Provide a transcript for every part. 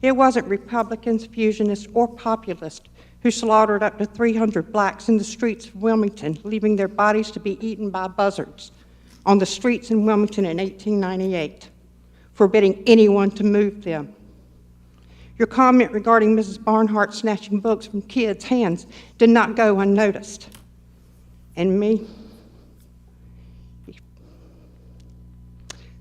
It wasn't Republicans, fusionists, or populists who slaughtered up to 300 blacks in the streets of Wilmington, leaving their bodies to be eaten by buzzards on the streets in Wilmington in 1898, forbidding anyone to move them. Your comment regarding Mrs. Barnhart snatching books from kids' hands did not go unnoticed. And me,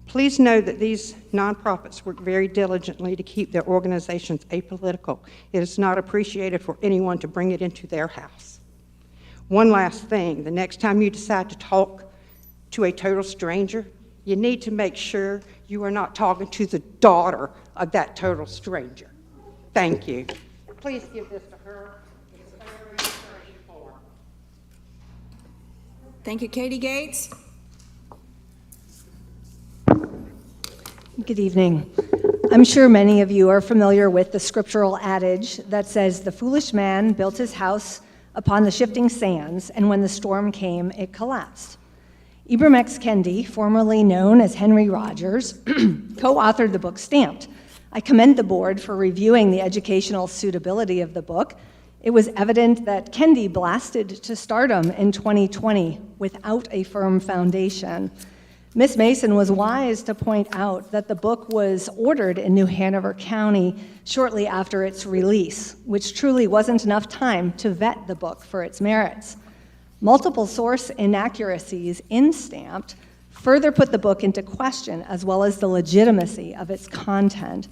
please know that these nonprofits work very diligently to keep their organizations apolitical. It is not appreciated for anyone to bring it into their house. One last thing, the next time you decide to talk to a total stranger, you need to make sure you are not talking to the daughter of that total stranger. Thank you. Please give this to her. It's a very encouraging form. Thank you, Katie Gates. Good evening. I'm sure many of you are familiar with the scriptural adage that says, "The foolish man built his house upon the shifting sands, and when the storm came, it collapsed." Ibram X. Kendi, formerly known as Henry Rogers, co-authored the book Stamped. I commend the board for reviewing the educational suitability of the book. It was evident that Kendi blasted to stardom in 2020 without a firm foundation. Ms. Mason was wise to point out that the book was ordered in New Hanover County shortly after its release, which truly wasn't enough time to vet the book for its merits. Multiple source inaccuracies in Stamped further put the book into question, as well as the legitimacy of its content.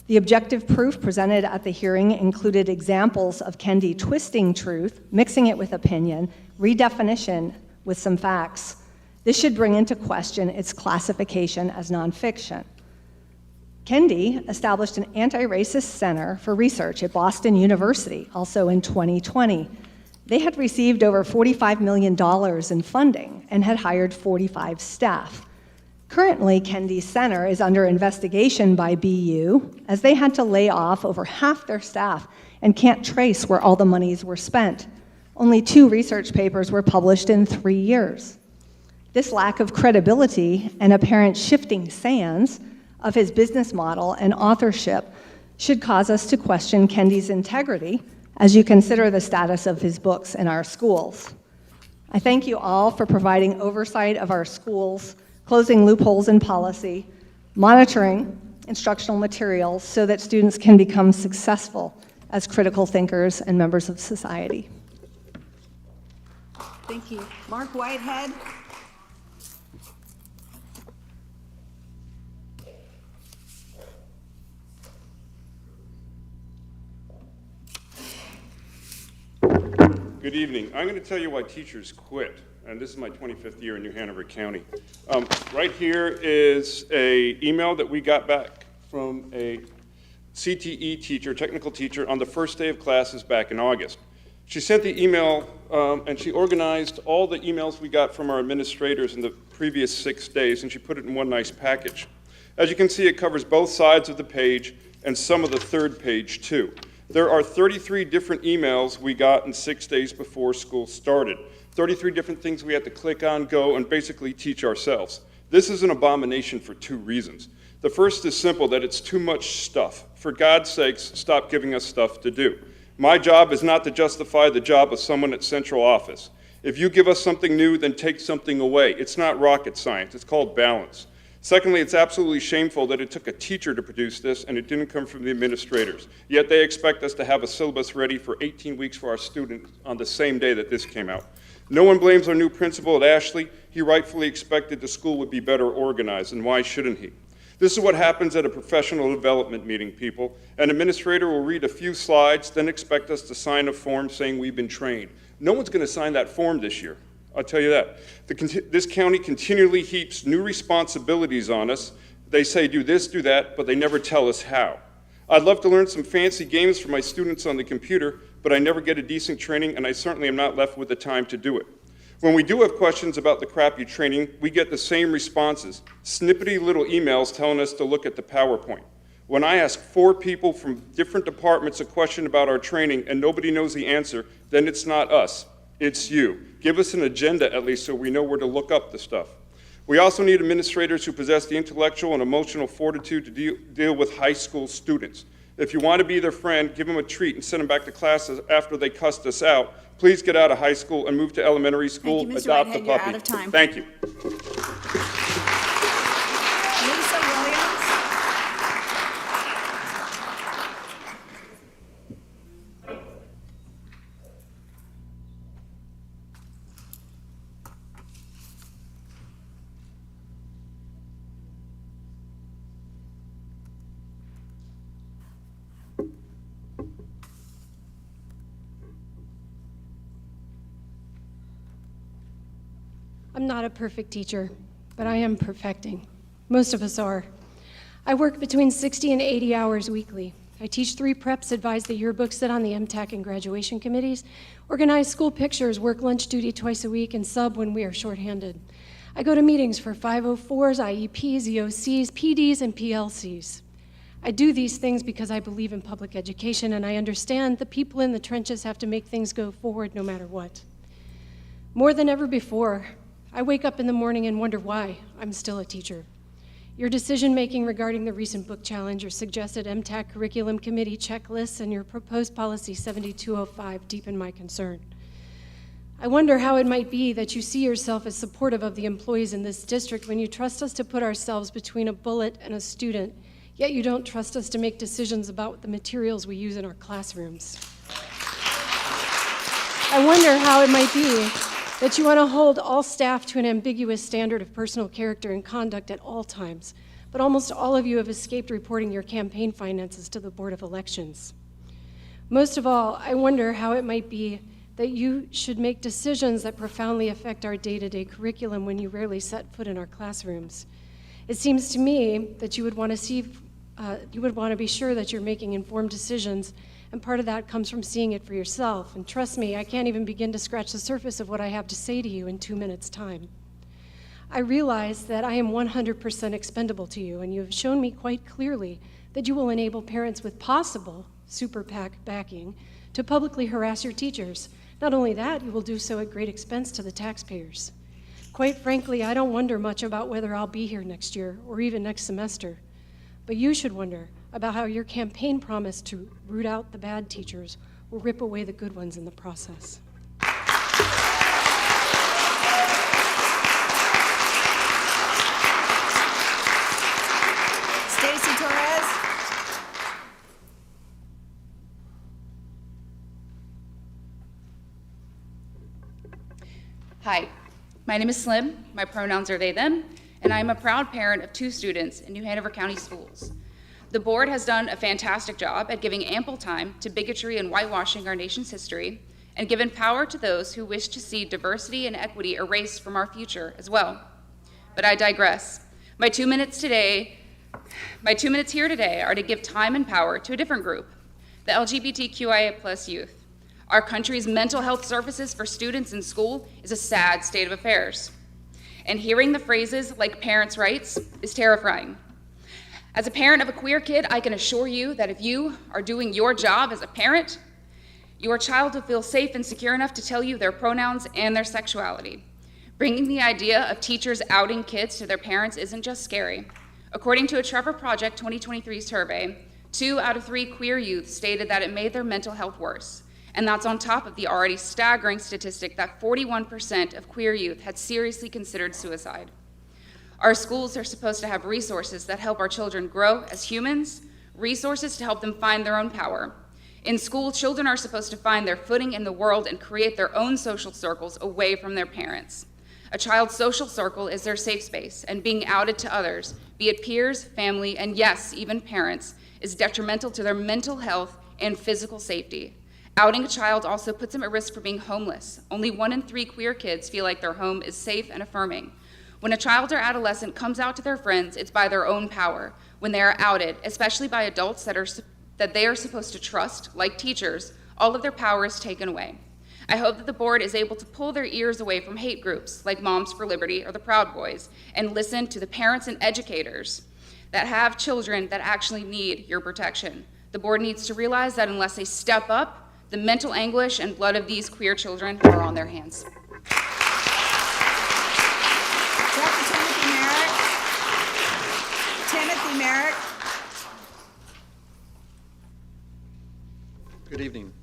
The objective proof presented at the hearing included examples of Kendi twisting truth, mixing it with opinion, redefinition with some facts. This should bring into question its classification as nonfiction. Kendi established an anti-racist center for research at Boston University, also in 2020. They had received over $45 million in funding and had hired 45 staff. Currently, Kendi's center is under investigation by BU, as they had to lay off over half their staff and can't trace where all the monies were spent. Only 2 research papers were published in 3 years. This lack of credibility and apparent shifting sands of his business model and authorship should cause us to question Kendi's integrity as you consider the status of his books in our schools. I thank you all for providing oversight of our schools, closing loopholes in policy, monitoring instructional materials so that students can become successful as critical thinkers and members of society. Thank you. Mark Whitehead. Good evening. I'm going to tell you why teachers quit, and this is my 25th year in New Hanover County. Right here is an email that we got back from a CTE teacher, technical teacher, on the first day of classes back in August. She sent the email, and she organized all the emails we got from our administrators in the previous 6 days, and she put it in one nice package. As you can see, it covers both sides of the page and some of the third page, too. There are 33 different emails we got in 6 days before school started. 33 different things we had to click on, go, and basically teach ourselves. This is an abomination for 2 reasons. The first is simple, that it's too much stuff. For God's sakes, stop giving us stuff to do. My job is not to justify the job of someone at central office. If you give us something new, then take something away. It's not rocket science. It's called balance. Secondly, it's absolutely shameful that it took a teacher to produce this and it didn't come from the administrators. Yet they expect us to have a syllabus ready for 18 weeks for our students on the same day that this came out. No one blames our new principal at Ashley. He rightfully expected the school would be better organized, and why shouldn't he? This is what happens at a professional development meeting, people. An administrator will read a few slides, then expect us to sign a form saying we've been trained. No one's going to sign that form this year. I'll tell you that. This county continually heaps new responsibilities on us. They say do this, do that, but they never tell us how. I'd love to learn some fancy games for my students on the computer, but I never get a decent training, and I certainly am not left with the time to do it. When we do have questions about the crappy training, we get the same responses, snippety little emails telling us to look at the PowerPoint. When I ask 4 people from different departments a question about our training and nobody knows the answer, then it's not us, it's you. Give us an agenda at least so we know where to look up the stuff. We also need administrators who possess the intellectual and emotional fortitude to deal with high school students. If you want to be their friend, give them a treat and send them back to classes after they cussed us out. Please get out of high school and move to elementary school. Thank you, Mr. Adopt a Whitehead. You're puppy. out of time. Thank you. Lisa Williams. I'm not a perfect teacher, but I am perfecting. Most of us are. I work between 60 and 80 hours weekly. I teach 3 preps, advise the yearbooks, sit on the MTAC and graduation committees, organize school pictures, work lunch duty twice a week, and sub when we are shorthanded. I go to meetings for 504s, IEPs, EOCs, PDs, and PLCs. I do these things because I believe in public education, and I understand the people in the trenches have to make things go forward no matter what. More than ever before, I wake up in the morning and wonder why I'm still a teacher. Your decision-making regarding the recent book challenge, your suggested MTAC curriculum committee checklists, and your proposed policy 7205 deepen my concern. I wonder how it might be that you see yourself as supportive of the employees in this district when you trust us to put ourselves between a bullet and a student, yet you don't trust us to make decisions about the materials we use in our classrooms. I wonder how it might be that you want to hold all staff to an ambiguous standard of personal character and conduct at all times, but almost all of you have escaped reporting your campaign finances to the Board of Elections. Most of all, I wonder how it might be that you should make decisions that profoundly affect our day-to-day curriculum when you rarely set foot in our classrooms. It seems to me that you would want to be sure that you're making informed decisions, and part of that comes from seeing it for yourself. And trust me, I can't even begin to scratch the surface of what I have to say to you in 2 minutes' time. I realize that I am 100% expendable to you, and you have shown me quite clearly that you will enable parents with possible super PAC backing to publicly harass your teachers. Not only that, you will do so at great expense to the taxpayers. Quite frankly, I don't wonder much about whether I'll be here next year or even next semester. But you should wonder about how your campaign promise to root out the bad teachers will rip away the good ones in the process. Stacy Torres. Hi, my name is Slim, my pronouns are they, them, and I am a proud parent of 2 students in New Hanover County Schools. The board has done a fantastic job at giving ample time to bigotry and whitewashing our nation's history, and given power to those who wish to see diversity and equity erased from our future as well. But I digress. My 2 minutes here today are to give time and power to a different group, the LGBTQIA+ youth. Our country's mental health services for students in school is a sad state of affairs. And hearing the phrases like parents' rights is terrifying. As a parent of a queer kid, I can assure you that if you are doing your job as a parent, your child will feel safe and secure enough to tell you their pronouns and their sexuality. Bringing the idea of teachers outing kids to their parents isn't just scary. According to a Trevor Project 2023 survey, 2 out of 3 queer youth stated that it made their mental health worse. And that's on top of the already staggering statistic that 41% of queer youth had seriously considered suicide. Our schools are supposed to have resources that help our children grow as humans, resources to help them find their own power. In school, children are supposed to find their footing in the world and create their own social circles away from their parents. A child's social circle is their safe space, and being outed to others, be it peers, family, and yes, even parents, is detrimental to their mental health and physical safety. Outing a child also puts them at risk for being homeless. Only 1 in 3 queer kids feel like their home is safe and affirming. When a child or adolescent comes out to their friends, it's by their own power. When they are outed, especially by adults that they are supposed to trust, like teachers, all of their power is taken away. I hope that the board is able to pull their ears away from hate groups like Moms for Liberty or the Proud Boys and listen to the parents and educators that have children that actually need your protection. The board needs to realize that unless they step up, the mental anguish and blood of these queer children are on their hands. Dr. Timothy Merrick. Timothy Merrick. Good evening.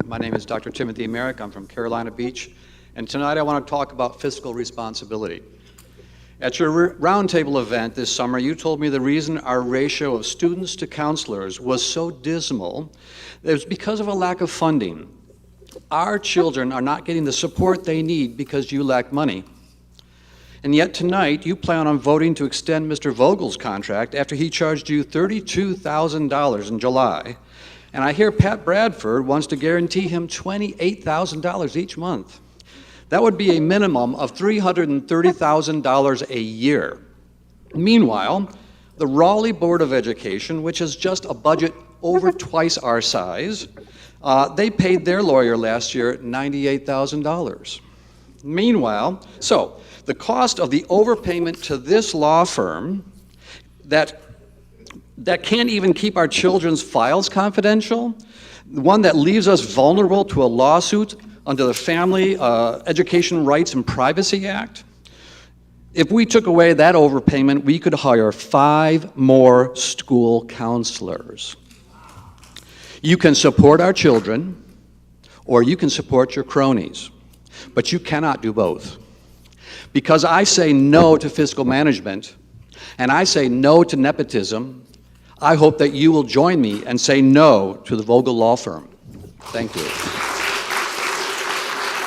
My name is Dr. Timothy Merrick. I'm from Carolina Beach, and tonight I want to talk about fiscal responsibility. At your roundtable event this summer, you told me the reason our ratio of students to counselors was so dismal it was because of a lack of funding. Our children are not getting the support they need because you lack money. And yet tonight, you plan on voting to extend Mr. Vogel's contract after he charged you $32,000 in July. And I hear Pat Bradford wants to guarantee him $28,000 each month. That would be a minimum of $330,000 a year. Meanwhile, the Raleigh Board of Education, which has just a budget over twice our size, they paid their lawyer last year $98,000. Meanwhile, so the cost of the overpayment to this law firm that can't even keep our children's files confidential, one that leaves us vulnerable to a lawsuit under the Family Education Rights and Privacy Act. If we took away that overpayment, we could hire 5 more school counselors. You can support our children, or you can support your cronies, but you cannot do both. Because I say no to fiscal management, and I say no to nepotism, I hope that you will join me and say no to the Vogel Law Firm. Thank you.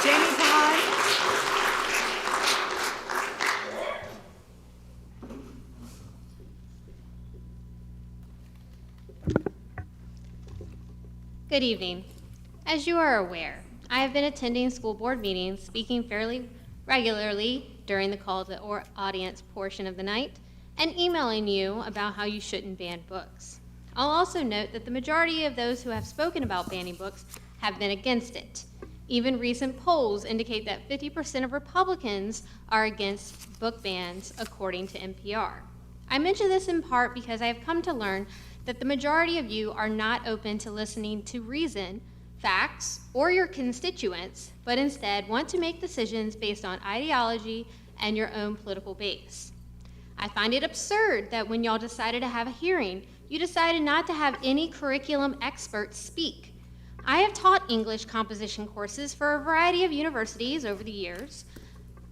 Jamie Pond. Good evening. As you are aware, I have been attending school board meetings, speaking fairly regularly during the call to audience portion of the night, and emailing you about how you shouldn't ban books. I'll also note that the majority of those who have spoken about banning books have been against it. Even recent polls indicate that 50% of Republicans are against book bans, according to NPR. I mention this in part because I have come to learn that the majority of you are not open to listening to reason, facts, or your constituents, but instead want to make decisions based on ideology and your own political base. I find it absurd that when y'all decided to have a hearing, you decided not to have any curriculum experts speak. I have taught English composition courses for a variety of universities over the years,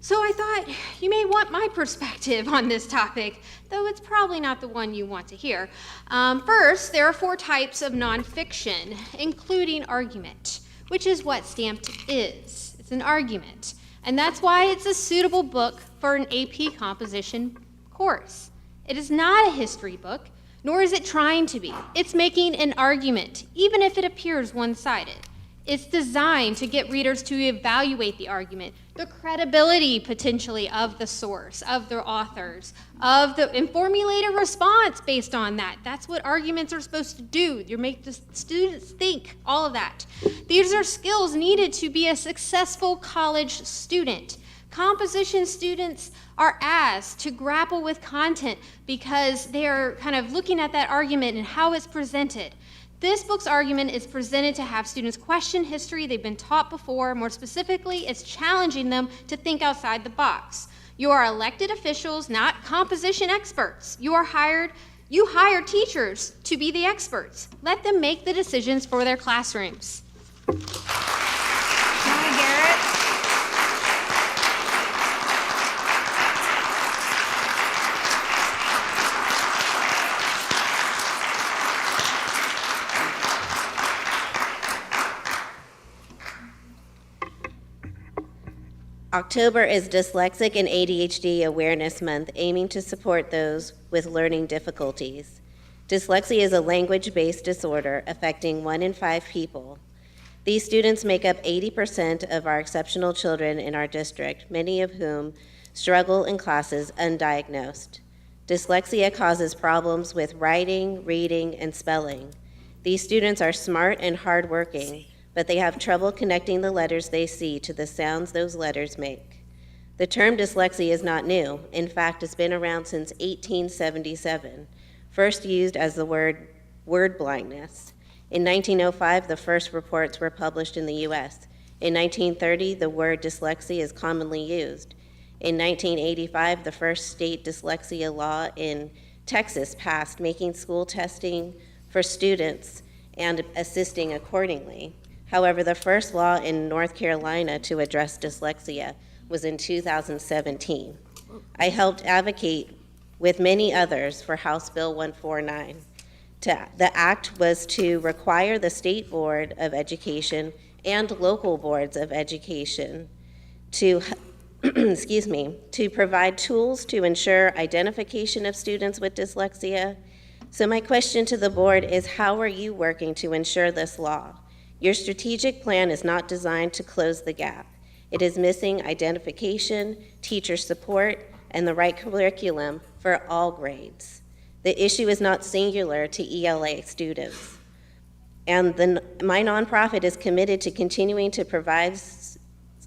so I thought you may want my perspective on this topic, though it's probably not the one you want to hear. First, there are 4 types of nonfiction, including argument, which is what Stamped is. It's an argument, and that's why it's a suitable book for an AP composition course. It is not a history book, nor is it trying to be. It's making an argument, even if it appears one-sided. It's designed to get readers to evaluate the argument, the credibility potentially of the source, of the authors, and formulate a response based on that. That's what arguments are supposed to do. You make the students think, all of that. These are skills needed to be a successful college student. Composition students are asked to grapple with content because they are kind of looking at that argument and how it's presented. This book's argument is presented to have students question history they've been taught before. More specifically, it's challenging them to think outside the box. You are elected officials, not composition experts. You hire teachers to be the experts. Let them make the decisions for their classrooms. Johnny Garrett. October is Dyslexic and ADHD Awareness Month, aiming to support those with learning difficulties. Dyslexia is a language-based disorder affecting 1 in 5 people. These students make up 80% of our exceptional children in our district, many of whom struggle in classes undiagnosed. Dyslexia causes problems with writing, reading, and spelling. These students are smart and hardworking, but they have trouble connecting the letters they see to the sounds those letters make. The term dyslexia is not new. In fact, it's been around since 1877, first used as the word blindness. In 1905, the first reports were published in the US. In 1930, the word dyslexia is commonly used. In 1985, the first state dyslexia law in Texas passed, making school testing for students and assisting accordingly. However, the first law in North Carolina to address dyslexia was in 2017. I helped advocate with many others for House Bill 149. The act was to require the State Board of Education and local boards of education to to provide tools to ensure identification of students with dyslexia. So my question to the board is, how are you working to ensure this law? Your strategic plan is not designed to close the gap. It is missing identification, teacher support, and the right curriculum for all grades. The issue is not singular to ELA students. And my nonprofit is committed to continuing to provide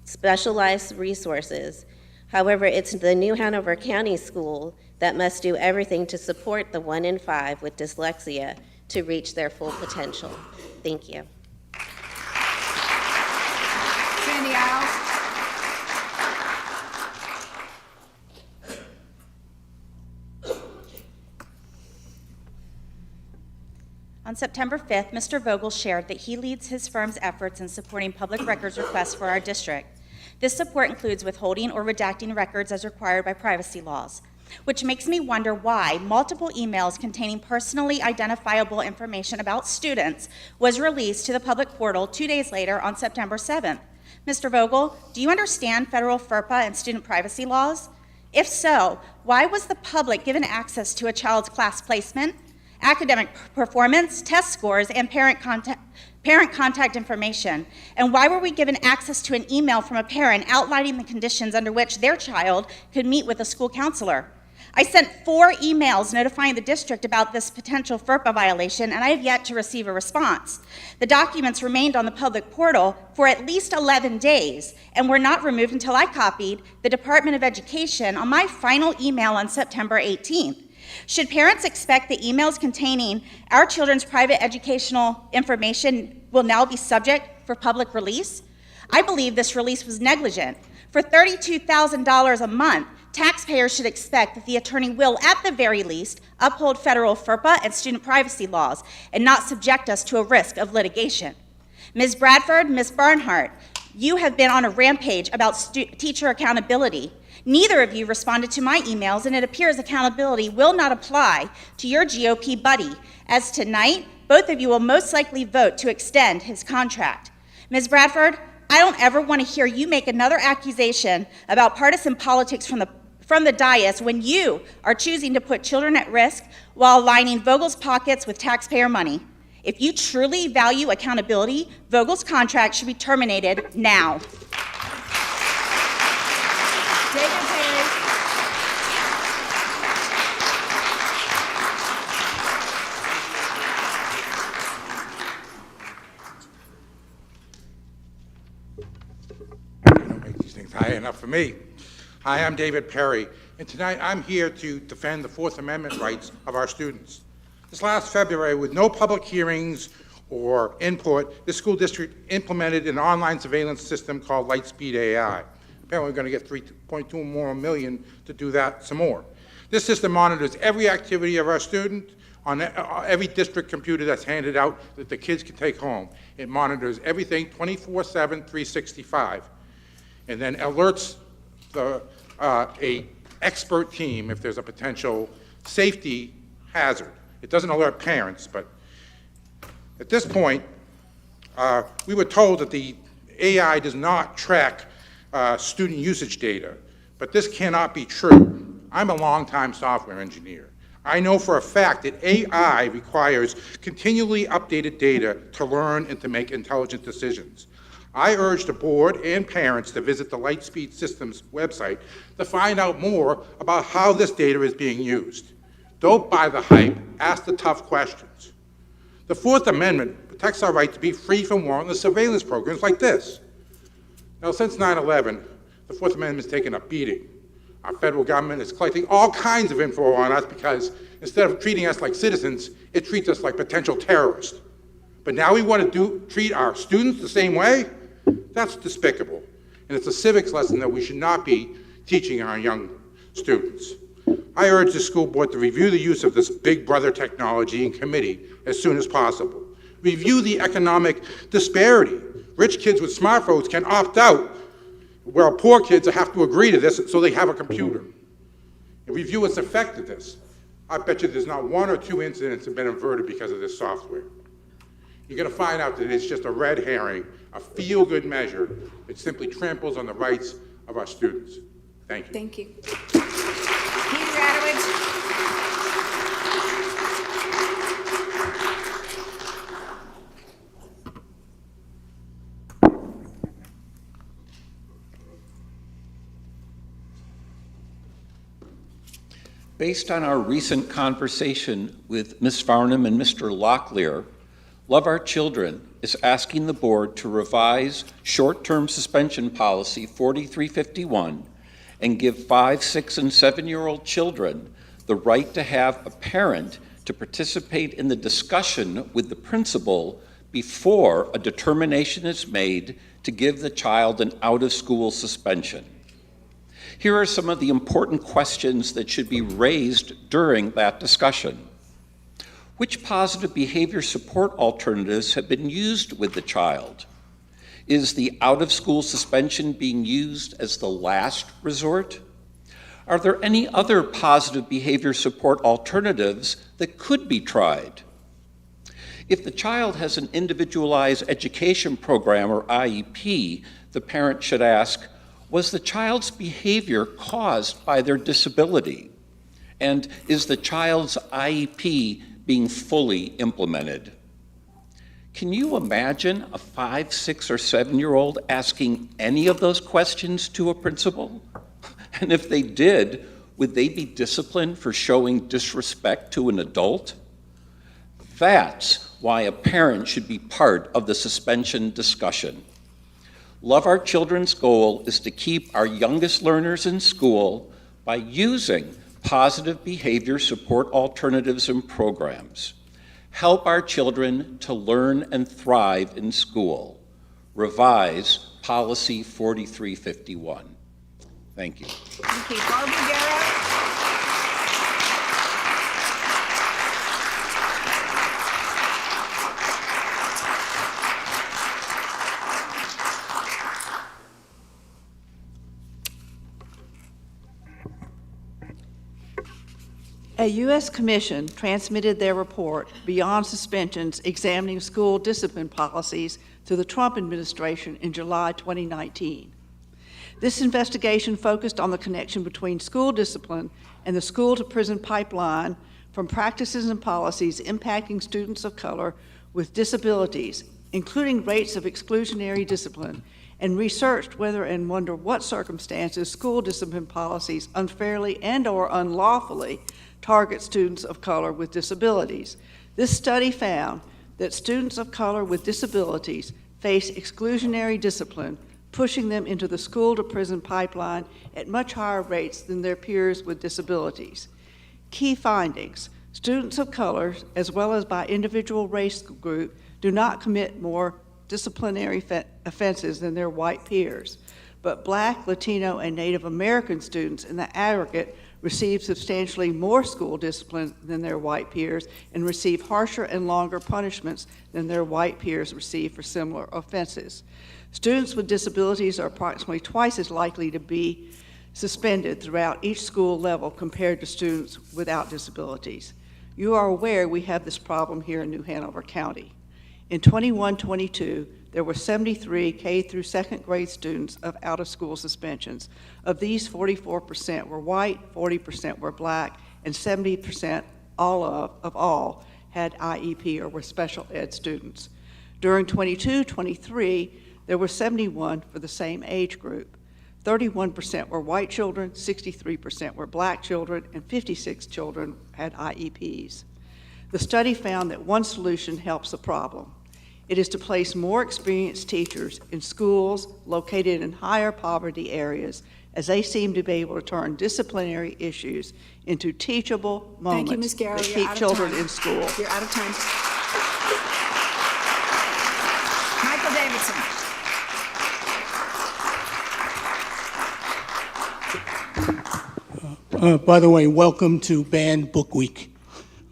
specialized resources. However, it's the New Hanover County School that must do everything to support the 1 in 5 with dyslexia to reach their full potential. Thank you. Sandy Isles. On September 5th, Mr. Vogel shared that he leads his firm's efforts in supporting public records requests for our district. This support includes withholding or redacting records as required by privacy laws, which makes me wonder why multiple emails containing personally identifiable information about students was released to the public portal 2 days later on September 7th. Mr. Vogel, do you understand federal FERPA and student privacy laws? If so, why was the public given access to a child's class placement, academic performance, test scores, and parent contact information? And why were we given access to an email from a parent outlining the conditions under which their child could meet with a school counselor? I sent 4 emails notifying the district about this potential FERPA violation, and I have yet to receive a response. The documents remained on the public portal for at least 11 days and were not removed until I copied the Department of Education on my final email on September 18th. Should parents expect the emails containing our children's private educational information will now be subject for public release? I believe this release was negligent. For $32,000 a month, taxpayers should expect that the attorney will, at the very least, uphold federal FERPA and student privacy laws and not subject us to a risk of litigation. Ms. Bradford, Ms. Barnhart, you have been on a rampage about teacher accountability. Neither of you responded to my emails, and it appears accountability will not apply to your GOP buddy, as tonight, both of you will most likely vote to extend his contract. Ms. Bradford, I don't ever want to hear you make another accusation about partisan politics from the dais when you are choosing to put children at risk while lining Vogel's pockets with taxpayer money. If you truly value accountability, Vogel's contract should be terminated now. David Perry. I don't make these things high enough for me. Hi, I'm David Perry, and tonight I'm here to defend the Fourth Amendment rights of our students. This last February, with no public hearings or input, the school district implemented an online surveillance system called Lightspeed AI. Apparently, we're going to get 3.2 more million to do that some more. This system monitors every activity of our student on every district computer that's handed out that the kids can take home. It monitors everything 24/7, 365, and then alerts a expert team if there's a potential safety hazard. It doesn't alert parents, but at this point, we were told that the AI does not track student usage data, but this cannot be true. I'm a longtime software engineer. I know for a fact that AI requires continually updated data to learn and to make intelligent decisions. I urge the board and parents to visit the Lightspeed Systems website to find out more about how this data is being used. Don't buy the hype, ask the tough questions. The Fourth Amendment protects our right to be free from warrantless surveillance programs like this. Now, since 9/11, the Fourth Amendment has taken a beating. Our federal government is collecting all kinds of info on us because instead of treating us like citizens, it treats us like potential terrorists. But now we want to treat our students the same way? That's despicable. And it's a civics lesson that we should not be teaching our young students. I urge the school board to review the use of this big brother technology in committee as soon as possible. Review the economic disparity. Rich kids with smartphones can opt out, while poor kids have to agree to this so they have a computer. And review its effectiveness. I bet you there's not one or two incidents that have been averted because of this software. You're going to find out that it's just a red herring, a feel-good measure that simply tramples on the rights of our students. Thank you. Thank you. Peter Radowitz. Based on our recent conversation with Ms. Farnham and Mr. Locklear, Love Our Children is asking the board to revise short-term suspension policy 4351 and give 5, 6, and 7-year-old children the right to have a parent to participate in the discussion with the principal before a determination is made to give the child an out-of-school suspension. Here are some of the important questions that should be raised during that discussion. Which positive behavior support alternatives have been used with the child? Is the out-of-school suspension being used as the last resort? Are there any other positive behavior support alternatives that could be tried? If the child has an individualized education program or IEP, the parent should ask, was the child's behavior caused by their disability? And is the child's IEP being fully implemented? Can you imagine a 5, 6, or 7-year-old asking any of those questions to a principal? And if they did, would they be disciplined for showing disrespect to an adult? That's why a parent should be part of the suspension discussion. Love Our Children's goal is to keep our youngest learners in school by using positive behavior support alternatives and programs. Help our children to learn and thrive in school. Revise Policy 4351. Thank you. Thank you. Barbara Guerra. A U.S. commission transmitted their report, Beyond Suspensions, examining school discipline policies to the Trump administration in July 2019. This investigation focused on the connection between school discipline and the school-to-prison pipeline from practices and policies impacting students of color with disabilities, including rates of exclusionary discipline, and researched whether and under what circumstances school discipline policies unfairly and/or unlawfully target students of color with disabilities. This study found that students of color with disabilities face exclusionary discipline, pushing them into the school-to-prison pipeline at much higher rates than their peers with disabilities. Key findings: students of color, as well as by individual race group, do not commit more disciplinary offenses than their white peers, but Black, Latino, and Native American students in the aggregate receive substantially more school discipline than their white peers and receive harsher and longer punishments than their white peers receive for similar offenses. Students with disabilities are approximately twice as likely to be suspended throughout each school level compared to students without disabilities. You are aware we have this problem here in New Hanover County. In 21-22, there were 73 K through second grade students of out-of-school suspensions. Of these, 44% were white, 40% were Black, and 70% of all had IEP or were special ed students. During 22-23, there were 71 for the same age group. 31% were white children, 63% were Black children, and 56 children had IEPs. The study found that one solution helps the problem. It is to place more experienced teachers in schools located in higher poverty areas, as they seem to be able to turn disciplinary issues into teachable moments Thank you, Ms. Garrow. that You're keep out of children time. in school. You're out of time. Michael Davidson. By the way, welcome to Banned Book Week.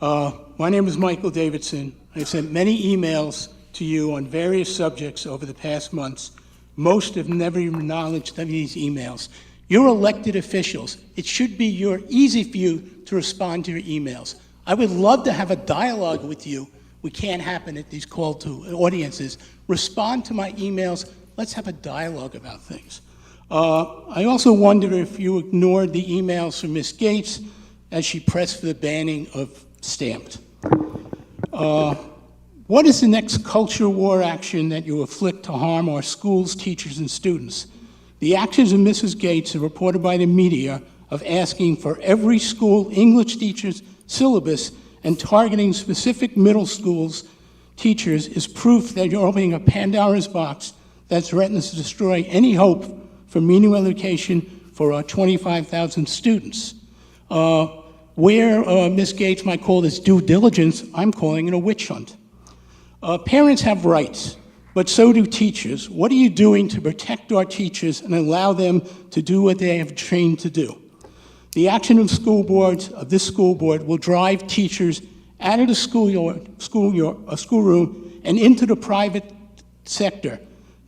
My name is Michael Davidson. I've sent many emails to you on various subjects over the past months. Most have never even acknowledged these emails. You're elected officials. It should be easy for you to respond to your emails. I would love to have a dialogue with you. We can't happen at these call to audiences. Respond to my emails. Let's have a dialogue about things. I also wonder if you ignored the emails from Ms. Gates as she pressed for the banning of stamped. What is the next culture war action that you afflict to harm our schools, teachers, and students? The actions of Mrs. Gates are reported by the media of asking for every school English teacher's syllabus and targeting specific middle schools teachers is proof that you're opening a Pandora's box that threatens to destroy any hope for meaningful education for our 25,000 students. Where Ms. Gates might call this due diligence, I'm calling it a witch hunt. Parents have rights, but so do teachers. What are you doing to protect our teachers and allow them to do what they have trained to do? The action of school boards, of this school board, will drive teachers out of the schoolroom and into the private sector,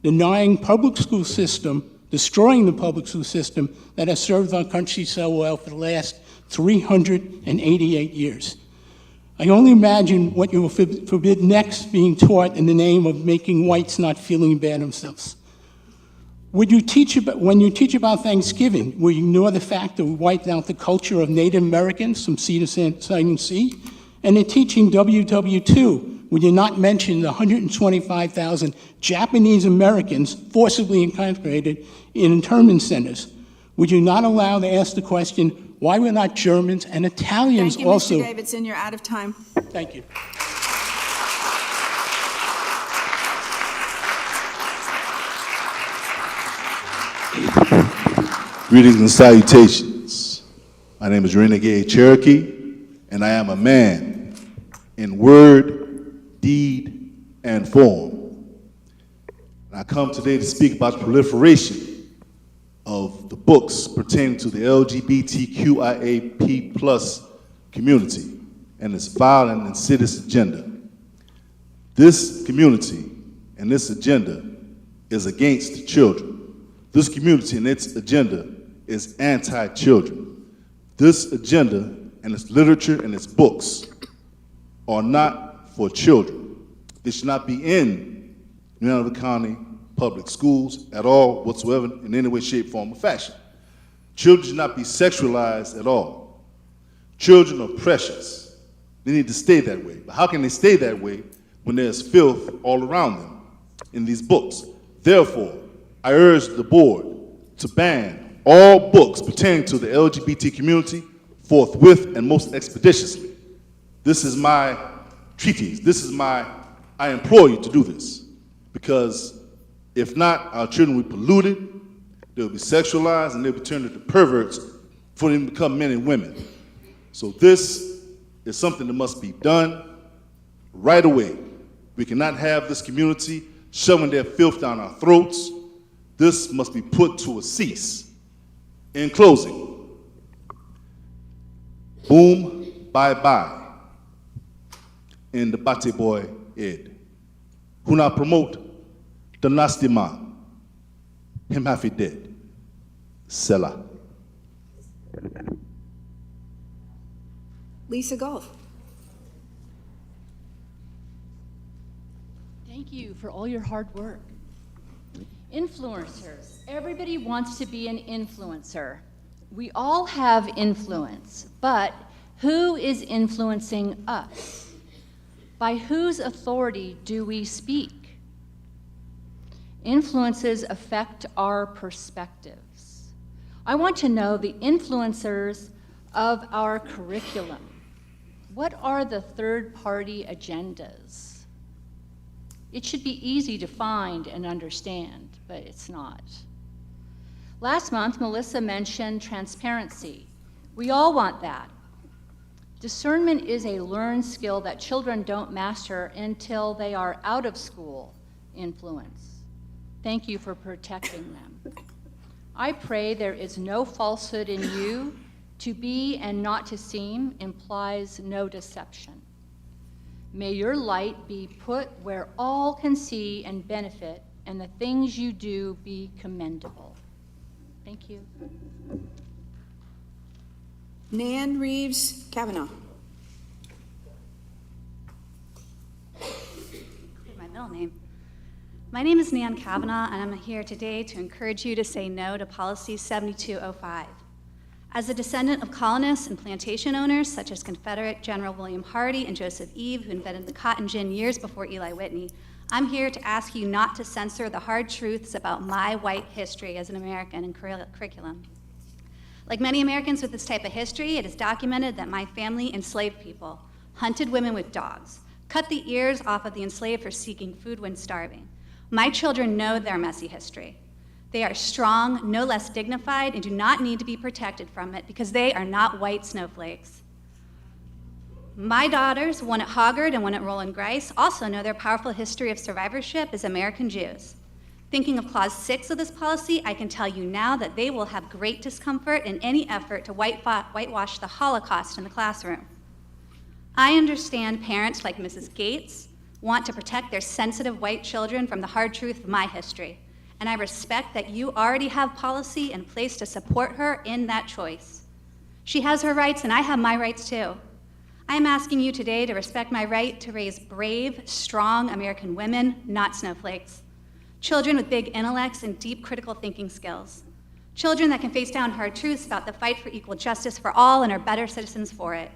denying public school system, destroying the public school system that has served our country so well for the last 388 years. I only imagine what you will forbid next being taught in the name of making whites not feeling bad themselves. When you teach about Thanksgiving, will you ignore the fact that we wiped out the culture of Native Americans from sea to shining sea? And in teaching WW2, would you not mention the 125,000 Japanese Americans forcibly incarcerated in internment centers? Would you not allow to ask the question, why were not Germans and Italians Thank you, also? Mr. Davidson. You're out of time. Thank you. Greetings and salutations. My name is Renegade Cherokee, and I am a man in word, deed, and form. And I come today to speak about the proliferation of the books pertaining to the LGBTQIAP+ community and its violent and insidious agenda. This community and this agenda is against children. This community and its agenda is anti-children. This agenda and its literature and its books are not for children. They should not be in Hanover County public schools at all whatsoever in any way, shape, form, or fashion. Children should not be sexualized at all. Children are precious. They need to stay that way. But how can they stay that way when there's filth all around them in these books? Therefore, I urge the board to ban all books pertaining to the LGBT community forthwith and most expeditiously. This is my treatise. I implore you to do this, because if not, our children will be polluted, they'll be sexualized, and they'll be turned into perverts before they become men and women. So this is something that must be done right away. We cannot have this community shoving their filth down our throats. This must be put to a cease. In closing, boom, bye-bye, in the Bate Boy Ed. Huna promote the nasty man, him happy dead. Selah. Lisa Golf. Thank you for all your hard work. Influencers. Everybody wants to be an influencer. We all have influence, but who is influencing us? By whose authority do we speak? Influences affect our perspectives. I want to know the influencers of our curriculum. What are the third-party agendas? It should be easy to find and understand, but it's not. Last month, Melissa mentioned transparency. We all want that. Discernment is a learned skill that children don't master until they are out of school influence. Thank you for protecting them. I pray there is no falsehood in you. To be and not to seem implies no deception. May your light be put where all can see and benefit, and the things you do be commendable. Thank you. Nan Reeves Kavanaugh. My middle name. My name is Nan Kavanaugh, and I'm here today to encourage you to say no to Policy 7205. As a descendant of colonists and plantation owners, such as Confederate General William Hardy and Joseph Eve, who invented the cotton gin years before Eli Whitney, I'm here to ask you not to censor the hard truths about my white history as an American in curriculum. Like many Americans with this type of history, it is documented that my family enslaved people, hunted women with dogs, cut the ears off of the enslaved for seeking food when starving. My children know their messy history. They are strong, no less dignified, and do not need to be protected from it because they are not white snowflakes. My daughters, one at Hoggard and one at Roland Grice, also know their powerful history of survivorship as American Jews. Thinking of Clause 6 of this policy, I can tell you now that they will have great discomfort in any effort to whitewash the Holocaust in the classroom. I understand parents like Mrs. Gates want to protect their sensitive white children from the hard truth of my history, and I respect that you already have policy in place to support her in that choice. She has her rights, and I have my rights too. I am asking you today to respect my right to raise brave, strong American women, not snowflakes. Children with big intellects and deep critical thinking skills. Children that can face down hard truths about the fight for equal justice for all and are better citizens for it.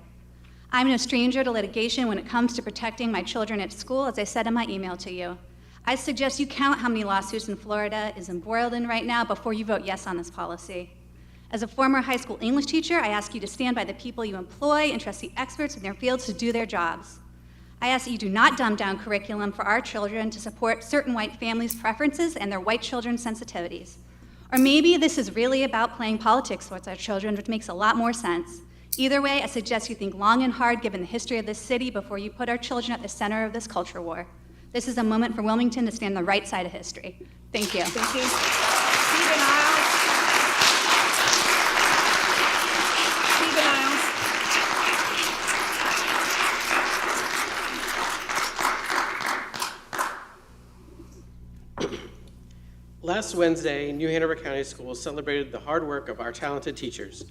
I'm no stranger to litigation when it comes to protecting my children at school, as I said in my email to you. I suggest you count how many lawsuits in Florida is embroiled in right now before you vote yes on this policy. As a former high school English teacher, I ask you to stand by the people you employ and trust the experts in their fields to do their jobs. I ask that you do not dumb down curriculum for our children to support certain white families' preferences and their white children's sensitivities. Or maybe this is really about playing politics with our children, which makes a lot more sense. Either way, I suggest you think long and hard given the history of this city before you put our children at the center of this culture war. This is a moment for Wilmington to stand on the right side of history. Thank you. Thank you. Stephen Isles. Stephen Isles. Last Wednesday, New Hanover County Schools celebrated the hard work of our talented teachers.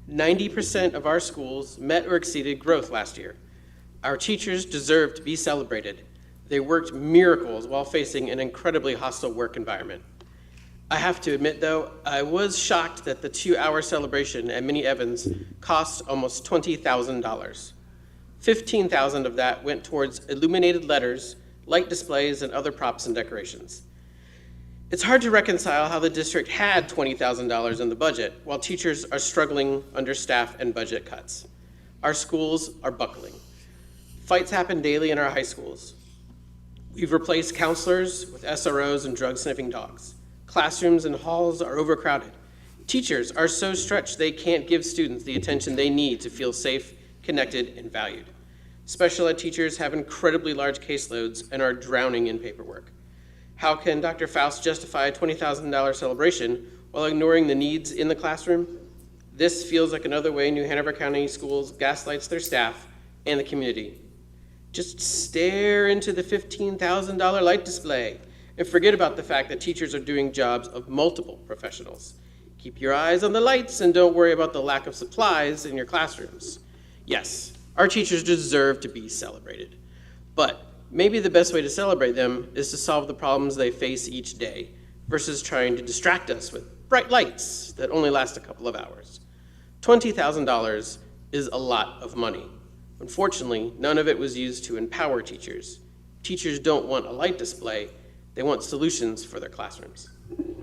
90% of our schools met or exceeded growth last year. Our teachers deserve to be celebrated. They worked miracles while facing an incredibly hostile work environment. I have to admit, though, I was shocked that the 2-hour celebration at Minnie Evans cost almost $20,000. $15,000 of that went towards illuminated letters, light displays, and other props and decorations. It's hard to reconcile how the district had $20,000 in the budget while teachers are struggling under staff and budget cuts. Our schools are buckling. Fights happen daily in our high schools. We've replaced counselors with SROs and drug-sniffing dogs. Classrooms and halls are overcrowded. Teachers are so stretched they can't give students the attention they need to feel safe, connected, and valued. Special ed teachers have incredibly large caseloads and are drowning in paperwork. How can Dr. Faust justify a $20,000 celebration while ignoring the needs in the classroom? This feels like another way New Hanover County Schools gaslights their staff and the community. Just stare into the $15,000 light display and forget about the fact that teachers are doing jobs of multiple professionals. Keep your eyes on the lights and don't worry about the lack of supplies in your classrooms. Yes, our teachers deserve to be celebrated, but maybe the best way to celebrate them is to solve the problems they face each day versus trying to distract us with bright lights that only last a couple of hours. $20,000 is a lot of money. Unfortunately, none of it was used to empower teachers. Teachers don't want a light display, they want solutions for their classrooms. Linda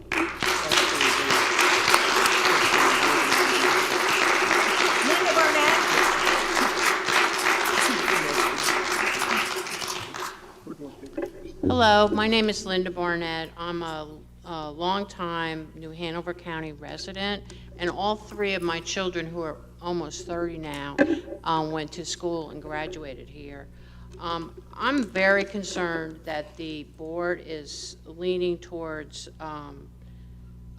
Barnett. Hello, my name is Linda Barnett. I'm a longtime New Hanover County resident, and all three of my children, who are almost 30 now, went to school and graduated here. I'm very concerned that the board is leaning towards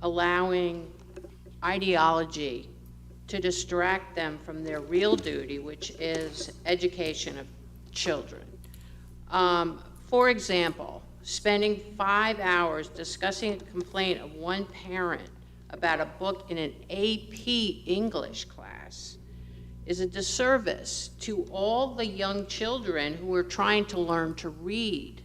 allowing ideology to distract them from their real duty, which is education of children. For example, spending 5 hours discussing a complaint of one parent about a book in an AP English class is a disservice to all the young children who are trying to learn to read.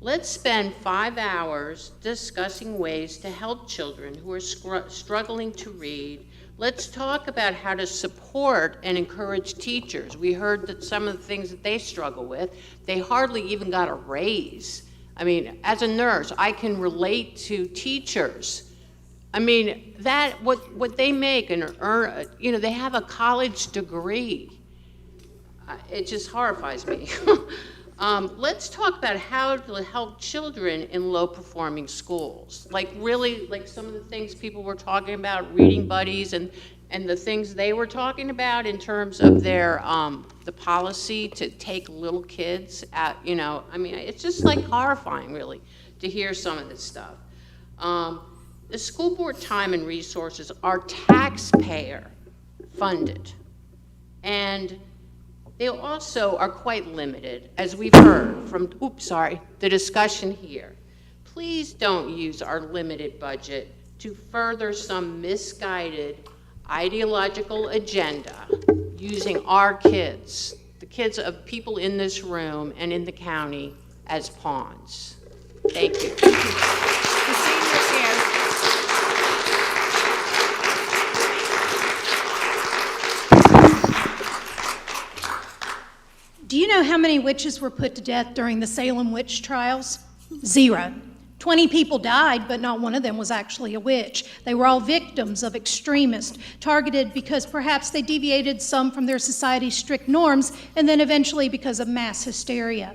Let's spend 5 hours discussing ways to help children who are struggling to read. Let's talk about how to support and encourage teachers. We heard that some of the things that they struggle with, they hardly even got a raise. I mean, as a nurse, I can relate to teachers. I mean, what they make and earn, they have a college degree. It just horrifies me. Let's talk about how to help children in low-performing schools. Like some of the things people were talking about, reading buddies, and the things they were talking about in terms of their the policy to take little kids out. I mean, it's just like horrifying, really, to hear some of this stuff. The school board time and resources are taxpayer funded, and they also are quite limited, as we've heard from, the discussion here. Please don't use our limited budget to further some misguided ideological agenda using our kids, the kids of people in this room and in the county, as pawns. Thank you. Do you know how many witches were put to death during the Salem witch trials? 0. 20 people died, but not one of them was actually a witch. They were all victims of extremists, targeted because perhaps they deviated some from their society's strict norms, and then eventually because of mass hysteria.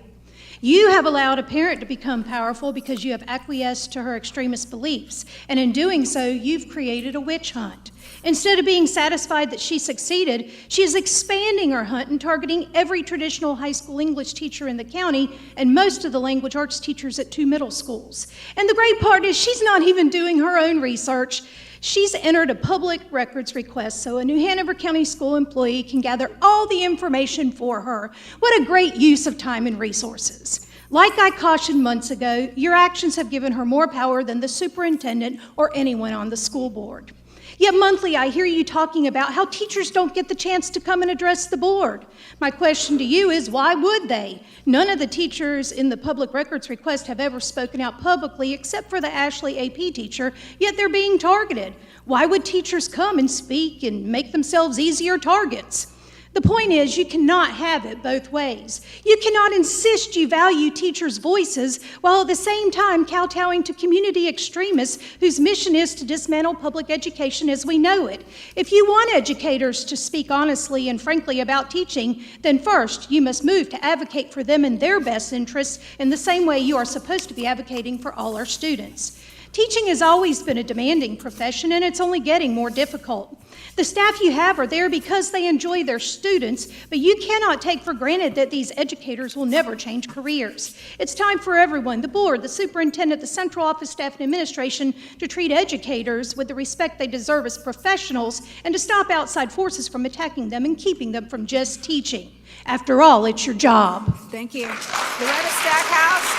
You have allowed a parent to become powerful because you have acquiesced to her extremist beliefs, and in doing so, you've created a witch hunt. Instead of being satisfied that she succeeded, she is expanding her hunt and targeting every traditional high school English teacher in the county and most of the language arts teachers at 2 middle schools. And the great part is she's not even doing her own research. She's entered a public records request so a New Hanover County school employee can gather all the information for her. What a great use of time and resources. Like I cautioned months ago, your actions have given her more power than the superintendent or anyone on the school board. Yet monthly, I hear you talking about how teachers don't get the chance to come and address the board. My question to you is, why would they? None of the teachers in the public records request have ever spoken out publicly except for the Ashley AP teacher, yet they're being targeted. Why would teachers come and speak and make themselves easier targets? The point is, you cannot have it both ways. You cannot insist you value teachers' voices while at the same time kowtowing to community extremists whose mission is to dismantle public education as we know it. If you want educators to speak honestly and frankly about teaching, then first you must move to advocate for them in their best interests in the same way you are supposed to be advocating for all our students. Teaching has always been a demanding profession, and it's only getting more difficult. The staff you have are there because they enjoy their students, but you cannot take for granted that these educators will never change careers. It's time for everyone, the board, the superintendent, the central office staff, and administration, to treat educators with the respect they deserve as professionals and to stop outside forces from attacking them and keeping them from just teaching. After all, it's your job. Thank you. Loretta Stackhouse.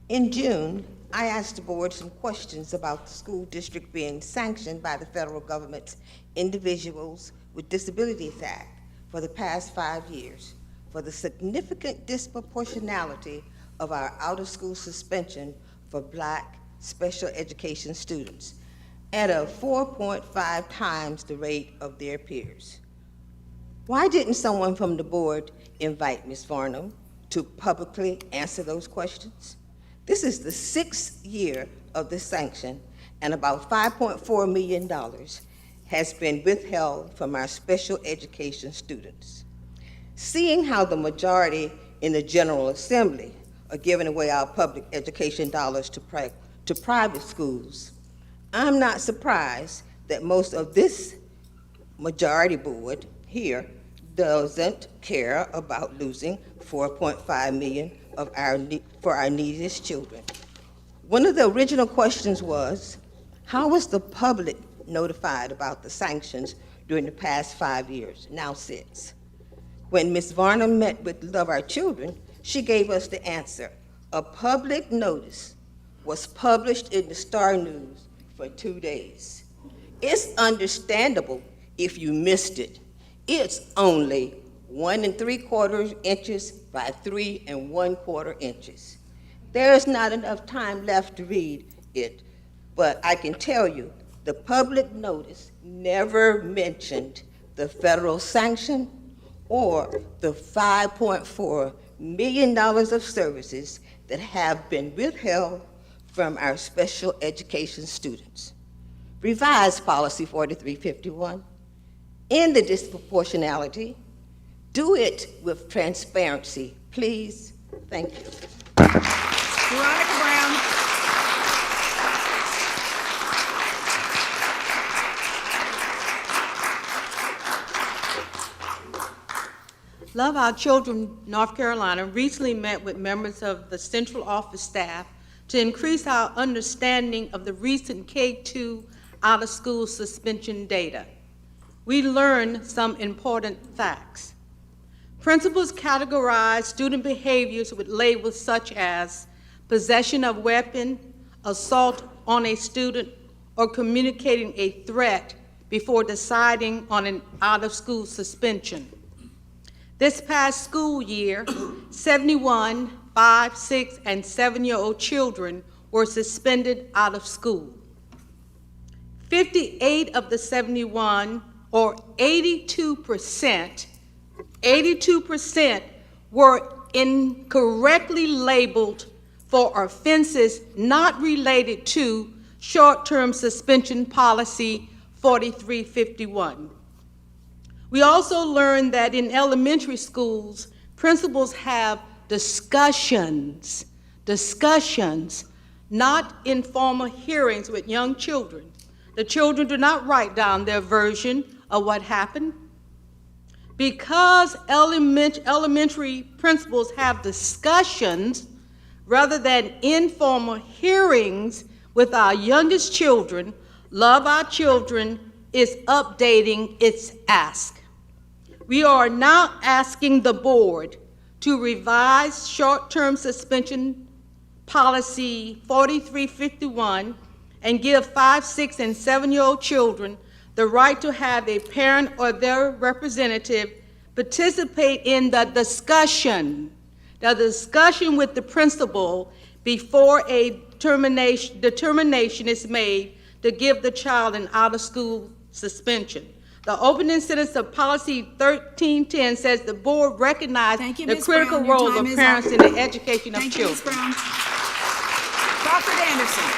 In June, I asked the board some questions about the school district being sanctioned by the federal government's Individuals with Disabilities Act for the past 5 years for the significant disproportionality of our out-of-school suspension for Black special education students at a 4.5 times the rate of their peers. Why didn't someone from the board invite Ms. Farnham to publicly answer those questions? This is the 6th year of this sanction, and about $5.4 million has been withheld from our special education students. Seeing how the majority in the General Assembly are giving away our public education dollars to private schools, I'm not surprised that most of this majority board here doesn't care about losing $4.5 million for our neediest children. One of the original questions was, how was the public notified about the sanctions during the past 5 years, now 6? When Ms. Varnum met with Love Our Children, she gave us the answer. A public notice was published in the Star News for 2 days. It's understandable if you missed it. It's only 1 3/4 inches by 3 1/4 inches. There's not enough time left to read it, but I can tell you the public notice never mentioned the federal sanction or the $5.4 million of services that have been withheld from our special education students. Revise Policy 4351. End the disproportionality. Do it with transparency, please. Thank you. Veronica Brown. Love Our Children, North Carolina, recently met with members of the central office staff to increase our understanding of the recent K-2 out-of-school suspension data. We learned some important facts. Principals categorize student behaviors with labels such as possession of weapon, assault on a student, or communicating a threat before deciding on an out-of-school suspension. This past school year, 71 5-, 6-, and 7-year-old children were suspended out of school. 58 of the 71, or 82%, were incorrectly labeled for offenses not related to short-term suspension policy 4351. We also learned that in elementary schools, principals have discussions, not informal hearings with young children. The children do not write down their version of what happened. Because elementary principals have discussions rather than informal hearings with our youngest children, Love Our Children is updating its ask. We are now asking the board to revise short-term suspension policy 4351 and give 5-, 6-, and 7-year-old children the right to have a parent or their representative participate in the discussion with the principal before a determination is made to give the child an out-of-school suspension. The opening sentence of policy 1310 says the board recognizes the critical role of parents in the education of children. Ms. Brown. Crawford Anderson.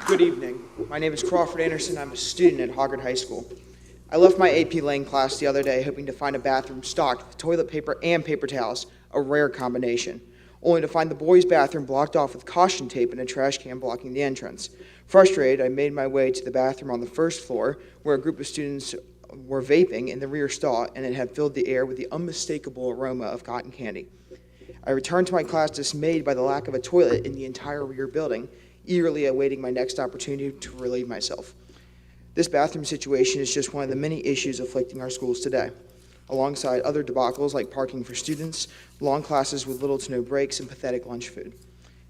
Good evening. My name is Crawford Anderson. I'm a student at Hoggard High School. I left my AP Lang class the other day hoping to find a bathroom stocked with toilet paper and paper towels, a rare combination, only to find the boys' bathroom blocked off with caution tape and a trash can blocking the entrance. Frustrated, I made my way to the bathroom on the first floor, where a group of students were vaping in the rear stall, and it had filled the air with the unmistakable aroma of cotton candy. I returned to my class dismayed by the lack of a toilet in the entire rear building, eagerly awaiting my next opportunity to relieve myself. This bathroom situation is just one of the many issues afflicting our schools today, alongside other debacles like parking for students, long classes with little to no breaks, and pathetic lunch food.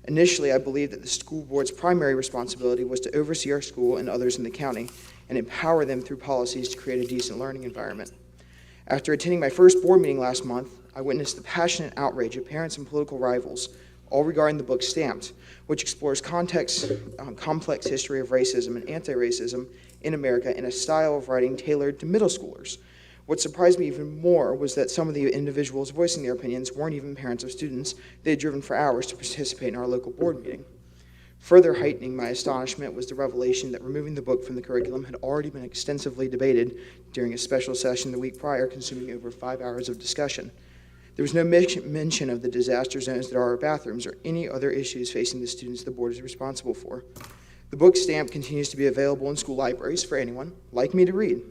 Initially, I believed that the school board's primary responsibility was to oversee our school and others in the county and empower them through policies to create a decent learning environment. After attending my first board meeting last month, I witnessed the passionate outrage of parents and political rivals, all regarding the book Stamped, which explores complex history of racism and anti-racism in America in a style of writing tailored to middle schoolers. What surprised me even more was that some of the individuals voicing their opinions weren't even parents of students they had driven for hours to participate in our local board meeting. Further heightening my astonishment was the revelation that removing the book from the curriculum had already been extensively debated during a special session the week prior, consuming over 5 hours of discussion. There was no mention of the disaster zones that are our bathrooms or any other issues facing the students the board is responsible for. The book stamp continues to be available in school libraries for anyone, like me, to read.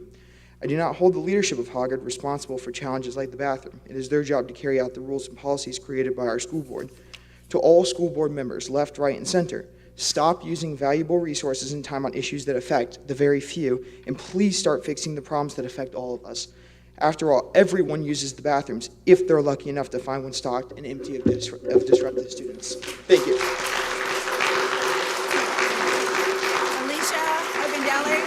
I do not hold the leadership of Hoggard responsible for challenges like the bathroom. It is their job to carry out the rules and policies created by our school board. To all school board members, left, right, and center, stop using valuable resources and time on issues that affect the very few, and please start fixing the problems that affect all of us. After all, everyone uses the bathrooms if they're lucky enough to find one stocked and empty of disruptive students. Thank you. Alicia Ogundelli.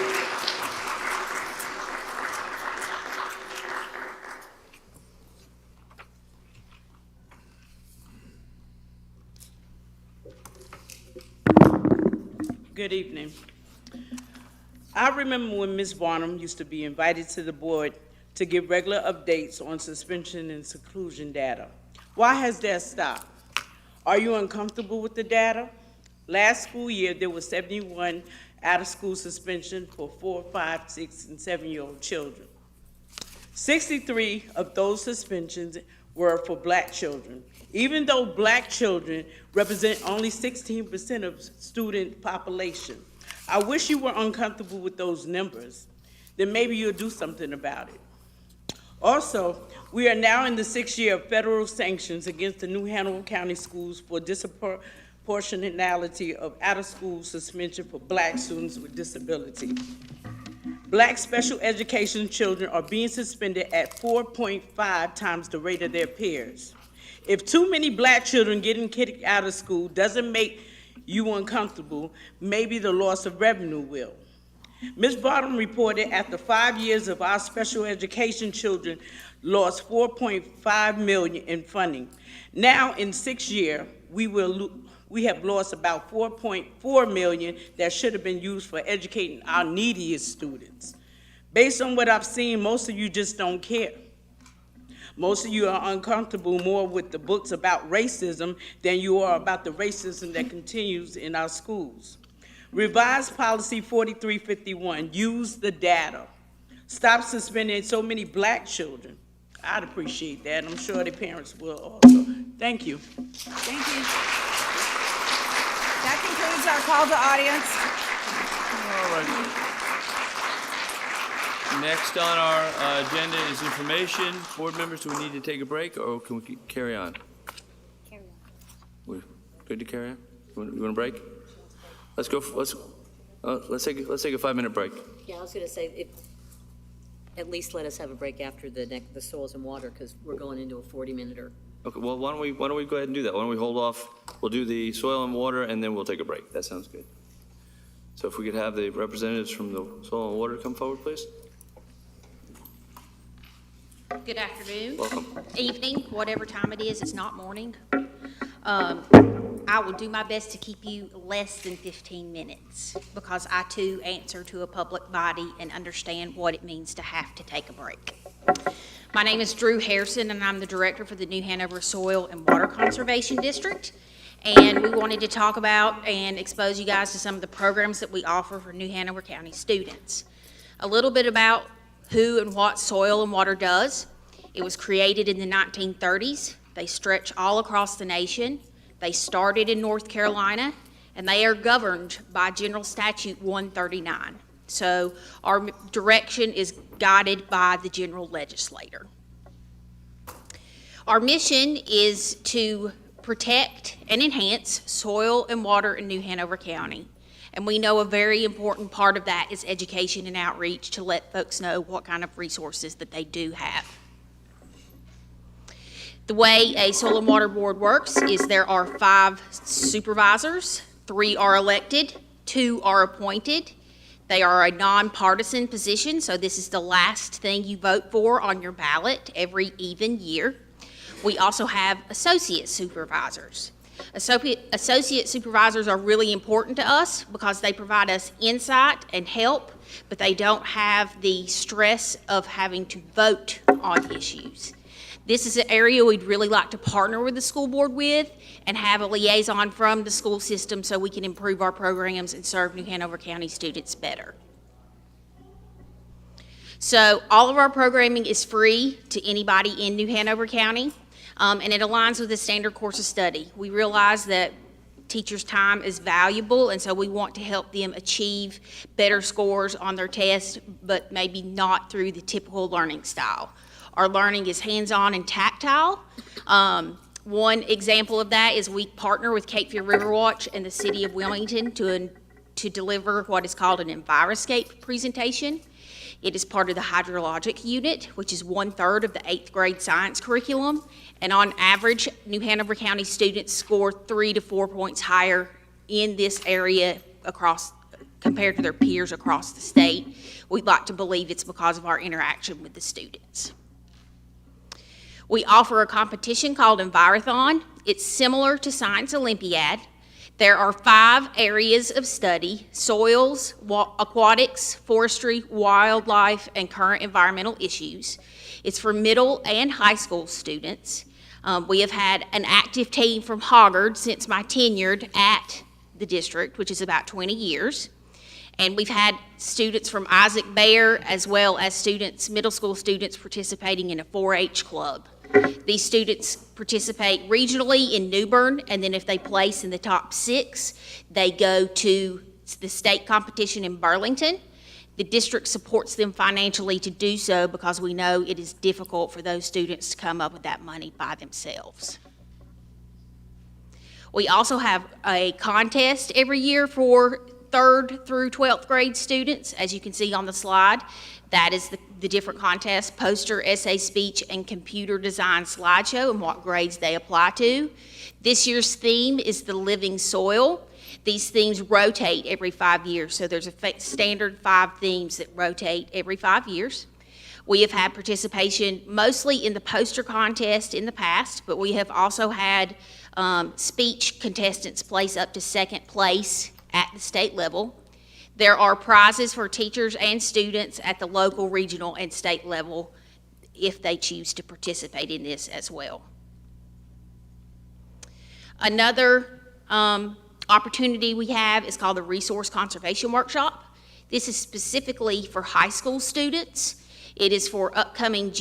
Good evening. I remember when Ms. Barnum used to be invited to the board to give regular updates on suspension and seclusion data. Why has that stopped? Are you uncomfortable with the data? Last school year, there were 71 out-of-school suspension for 4, 5, 6, and 7-year-old children. 63 of those suspensions were for black children, even though black children represent only 16% of student population. I wish you were uncomfortable with those numbers. Then maybe you'll do something about it. Also, we are now in the 6th year of federal sanctions against the New Hanover County schools for disproportionality of out-of-school suspension for black students with disability. Black special education children are being suspended at 4.5 times the rate of their peers. If too many black children getting kicked out of school doesn't make you uncomfortable, maybe the loss of revenue will. Ms. Bottom reported after 5 years of our special education children lost $4.5 million in funding. Now in 6 years, we have lost about $4.4 million that should have been used for educating our neediest students. Based on what I've seen, most of you just don't care. Most of you are uncomfortable more with the books about racism than you are about the racism that continues in our schools. Revised Policy 4351, use the data. Stop suspending so many black children. I'd appreciate that. I'm sure the parents will also. Thank you. Thank you. That concludes our call to audience. All right. Next on our agenda is information. Board members, do we need to take a break or can we carry on? Carry on. We're good to carry on? You want a break? Let's go. Let's take a 5-minute break. Yeah, I was going to say, at least let us have a break after the soils and water because we're going into a 40-minute. Okay. Well, why don't we go ahead and do that? Why don't we hold off? We'll do the soil and water and then we'll take a break. That sounds good. So if we could have the representatives from the soil and water come forward, please. Good afternoon. Welcome. Evening, whatever time it is, it's not morning. I will do my best to keep you less than 15 minutes because I too answer to a public body and understand what it means to have to take a break. My name is Drew Harrison and I'm the director for the New Hanover Soil and Water Conservation District. And we wanted to talk about and expose you guys to some of the programs that we offer for New Hanover County students. A little bit about who and what Soil and Water does. It was created in the 1930s. They stretch all across the nation. They started in North Carolina, and they are governed by General Statute 139. So our direction is guided by the general legislator. Our mission is to protect and enhance soil and water in New Hanover County. And we know a very important part of that is education and outreach to let folks know what kind of resources that they do have. The way a soil and water board works is there are 5 supervisors, 3 are elected, 2 are appointed. They are a nonpartisan position, so this is the last thing you vote for on your ballot every even year. We also have associate supervisors. Associate supervisors are really important to us because they provide us insight and help, but they don't have the stress of having to vote on issues. This is an area we'd really like to partner with the school board with and have a liaison from the school system so we can improve our programs and serve New Hanover County students better. So all of our programming is free to anybody in New Hanover County. And it aligns with the standard course of study. We realize that teachers' time is valuable, and so we want to help them achieve better scores on their tests, but maybe not through the typical learning style. Our learning is hands-on and tactile. One example of that is we partner with Cape Fear Riverwatch and the City of Wilmington to deliver what is called an Enviroscape presentation. It is part of the hydrologic unit, which is 1/3 of the 8th grade science curriculum. And on average, New Hanover County students score 3 to 4 points higher in this area compared to their peers across the state. We'd like to believe it's because of our interaction with the students. We offer a competition called Envirothon. It's similar to Science Olympiad. There are 5 areas of study: soils, aquatics, forestry, wildlife, and current environmental issues. It's for middle and high school students. We have had an active team from Hoggard since my tenure at the district, which is about 20 years. And we've had students from Isaac Bear as well as middle school students participating in a 4-H club. These students participate regionally in New Bern, and then if they place in the top 6, they go to the state competition in Burlington. The district supports them financially to do so because we know it is difficult for those students to come up with that money by themselves. We also have a contest every year for 3rd through 12th grade students, as you can see on the slide. That is the different contests: poster, essay, speech, and computer design slideshow, and what grades they apply to. This year's theme is the living soil. These themes rotate every 5 years, so there's a standard 5 themes that rotate every 5 years. We have had participation mostly in the poster contest in the past, but we have also had speech contestants place up to 2nd place at the state level. There are prizes for teachers and students at the local, regional, and state level if they choose to participate in this as well. Another opportunity we have is called the Resource Conservation Workshop. This is specifically for high school students. It is for upcoming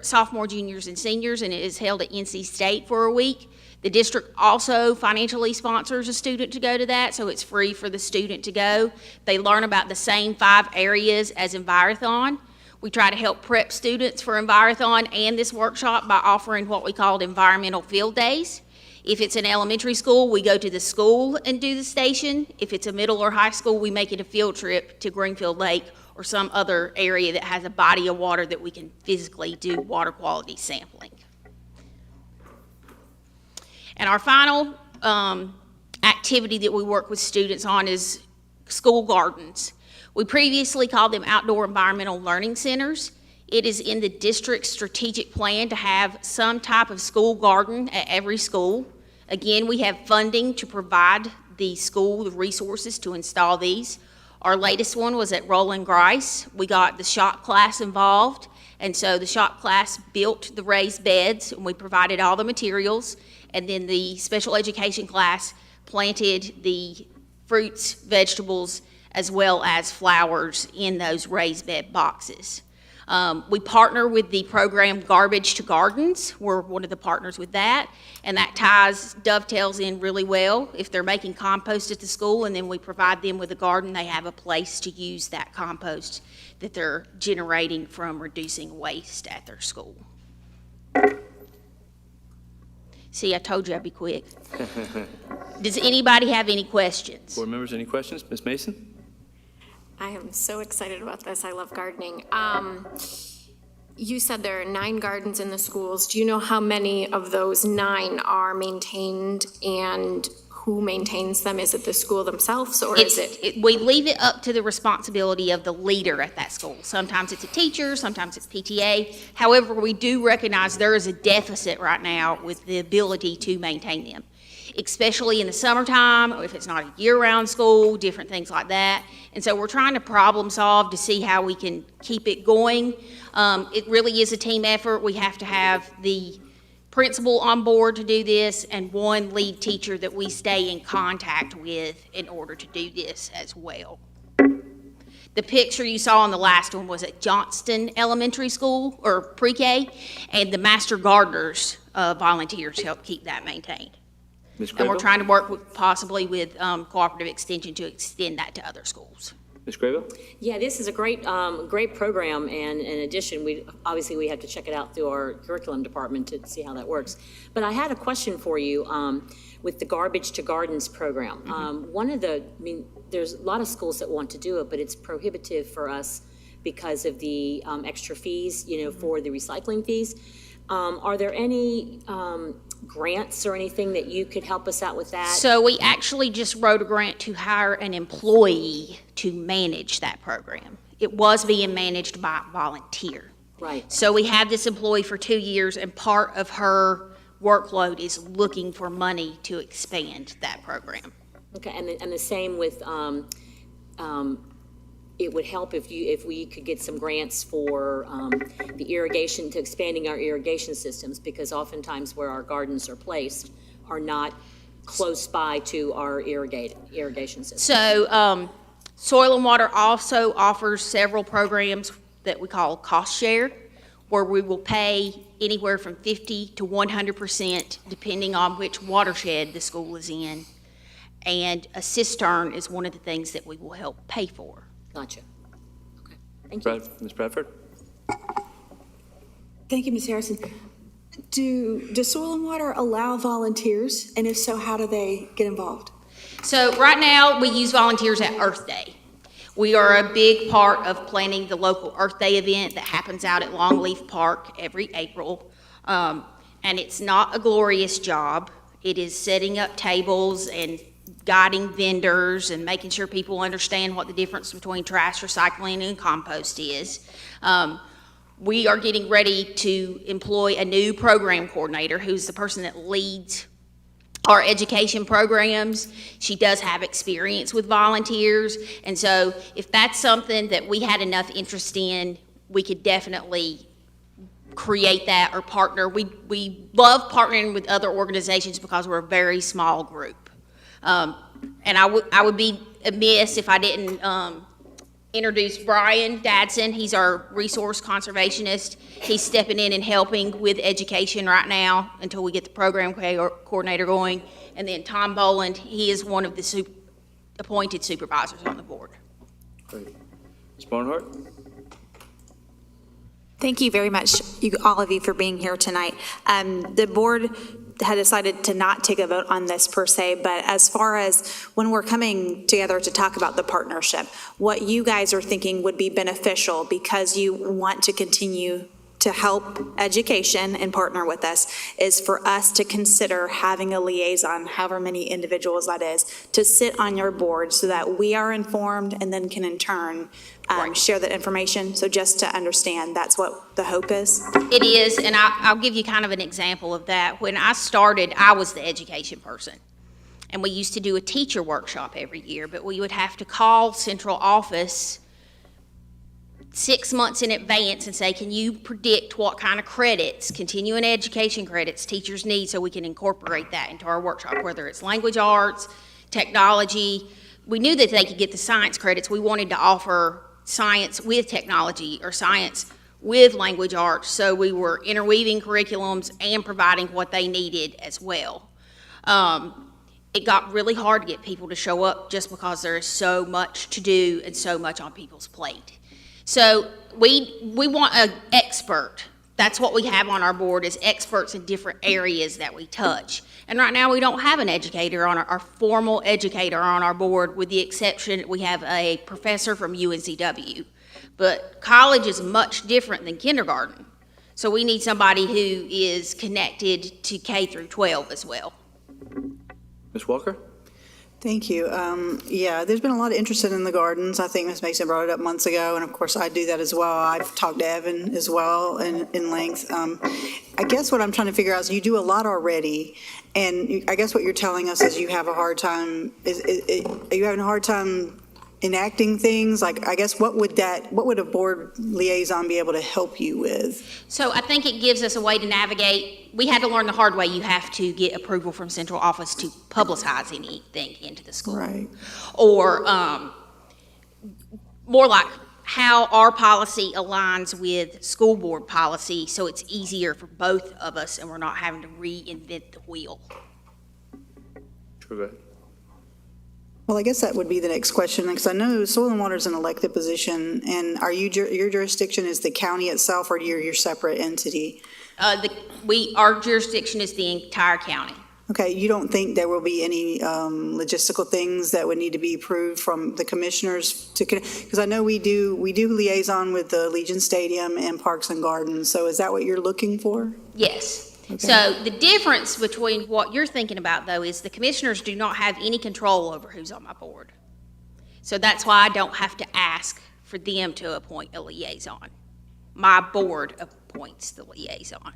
sophomore, juniors, and seniors, and it is held at NC State for a week. The district also financially sponsors a student to go to that, so it's free for the student to go. They learn about the same 5 areas as Envirothon. We try to help prep students for Envirothon and this workshop by offering what we call environmental field days. If it's an elementary school, we go to the school and do the station. If it's a middle or high school, we make it a field trip to Greenfield Lake or some other area that has a body of water that we can physically do water quality sampling. And our final activity that we work with students on is school gardens. We previously called them outdoor environmental learning centers. It is in the district's strategic plan to have some type of school garden at every school. Again, we have funding to provide the school the resources to install these. Our latest one was at Roland Grice. We got the shop class involved, and so the shop class built the raised beds, and we provided all the materials. And then the special education class planted the fruits, vegetables, as well as flowers in those raised bed boxes. We partner with the program Garbage to Gardens. We're one of the partners with that, and that dovetails in really well. If they're making compost at the school and then we provide them with a garden, they have a place to use that compost that they're generating from reducing waste at their school. See, I told you I'd be quick. Does anybody have any questions? Board members, any questions? Ms. Mason? I am so excited about this. I love gardening. You said there are 9 gardens in the schools. Do you know how many of those 9 are maintained and who maintains them? Is it the school themselves or is it? We leave it up to the responsibility of the leader at that school. Sometimes it's a teacher, sometimes it's PTA. However, we do recognize there is a deficit right now with the ability to maintain them, especially in the summertime, or if it's not a year-round school, different things like that. And so we're trying to problem solve to see how we can keep it going. It really is a team effort. We have to have the principal on board to do this and one lead teacher that we stay in contact with in order to do this as well. The picture you saw on the last one was at Johnston Elementary School, or pre-K, and the master gardeners volunteers help keep that maintained. Ms. And we're Graybill? trying to work possibly with Cooperative Extension to extend that to other schools. Ms. Graybill? Yeah, this is a great program, and in addition, we have to check it out through our curriculum department to see how that works. But I had a question for you with the Garbage to Gardens program. There's a lot of schools that want to do it, but it's prohibitive for us because of the extra fees, for the recycling fees. Are there any grants or anything that you could help us out with that? So we actually just wrote a grant to hire an employee to manage that program. It was being managed by a volunteer. Right. So we have this employee for 2 years, and part of her workload is looking for money to expand that program. Okay, and the same with, it would help if we could get some grants for the irrigation, to expanding our irrigation systems, because oftentimes where our gardens are placed are not close by to our irrigation system. So Soil and Water also offers several programs that we call cost shared, where we will pay anywhere from 50 to 100% depending on which watershed the school is in. And a cistern is one of the things that we will help pay for. Gotcha. Okay. Thank you. Ms. Bradford? Thank you, Ms. Harrison. Does Soil and Water allow volunteers? And if so, how do they get involved? So right now, we use volunteers at Earth Day. We are a big part of planning the local Earth Day event that happens out at Longleaf Park every April. And it's not a glorious job. It is setting up tables and guiding vendors and making sure people understand what the difference between trash recycling and compost is. We are getting ready to employ a new program coordinator who's the person that leads our education programs. She does have experience with volunteers, and so if that's something that we had enough interest in, we could definitely create that or partner. We love partnering with other organizations because we're a very small group. And I would be amiss if I didn't introduce Brian Dadson. He's our resource conservationist. He's stepping in and helping with education right now until we get the program coordinator going. And then Tom Boland, he is one of the appointed supervisors on the board. Great. Ms. Barnhart? Thank you very much, all of you, for being here tonight. The board had decided to not take a vote on this per se, but as far as when we're coming together to talk about the partnership, what you guys are thinking would be beneficial because you want to continue to help education and partner with us is for us to consider having a liaison, however many individuals that is, to sit on your board so that we are informed and then can in turn share that information. So just to understand, that's what the hope is. It is, and I'll give you kind of an example of that. When I started, I was the education person. And we used to do a teacher workshop every year, but we would have to call central office 6 months in advance and say, can you predict what kind of credits, continuing education credits, teachers need so we can incorporate that into our workshop, whether it's language arts, technology. We knew that they could get the science credits. We wanted to offer science with technology or science with language arts, so we were interweaving curriculums and providing what they needed as well. It got really hard to get people to show up just because there is so much to do and so much on people's plate. So we want an expert. That's what we have on our board, is experts in different areas that we touch. And right now we don't have an educator on our formal educator on our board, with the exception we have a professor from UNCW. But college is much different than kindergarten. So we need somebody who is connected to K through 12 as well. Ms. Walker? Thank you. Yeah, there's been a lot of interest in the gardens. I think Ms. Mason brought it up months ago, and of course I do that as well. I've talked to Evan as well in length. I guess what I'm trying to figure out is you do a lot already, and I guess what you're telling us is you have a hard time, are you having a hard time enacting things? Like, I guess what would a board liaison be able to help you with? So I think it gives us a way to navigate. We had to learn the hard way. You have to get approval from central office to publicize anything into the school. Right. Or more like how our policy aligns with school board policy, so it's easier for both of us and we're not having to reinvent the wheel. Sure, go ahead. Well, I guess that would be the next question, because I know soil and water is an elected position, and are you, your jurisdiction is the county itself, or you're your separate entity? Our jurisdiction is the entire county. Okay, you don't think there will be any logistical things that would need to be approved from the commissioners to, because I know we do liaison with the Legion Stadium and Parks and Gardens, so is that what you're looking for? Yes. Okay. So the difference between what you're thinking about, though, is the commissioners do not have any control over who's on my board. So that's why I don't have to ask for them to appoint a liaison. My board appoints the liaison.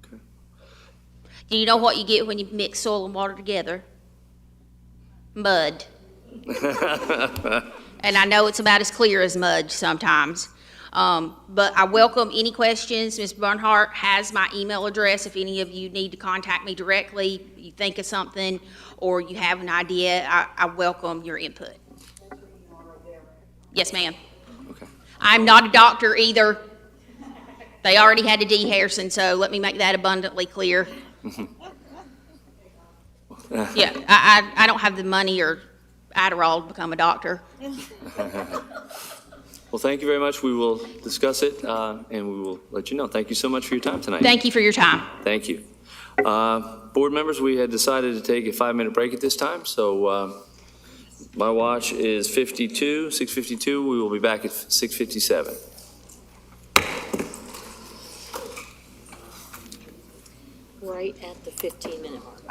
Okay. Do you know what you get when you mix soil and water together? Mud. And I know it's about as clear as mud sometimes. But I welcome any questions. Ms. Bernhardt has my email address. If any of you need to contact me directly, you think of something, or you have an idea, I welcome your input. Yes, ma'am. Okay. I'm not a doctor either. They already had a D. Harrison, so let me make that abundantly clear. Yeah, I don't have the money or Adderall to become a doctor. Well, thank you very much. We will discuss it, and we will let you know. Thank you so much for your time tonight. Thank you for your time. Thank you. Board members, we had decided to take a 5-minute break at this time, so my watch is 6:52. We will be back at 6:57. Right at the 15-minute mark.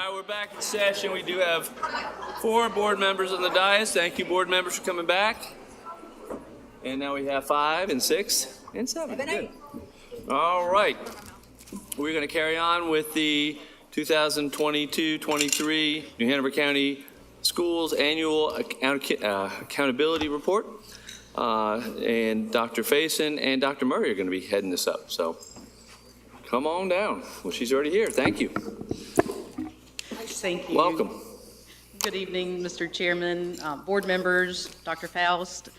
right, we're back in session. We do have 4 board members on the dais. Thank you, board members, for coming back. And now we have 5 and 6 and 7. Good. All right. We're going to carry on with the 2022-23 New Hanover County Schools Annual Accountability Report. And Dr. Faison and Dr. Murray are going to be heading this up. So come on down. Well, she's already here. Thank you. Thank you. Welcome. Good evening, Mr. Chairman, board members, Dr. Faust.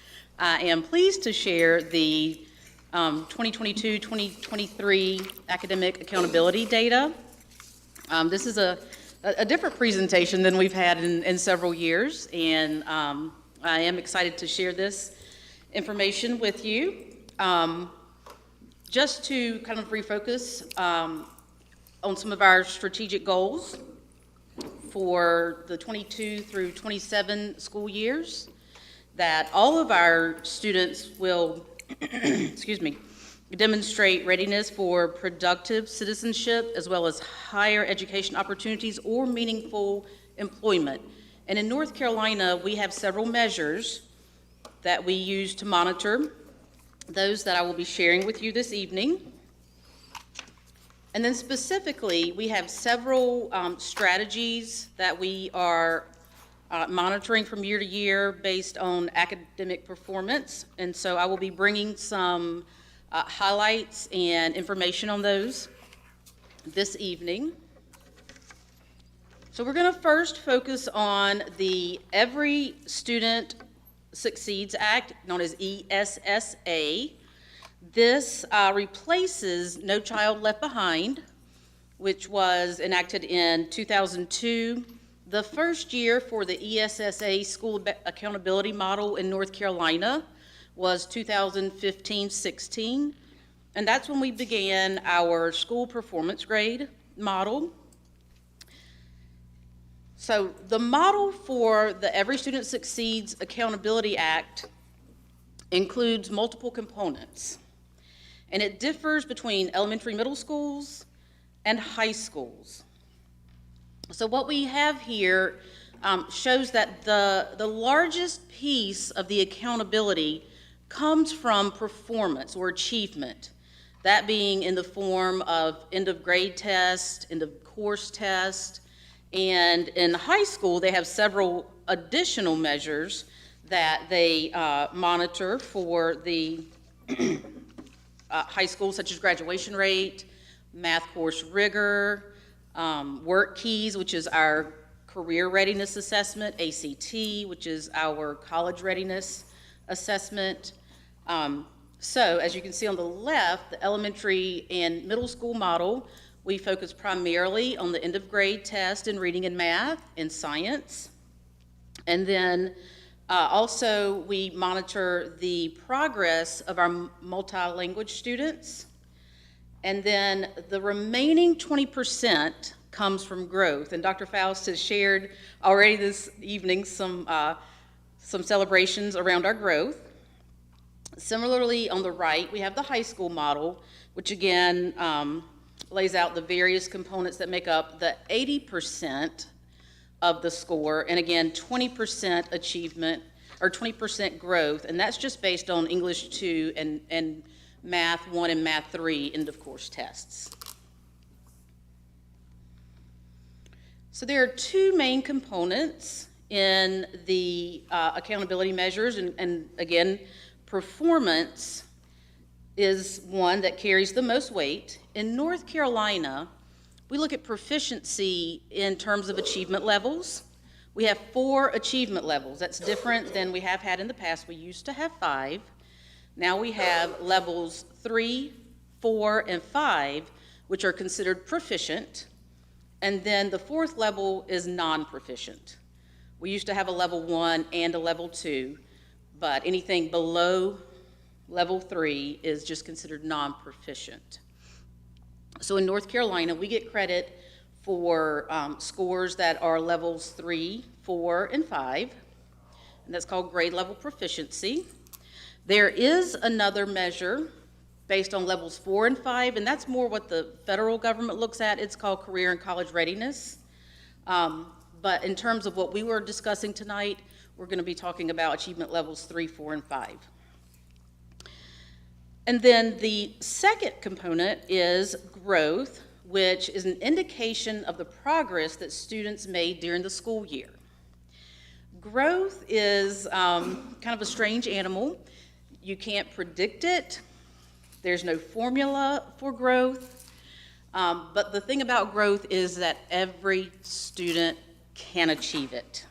I am pleased to share the 2022-2023 academic accountability data. This is a different presentation than we've had in several years, and I am excited to share this information with you. Just to kind of refocus on some of our strategic goals for the 22 through 27 school years, that all of our students will excuse me, demonstrate readiness for productive citizenship as well as higher education opportunities or meaningful employment. And in North Carolina, we have several measures that we use to monitor those that I will be sharing with you this evening. And then specifically, we have several strategies that we are monitoring from year to year based on academic performance. And so I will be bringing some highlights and information on those this evening. So we're going to first focus on the Every Student Succeeds Act, known as ESSA. This replaces No Child Left Behind, which was enacted in 2002. The first year for the ESSA school accountability model in North Carolina was 2015-16, and that's when we began our school performance grade model. So the model for the Every Student Succeeds Accountability Act includes multiple components, and it differs between elementary middle schools and high schools. So what we have here shows that the largest piece of the accountability comes from performance or achievement, that being in the form of end of grade test, end of course test, and in high school they have several additional measures that they monitor for the high school, such as graduation rate, math course rigor, work keys, which is our career readiness assessment, ACT, which is our college readiness assessment. So as you can see on the left, the elementary and middle school model, we focus primarily on the end of grade test in reading and math and science. And then also we monitor the progress of our multi-language students. And then the remaining 20% comes from growth. And Dr. Faust has shared already this evening some celebrations around our growth. Similarly, on the right, we have the high school model, which again lays out the various components that make up the 80% of the score, and again, 20% achievement, or 20% growth, and that's just based on English 2 and Math 1 and Math 3 end of course tests. So there are 2 main components in the accountability measures, and again, performance is one that carries the most weight. In North Carolina, we look at proficiency in terms of achievement levels. We have 4 achievement levels. That's different than we have had in the past. We used to have 5. Now we have levels 3, 4, and 5, which are considered proficient. And then the 4th level is non-proficient. We used to have a level 1 and a level 2, but anything below level 3 is just considered non-proficient. So in North Carolina, we get credit for scores that are levels 3, 4, and 5, and that's called grade level proficiency. There is another measure based on levels 4 and 5, and that's more what the federal government looks at. It's called career and college readiness. But in terms of what we were discussing tonight, we're going to be talking about achievement levels 3, 4, and 5. And then the second component is growth, which is an indication of the progress that students made during the school year. Growth is kind of a strange animal. You can't predict it. There's no formula for growth. But the thing about growth is that every student can achieve it.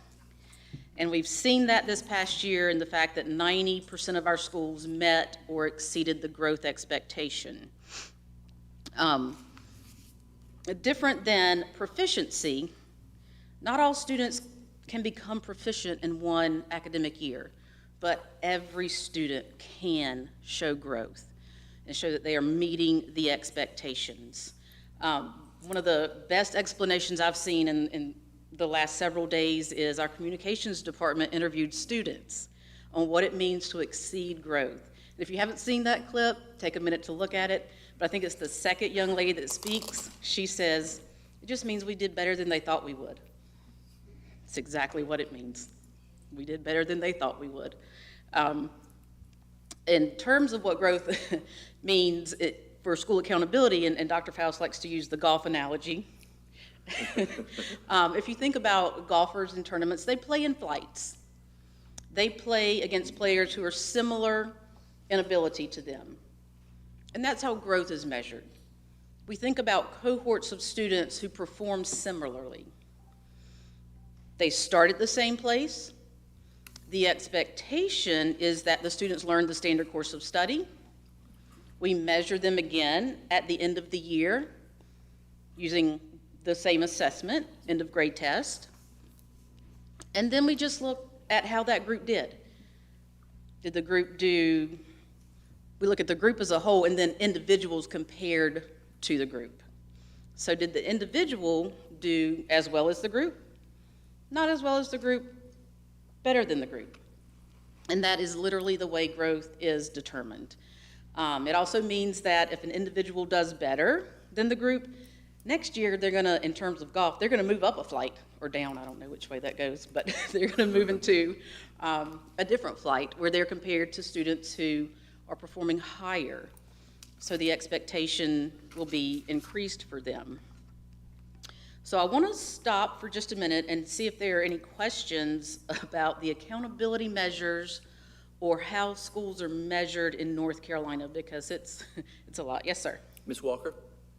And we've seen that this past year in the fact that 90% of our schools met or exceeded the growth expectation. Different than proficiency, not all students can become proficient in one academic year, but every student can show growth and show that they are meeting the expectations. One of the best explanations I've seen in the last several days is our communications department interviewed students on what it means to exceed growth. And if you haven't seen that clip, take a minute to look at it. But I think it's the second young lady that speaks. She says, it just means we did better than they thought we would. It's exactly what it means. We did better than they thought we would. In terms of what growth means for school accountability, and Dr. Faust likes to use the golf analogy. If you think about golfers in tournaments, they play in flights. They play against players who are similar in ability to them. And that's how growth is measured. We think about cohorts of students who perform similarly. They start at the same place. The expectation is that the students learn the standard course of study. We measure them again at the end of the year using the same assessment, end of grade test. And then we just look at how that group did. Did the group do, we look at the group as a whole and then individuals compared to the group. So did the individual do as well as the group? Not as well as the group, better than the group. And that is literally the way growth is determined. It also means that if an individual does better than the group, next year they're gonna, in terms of golf, they're gonna move up a flight or down, I don't know which way that goes, but they're gonna move into a different flight where they're compared to students who are performing higher. So the expectation will be increased for them. So I want to stop for just a minute and see if there are any questions about the accountability measures or how schools are measured in North Carolina, because it's a lot. Yes, sir. Ms. Walker?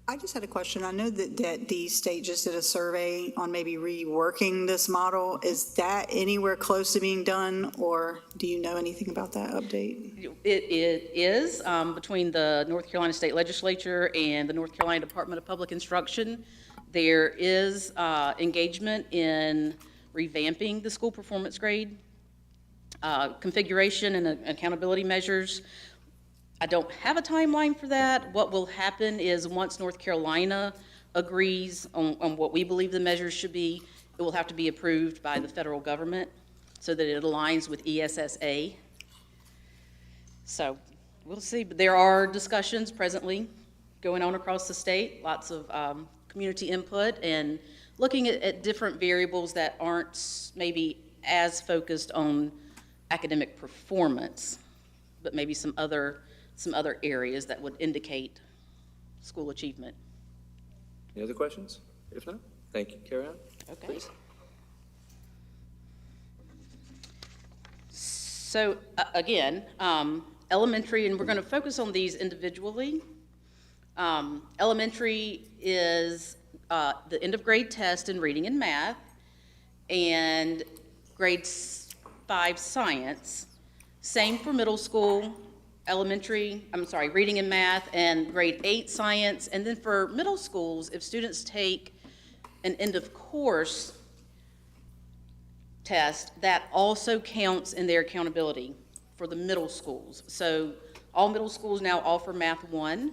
I just had a question. I know that the state just did a survey on maybe reworking this model. Is that anywhere close to being done, or do you know anything about that update? It is between the North Carolina State Legislature and the North Carolina Department of Public Instruction. There is engagement in revamping the school performance grade configuration and accountability measures. I don't have a timeline for that. What will happen is once North Carolina agrees on what we believe the measures should be, it will have to be approved by the federal government so that it aligns with ESSA. So we'll see, but there are discussions presently going on across the state, lots of community input and looking at different variables that aren't maybe as focused on academic performance, but maybe some other areas that would indicate school achievement. Any other questions? If not, thank you. Carry on. Okay. Please. So again, elementary, and we're going to focus on these individually. Elementary is the end of grade test in reading and math, and grade 5 science. Same for middle school, reading and math, and grade 8 science. And then for middle schools, if students take an end of course test, that also counts in their accountability for the middle schools. So all middle schools now offer Math 1.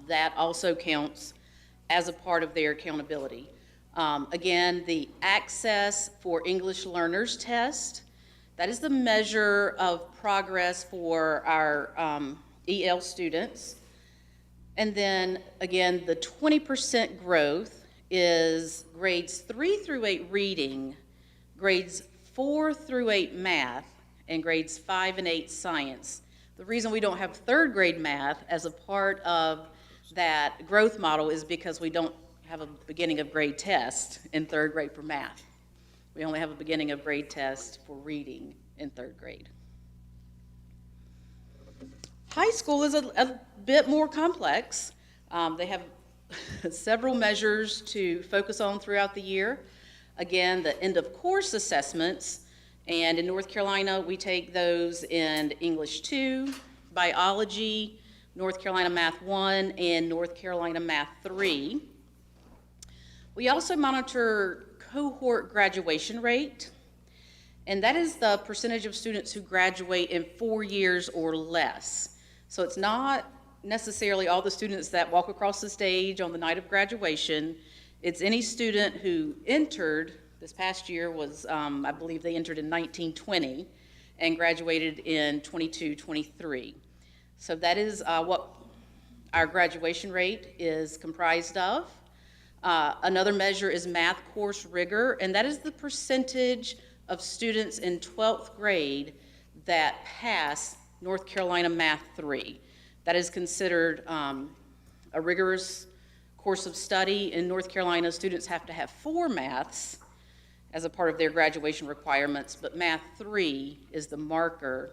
That also counts as a part of their accountability. Again, the Access for English Learners test, that is the measure of progress for our EL students. And then again, the 20% growth is grades 3 through 8 reading, grades 4 through 8 math, and grades 5 and 8 science. The reason we don't have third grade math as a part of that growth model is because we don't have a beginning of grade test in third grade for math. We only have a beginning of grade test for reading in third grade. High school is a bit more complex. They have several measures to focus on throughout the year. Again, the end of course assessments, and in North Carolina, we take those in English 2, biology, North Carolina Math 1, and North Carolina Math 3. We also monitor cohort graduation rate, and that is the percentage of students who graduate in 4 years or less. So it's not necessarily all the students that walk across the stage on the night of graduation. It's any student who entered, this past year was, I believe they entered in 1920 and graduated in 22-23. So that is what our graduation rate is comprised of. Another measure is math course rigor, and that is the percentage of students in 12th grade that pass North Carolina Math 3. That is considered a rigorous course of study. In North Carolina, students have to have 4 maths as a part of their graduation requirements, but Math 3 is the marker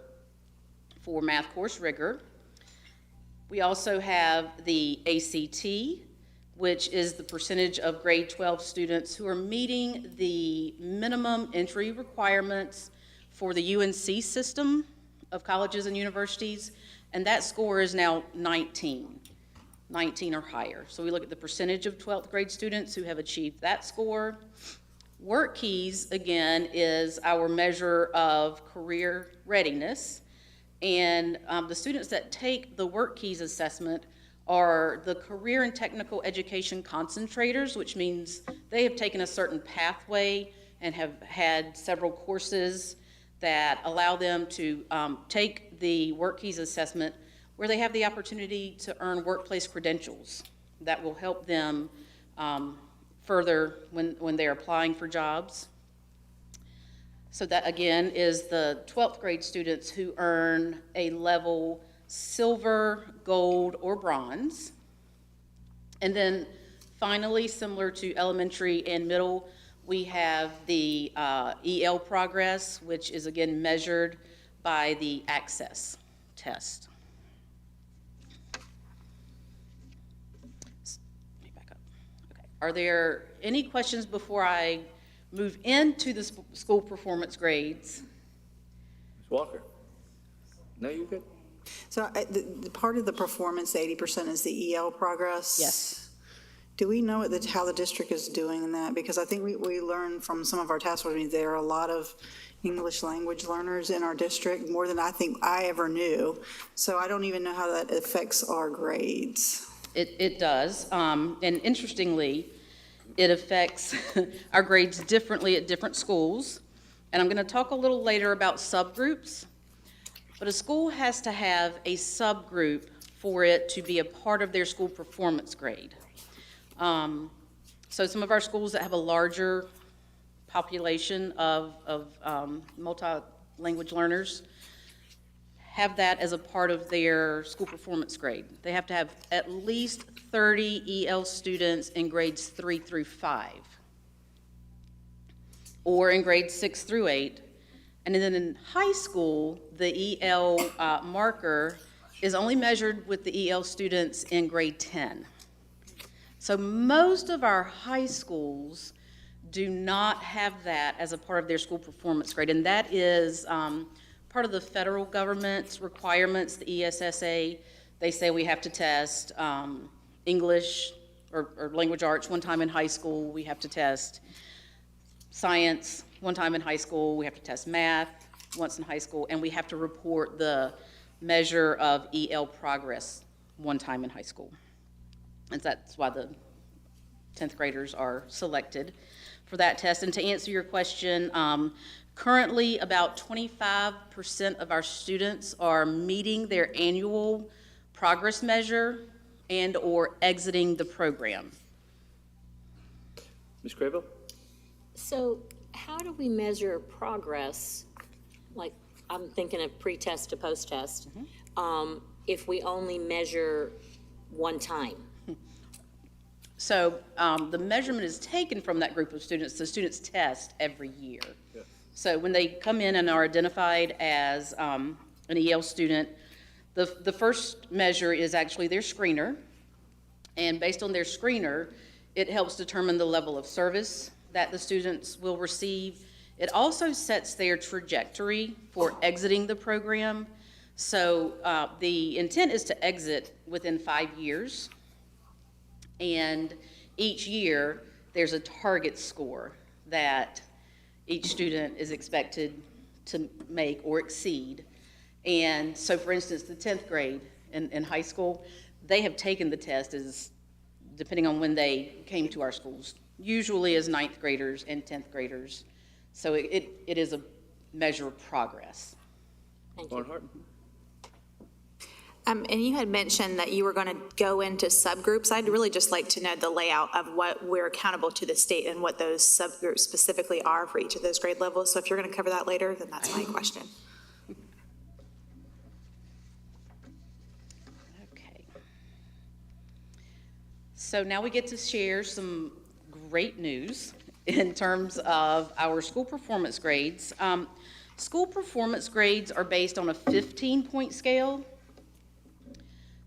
for math course rigor. We also have the ACT, which is the percentage of grade 12 students who are meeting the minimum entry requirements for the UNC system of colleges and universities, and that score is now 19 or higher. So we look at the percentage of 12th grade students who have achieved that score. Work Keys, again, is our measure of career readiness, and the students that take the Work Keys assessment are the career and technical education concentrators, which means they have taken a certain pathway and have had several courses that allow them to take the Work Keys assessment, where they have the opportunity to earn workplace credentials that will help them further when they're applying for jobs. So that, again, is the 12th grade students who earn a level silver, gold, or bronze. And then finally, similar to elementary and middle, we have the EL progress, which is again measured by the access test. Let me back up. Okay. Are there any questions before I move into the school performance grades? Ms. Walker? No, you're good. So the part of the performance, the 80% is the EL progress? Yes. Do we know how the district is doing in that? Because I think we learned from some of our task force meetings, there are a lot of English language learners in our district, more than I think I ever knew. So I don't even know how that affects our grades. It does, and interestingly, it affects our grades differently at different schools. And I'm going to talk a little later about subgroups. But a school has to have a subgroup for it to be a part of their school performance grade. So some of our schools that have a larger population of multi-language learners have that as a part of their school performance grade. They have to have at least 30 EL students in grades 3 through 5, or in grades 6 through 8. And then in high school, the EL marker is only measured with the EL students in grade 10. So most of our high schools do not have that as a part of their school performance grade, and that is part of the federal government's requirements, the ESSA. They say we have to test English or language arts one time in high school. We have to test science one time in high school. We have to test math once in high school, and we have to report the measure of EL progress one time in high school. And that's why the 10th graders are selected for that test. And to answer your question, currently about 25% of our students are meeting their annual progress measure and or exiting the program. Ms. Crable? So how do we measure progress? Like, I'm thinking of pre-test to post-test. If we only measure one time? So the measurement is taken from that group of students. The students test every year. Yeah. So when they come in and are identified as an EL student, the first measure is actually their screener. And based on their screener, it helps determine the level of service that the students will receive. It also sets their trajectory for exiting the program. So the intent is to exit within 5 years. And each year, there's a target score that each student is expected to make or exceed. And so, for instance, the 10th grade in high school, they have taken the test as, depending on when they came to our schools, usually as 9th graders and 10th graders. So it is a measure of progress. Thank you. And you had mentioned that you were going to go into subgroups. I'd really just like to know the layout of what we're accountable to the state and what those subgroups specifically are for each of those grade levels. So if you're going to cover that later, then that's my question. Okay. So now we get to share some great news in terms of our school performance grades. School performance grades are based on a 15-point scale.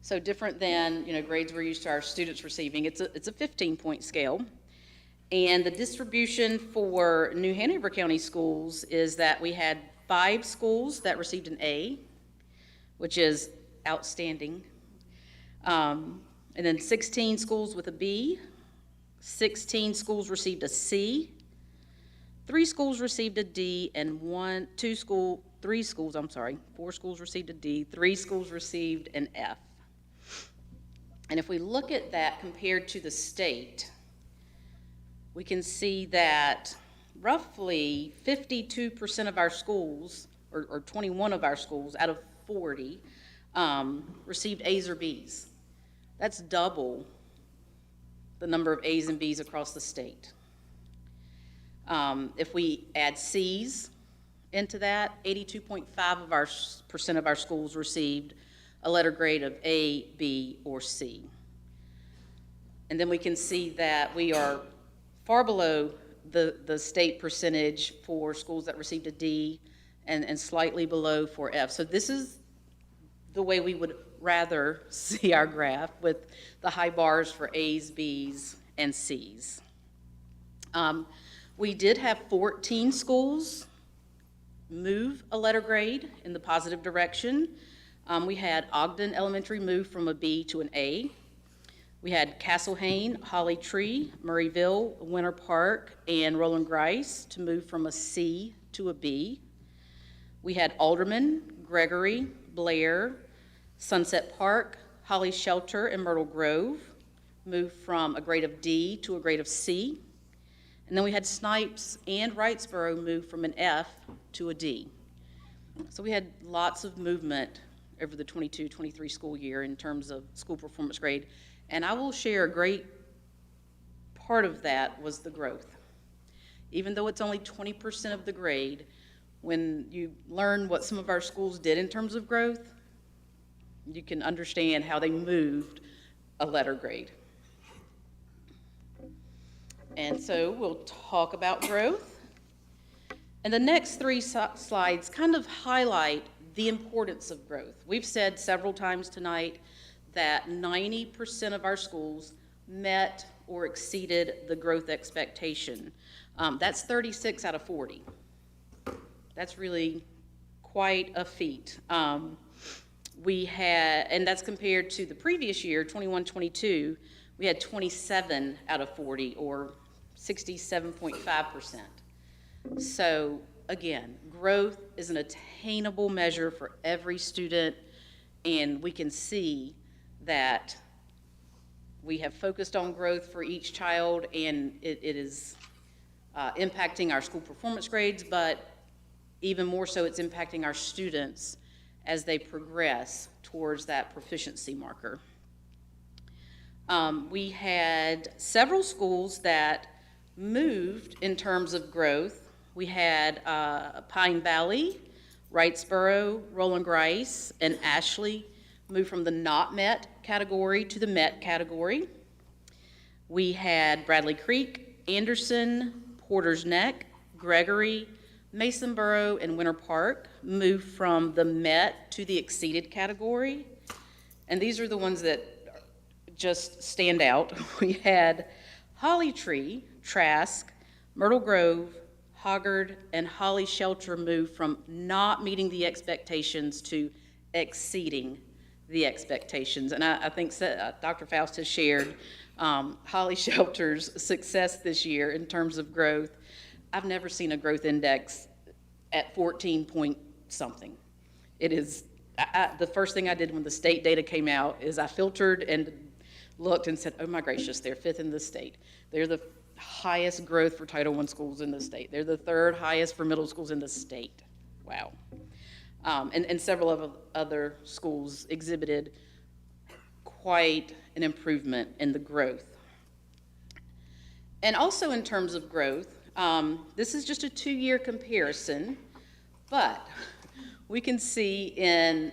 So different than, grades we're used to our students receiving. It's a 15-point scale. And the distribution for New Hanover County schools is that we had 5 schools that received an A, which is outstanding. And then 16 schools with a B, 16 schools received a C, 4 schools received a D, and 4 schools received a D, 3 schools received an F. And if we look at that compared to the state, we can see that roughly 52% of our schools, or 21 of our schools out of 40, received A's or B's. That's double the number of A's and B's across the state. If we add C's into that, 82.5% of our schools received a letter grade of A, B, or C. And then we can see that we are far below the state percentage for schools that received a D and slightly below for F. So this is the way we would rather see our graph, with the high bars for A's, B's, and C's. We did have 14 schools move a letter grade in the positive direction. We had Ogden Elementary move from a B to an A. We had Castle Hayne, Holly Tree, Murrayville, Winter Park, and Roland Grice to move from a C to a B. We had Alderman, Gregory, Blair, Sunset Park, Holly Shelter, and Myrtle Grove move from a grade of D to a grade of C. And then we had Snipes and Wrightsboro move from an F to a D. So we had lots of movement over the 22-23 school year in terms of school performance grade. And I will share a great part of that was the growth. Even though it's only 20% of the grade, when you learn what some of our schools did in terms of growth, you can understand how they moved a letter grade. And so we'll talk about growth. And the next 3 slides kind of highlight the importance of growth. We've said several times tonight that 90% of our schools met or exceeded the growth expectation. That's 36 out of 40. That's really quite a feat. We had, and that's compared to the previous year, 21-22, we had 27 out of 40, or 67.5%. So again, growth is an attainable measure for every student, and we can see that we have focused on growth for each child, and it is impacting our school performance grades, but even more so, it's impacting our students as they progress towards that proficiency marker. We had several schools that moved in terms of growth, we had Pine Valley, Wrightsboro, Roland Grice, and Ashley moved from the not met category to the met category. We had Bradley Creek, Anderson, Porter's Neck, Gregory, Masonboro, and Winter Park moved from the met to the exceeded category. And these are the ones that just stand out. We had Holly Tree, Trask, Myrtle Grove, Hoggard, and Holly Shelter moved from not meeting the expectations to exceeding the expectations. And I think Dr. Faust has shared Holly Shelter's success this year in terms of growth. I've never seen a growth index at 14 point something. It is, the first thing I did when the state data came out is I filtered and looked and said, oh my gracious, they're 5th in the state. They're the highest growth for Title I schools in the state. They're the 3rd highest for middle schools in the state. Wow. And several of other schools exhibited quite an improvement in the growth. And also in terms of growth, this is just a 2-year comparison, but we can see in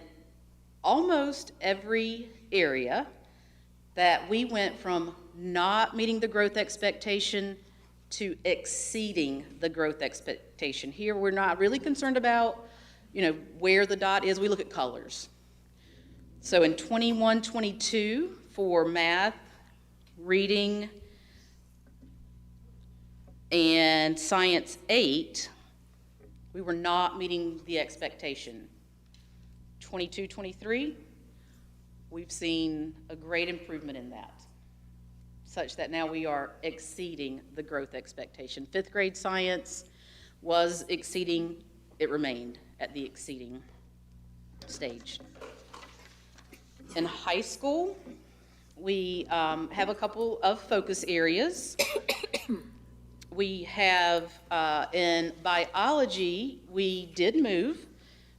almost every area that we went from not meeting the growth expectation to exceeding the growth expectation. Here, we're not really concerned about, where the dot is. We look at colors. So in 21-22 for math, reading, and Science 8, we were not meeting the expectation. 22-23, we've seen a great improvement in that, such that now we are exceeding the growth expectation. 5th grade science was exceeding, it remained at the exceeding stage. In high school, we have a couple of focus areas. We have, in biology, we did move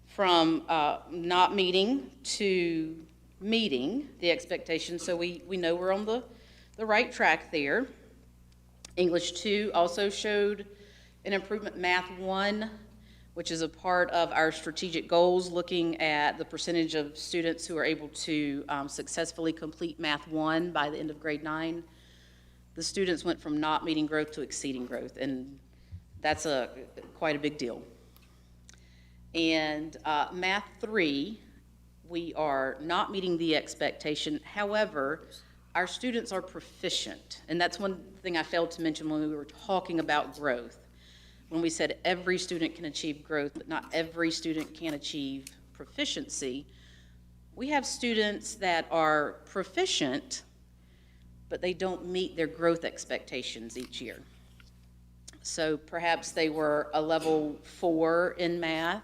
from not meeting to meeting the expectation, so we know we're on the right track there. English 2 also showed an improvement. Math 1, which is a part of our strategic goals, looking at the percentage of students who are able to successfully complete Math 1 by the end of grade 9. The students went from not meeting growth to exceeding growth, and that's quite a big deal. And Math 3, we are not meeting the expectation. However, our students are proficient, and that's one thing I failed to mention when we were talking about growth. When we said every student can achieve growth, but not every student can achieve proficiency, we have students that are proficient, but they don't meet their growth expectations each year. So perhaps they were a level 4 in math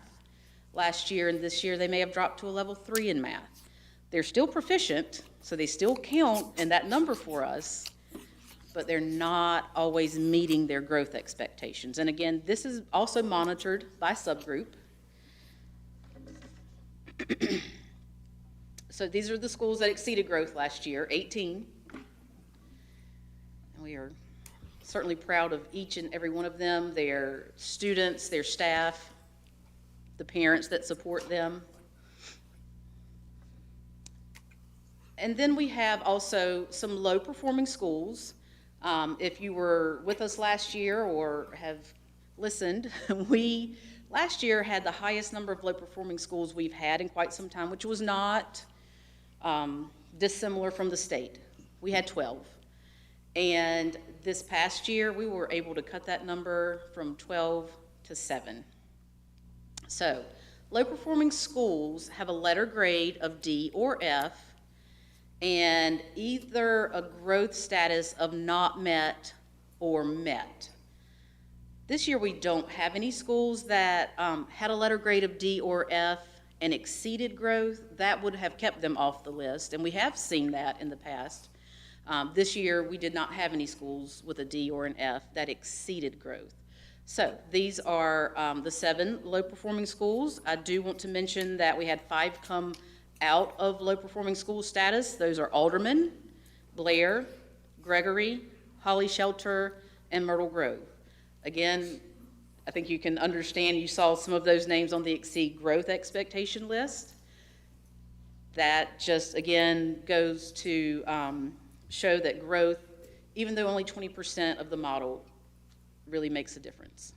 last year, and this year they may have dropped to a level 3 in math. They're still proficient, so they still count in that number for us, but they're not always meeting their growth expectations. And again, this is also monitored by subgroup. So these are the schools that exceeded growth last year, 18. And we are certainly proud of each and every one of them, their students, their staff, the parents that support them. And then we have also some low-performing schools. If you were with us last year or have listened, we last year had the highest number of low-performing schools we've had in quite some time, which was not dissimilar from the state. We had 12. And this past year, we were able to cut that number from 12 to 7. So, low-performing schools have a letter grade of D or F, and either a growth status of not met or met. This year we don't have any schools that had a letter grade of D or F and exceeded growth. That would have kept them off the list, and we have seen that in the past. This year we did not have any schools with a D or an F that exceeded growth. So these are the 7 low-performing schools. I do want to mention that we had 5 come out of low-performing school status. Those are Alderman, Blair, Gregory, Holly Shelter, and Myrtle Grove. Again, I think you can understand, you saw some of those names on the exceed growth expectation list. That just, again, goes to show that growth, even though only 20% of the model, really makes a difference.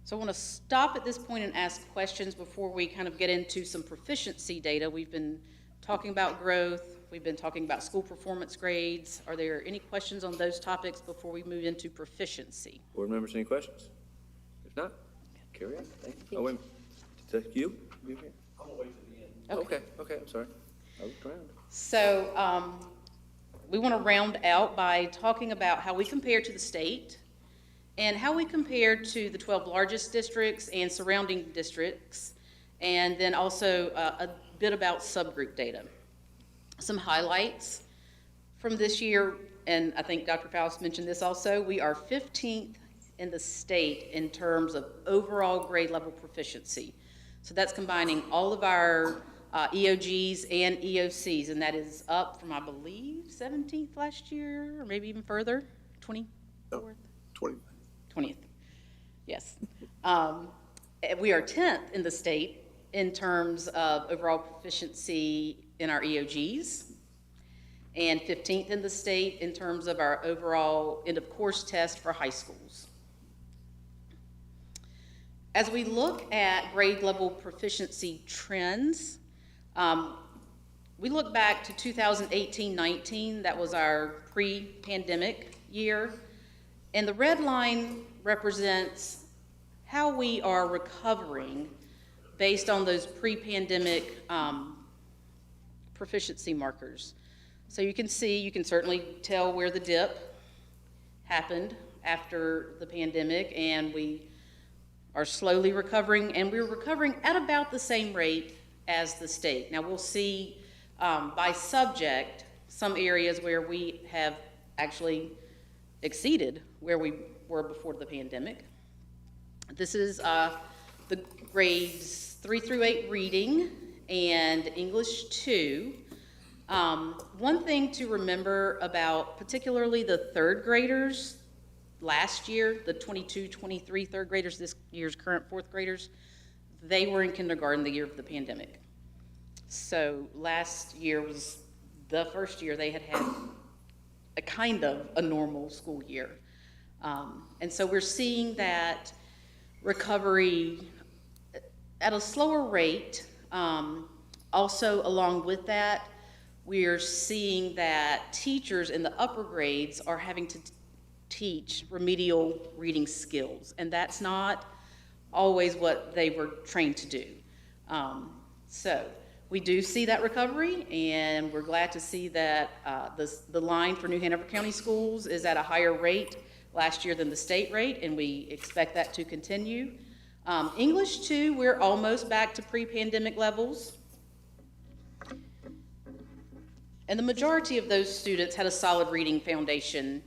So I want to stop at this point and ask questions before we kind of get into some proficiency data. We've been talking about growth. We've been talking about school performance grades. Are there any questions on those topics before we move into proficiency? Board members, any questions? If not, carry on. Thank you. Oh, wait. Is that you? You here? I'm gonna wait till the end. Okay, I'm sorry. I looked around. So we want to round out by talking about how we compare to the state and how we compare to the 12 largest districts and surrounding districts, and then also a bit about subgroup data. Some highlights from this year, and I think Dr. Faust mentioned this also, we are 15th in the state in terms of overall grade level proficiency. So that's combining all of our EOGs and EOCs, and that is up from, I believe, 17th last year, or maybe even further, 24th? 20th, yes. We are 10th in the state in terms of overall proficiency in our EOGs, and 15th in the state in terms of our overall end of course test for high schools. As we look at grade level proficiency trends, we look back to 2018-19, that was our pre-pandemic year, and the red line represents how we are recovering based on those pre-pandemic proficiency markers. So you can see, you can certainly tell where the dip happened after the pandemic, and we are slowly recovering, and we're recovering at about the same rate as the state. Now we'll see by subject some areas where we have actually exceeded where we were before the pandemic. This is the grades 3 through 8 reading and English 2. One thing to remember about particularly the third graders, last year, the 22-23 third graders, this year's current fourth graders, they were in kindergarten the year of the pandemic. So last year was the first year they had a kind of a normal school year. And so we're seeing that recovery at a slower rate. Also, along with that, we're seeing that teachers in the upper grades are having to teach remedial reading skills, and that's not always what they were trained to do. So we do see that recovery, and we're glad to see that the line for New Hanover County Schools is at a higher rate last year than the state rate, and we expect that to continue. English 2, we're almost back to pre-pandemic levels. And the majority of those students had a solid reading foundation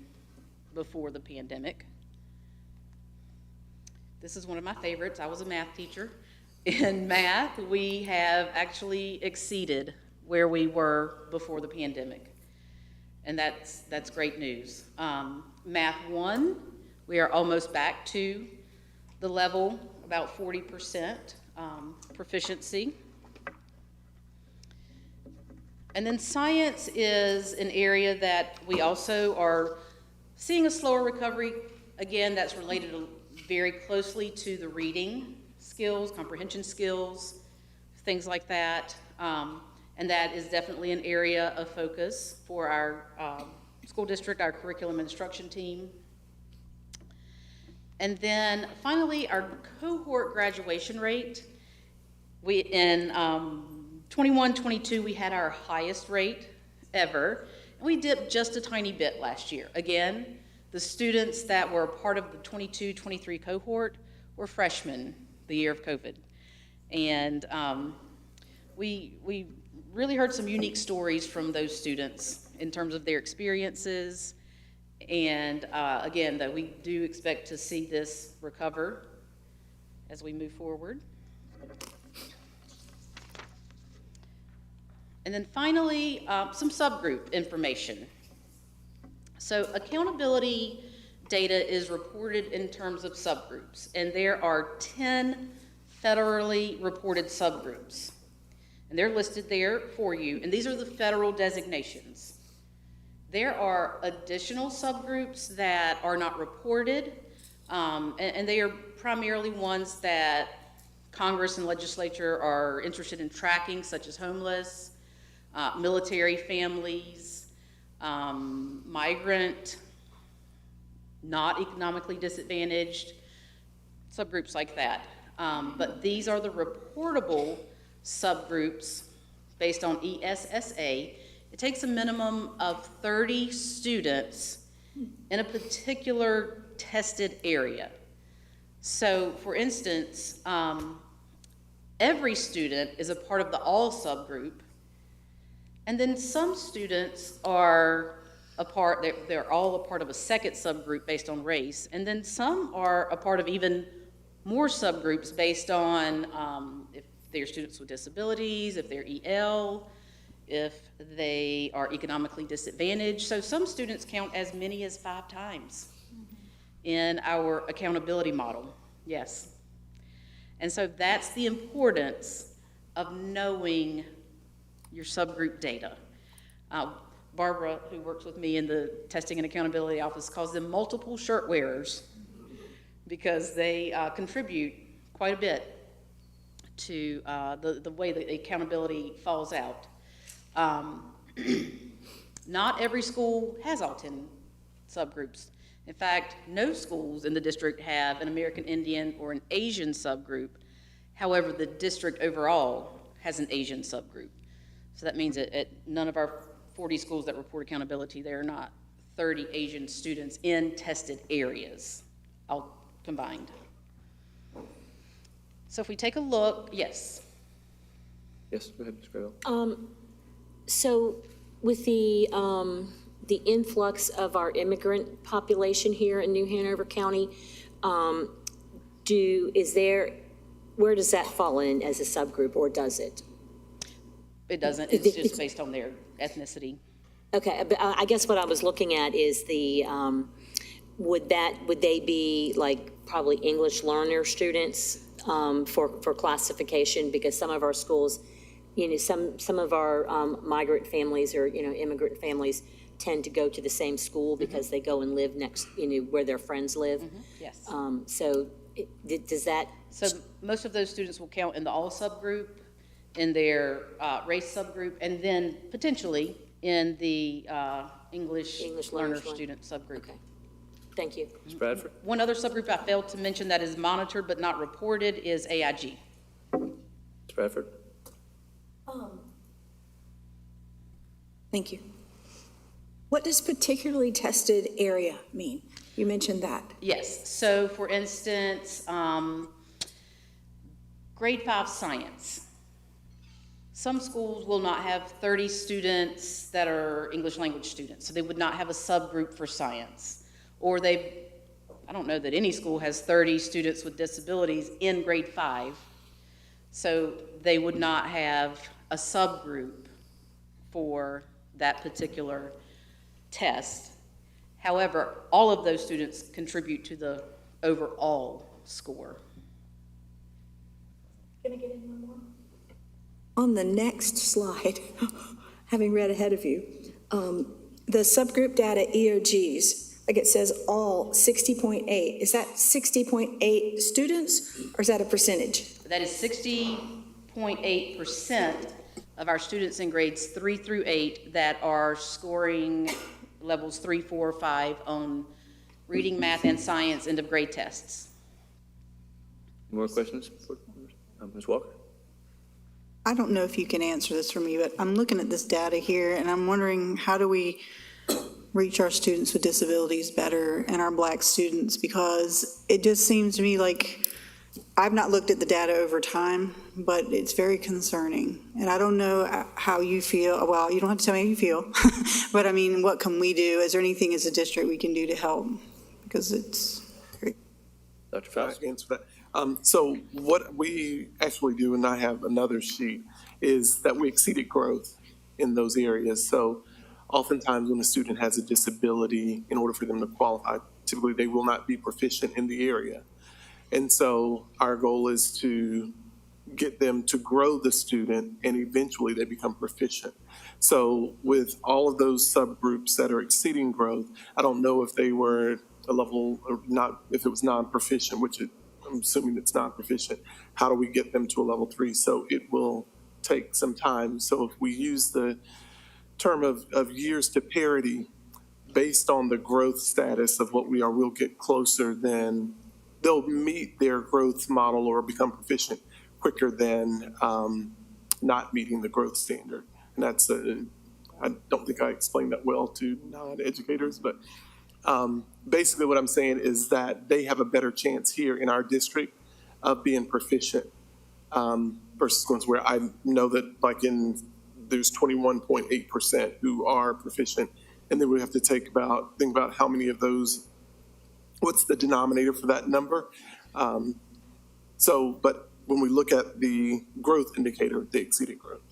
before the pandemic. This is one of my favorites. I was a math teacher. In math, we have actually exceeded where we were before the pandemic. And that's great news. Math 1, we are almost back to the level, about 40% proficiency. And then science is an area that we also are seeing a slower recovery. Again, that's related very closely to the reading skills, comprehension skills, things like that. And that is definitely an area of focus for our school district, our curriculum instruction team. And then finally, our cohort graduation rate. In 21-22, we had our highest rate ever. And we dipped just a tiny bit last year. Again, the students that were part of the 22-23 cohort were freshmen the year of COVID. And we really heard some unique stories from those students in terms of their experiences. And again, that we do expect to see this recover as we move forward. And then finally, some subgroup information. So accountability data is reported in terms of subgroups, and there are 10 federally reported subgroups. And they're listed there for you, and these are the federal designations. There are additional subgroups that are not reported, and they are primarily ones that Congress and legislature are interested in tracking, such as homeless, military families, migrant, not economically disadvantaged, subgroups like that. But these are the reportable subgroups based on ESSA. It takes a minimum of 30 students in a particular tested area. So, for instance, every student is a part of the all subgroup, and then some students are they're all a part of a second subgroup based on race, and then some are a part of even more subgroups based on if they're students with disabilities, if they're EL, if they are economically disadvantaged. So some students count as many as 5 times in our accountability model, yes. And so that's the importance of knowing your subgroup data. Barbara, who works with me in the testing and accountability office, calls them multiple shirt wearers because they contribute quite a bit to the way that the accountability falls out. Not every school has all 10 subgroups. In fact, no schools in the district have an American Indian or an Asian subgroup. However, the district overall has an Asian subgroup. So that means that at none of our 40 schools that report accountability, there are not 30 Asian students in tested areas, all combined. So if we take a look, yes. Yes, go ahead, Ms. Gravel. So with the influx of our immigrant population here in New Hanover County, where does that fall in as a subgroup, or does it? It doesn't, it's just based on their ethnicity. Okay, but I guess what I was looking at is would they be like probably English learner students for classification? Because some of our schools, some of our migrant families or, immigrant families tend to go to the same school because they go and live next, where their friends live. Yes. So does that? So most of those students will count in the all subgroup, in their race subgroup, and then potentially in the English learner student subgroup. Okay. Thank you. Ms. Bradford? One other subgroup I failed to mention that is monitored but not reported is AIG. Ms. Bradford? Thank you. What does particularly tested area mean? You mentioned that. Yes, so for instance, grade 5 science. Some schools will not have 30 students that are English language students, so they would not have a subgroup for science. Or I don't know that any school has 30 students with disabilities in grade 5, so they would not have a subgroup for that particular test. However, all of those students contribute to the overall score. Can I get in one more? On the next slide, having read ahead of you, the subgroup data EOGs, like it says all 60.8. Is that 60.8 students, or is that a percentage? That is 60.8% of our students in grades 3 through 8 that are scoring levels 3, 4, 5 on reading, math, and science end of grade tests. Any more questions? Ms. Walker? I don't know if you can answer this for me, but I'm looking at this data here, and I'm wondering, how do we reach our students with disabilities better and our Black students? Because it just seems to me like, I've not looked at the data over time, but it's very concerning. And I don't know how you feel. Well, you don't have to tell me how you feel, but I mean, what can we do? Is there anything as a district we can do to help? Because it's very... Dr. Faust? Answer that. So what we actually do, and I have another sheet, is that we exceeded growth in those areas. So Oftentimes, when a student has a disability, in order for them to qualify, typically they will not be proficient in the area. And so our goal is to get them to grow the student, and eventually they become proficient. So with all of those subgroups that are exceeding growth, I don't know if they were a level or not, if it was non-proficient, which I'm assuming it's non-proficient. How do we get them to a level 3? So it will take some time. So if we use the term of years to parity based on the growth status of what we are, we'll get closer, then they'll meet their growth model or become proficient quicker than not meeting the growth standard. And that's I don't think I explained that well to non-educators, but basically what I'm saying is that they have a better chance here in our district of being proficient versus ones where I know that there's 21.8% who are proficient, and then we have to think about how many of those, what's the denominator for that number? But when we look at the growth indicator, they exceeded growth.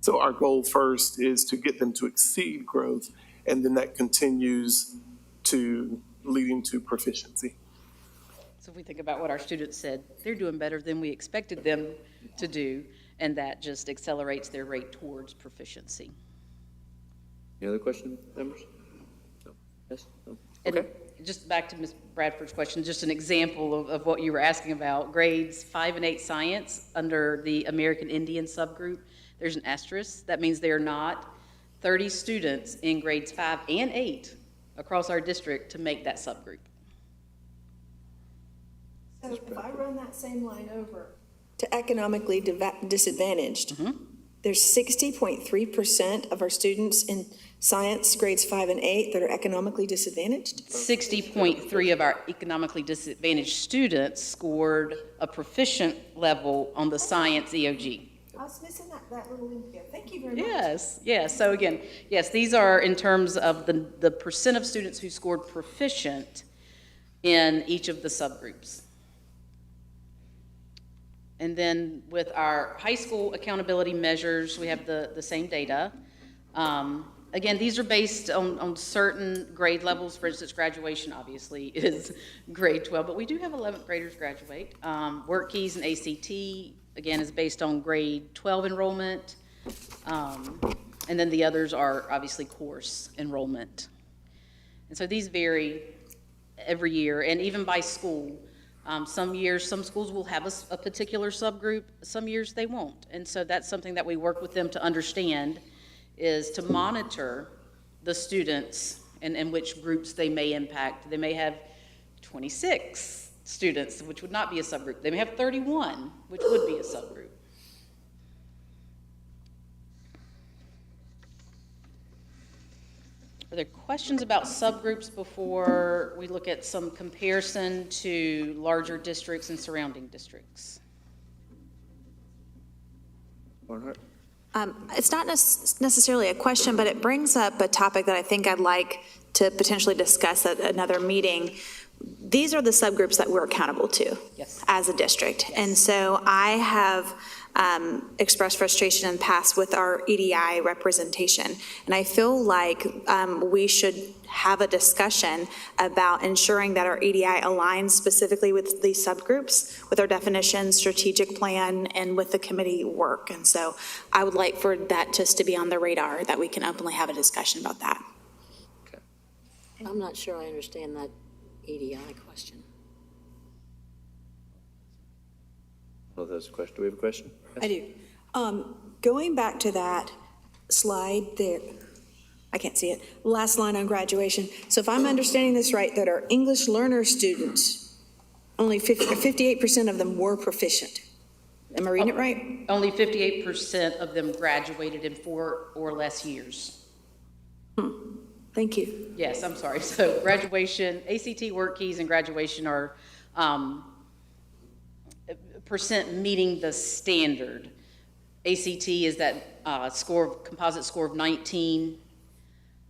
So our goal first is to get them to exceed growth, and then that continues to leading to proficiency. So if we think about what our students said, they're doing better than we expected them to do, and that just accelerates their rate towards proficiency. Any other questions, members? No? Yes? No? And Okay. just back to Ms. Bradford's question, just an example of what you were asking about, grades 5 and 8 science under the American Indian subgroup, there's an asterisk. That means there are not 30 students in grades 5 and 8 across our district to make that subgroup. So if I run that same line over to economically disadvantaged, there's 60.3% of our students in science grades 5 and 8 that are economically disadvantaged? 60.3 of our economically disadvantaged students scored a proficient level on the science EOG. I was missing that little link there. Thank you very much. Yes. So again, yes, these are in terms of the percent of students who scored proficient in each of the subgroups. And then with our high school accountability measures, we have the same data. Again, these are based on certain grade levels. For instance, graduation obviously is grade 12, but we do have 11th graders graduate. Work keys and ACT, again, is based on grade 12 enrollment. And then the others are obviously course enrollment. And so these vary every year, and even by school. Some years, some schools will have a particular subgroup, some years they won't. And so that's something that we work with them to understand, is to monitor the students and which groups they may impact. They may have 26 students, which would not be a subgroup. They may have 31, which would be a subgroup. Are there questions about subgroups before we look at some comparison to larger districts and surrounding districts? Barnhart? It's not necessarily a question, but it brings up a topic that I think I'd like to potentially discuss at another meeting. These are the subgroups that we're accountable to as a district. And so I have expressed frustration in the past with our EDI representation. And I feel like we should have a discussion about ensuring that our EDI aligns specifically with these subgroups, with our definition, strategic plan, and with the committee work. And so I would like for that just to be on the radar, that we can openly have a discussion about that. Okay. I'm not sure I understand that EDI question. Oh, that's a question. Do we have a question? Yes. I do. Going back to that slide there, I can't see it, last line on graduation. So if I'm understanding this right, that our English learner students, only 58% of them were proficient. Am I reading it right? Only 58% of them graduated in 4 or less years. Thank you. Yes, I'm sorry. So graduation, ACT, work keys, and graduation are percent meeting the standard. ACT is that composite score of 19.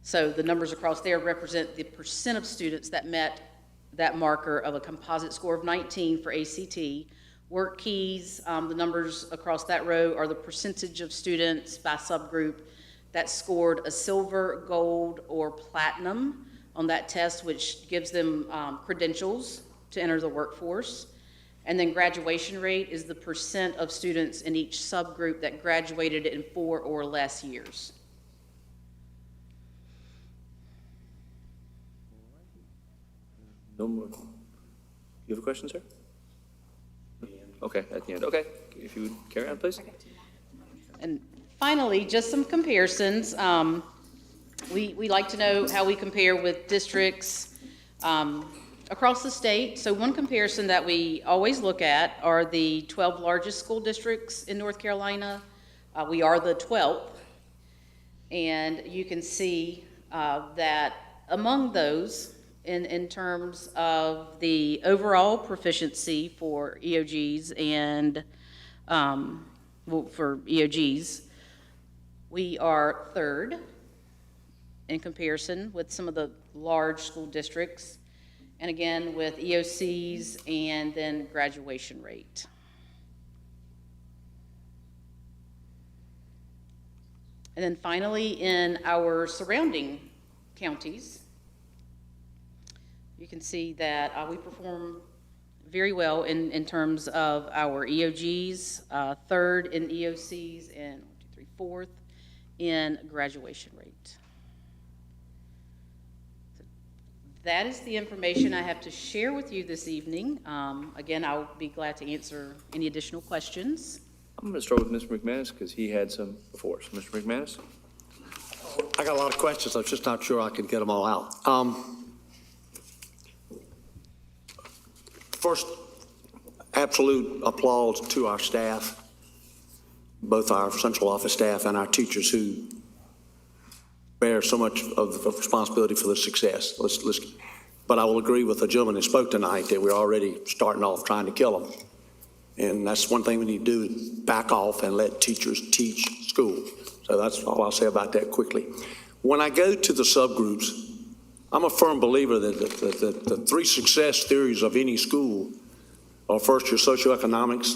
So the numbers across there represent the percent of students that met that marker of a composite score of 19 for ACT. Work keys, the numbers across that row are the percentage of students by subgroup that scored a silver, gold, or platinum on that test, which gives them credentials to enter the workforce. And then graduation rate is the percent of students in each subgroup that graduated in 4 or less years. No more. You have a question, sir? Okay, at the end. Okay, if you would carry on, please. And finally, just some comparisons. We like to know how we compare with districts across the state. So one comparison that we always look at are the 12 largest school districts in North Carolina. We are the 12th. And you can see that among those, in terms of the overall proficiency for EOGs and for EOGs, we are third in comparison with some of the large school districts, and again with EOCs and then graduation rate. And then finally, in our surrounding counties, you can see that we perform very well in terms of our EOGs, third in EOCs, and 4th in graduation rate. So that is the information I have to share with you this evening. Again, I'll be glad to answer any additional questions. I'm going to start with Mr. McManus because he had some before. So, Mr. McManus? I got a lot of questions. I'm just not sure I can get them all out. First, absolute applause to our staff, both our central office staff and our teachers who bear so much of the responsibility for the success. But I will agree with the gentleman that spoke tonight that we're already starting off trying to kill them. And that's one thing we need to do, is back off and let teachers teach school. So that's all I'll say about that quickly. When I go to the subgroups, I'm a firm believer that the 3 success theories of any school are, first, your socioeconomics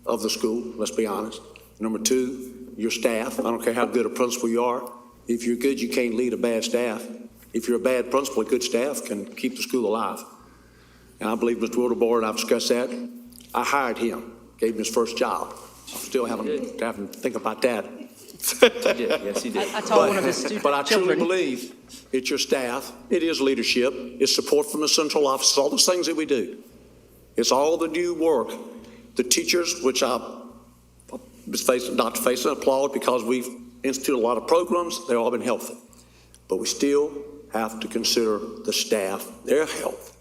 of the school, let's be honest. Number 2, your staff. I don't care how good a principal you are. If you're good, you can't lead a bad staff. If you're a bad principal, a good staff can keep the school alive. And I believe Mr. Wildebohr, and I've discussed that, I hired him, gave him his first job. I'm still having to think about that. He did. Yes, he did. I told one of his students. But I truly believe it's your staff, it is leadership, it's support from the central office, all those things that we do. It's all the new work. The teachers, which I was facing, Dr. Faison, applaud because we've instituted a lot of programs, they've all been helpful. But we still have to consider the staff, their health,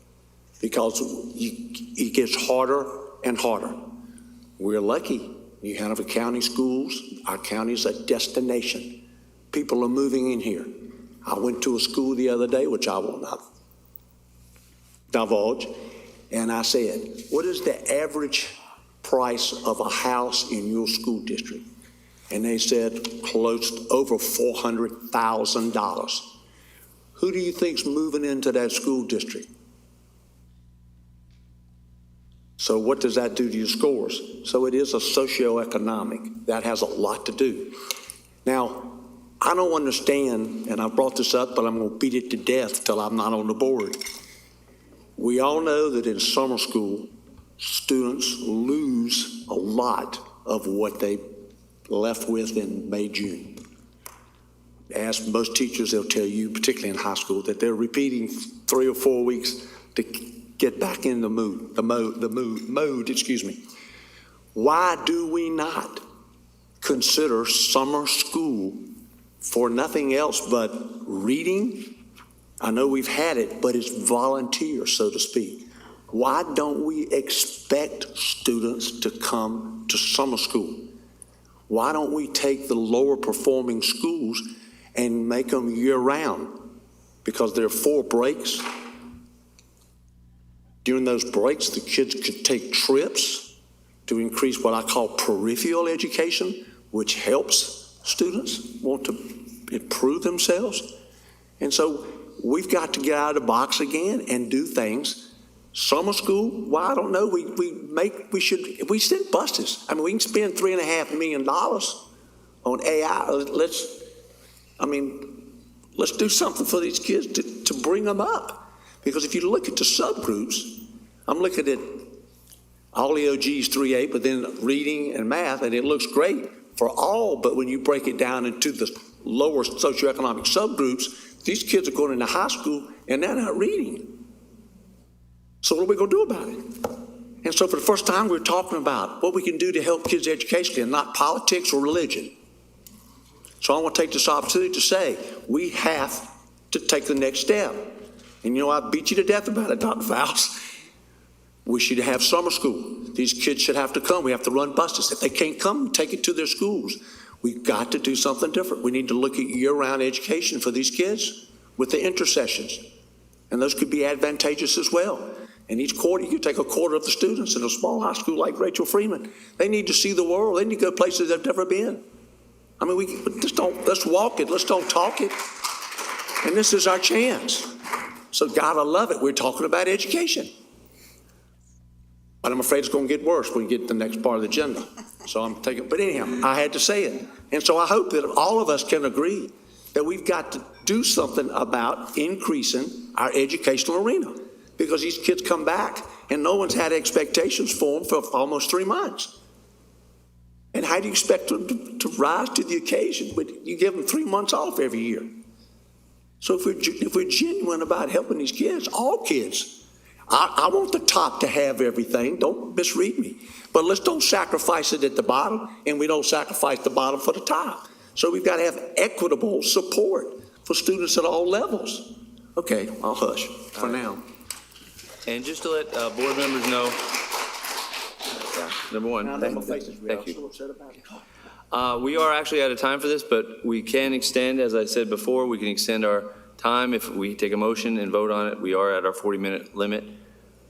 because it gets harder and harder. We're lucky. New Hanover County schools, our county is a destination. People are moving in here. I went to a school the other day, which I will not divulge, and I said, what is the average price of a house in your school district? And they said close to over $400,000. Who do you think's moving into that school district? So what does that do to your scores? So it is a socioeconomic. That has a lot to do. Now, I don't understand, and I brought this up, but I'm going to beat it to death till I'm not on the board. We all know that in summer school, students lose a lot of what they left with in May, June. Ask most teachers, they'll tell you, particularly in high school, that they're repeating 3 or 4 weeks to get back in the mode. Why do we not consider summer school for nothing else but reading? I know we've had it, but it's volunteer, so to speak. Why don't we expect students to come to summer school? Why don't we take the lower performing schools and make them year round? Because there are 4 breaks. During those breaks, the kids could take trips to increase what I call peripheral education, which helps students want to improve themselves. And so we've got to get out of the box again and do things. Summer school, well, I don't know, if we send buses. I mean, we can spend $3.5 million on AI. I mean, let's do something for these kids to bring them up. Because if you look at the subgroups, I'm looking at all EOGs 3A, but then reading and math, and it looks great for all, but when you break it down into the lower socioeconomic subgroups, these kids are going into high school and they're not reading. So what are we going to do about it? And so for the first time, we're talking about what we can do to help kids educationally and not politics or religion. So I want to take this opportunity to say we have to take the next step. And I beat you to death about it, Dr. Faust. We should have summer school. These kids should have to come. We have to run buses. If they can't come, take it to their schools. We've got to do something different. We need to look at year-round education for these kids with the intersessions. And those could be advantageous as well. And each quarter, you can take a quarter of the students in a small high school like Rachel Freeman. They need to see the world. They need to go places they've never been. I mean, let's walk it. Let's don't talk it. And this is our chance. So God, I love it. We're talking about education. But I'm afraid it's going to get worse when we get to the next part of the agenda. So I'm taking, but anyhow, I had to say it. And so I hope that all of us can agree that we've got to do something about increasing our educational arena. Because these kids come back and no one's had expectations for them for almost 3 months. And how do you expect them to rise to the occasion? You give them 3 months off every year. So if we're genuine about helping these kids, all kids, I want the top to have everything. Don't misread me. But let's don't sacrifice it at the bottom, and we don't sacrifice the bottom for the top. So we've got to have equitable support for students at all levels. Okay, I'll hush for now. And just to let board members know, number one, thank you. We are actually out of time for this, but we can extend, as I said before, we can extend our time if we take a motion and vote on it. We are at our 40-minute limit.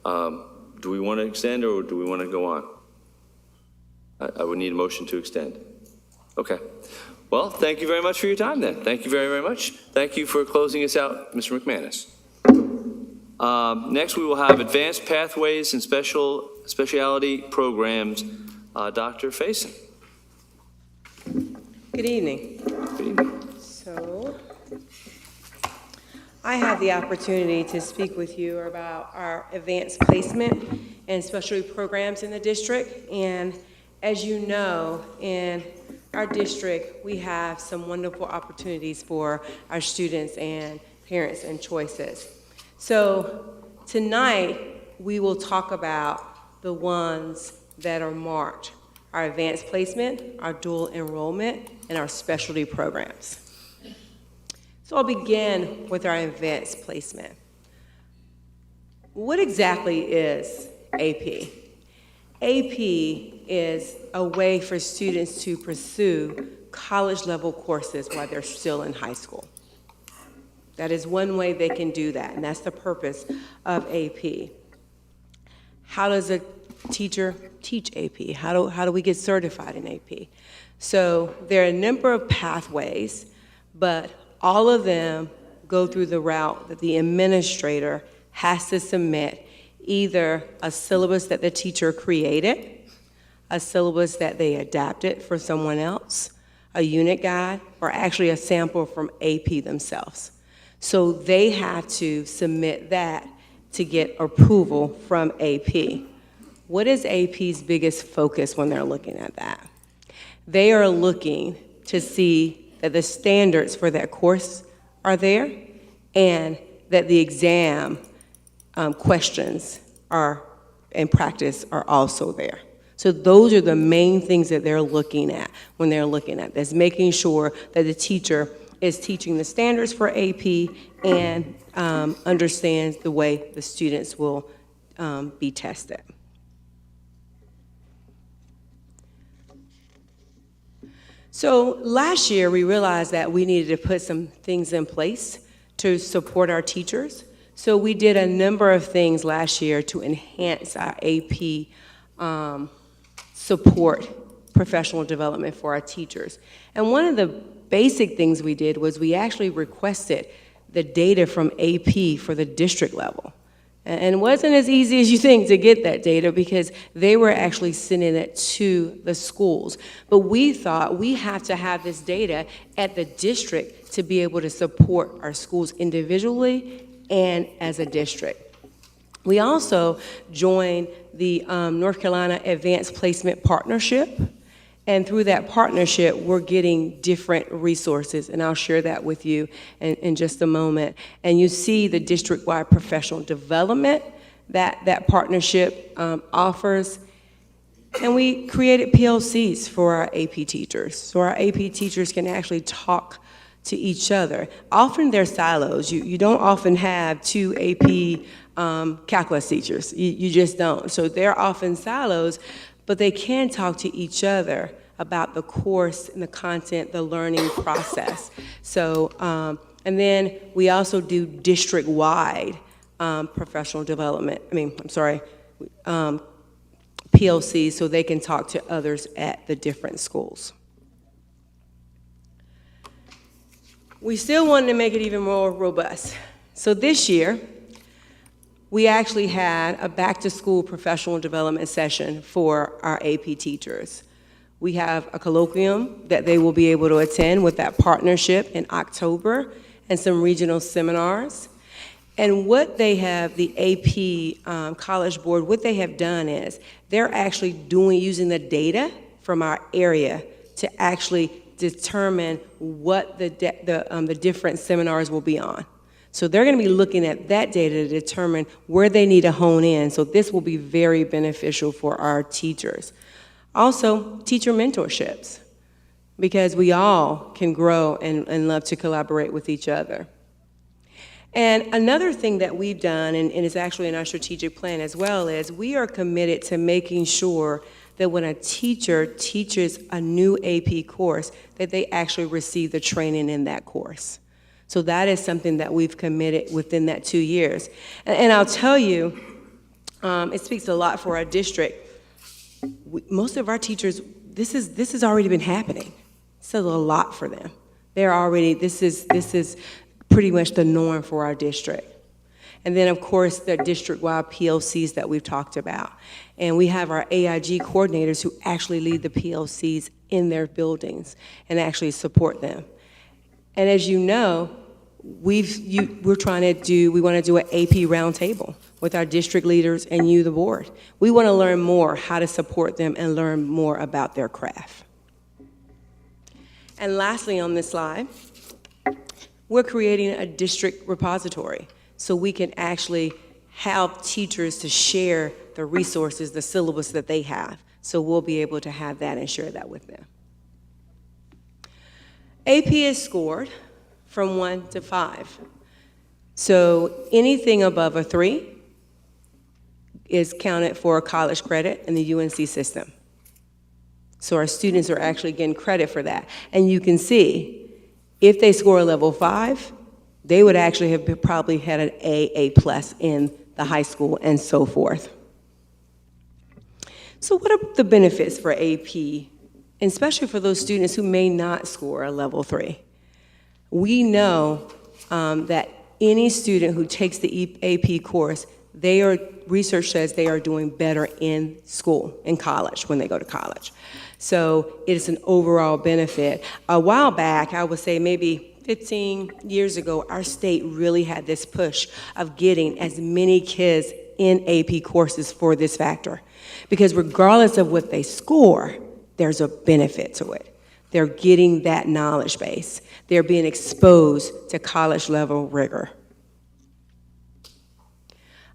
Do we want to extend or do we want to go on? I would need a motion to extend. Okay. Well, thank you very much for your time then. Thank you very, very much. Thank you for closing us out, Mr. McManus. Next, we will have Advanced Pathways and Specialty Programs, Dr. Faison. Good evening. Good evening. So, I have the opportunity to speak with you about our advanced placement and specialty programs in the district. And as you know, in our district, we have some wonderful opportunities for our students and parents and choices. So tonight, we will talk about the ones that are marked: our advanced placement, our dual enrollment, and our specialty programs. So I'll begin with our advanced placement. What exactly is AP? AP is a way for students to pursue college-level courses while they're still in high school. That is one way they can do that, and that's the purpose of AP. How does a teacher teach AP? How do we get certified in AP? So there are a number of pathways, but all of them go through the route that the administrator has to submit either a syllabus that the teacher created, a syllabus that they adapted for someone else, a unit guide, or actually a sample from AP themselves. So they have to submit that to get approval from AP. What is AP's biggest focus when they're looking at that? They are looking to see that the standards for that course are there and that the exam questions and practice are also there. So those are the main things that they're looking at when they're looking at this, making sure that the teacher is teaching the standards for AP and understands the way the students will be tested. So last year, we realized that we needed to put some things in place to support our teachers. So we did a number of things last year to enhance our AP support, professional development for our teachers. And one of the basic things we did was we actually requested the data from AP for the district level. And it wasn't as easy as you think to get that data because they were actually sending it to the schools. But we thought we have to have this data at the district to be able to support our schools individually and as a district. We also joined the North Carolina Advanced Placement Partnership. And through that partnership, we're getting different resources, and I'll share that with you in just a moment. And you see the district-wide professional development that partnership offers. And we created PLCs for our AP teachers, so our AP teachers can actually talk to each other. Often they're silos. You don't often have two AP calculus teachers. You just don't. So they're often silos, but they can talk to each other about the course and the content, the learning process. So, and then we also do district-wide professional development, PLCs, so they can talk to others at the different schools. We still wanted to make it even more robust. So this year, we actually had a back-to-school professional development session for our AP teachers. We have a colloquium that they will be able to attend with that partnership in October and some regional seminars. And what they have, the AP College Board, what they have done is they're actually using the data from our area to actually determine what the different seminars will be on. So they're going to be looking at that data to determine where they need to hone in. So this will be very beneficial for our teachers. Also, teacher mentorships, because we all can grow and love to collaborate with each other. And another thing that we've done, and it's actually in our strategic plan as well, is we are committed to making sure that when a teacher teaches a new AP course, that they actually receive the training in that course. So that is something that we've committed within that 2 years. And I'll tell you, it speaks a lot for our district. Most of our teachers, this has already been happening. This is a lot for them. This is pretty much the norm for our district. And then, of course, the district-wide PLCs that we've talked about. And we have our AIG coordinators who actually lead the PLCs in their buildings and actually support them. And as you know, we want to do an AP roundtable with our district leaders and you, the board. We want to learn more how to support them and learn more about their craft. And lastly on this slide, we're creating a district repository so we can actually help teachers to share the resources, the syllabus that they have. So we'll be able to have that and share that with them. AP is scored from 1 to 5. So anything above a 3 is counted for a college credit in the UNC system. So our students are actually getting credit for that. And you can see, if they score a level 5, they would actually have probably had an A+ in the high school and so forth. So what are the benefits for AP, especially for those students who may not score a level 3? We know that any student who takes the AP course, research says they are doing better in school, in college, when they go to college. So it's an overall benefit. A while back, I would say maybe 15 years ago, our state really had this push of getting as many kids in AP courses for this factor. Because regardless of what they score, there's a benefit to it. They're getting that knowledge base. They're being exposed to college level rigor.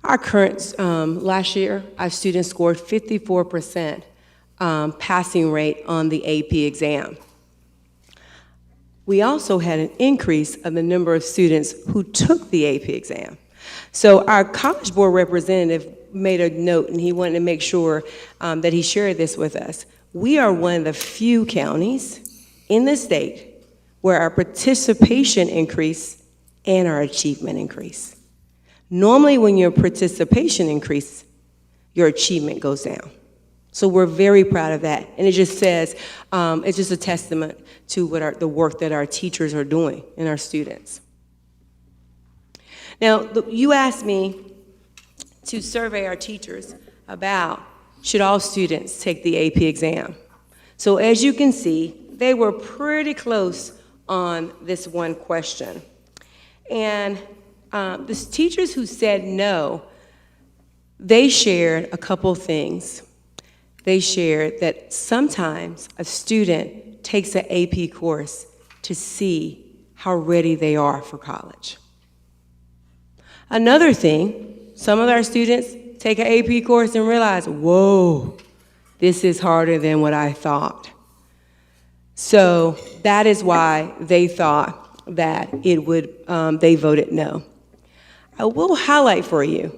Our current, last year, our students scored 54% passing rate on the AP exam. We also had an increase of the number of students who took the AP exam. So our College Board representative made a note, and he wanted to make sure that he shared this with us. We are one of the few counties in the state where our participation increased and our achievement increased. Normally, when your participation increases, your achievement goes down. So we're very proud of that. And it just says, it's just a testament to the work that our teachers are doing and our students. Now, you asked me to survey our teachers about should all students take the AP exam. So as you can see, they were pretty close on this one question. And the teachers who said no, they shared a couple things. They shared that sometimes a student takes an AP course to see how ready they are for college. Another thing, some of our students take an AP course and realize, whoa, this is harder than what I thought. So that is why they thought that it would, they voted no. I will highlight for you,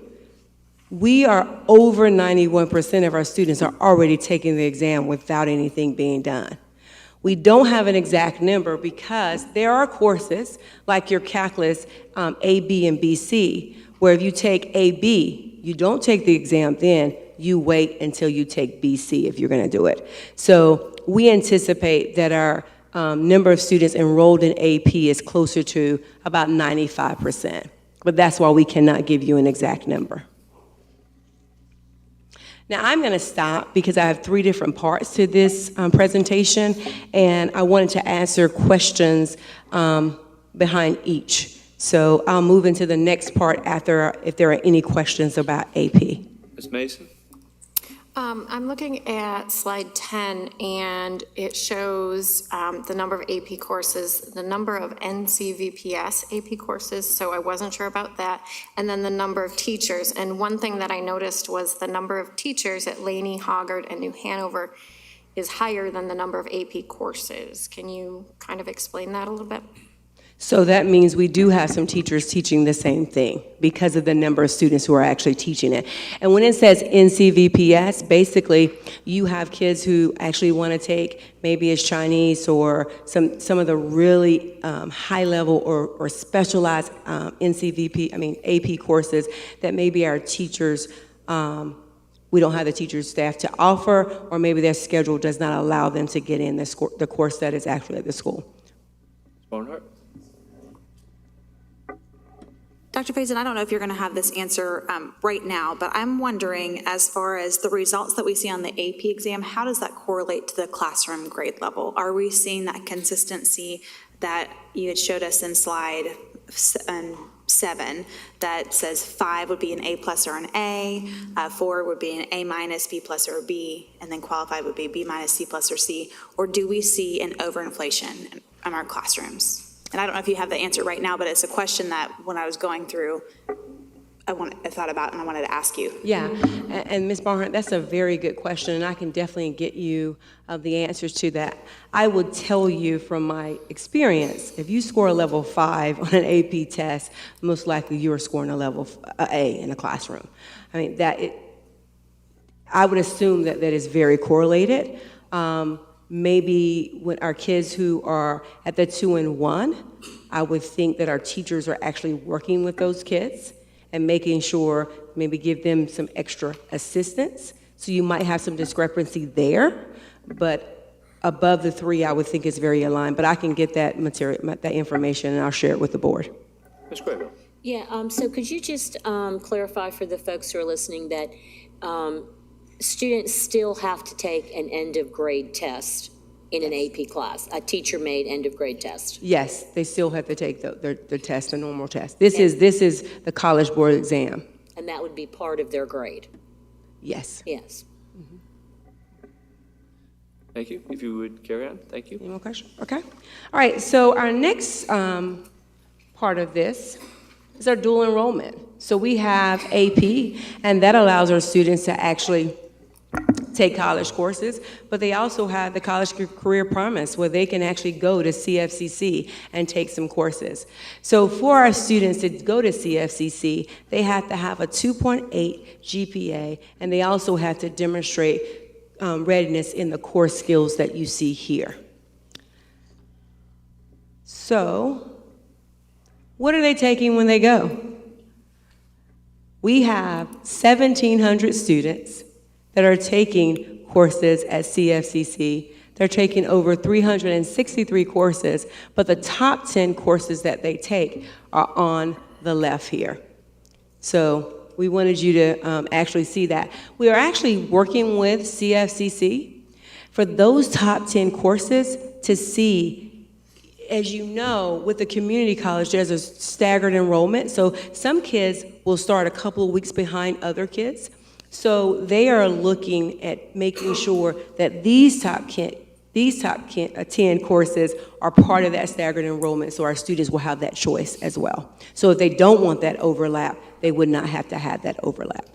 we are over 91% of our students are already taking the exam without anything being done. We don't have an exact number because there are courses like your calculus A, B, and BC, where if you take AB, you don't take the exam then, you wait until you take BC if you're gonna do it. So we anticipate that our number of students enrolled in AP is closer to about 95%, but that's why we cannot give you an exact number. Now, I'm going to stop because I have 3 different parts to this presentation, and I wanted to answer questions behind each. So I'll move into the next part after if there are any questions about AP. Ms. Mason? I'm looking at slide 10, and it shows the number of AP courses, the number of NCVPS AP courses, so I wasn't sure about that, and then the number of teachers. And one thing that I noticed was the number of teachers at Laney, Hoggard, and New Hanover is higher than the number of AP courses. Can you kind of explain that a little bit? So that means we do have some teachers teaching the same thing because of the number of students who are actually teaching it. And when it says NCVPS, basically you have kids who actually want to take maybe it's Chinese or some of the really high level or specialized AP courses that maybe our teachers, we don't have the teachers staff to offer, or maybe their schedule does not allow them to get in the course that is actually at the school. Barnhart? Dr. Faison, I don't know if you're going to have this answer right now, but I'm wondering, as far as the results that we see on the AP exam, how does that correlate to the classroom grade level? Are we seeing that consistency that you had showed us in slide 7 that says 5 would be an A plus or an A, 4 would be an A minus, B plus or B, and then qualified would be B minus, C plus or C? Or do we see an overinflation in our classrooms? And I don't know if you have the answer right now, but it's a question that when I was going through, I thought about and I wanted to ask you. Yeah, and Ms. Barnhart, that's a very good question, and I can definitely get you the answers to that. I would tell you from my experience, if you score a level 5 on an AP test, most likely you are scoring a level A in a classroom. I mean, I would assume that is very correlated. Maybe when our kids who are at the 2 and 1, I would think that our teachers are actually working with those kids and making sure, maybe give them some extra assistance. So you might have some discrepancy there, but above the 3, I would think is very aligned. But I can get that material, that information, and I'll share it with the board. Ms. Grego? Yeah, so could you just clarify for the folks who are listening that students still have to take an end of grade test in an AP class, a teacher-made end of grade test? Yes, they still have to take their test, a normal test. This is the College Board exam. And that would be part of their grade? Yes. Yes. Mm-hmm. Thank you. If you would carry on, thank you. Any more questions? Okay. All right, so our next part of this is our dual enrollment. So we have AP, and that allows our students to actually take college courses, but they also have the College Career Promise, where they can actually go to CFCC and take some courses. So for our students to go to CFCC, they have to have a 2.8 GPA, and they also have to demonstrate readiness in the core skills that you see here. So what are they taking when they go? We have 1,700 students that are taking courses at CFCC. They're taking over 363 courses, but the top 10 courses that they take are on the left here. So we wanted you to actually see that. We are actually working with CFCC for those top 10 courses to see, as you know, with the community college, there's a staggered enrollment. So some kids will start a couple of weeks behind other kids. So they are looking at making sure that these top 10 courses are part of that staggered enrollment, so our students will have that choice as well. So if they don't want that overlap, they would not have to have that overlap.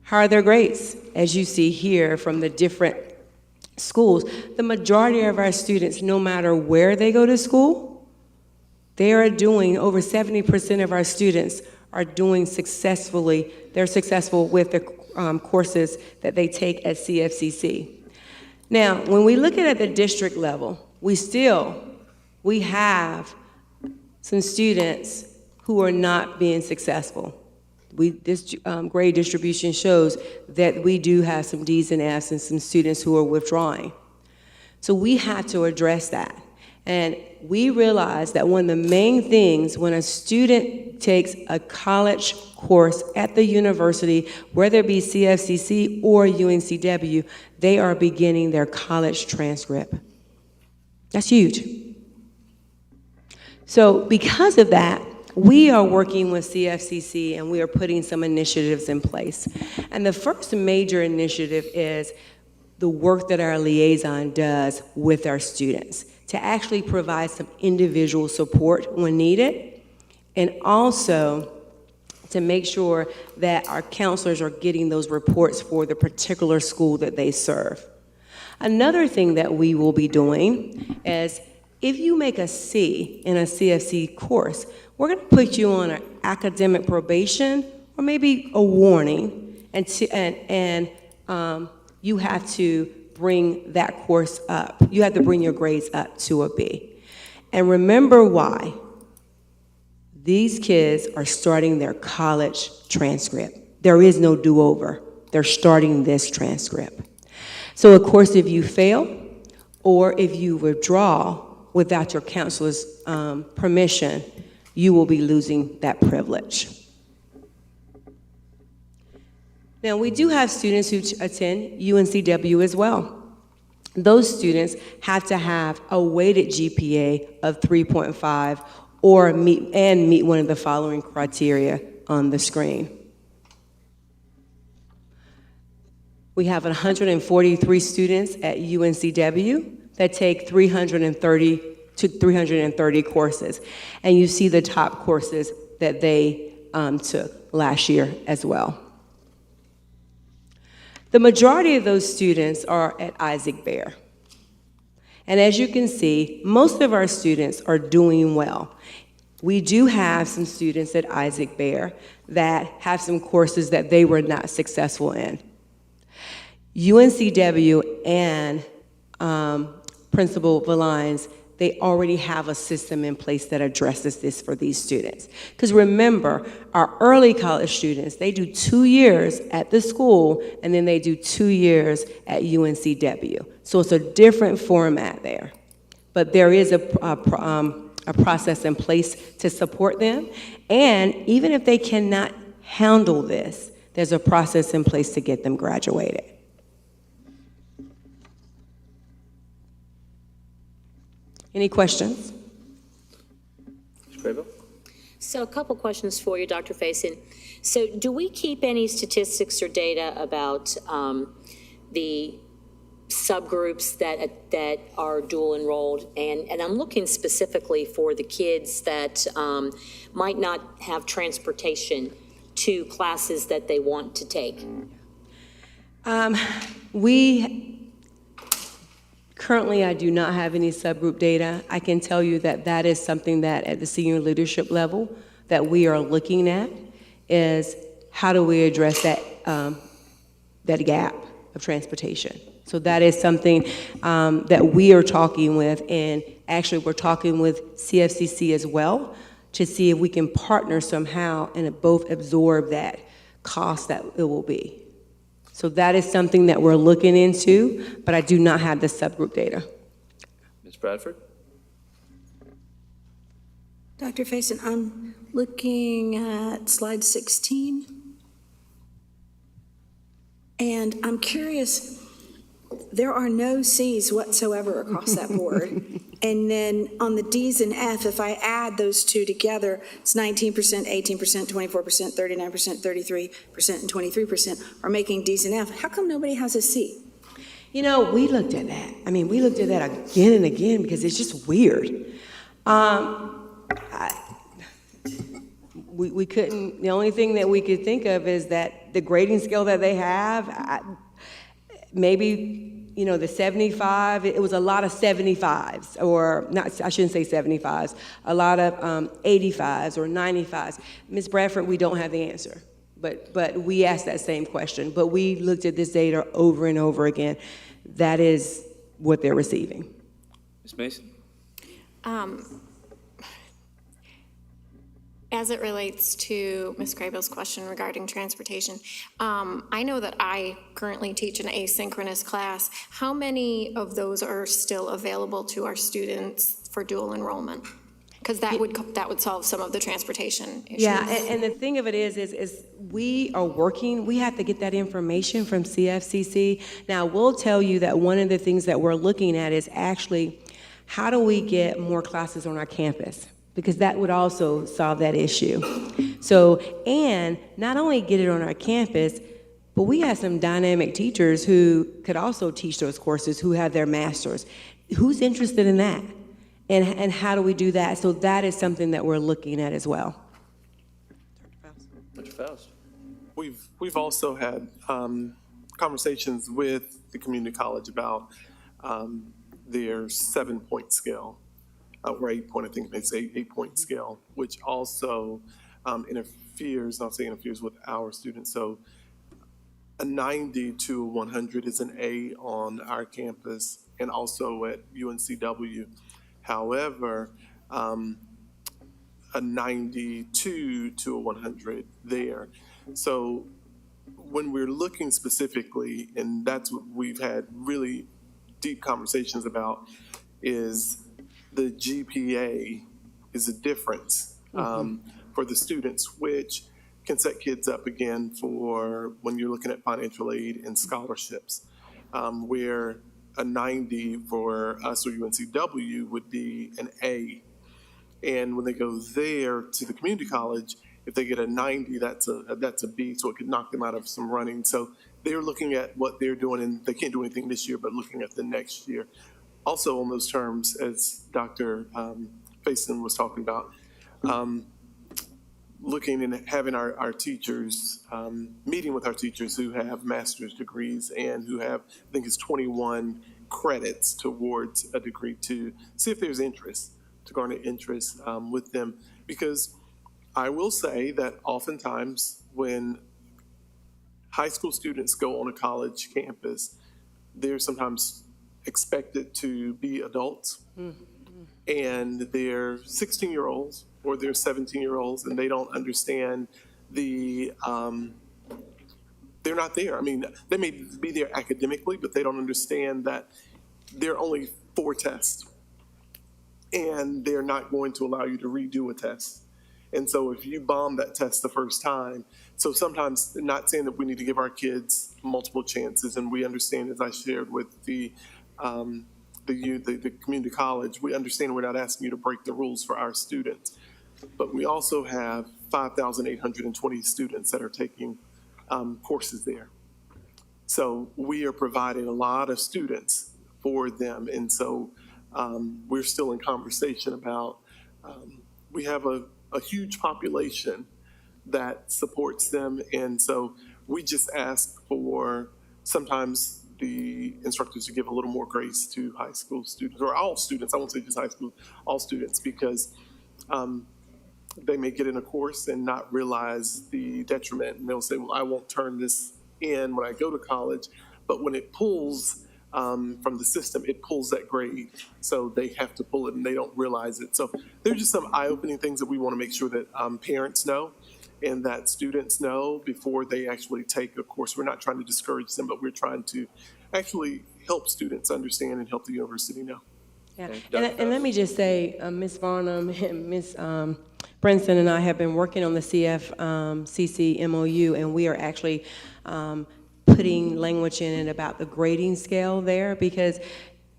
How are their grades? As you see here from the different schools, the majority of our students, no matter where they go to school, they are doing, over 70% of our students are doing successfully, they're successful with the courses that they take at CFCC. Now, when we look at the district level, we have some students who are not being successful. This grade distribution shows that we do have some D's and F's and some students who are withdrawing. So we have to address that. And we realize that one of the main things when a student takes a college course at the university, whether it be CFCC or UNCW, they are beginning their college transcript. That's huge. So because of that, we are working with CFCC and we are putting some initiatives in place. And the first major initiative is the work that our liaison does with our students to actually provide some individual support when needed, and also to make sure that our counselors are getting those reports for the particular school that they serve. Another thing that we will be doing is if you make a C in a CFC course, we're going to put you on an academic probation or maybe a warning, and you have to bring that course up. You have to bring your grades up to a B. And remember why. These kids are starting their college transcript. There is no do-over. They're starting this transcript. So of course, if you fail or if you withdraw without your counselor's permission, you will be losing that privilege. Now, we do have students who attend UNCW as well. Those students have to have a weighted GPA of 3.5 or meet one of the following criteria on the screen. We have 143 students at UNCW that take 330 to 330 courses. And you see the top courses that they took last year as well. The majority of those students are at Isaac Bear. And as you can see, most of our students are doing well. We do have some students at Isaac Bear that have some courses that they were not successful in. UNCW and Principal Valines, they already have a system in place that addresses this for these students. Because remember, our early college students, they do 2 years at the school, and then they do 2 years at UNCW. So it's a different format there. But there is a process in place to support them. And even if they cannot handle this, there's a process in place to get them graduated. Any questions? So a couple questions for you, Dr. Faison. So do we keep any statistics or data about the subgroups that are dual enrolled? And I'm looking specifically for the kids that might not have transportation to classes that they want to take. Currently, I do not have any subgroup data. I can tell you that that is something that at the senior leadership level that we are looking at, is how do we address that, that gap of transportation. So that is something that we are talking with, and actually we're talking with CFCC as well to see if we can partner somehow and both absorb that cost that it will be. So that is something that we're looking into, but I do not have the subgroup data. Ms. Bradford? Dr. Faison, I'm looking at slide 16. And I'm curious, there are no Cs whatsoever across that board. And then on the Ds and F, if I add those two together, it's 19%, 18%, 24%, 39%, 33%, and 23% are making Ds and F. How come nobody has a C? You know, we looked at that. I mean, we looked at that again and again because it's just weird. We couldn't, the only thing that we could think of is that the grading scale that they have, maybe, you know, the 75, it was a lot of 75s, or not, I shouldn't say 75s, a lot of 85s or 95s. Ms. Bradford, we don't have the answer, but we asked that same question, but we looked at this data over and over again. That is what they're receiving. Ms. Mason? As it relates to Ms. Crabill's question regarding transportation, I know that I currently teach an asynchronous class. How many of those are still available to our students for dual enrollment? Because that would solve some of the transportation issues. Yeah, and the thing of it is we are working, we have to get that information from CFCC. Now, we'll tell you that one of the things that we're looking at is actually, how do we get more classes on our campus? Because that would also solve that issue. So, and not only get it on our campus, but we have some dynamic teachers who could also teach those courses, who have their masters. Who's interested in that? And how do we do that? So that is something that we're looking at as well. Dr. Faust? We've also had conversations with the community college about their 7-point scale. Or 8-point, I think it's 8-point scale, which also interferes with our students. So a 90 to 100 is an A on our campus and also at UNCW. However, a 92 to a 100 there. So when we're looking specifically, and that's what we've had really deep conversations about, is the GPA is a difference for the students, which can set kids up again for when you're looking at financial aid and scholarships, where a 90 for us or UNCW would be an A. And when they go there to the community college, if they get a 90, that's a B, so it could knock them out of some running. So they're looking at what they're doing, and they can't do anything this year, but looking at the next year. Also on those terms, as Dr. Faison was talking about, looking and having our teachers, meeting with our teachers who have master's degrees and who have, I think it's 21 credits towards a degree, to see if there's interest, to garner interest with them. Because I will say that oftentimes when high school students go on a college campus, they're sometimes expected to be adults, and they're 16-year-olds or they're 17-year-olds, and they don't understand they're not there. I mean, they may be there academically, but they don't understand that there are only 4 tests, and they're not going to allow you to redo a test. And so if you bomb that test the first time, so sometimes, not saying that we need to give our kids multiple chances, and we understand, as I shared with the community college, we understand we're not asking you to break the rules for our students. But we also have 5,820 students that are taking courses there. So we are providing a lot of students for them. And so we're still in conversation about, we have a huge population that supports them. And so we just ask for sometimes the instructors to give a little more grace to high school students, or all students, I won't say just high school, all students, because they may get in a course and not realize the detriment, and they'll say, well, I won't turn this in when I go to college. But when it pulls from the system, it pulls that grade. So they have to pull it, and they don't realize it. So there's just some eye-opening things that we want to make sure that parents know and that students know before they actually take a course. We're not trying to discourage them, but we're trying to actually help students understand and help the university know. Yeah, Dr. and let me just say, Ms. Varnum and Ms. Brinson and I have been working on the CFCC MOU, and we are actually putting language in it about the grading scale there, because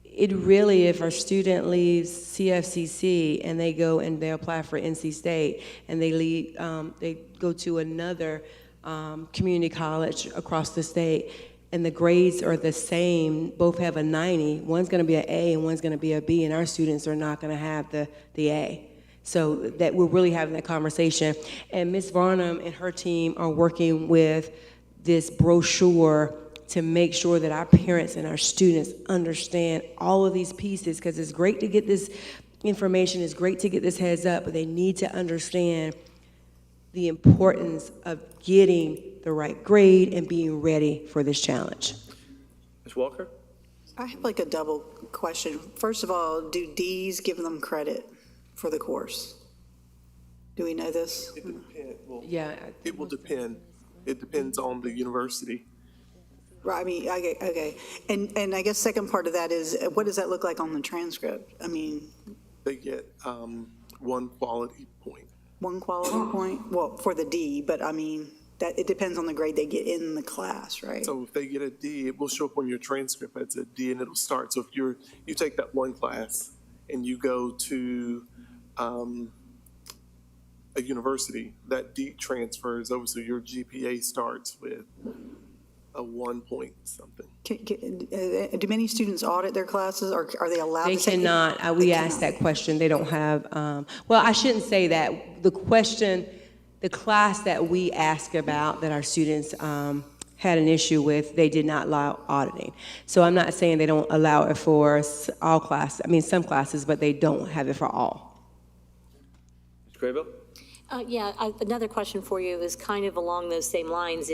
it really, if our student leaves CFCC and they go and they apply for NC State and they leave, they go to another community college across the state, and the grades are the same, both have a 90, one's gonna be an A and one's gonna be a B, and our students are not gonna have the A. So that we're really having that conversation. And Ms. Varnum and her team are working with this brochure to make sure that our parents and our students understand all of these pieces, because it's great to get this information, it's great to get this heads up, but they need to understand the importance of getting the right grade and being ready for this challenge. Ms. Walker? I have like a double question. First of all, do Ds give them credit for the course? Do we know this? It depends. Well, Yeah. it will depend. It depends on the university. Right, I mean, okay. And I guess second part of that is, what does that look like on the transcript? I mean, They get one quality point. one quality point, well, for the D, but I mean, that, it depends on the grade they get in the class, right? So if they get a D, it will show up on your transcript as a D, and it'll start. So if you take that one class and you go to a university, that D transfers over, so your GPA starts with a 1 point something. Do many students audit their classes, or are they allowed They to take? cannot. We asked that question. They don't have, well, I shouldn't say that. The question, the class that we asked about that our students had an issue with, they did not allow auditing. So I'm not saying they don't allow it for all classes, I mean, some classes, but they don't have it for all. Ms. Craybill? Another question for you is kind of along those same lines.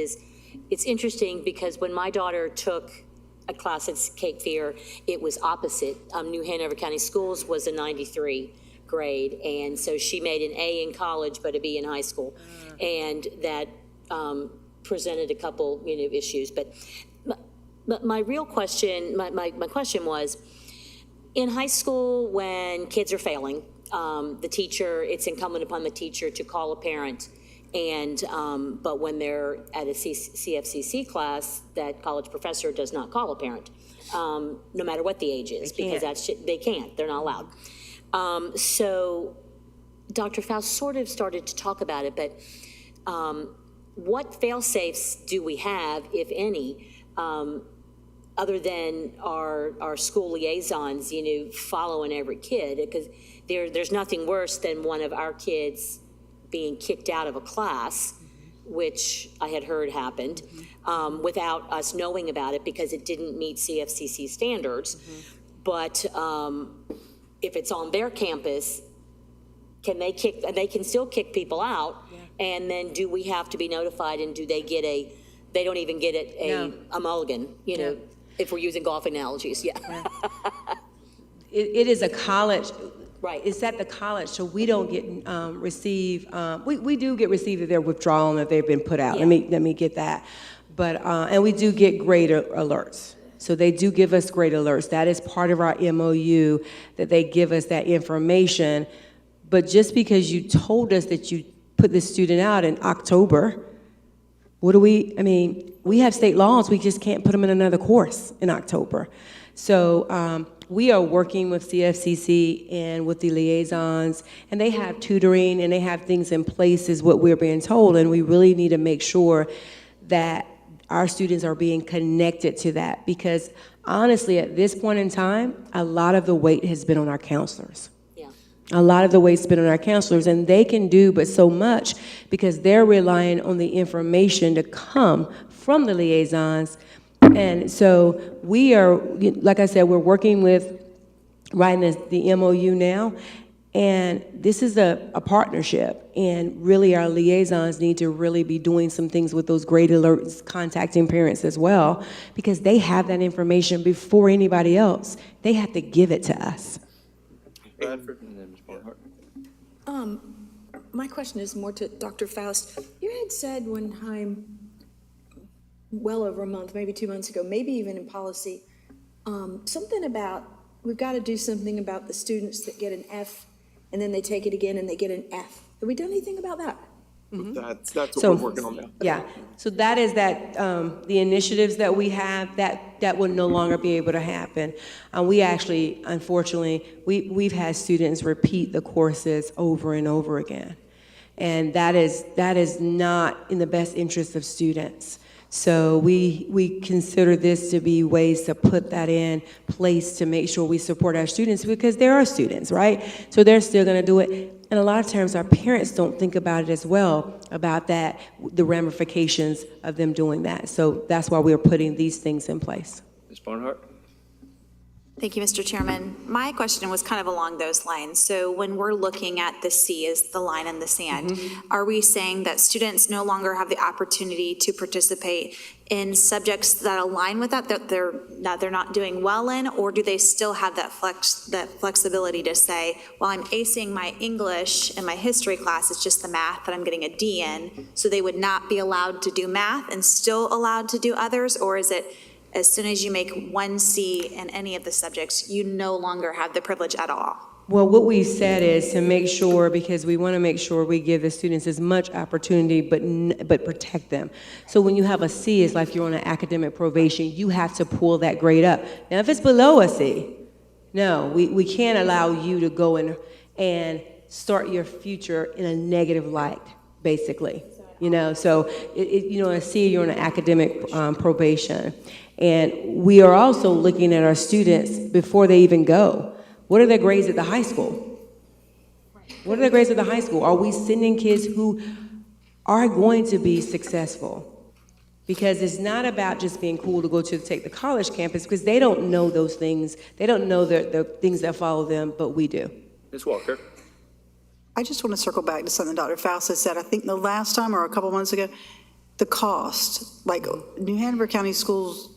It's interesting because when my daughter took a class at Cape Fear, it was opposite. New Hanover County Schools was a 93 grade, and so she made an A in college but a B in high school, and that presented a couple issues. But my real question, my question was, in high school when kids are failing, the teacher, it's incumbent upon the teacher to call a parent. And but when they're at a CFCC class, that college professor does not call a parent, no matter what the age is, because they can't. They're not allowed. So Dr. Faust sort of started to talk about it, but what fail-safes do we have, if any, other than our school liaisons, following every kid? Because there's nothing worse than one of our kids being kicked out of a class, which I had heard happened, without us knowing about it because it didn't meet CFCC standards. But if it's on their campus, they can still kick people out, and then do we have to be notified, and do they get they don't even get a mulligan, if we're using golf analogies, It is a college. Right. It's at the college, so we don't get receive. We do get received if they're withdrawn, if they've been put out. Yeah. Let me get that. But and we do get grade alerts. So they do give us grade alerts. That is part of our MOU, that they give us that information. But just because you told us that you put this student out in October, we have state laws. We just can't put them in another course in October. So we are working with CFCC and with the liaisons, and they have tutoring and they have things in place, is what we're being told, and we really need to make sure that our students are being connected to that, because honestly, at this point in time, a lot of the weight has been on our counselors. A lot of the weight's been on our counselors, and they can do but so much because they're relying on the information to come from the liaisons. And so we are, like I said, we're working with writing the MOU now, and this is a partnership, and really our liaisons need to really be doing some things with those grade alerts, contacting parents as well, because they have that information before anybody else. They have to give it to us. Bradford and then Ms. Barnhart. My question is more to Dr. Faust. You had said one time, well over a month, maybe 2 months ago, maybe even in policy, something about we've got to do something about the students that get an F, and then they take it again and they get an F. Have we done anything about that? That's what So- we're working on now. Yeah, so that is that, the initiatives that we have, that will no longer be able to happen. We actually, unfortunately, we've had students repeat the courses over and over again. And that is not in the best interest of students. So we consider this to be ways to put that in place to make sure we support our students, because they are students, right? So they're still gonna do it. And a lot of times our parents don't think about it as well, about that, the ramifications of them doing that. So that's why we're putting these things in place. Ms. Barnhart? Thank you, Mr. Chairman. My question was kind of along those lines. So when we're looking at the C as the line in the sand, are we saying that students no longer have the opportunity to participate in subjects that align with that they're not doing well in, or do they still have that flexibility to say, well, I'm acing my English and my history class, it's just the math that I'm getting a D in, so they would not be allowed to do math and still allowed to do others? Or is it, as soon as you make one C in any of the subjects, you no longer have the privilege at all? Well, what we said is to make sure, because we want to make sure we give the students as much opportunity, but protect them. So when you have a C, it's like you're on an academic probation. You have to pull that grade up. Now, if it's below a C, no, we can't allow you to go and start your future in a negative light, basically. You know, so a C, you're on an academic probation. And we are also looking at our students before they even go. What are their grades at the high school? What are their grades at the high school? Are we sending kids who are going to be successful? Because it's not about just being cool to take the college campus, because they don't know those things. They don't know the things that follow them, but we do. Ms. Walker? I just want to circle back to something Dr. Fausta said. I think the last time or a couple months ago, the cost, like New Hanover County Schools,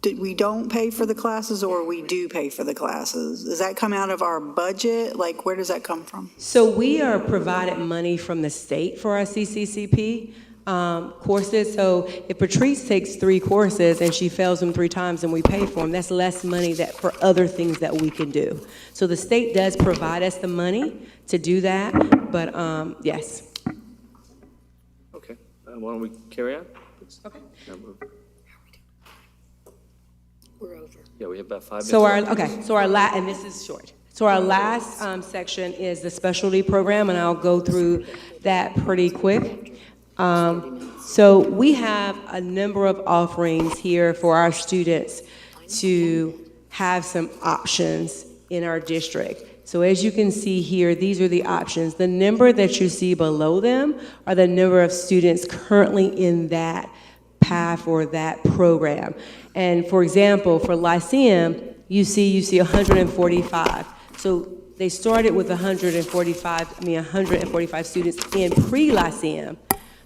we don't pay for the classes, or we do pay for the classes? Does that come out of our budget? Like, where does that come from? So we are provided money from the state for our CCCP courses. So if Patrice takes 3 courses and she fails them 3 times and we pay for them, that's less money for other things that we can do. So the state does provide us the money to do that, but yes. Okay, why don't we carry on? Okay. We're over. Yeah, we have about 5 minutes. And this is short. So our last section is the specialty program, and I'll go through that pretty quick. So we have a number of offerings here for our students to have some options in our district. So as you can see here, these are the options. The number that you see below them are the number of students currently in that path or that program. And for example, for Lyceum, you see 145. So they started with 145 students in pre-Lyceum.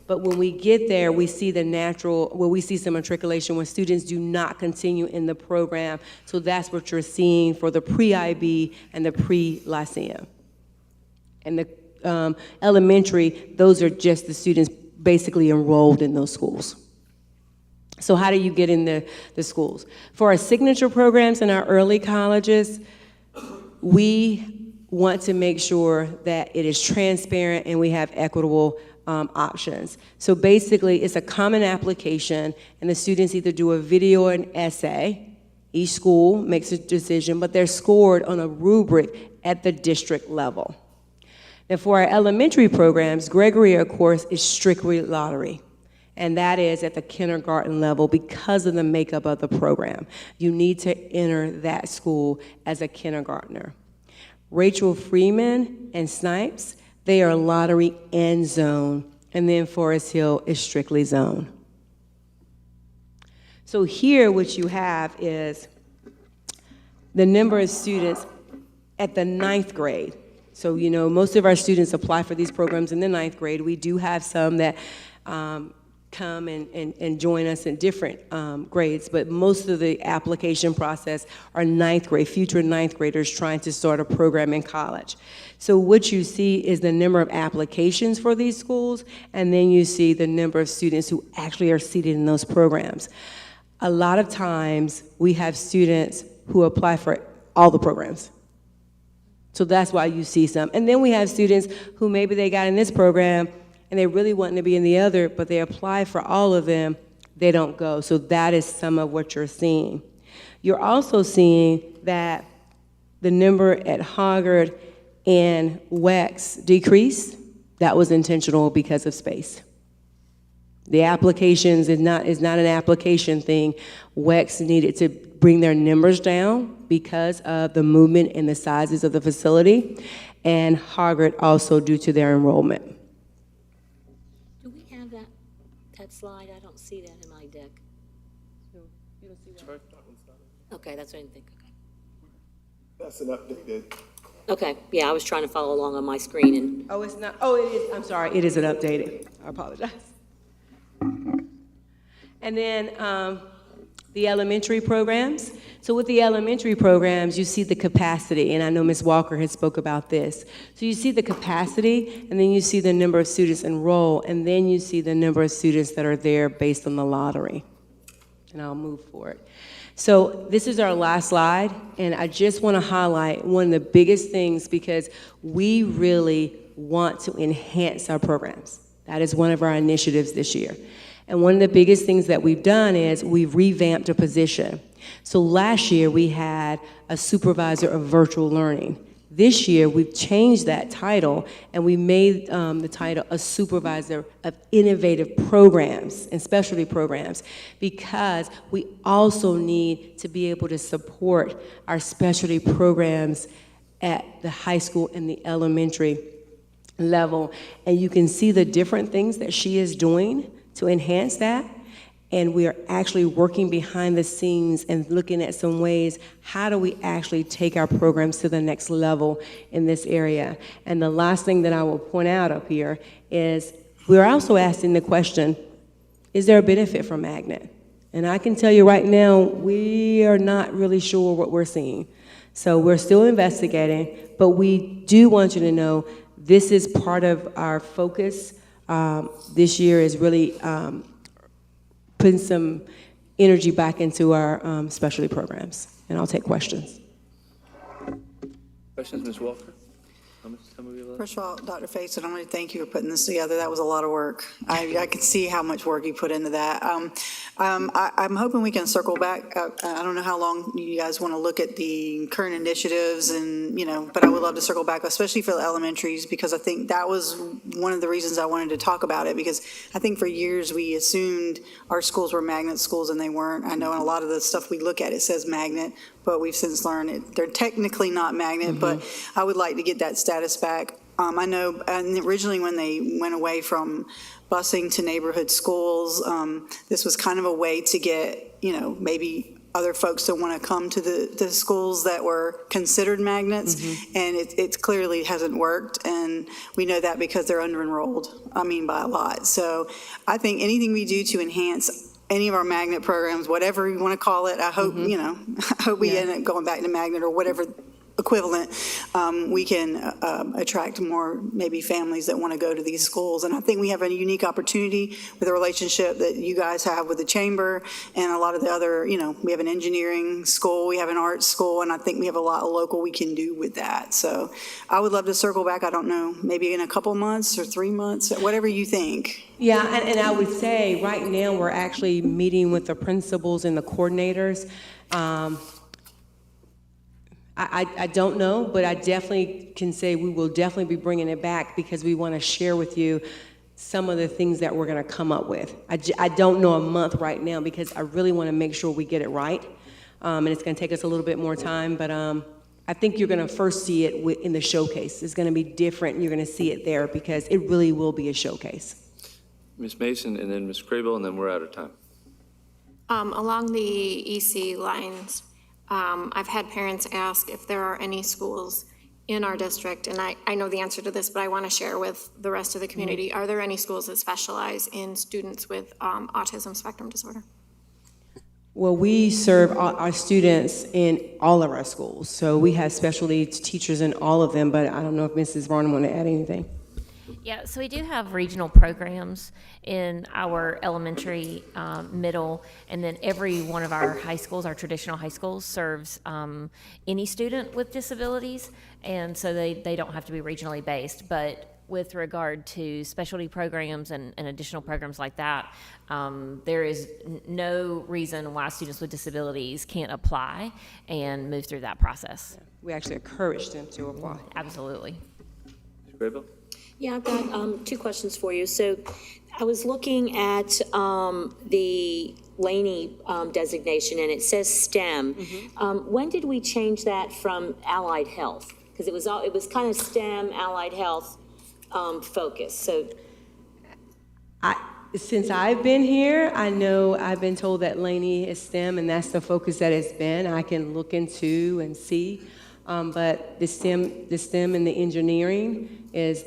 But when we get there, we see we see some matriculation when students do not continue in the program. So that's what you're seeing for the pre-IB and the pre-Lyceum. And the elementary, those are just the students basically enrolled in those schools. So how do you get in the schools? For our signature programs in our early colleges, we want to make sure that it is transparent and we have equitable options. So basically, it's a common application, and the students either do a video or an essay. Each school makes a decision, but they're scored on a rubric at the district level. Now, for our elementary programs, Gregory, of course, is strictly lottery. And that is at the kindergarten level because of the makeup of the program. You need to enter that school as a kindergartner. Rachel Freeman and Snipes, they are lottery and zone. And then Forest Hill is strictly zone. So here what you have is the number of students at the 9th grade. So, most of our students apply for these programs in the 9th grade. We do have some that come and join us in different grades, but most of the application process are 9th grade, future 9th graders trying to start a program in college. So what you see is the number of applications for these schools, and then you see the number of students who actually are seated in those programs. A lot of times we have students who apply for all the programs. So that's why you see some. And then we have students who maybe they got in this program and they really want to be in the other, but they apply for all of them, they don't go. So that is some of what you're seeing. You're also seeing that the number at Hoggard and WEX decreased. That was intentional because of space. The applications is not an application thing. WEX needed to bring their numbers down because of the movement and the sizes of the facility, and Hoggard also due to their enrollment. Do we have that slide? I don't see that in my deck. You don't see that? Okay, that's what I didn't think. Okay. That's an updated. Okay, yeah, I was trying to follow along on my screen and. Oh, it's not. Oh, it is. I'm sorry. It isn't updated. I apologize. And then the elementary programs. So with the elementary programs, you see the capacity, and I know Ms. Walker had spoke about this. So you see the capacity, and then you see the number of students enrolled, and then you see the number of students that are there based on the lottery. And I'll move forward. So this is our last slide, and I just want to highlight one of the biggest things because we really want to enhance our programs. That is one of our initiatives this year. And one of the biggest things that we've done is we've revamped a position. So last year we had a supervisor of virtual learning. This year we've changed that title and we made the title a supervisor of innovative programs and specialty programs because we also need to be able to support our specialty programs at the high school and the elementary level. And you can see the different things that she is doing to enhance that. And we are actually working behind the scenes and looking at some ways, how do we actually take our programs to the next level in this area? And the last thing that I will point out up here is we're also asking the question, is there a benefit from Magnet? And I can tell you right now, we are not really sure what we're seeing. So we're still investigating, but we do want you to know this is part of our focus. This year is really putting some energy back into our specialty programs. And I'll take questions. Questions, Ms. Walker? First of all, Dr. Faison, I want to thank you for putting this together. That was a lot of work. I could see how much work you put into that. I'm hoping we can circle back. I don't know how long you guys want to look at the current initiatives and, but I would love to circle back, especially for the elementaries, because I think that was one of the reasons I wanted to talk about it, because I think for years we assumed our schools were magnet schools and they weren't. I know in a lot of the stuff we look at, it says magnet, but we've since learned they're technically not magnet, but I would like to get that status back. I know originally when they went away from busing to neighborhood schools, this was kind of a way to get, maybe other folks to want to come to the schools that were considered magnets, and it clearly hasn't worked, and we know that because they're under-enrolled, by a lot. So I think anything we do to enhance any of our magnet programs, whatever you want to call it, I hope, I hope we end up going back to magnet or whatever equivalent, we can attract more maybe families that want to go to these schools. And I think we have a unique opportunity with the relationship that you guys have with the chamber and a lot of the other, we have an engineering school, we have an art school, and I think we have a lot of local we can do with that. So I would love to circle back, I don't know, maybe in a couple months or 3 months, whatever you think. Yeah, and I would say right now we're actually meeting with the principals and the coordinators. I don't know, but I definitely can say we will definitely be bringing it back because we want to share with you some of the things that we're going to come up with. I don't know a month right now because I really want to make sure we get it right, and it's going to take us a little bit more time, but I think you're going to first see it in the showcase. It's going to be different, and you're going to see it there because it really will be a showcase. Ms. Mason, and then Ms. Crable, and then we're out of time. Along the EC lines, I've had parents ask if there are any schools in our district, and I know the answer to this, but I want to share with the rest of the community. Are there any schools that specialize in students with autism spectrum disorder? Well, we serve our students in all of our schools, so we have special needs teachers in all of them, but I don't know if Mrs. Varnum want to add anything. Yeah, so we do have regional programs in our elementary, middle, and then every one of our high schools, our traditional high schools, serves any student with disabilities, and so they don't have to be regionally based. But with regard to specialty programs and additional programs like that, there is no reason why students with disabilities can't apply and move through that process. We actually encourage them to apply. Absolutely. Ms. Graybill? Yeah, I've got two questions for you. So I was looking at the Laney designation, and it says STEM. When did we change that from allied health? Because it was kind of STEM, allied health focus. So Since I've been here, I know I've been told that Laney is STEM, and that's the focus that it's been. I can look into and see, but the STEM and the engineering is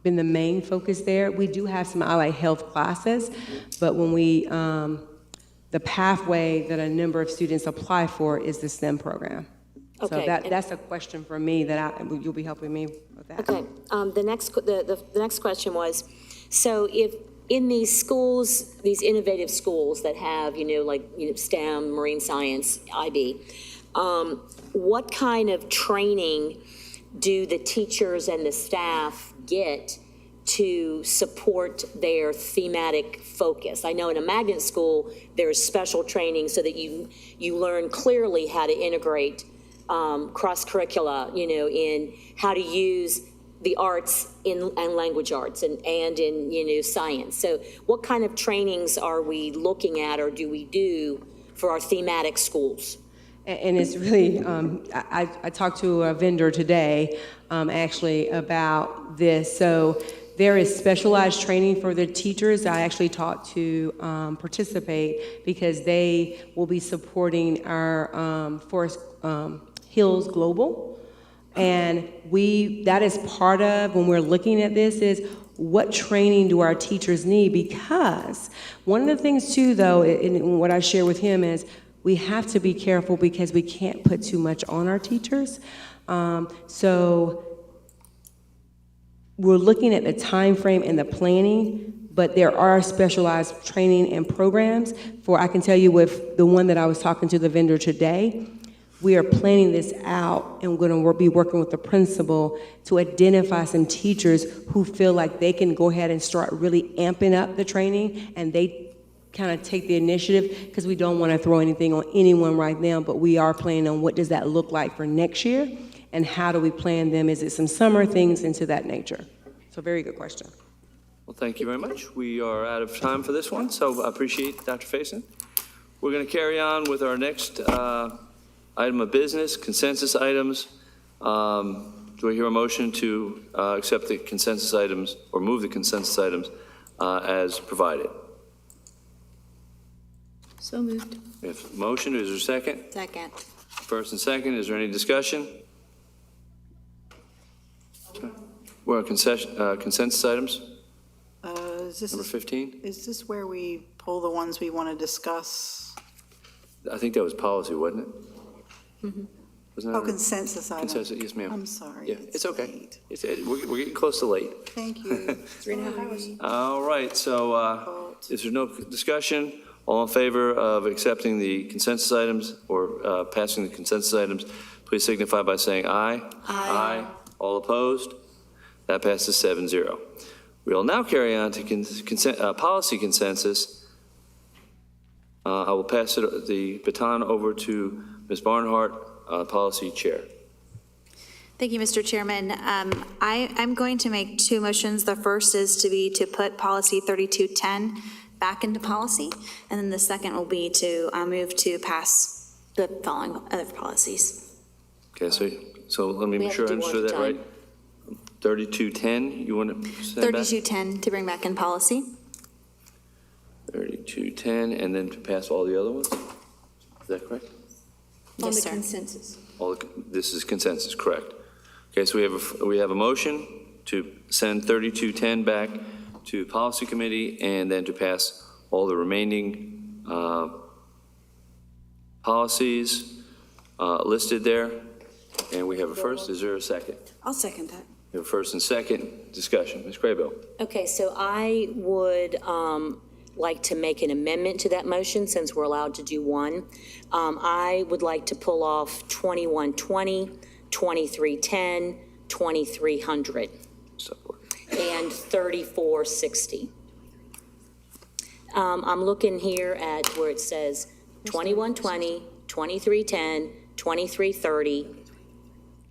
been the main focus there. We do have some allied health classes, but when the pathway that a number of students apply for is the STEM program. Okay. So that's a question for me that you'll be helping me with that. Okay. The next question was, so if in these schools, these innovative schools that have, STEM, marine science, IB, what kind of training do the teachers and the staff get to support their thematic focus? I know in a magnet school, there's special training so that you learn clearly how to integrate cross-curricula, in how to use the arts and language arts and in, science. So what kind of trainings are we looking at or do we do for our thematic schools? And it's really, I talked to a vendor today, actually, about this. So there is specialized training for the teachers. I actually talked to participate because they will be supporting our Forest Hills Global. And that is part of, when we're looking at this, is what training do our teachers need? Because one of the things too, though, and what I share with him is, we have to be careful because we can't put too much on our teachers. So we're looking at the time frame and the planning, but there are specialized training and programs I can tell you with the one that I was talking to the vendor today, we are planning this out and we're gonna be working with the principal to identify some teachers who feel like they can go ahead and start really amping up the training, and they kind of take the initiative, because we don't want to throw anything on anyone right now, but we are planning on what does that look like for next year, and how do we plan them? Is it some summer things into that nature? So very good question. Well, thank you very much. We are out of time for this one, so I appreciate Dr. Faison. We're going to carry on with our next item of business, consensus items. Do I hear a motion to accept the consensus items or move the consensus items as provided? So moved. We have a motion. Is there a second? Second. First and second. Is there any discussion? We're on consensus items. Number 15? Is this where we pull the ones we want to discuss? I think that was policy, wasn't it? Mm-hmm. Wasn't that Oh, consensus item. Consensus, yes, ma'am. I'm sorry. Yeah, it's okay. We're getting close to late. Thank you. 3.5 hours. All right, so is there no discussion? All in favor of accepting the consensus items or passing the consensus items, please signify by saying aye. Aye. All opposed? That passes 7-0. We will now carry on to policy consensus. I will pass the baton over to Ms. Barnhart, Policy Chair. Thank you, Mr. Chairman. I'm going to make two motions. The first is to put policy 3210 back into policy, and then the second will be to move to pass the following other policies. Okay, so let me make sure I understood that right. 3210, you want to send back? 3210 to bring back in policy. 3210, and then to pass all the other ones? Is that correct? On the consensus. This is consensus, correct. Okay, so we have a motion to send 3210 back to Policy Committee and then to pass all the remaining policies listed there. And we have a first. Is there a second? I'll second that. We have a first and second discussion. Ms. Craybill? Okay, so I would like to make an amendment to that motion since we're allowed to do one. I would like to pull off 2120, 2310, 2300, and 3460. I'm looking here at where it says 2120, 2310, 2330,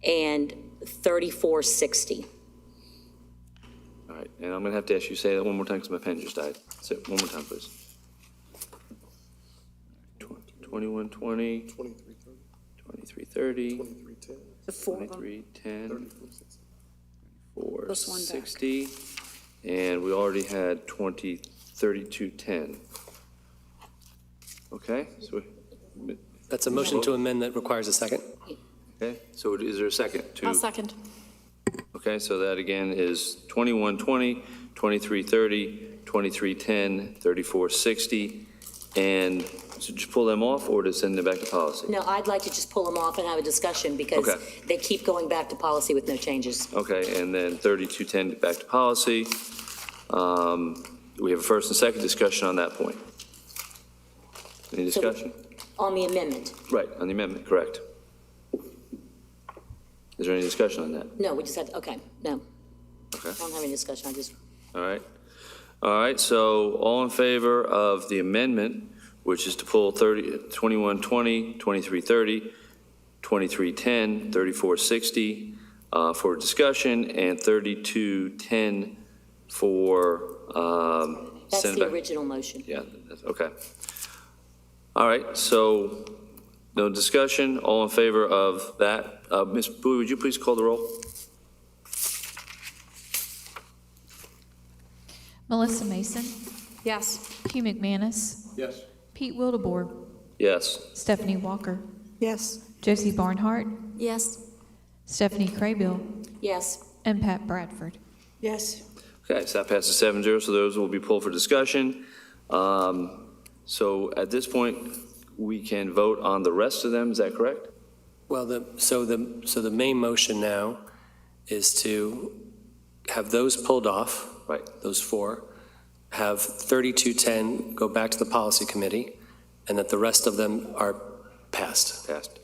and 3460. All right, and I'm going to have to ask you to say that one more time because my pen just died. Say it one more time, please. 2120, 2330, 2310, 460, and we already had 3210. Okay, so That's a motion to amend that requires a second. okay, so is there a second to? I'll second. Okay, so that again is 2120, 2330, 2310, 3460, and so just pull them off or to send them back to policy? No, I'd like to just pull them off and have a discussion because Okay. they keep going back to policy with no changes. Okay, and then 3210 back to policy. We have a first and second discussion on that point. Any discussion? On the amendment? Right, on the amendment, correct. Is there any discussion on that? No, we just had, okay, no. Okay. I don't have any discussion, I just, All right. All right, so all in favor of the amendment, which is to pull 2120, 2330, 2310, 3460 for discussion, and 3210 for that's send the back. original motion. Yeah, okay. All right, so no discussion, all in favor of that. Ms. Bowie, would you please call the roll? Melissa Mason, Yes. Hugh McManus, Yes. Pete Wildebohr, Yes. Stephanie Walker, Yes. Josie Barnhart, Yes. Stephanie Craybill, Yes. and Pat Bradford. Yes. Okay, so that passes 7-0, so those will be pulled for discussion. So at this point, we can vote on the rest of them, is that correct? Well, so the main motion now is to have those pulled off. Right. Those four. Have 3210 go back to the policy committee, and that the rest of them are passed. Passed.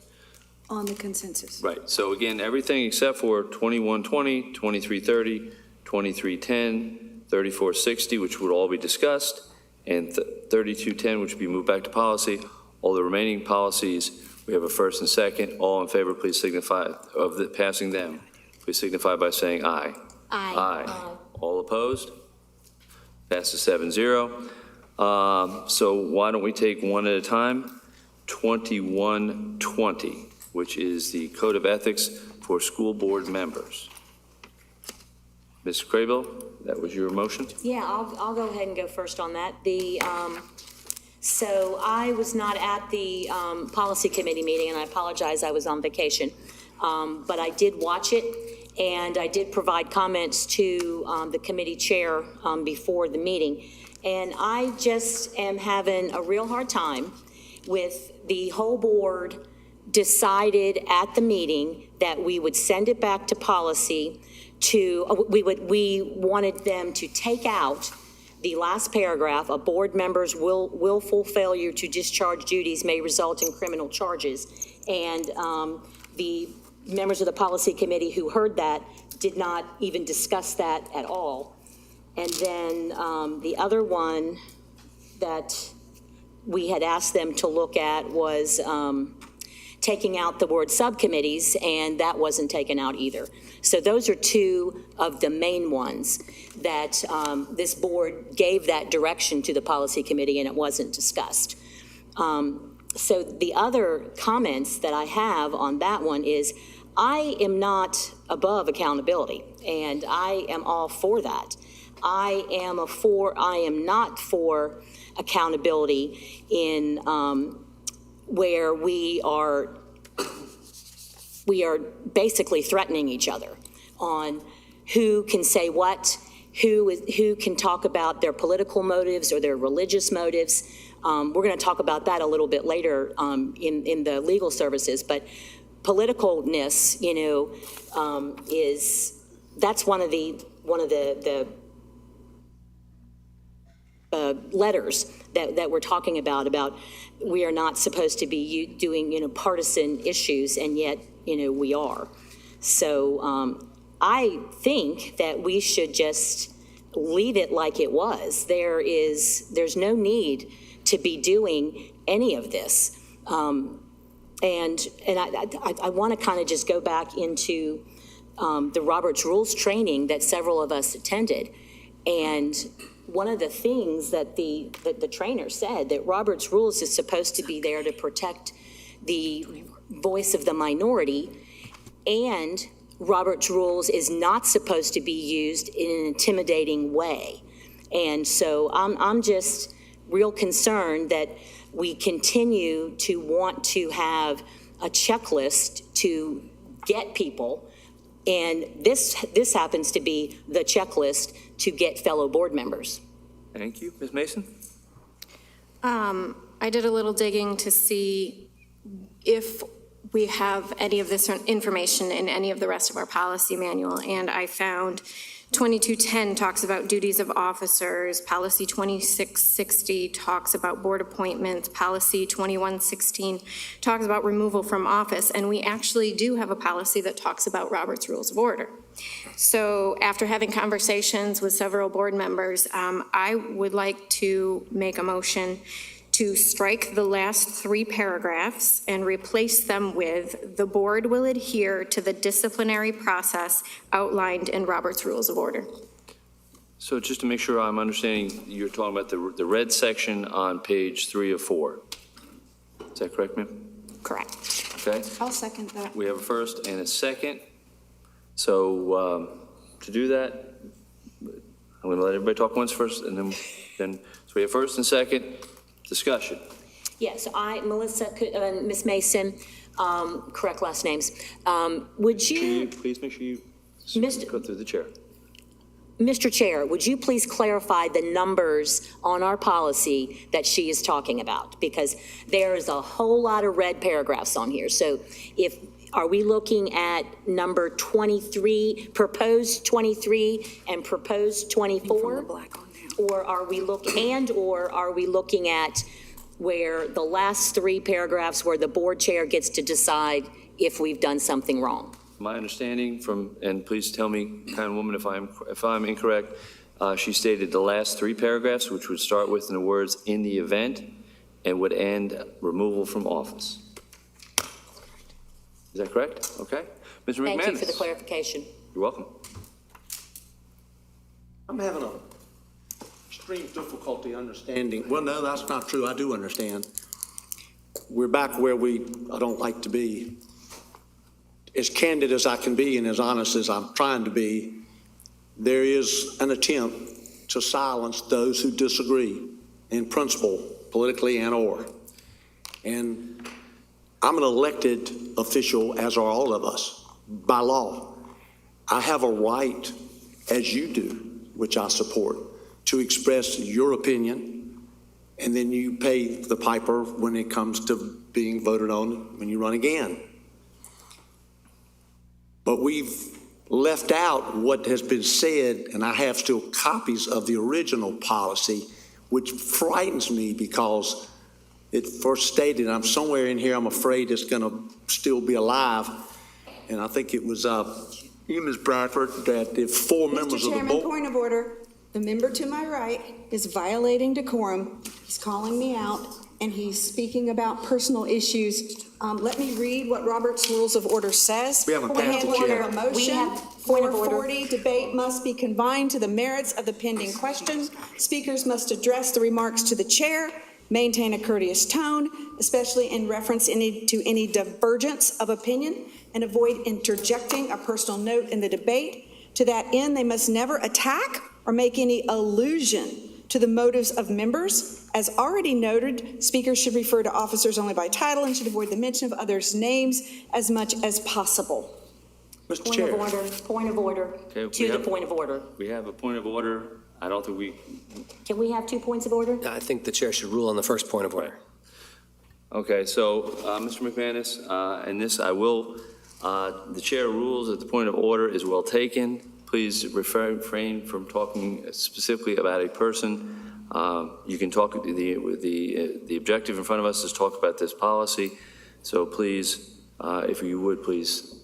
On the consensus. Right, so again, everything except for 2120, 2330, 2310, 3460, which would all be discussed, and 3210, which would be moved back to policy. All the remaining policies, we have a first and second. All in favor, please signify of passing them. Please signify by saying aye. Aye. Aye. All opposed? Passes 7-0. So why don't we take one at a time? 2120, which is the Code of Ethics for School Board Members. Ms. Craybill, that was your motion? Yeah, I'll go ahead and go first on that. So I was not at the policy committee meeting, and I apologize, I was on vacation. But I did watch it, and I did provide comments to the committee chair before the meeting. And I just am having a real hard time with the whole board decided at the meeting that we would send it back to policy we wanted them to take out the last paragraph, a board member's willful failure to discharge duties may result in criminal charges. And the members of the policy committee who heard that did not even discuss that at all. And then the other one that we had asked them to look at was taking out the word subcommittees, and that wasn't taken out either. So those are two of the main ones that this board gave that direction to the policy committee, and it wasn't discussed. So the other comments that I have on that one is I am not above accountability, and I am all for that. I am not for accountability in where we are basically threatening each other on who can say what, who can talk about their political motives or their religious motives. We're going to talk about that a little bit later in the legal services, but politicalness, is that's one of the letters that we're talking about we are not supposed to be doing, partisan issues, and yet, we are. So I think that we should just leave it like it was. There's no need to be doing any of this. And I want to kind of just go back into the Robert's Rules training that several of us attended. And one of the things that the trainer said, that Robert's Rules is supposed to be there to protect the voice of the minority, and Robert's Rules is not supposed to be used in an intimidating way. And so I'm just real concerned that we continue to want to have a checklist to get people, and this happens to be the checklist to get fellow board members. Thank you. Ms. Mason? I did a little digging to see if we have any of this information in any of the rest of our policy manual, and I found 2210 talks about duties of officers, policy 2660 talks about board appointments, policy 2116 talks about removal from office, and we actually do have a policy that talks about Robert's Rules of Order. So after having conversations with several board members, I would like to make a motion to strike the last 3 paragraphs and replace them with, the board will adhere to the disciplinary process outlined in Robert's Rules of Order. So just to make sure I'm understanding, you're talking about the red section on page 3 of 4. Is that correct, ma'am? Correct. Okay. I'll second that. We have a first and a second. So to do that, I'm going to let everybody talk once first, and then so we have first and second. Discussion. Yes, Melissa, Ms. Mason, correct last names. Would you? Can you please make sure you go through the chair? Mr. Chair, would you please clarify the numbers on our policy that she is talking about? Because there is a whole lot of red paragraphs on here. So are we looking at number 23, proposed 23 and proposed 24? Or are we looking at where the last 3 paragraphs where the board chair gets to decide if we've done something wrong? My understanding from, and please tell me, kind woman, if I'm incorrect, she stated the last 3 paragraphs, which would start with the words "in the event" and would end removal from office. Is that correct? Okay. Mr. McManus. Thank you for the clarification. You're welcome. I'm having a extreme difficulty understanding. Well, no, that's not true. I do understand. We're back where I don't like to be. As candid as I can be and as honest as I'm trying to be, there is an attempt to silence those who disagree in principle, politically and/or. And I'm an elected official, as are all of us, by law. I have a right, as you do, which I support, to express your opinion, and then you pay the piper when it comes to being voted on when you run again. But we've left out what has been said, and I have still copies of the original policy, which frightens me because it first stated, I'm somewhere in here, I'm afraid it's going to still be alive, and I think it was you, Ms. Bradford, that if 4 members of the board... Mr. Chairman, point of order. The member to my right is violating decorum. He's calling me out, and he's speaking about personal issues. Let me read what Robert's Rules of Order says. We haven't passed it yet. A motion, 440, debate must be confined to the merits of the pending question. Speakers must address the remarks to the chair, maintain a courteous tone, especially in reference to any divergence of opinion, and avoid interjecting a personal note in the debate. To that end, they must never attack or make any allusion to the motives of members. As already noted, speakers should refer to officers only by title and should avoid the mention of others' names as much as possible. Mr. Chair. Point of order, Okay, to the point of order. We have a point of order. I don't think we... Can we have 2 points of order? I think the chair should rule on the first point of order. Okay, so, Mr. McManus, and this I will, the chair rules that the point of order is well taken. please refrain from talking specifically about a person. You can talk, the objective in front of us is talk about this policy. So please, if you would, please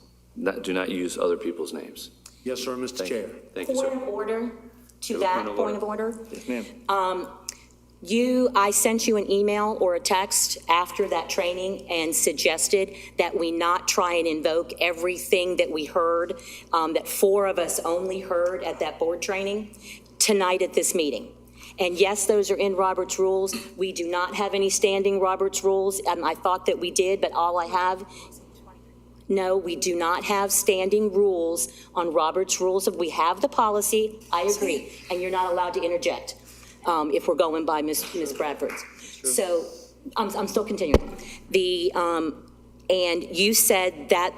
do not use other people's names. Yes, sir, Mr. Chair. Thank you, sir. Point of order to that, point of order. Yes, ma'am. I sent you an email or a text after that training and suggested that we not try and invoke everything that we heard, that 4 of us only heard at that board training tonight at this meeting. And yes, those are in Robert's rules. We do not have any standing Robert's rules. I thought that we did, but all I have, no, we do not have standing rules on Robert's rules. We have the policy, I agree, and you're not allowed to interject. If we're going by Ms. Bradford's. So, I'm still continuing. And you said that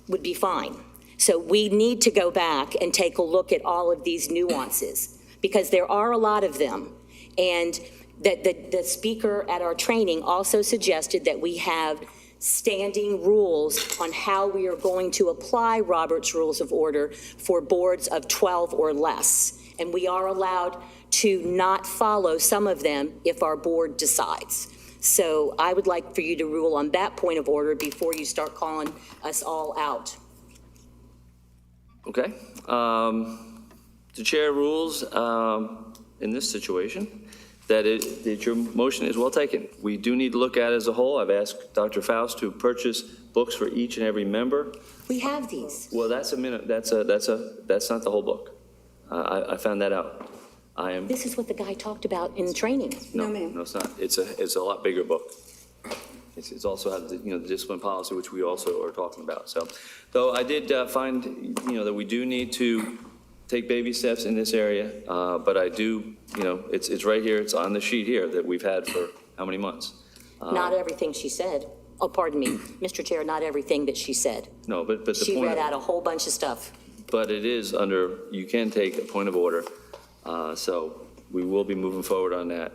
would be fine. So we need to go back and take a look at all of these nuances, because there are a lot of them. And the speaker at our training also suggested that we have standing rules on how we are going to apply Robert's Rules of Order for boards of 12 or less. And we are allowed to not follow some of them if our board decides. So I would like for you to rule on that point of order before you start calling us all out. Okay. The chair rules in this situation that your motion is well taken. We do need to look at it as a whole. I've asked Dr. Faust to purchase books for each and every member. We have these. Well, that's not the whole book. I found that out. This is what the guy talked about in training. No, it's not. It's a lot bigger book. It's also had the discipline policy, which we also are talking about. So, though I did find that we do need to take baby steps in this area, but I do it's right here. It's on the sheet here that we've had for how many months? Not everything she said. Oh, pardon me, Mr. Chair. Not everything that she said. No, but the she point read out a whole bunch of stuff. But it is under. You can take a point of order. So we will be moving forward on that.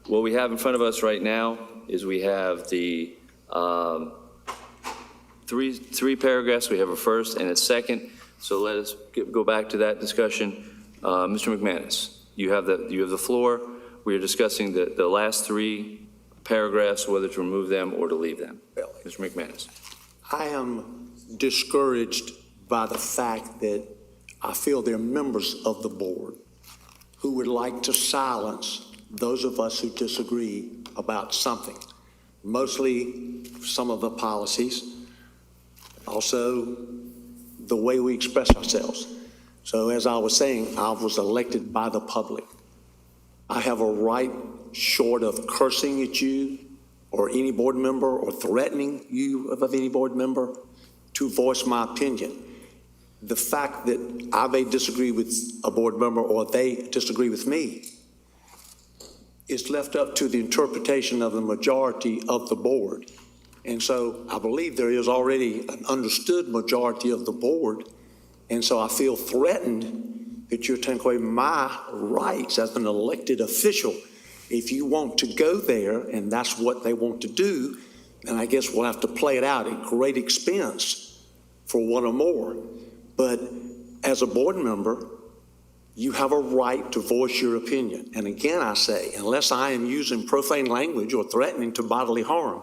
What we have in front of us right now is we have the three paragraphs. We have a first and a second. So let us go back to that discussion. Mr. McManus, you have the floor. We are discussing the last 3 paragraphs, whether to remove them or to leave them. Mr. McManus. I am discouraged by the fact that I feel there are members of the board who would like to silence those of us who disagree about something, mostly some of the policies, also the way we express ourselves. So as I was saying, I was elected by the public. I have a right, short of cursing at you or any board member or threatening you of any board member, to voice my opinion. The fact that I may disagree with a board member or they disagree with me is left up to the interpretation of the majority of the board. And so I believe there is already an understood majority of the board. And so I feel threatened that you're taking away my rights as an elected official. If you want to go there and that's what they want to do, then I guess we'll have to play it out at great expense for one or more. But as a board member, you have a right to voice your opinion. And again, I say, unless I am using profane language or threatening to bodily harm,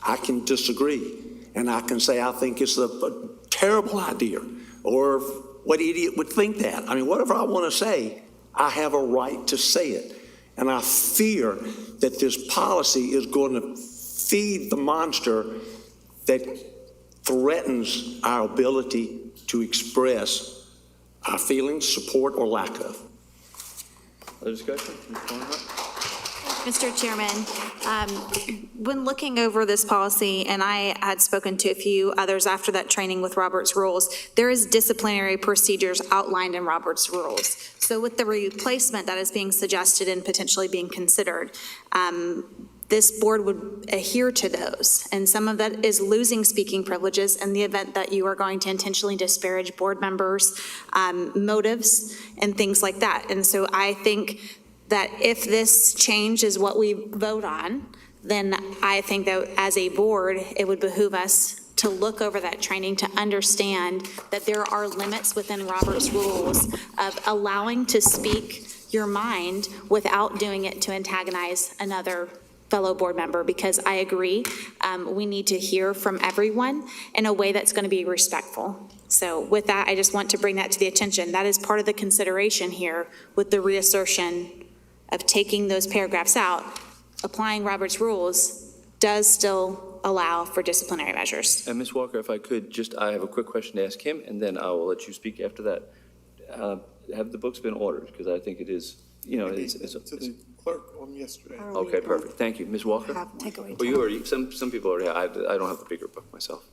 I can disagree. And I can say, I think it's a terrible idea, or what idiot would think that? I mean, whatever I want to say, I have a right to say it. And I fear that this policy is going to feed the monster that threatens our ability to express our feelings, support, or lack of. Other discussion? Mr. Chairman, when looking over this policy, and I had spoken to a few others after that training with Robert's Rules, there is disciplinary procedures outlined in Robert's Rules. So with the replacement that is being suggested and potentially being considered, this board would adhere to those. And some of that is losing speaking privileges in the event that you are going to intentionally disparage board members' motives and things like that. And so I think that if this change is what we vote on, then I think that as a board, it would behoove us to look over that training, to understand that there are limits within Robert's rules of allowing to speak your mind without doing it to antagonize another fellow board member, because I agree, we need to hear from everyone in a way that's going to be respectful. So with that, I just want to bring that to the attention. That is part of the consideration here with the reassertion of taking those paragraphs out. Applying Robert's rules does still allow for disciplinary measures. And Ms. Walker, if I could, I have a quick question to ask him, and then I will let you speak after that. Have the books been ordered? Because I think it is, it's To the clerk on yesterday. okay, perfect. Thank you. Ms. Walker? Well, you already, some people already have. I don't have the bigger book myself.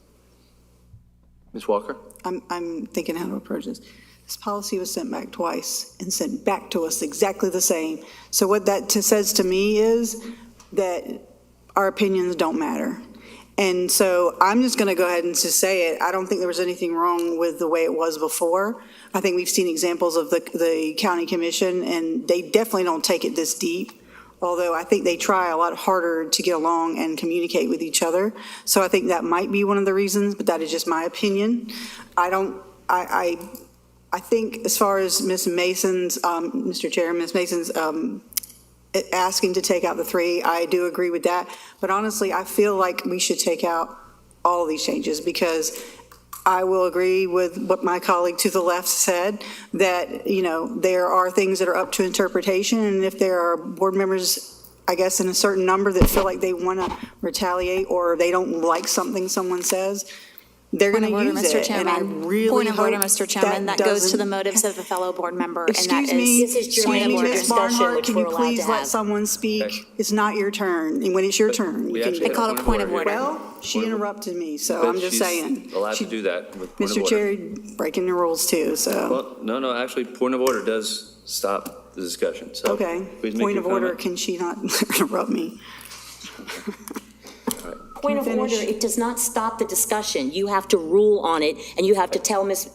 Ms. Walker? I'm thinking how to approach this. This policy was sent back twice and sent back to us exactly the same. So what that says to me is that our opinions don't matter. And so I'm just going to go ahead and just say it. I don't think there was anything wrong with the way it was before. I think we've seen examples of the county commission, and they definitely don't take it this deep, although I think they try a lot harder to get along and communicate with each other. So I think that might be one of the reasons, but that is just my opinion. I think as far as Ms. Mason's, Mr. Chair, Ms. Mason's asking to take out the 3, I do agree with that. But honestly, I feel like we should take out all these changes, because I will agree with what my colleague to the left said, that, there are things that are up to interpretation. And if there are board members, I guess, in a certain number that feel like they want to retaliate or they don't like something someone says, they're going to use it. And I really Point of order, hope Mr. Chairman, that goes to the motives of a fellow board member. Excuse me, Ms. Barnhart, can you please let have. someone speak? It's not your turn, and when it's your turn, you can. actually I call it a point of order. Well, she interrupted me, so But I'm just she's saying. allowed to do that with point of Mr. order. Chair, breaking the rules too, so. Well, no, actually, point of order does stop the discussion, so. Okay, please make point your of order, comment. can she not interrupt me? Point of order, it does not stop the discussion. You have to rule on it, and you have to tell Ms.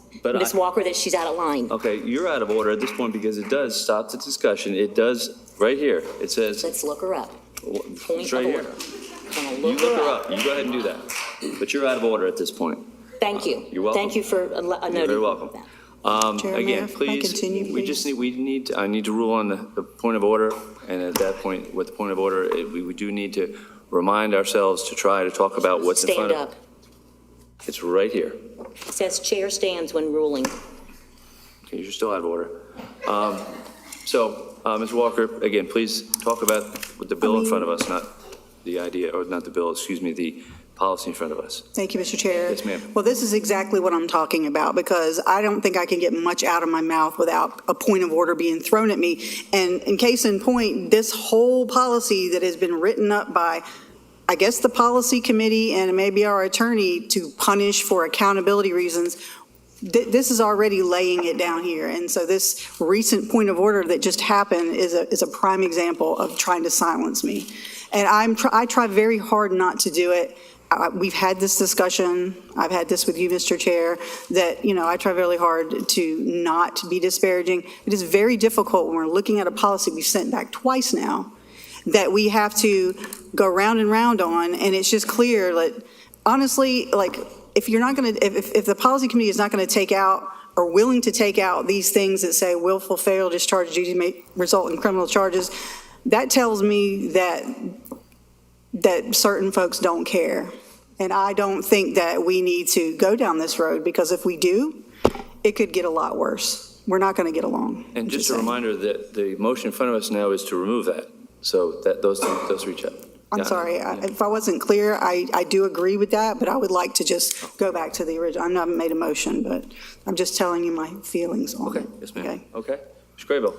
Walker that she's out of line. Okay, you're out of order at this point because it does stop the discussion. It does, right here, it says. Let's look her up. It's Point right of here. order. I'm gonna You look look her her up. up, you go ahead and do that. But you're out of order at this point. Thank you. You're welcome. Thank you for noting. You're very welcome. Chair, may Again, I please, continue, I need to rule on the point of order, and at that point, with the point of order, we do need to remind ourselves to try to talk about what's in front of. Stand up. It's right here. It says chair stands when ruling. Okay, you're still out of order. Ms. Walker, again, please talk about the bill in front of us, not the idea, or not the bill, excuse me, the policy in front of us. Thank you, Mr. Chair. Yes, ma'am. Well, this is exactly what I'm talking about, because I don't think I can get much out of my mouth without a point of order being thrown at me. And in case in point, this whole policy that has been written up by, I guess, the policy committee and maybe our attorney to punish for accountability reasons, this is already laying it down here. And so this recent point of order that just happened is a prime example of trying to silence me. And I try very hard not to do it. We've had this discussion. I've had this with you, Mr. Chair, that, I try really hard to not be disparaging. It is very difficult when we're looking at a policy we've sent back twice now that we have to go round and round on. And it's just clear that, honestly, if you're not going to, if the policy committee is not going to take out or willing to take out these things that say willful failure, discharge duty may result in criminal charges, that tells me that certain folks don't care. And I don't think that we need to go down this road, because if we do, it could get a lot worse. We're not going to get along. And just a reminder that the motion in front of us now is to remove that, so that those reach out. I'm Yeah. sorry, if I wasn't clear, I do agree with that, but I would like to just go back to the original. I haven't made a motion, but I'm just telling you my feelings on it. Yes, ma'am. Okay. Ms. Graybill.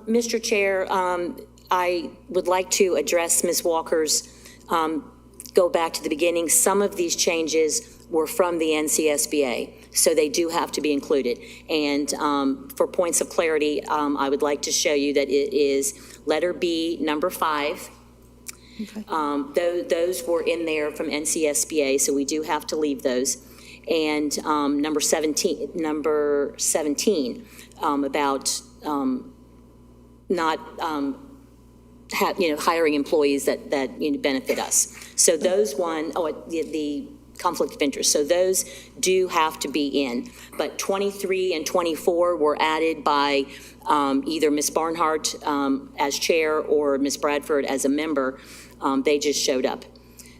Mr. Chair, I would like to address Ms. Walker's, go back to the beginning. Some of these changes were from the NCSBA, so they do have to be included. And for points of clarity, I would like to show you that it is letter B, number 5. Okay. Those were in there from NCSBA, so we do have to leave those. And number 17 about not hiring employees that benefit us. So those the conflict of interest. So those do have to be in. But 23 and 24 were added by either Ms. Barnhart as chair or Ms. Bradford as a member. They just showed up.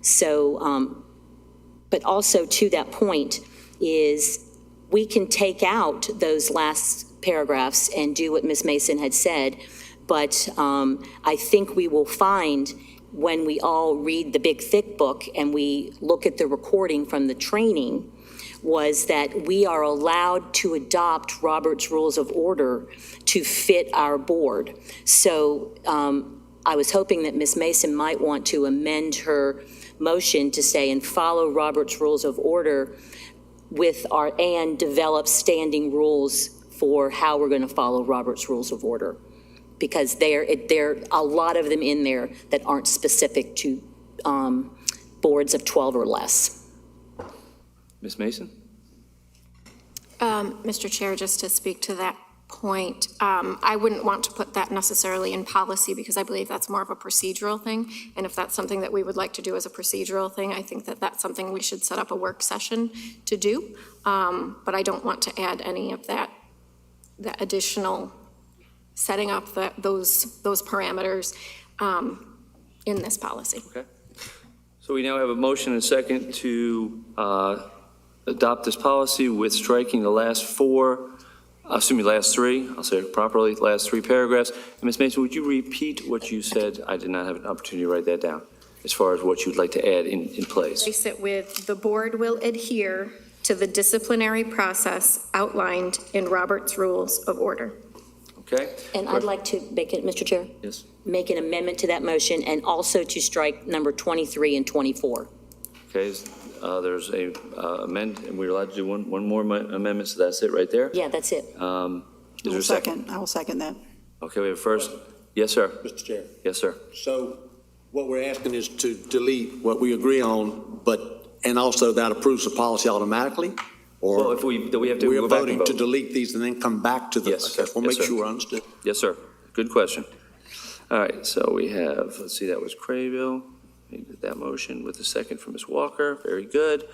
So, but also to that point is we can take out those last paragraphs and do what Ms. Mason had said, but I think we will find when we all read the big thick book and we look at the recording from the training was that we are allowed to adopt Robert's Rules of Order to fit our board. So I was hoping that Ms. Mason might want to amend her motion to say and follow Robert's Rules of Order with our, and develop standing rules for how we're going to follow Robert's Rules of Order. Because there are a lot of them in there that aren't specific to boards of 12 or less. Ms. Mason? Mr. Chair, just to speak to that point, I wouldn't want to put that necessarily in policy because I believe that's more of a procedural thing. And if that's something that we would like to do as a procedural thing, I think that that's something we should set up a work session to do. But I don't want to add any of that additional setting up those parameters in this policy. Okay. So we now have a motion and a second to adopt this policy with striking the last last three, I'll say it properly, last three paragraphs. And Ms. Mason, would you repeat what you said? I did not have an opportunity to write that down, as far as what you'd like to add in place. Replace it with, the board will adhere to the disciplinary process outlined in Robert's Rules of Order. Okay? And I'd like to make it, Mr. Chair? Yes. Make an amendment to that motion and also to strike number 23 and 24. Okay, there's a amend, and we're allowed to do one more amendment, so that's it right there? Yeah, that's it. Is there a second? I will second that. Okay, we have first. Yes, sir. Mr. Chair. Yes, sir. So what we're asking is to delete what we agree on, and also that approves the policy automatically? Or Well, if we have to we are go back and voting vote. to delete these and then come back to the, Yes, okay, we'll yes, make sir. sure I understood. Yes, sir. Good question. All right, so we have, let's see, that was Craybill. We did that motion with a second from Ms. Walker. Very good.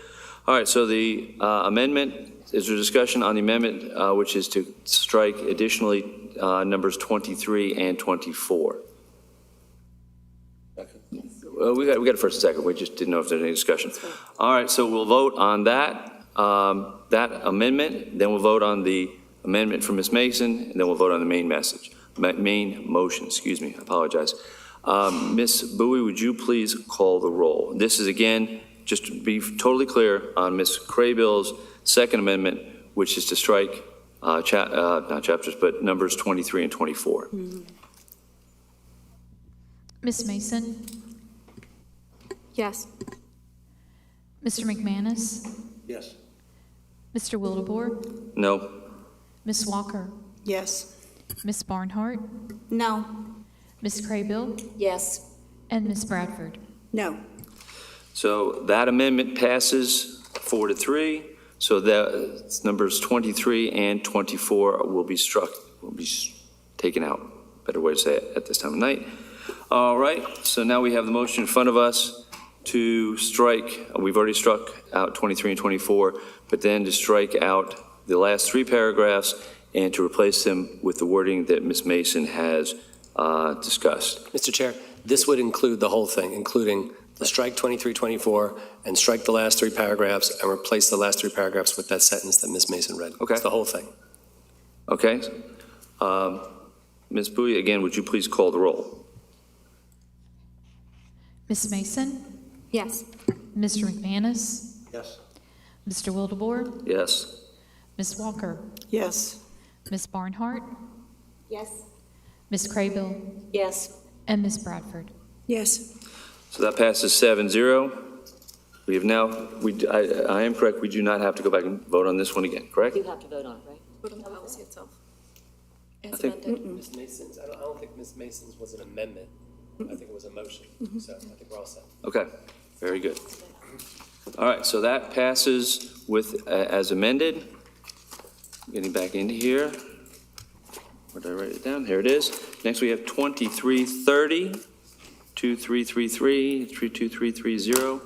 All right, so the amendment, is there discussion on the amendment, which is to strike additionally numbers 23 and 24? Well, we got a first and second. We just didn't know if there's any discussion. All right, so we'll vote on that amendment, then we'll vote on the amendment from Ms. Mason, and then we'll vote on the main motion, excuse me, I apologize. Ms. Bowie, would you please call the roll? This is, again, just to be totally clear on Ms. Craybill's second amendment, which is to strike, not chapters, but numbers 23 and 24. Ms. Mason, Yes. Mr. McManus, Yes. Mr. Wildebohr, No? Ms. Walker, Yes. Ms. Barnhart, No. Ms. Craybill, Yes. and Ms. Bradford. No. So that amendment passes 4-3. So that numbers 23 and 24 will be struck, will be taken out. Better way to say it at this time of night. All right, so now we have the motion in front of us to strike, we've already struck out 23 and 24, but then to strike out the last three paragraphs and to replace them with the wording that Ms. Mason has discussed. Mr. Chair, this would include the whole thing, including the strike 23, 24, and strike the last three paragraphs and replace the last three paragraphs with that sentence that Ms. Mason read. Okay. It's the whole thing. Okay. Ms. Bowie, again, would you please call the roll? Ms. Mason, Yes. Mr. McManus, Yes. Mr. Wildebohr, Yes. Ms. Walker, Yes. Ms. Barnhart, Yes. Ms. Craybill, Yes. and Ms. Bradford. Yes. So that passes 7-0. We have now, I am correct, we do not have to go back and vote on this one again, correct? You have to vote on it, right? Vote on the policy itself. I think- Ms. Mason's, I don't think Ms. Mason's was an amendment. I think it was a motion. So I think we're all set. Okay, very good. All right, so that passes with, as amended. Getting back into here. Where did I write it down? Here it is. Next, we have 2330, 2333, 32330.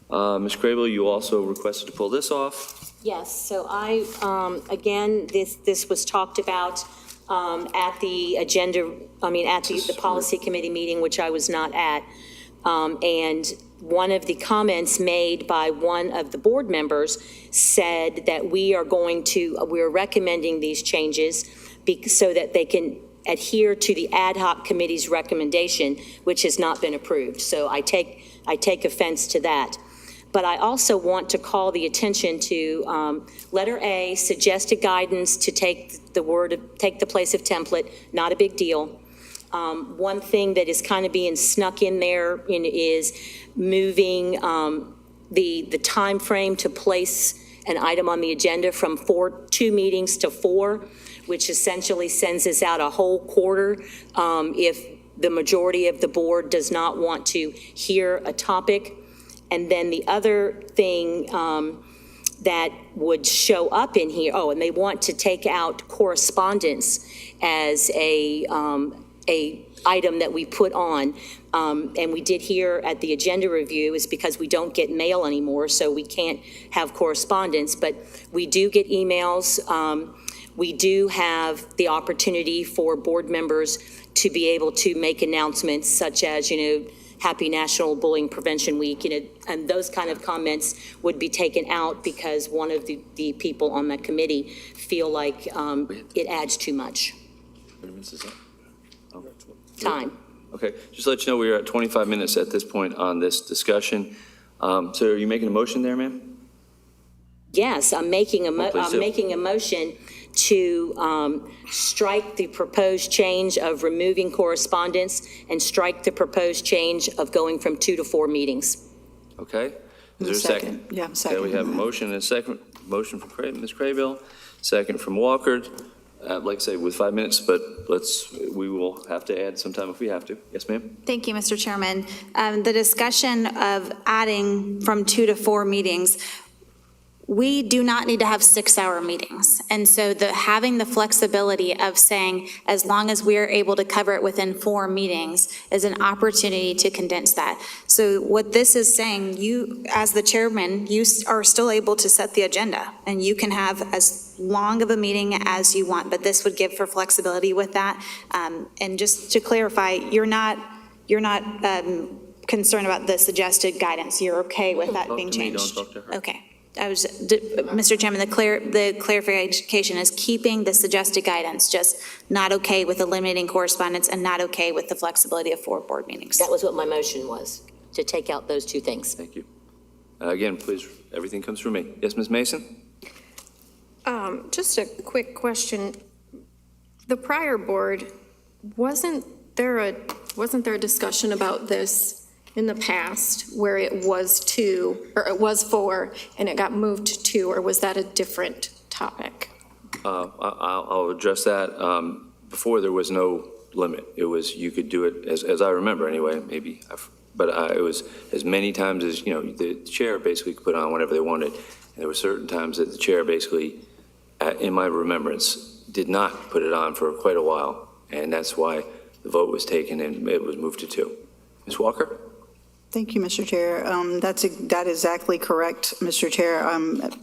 Ms. Crable, you also requested to pull this off. Yes, so I, again, this was talked about at the agenda, at the policy committee meeting, which I was not at. And one of the comments made by one of the board members said that we're recommending these changes so that they can adhere to the ad hoc committee's recommendation, which has not been approved. So I take offense to that. But I also want to call the attention to letter A, suggested guidance to take the place of template, not a big deal. One thing that is kind of being snuck in there is moving the time frame to place an item on the agenda from 2 meetings to 4, which essentially sends us out a whole quarter if the majority of the board does not want to hear a topic. And then the other thing that would show up in here, and they want to take out correspondence as a item that we put on. And we did here at the agenda review is because we don't get mail anymore, so we can't have correspondence, but we do get emails. We do have the opportunity for board members to be able to make announcements such as, Happy National Bullying Prevention Week, and those kind of comments would be taken out because one of the people on that committee feel like it adds too much time. Okay, just to let you know, we are at 25 minutes at this point on this discussion. So are you making a motion there, ma'am? Yes, I'm making a motion to strike the proposed change of removing correspondence and strike the proposed change of going from 2 to 4 meetings. Okay. Is there a second? Yeah, second. Okay, we have a motion and a second. Motion from Ms. Craybill, second from Walker. Like I say, with 5 minutes, but we will have to add some time if we have to. Yes, ma'am? Thank you, Mr. Chairman. The discussion of adding from 2 to 4 meetings, we do not need to have 6-hour meetings. And so having the flexibility of saying, as long as we are able to cover it within 4 meetings is an opportunity to condense that. So what this is saying, you, as the chairman, you are still able to set the agenda and you can have as long of a meeting as you want, but this would give for flexibility with that. And just to clarify, you're not concerned about the suggested guidance. You're okay with that being changed? Don't talk to her. Okay. Mr. Chairman, the clarification is keeping the suggested guidance, just not okay with eliminating correspondence and not okay with the flexibility of 4 board meetings. That was what my motion was, to take out those 2 things. Thank you. Again, please, everything comes through me. Yes, Ms. Mason? Just a quick question. The prior board, wasn't there a discussion about this in the past where it was 2, or it was 4, and it got moved to 2, or was that a different topic? I'll address that. Before, there was no limit. It was, you could do it, as I remember anyway, maybe, but it was as many times as, the chair basically could put on whenever they wanted. And there were certain times that the chair basically, in my remembrance, did not put it on for quite a while. And that's why the vote was taken and it was moved to 2. Ms. Walker? Thank you, Mr. Chair. That is exactly correct, Mr. Chair.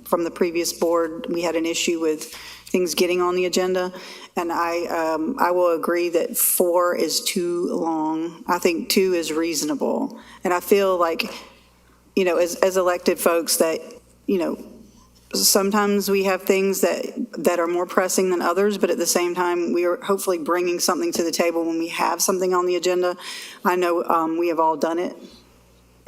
From the previous board, we had an issue with things getting on the agenda, and I will agree that 4 is too long. I think 2 is reasonable, and I feel like, as elected folks that, sometimes we have things that are more pressing than others, but at the same time, we are hopefully bringing something to the table when we have something on the agenda. I know we have all done it.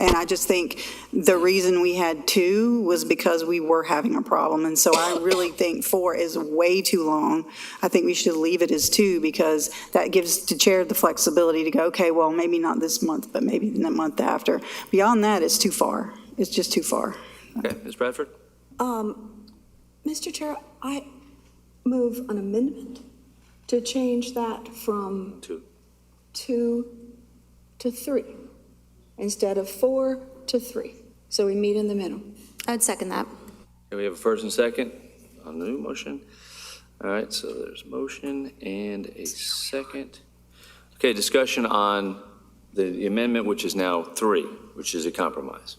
And I just think the reason we had 2 was because we were having a problem. And so I really think 4 is way too long. I think we should leave it as 2 because that gives the chair the flexibility to go, okay, well, maybe not this month, but maybe the month after. Beyond that, it's too far. It's just too far. Okay, Ms. Bradford? Mr. Chair, I move an amendment to change that from 2 to 3. Instead of 4 to 3. So we meet in the middle. I'd second that. Okay, we have a first and second on the new motion. All right, so there's motion and a second. Okay, discussion on the amendment, which is now 3, which is a compromise.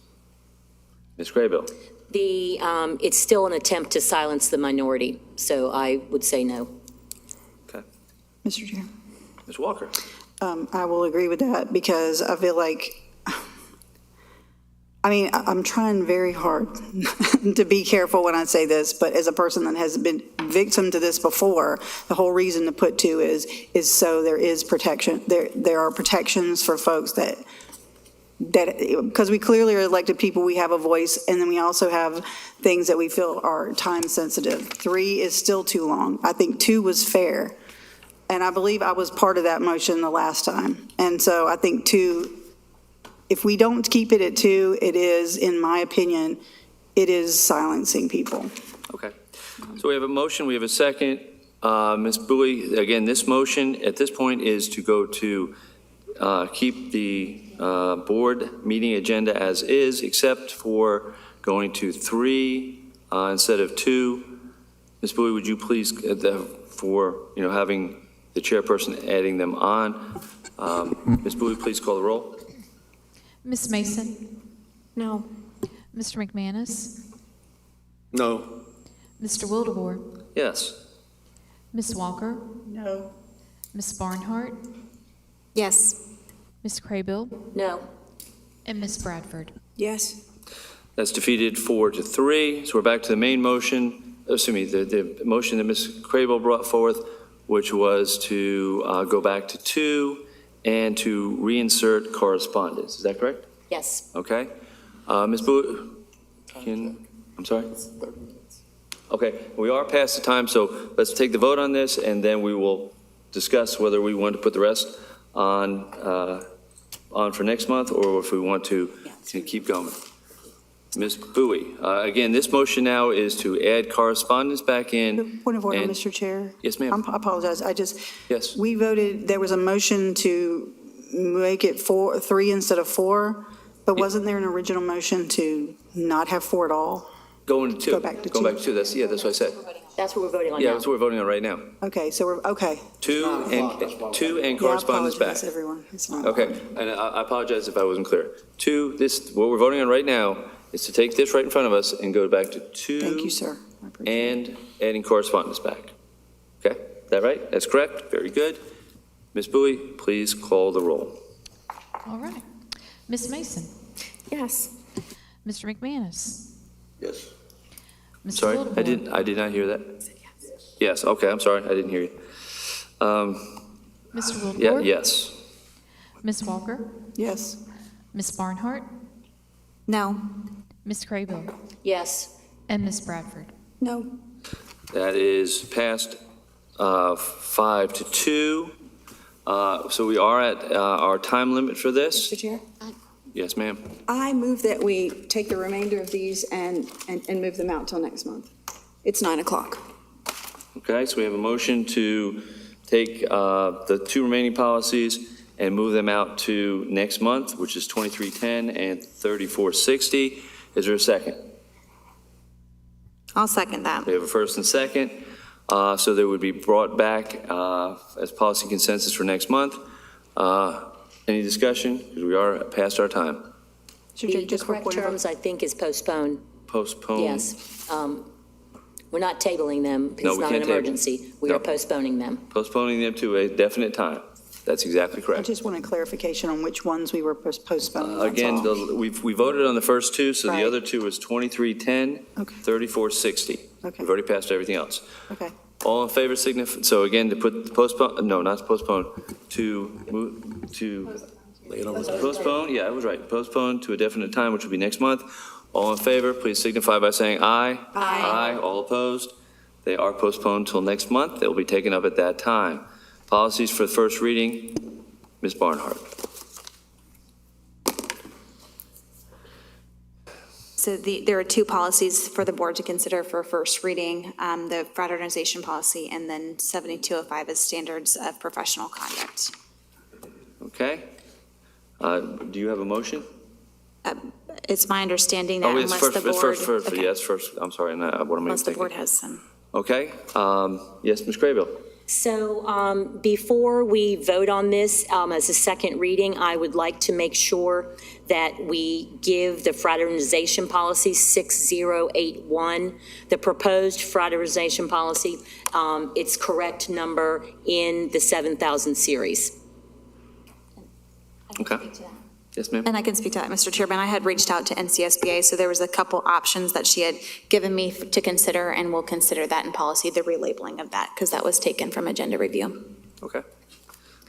Ms. Craybill? It's still an attempt to silence the minority, so I would say no. Okay. Mr. Chair. Ms. Walker? I will agree with that because I feel like, I'm trying very hard to be careful when I say this, but as a person that has been victim to this before, the whole reason to put 2 is so there is protection. There are protections for folks that because we clearly are elected people, we have a voice, and then we also have things that we feel are time sensitive. 3 is still too long. I think 2 was fair. And I believe I was part of that motion the last time. And so I think 2, if we don't keep it at 2, it is, in my opinion, it is silencing people. Okay. So we have a motion, we have a second. Ms. Bowie, again, this motion at this point is to go to keep the board meeting agenda as is, except for going to 3 instead of 2. Ms. Bowie, would you please, for having the chairperson adding them on, Ms. Bowie, please call the roll. Ms. Mason? No. Mr. McManus? No. Mr. Wildebohr? Yes. Ms. Walker? No. Ms. Barnhart? Yes. Ms. Craybill? No. And Ms. Bradford? Yes. That's defeated 4-3. So we're back to the main motion, the motion that Ms. Craybill brought forth, which was to go back to 2 and to reinsert correspondence. Is that correct? Yes. Okay. Ms. Bowie, I'm sorry? Okay, we are past the time, so let's take the vote on this, and then we will discuss whether we want to put the rest on for next month, or if we want to keep going. Ms. Bowie, again, this motion now is to add correspondence back in. Point of order, and- Mr. Chair. Yes, ma'am. I apologize. Yes. We voted, there was a motion to make it 3 instead of 4, but wasn't there an original motion to not have 4 at all? Going to 2. Go back to Going 2. back to 2, that's what I said. That's what we're voting on Yeah, now. that's what we're voting on right now. Okay, so we're, okay. 2 and Yeah, I correspondence back. apologize, everyone. It's not. Okay, and I apologize if I wasn't clear. 2, what we're voting on right now is to take this right in front of us and go back to 2. Thank you, sir. I appreciate it. And adding correspondence back. Okay, is that right? That's correct? Very good. Ms. Bowie, please call the roll. All right. Ms. Mason? Yes. Mr. McManus? Yes. Mr. Sorry, Wildebohr? I did not hear that. Yes, okay, I'm sorry, I didn't hear you. Mr. Wildebohr? Yeah, yes. Ms. Walker? Yes. Ms. Barnhart? No. Ms. Craybill? Yes. And Ms. Bradford? No. That is passed 5-2. So we are at our time limit for this. Mr. Chair? Yes, ma'am. I move that we take the remainder of these and move them out till next month. It's 9 o'clock. Okay, so we have a motion to take the 2 remaining policies and move them out to next month, which is 2310 and 3460. Is there a second? I'll second that. We have a first and second. So they would be brought back as policy consensus for next month. Any discussion? Because we are past our time. The correct terms, I think, is postpone. Postpone? Yes. We're not tabling them. No, It's we not an can't table. emergency. We No. are postponing them. Postponing them to a definite time. That's exactly I correct. just wanted clarification on which ones we were postponing. that's Again, all. we voted on the first 2, so the Right. other 2 is 2310, Okay. 3460. Okay. We've already passed everything else. Okay. All in favor, signify, so again, to put postpone, no, not to postpone, to move, to postpone, yeah, I was right, postpone to a definite time, which will be next month. All in favor, please signify by saying aye. Aye. All opposed? They are postponed till next month. They'll be taken up at that time. Policies for first reading, Ms. Barnhart. So there are 2 policies for the board to consider for first reading, the fraternization policy and then 7205 is standards of professional conduct. Okay? Do you have a motion? It's my understanding that Oh, it's unless first, the board. first, okay. yes, first, I'm sorry, what am I Unless the thinking? board has some. Okay, yes, Ms. Craybill? So before we vote on this as a second reading, I would like to make sure that we give the fraternization policy 6081, the proposed fraternization policy, its correct number in the 7000 series. Okay. Yes, ma'am. And I can speak to that, Mr. Chairman. I had reached out to NCSBA, so there was a couple options that she had given me to consider, and we'll consider that in policy, the relabeling of that, because that was taken from agenda review. Okay.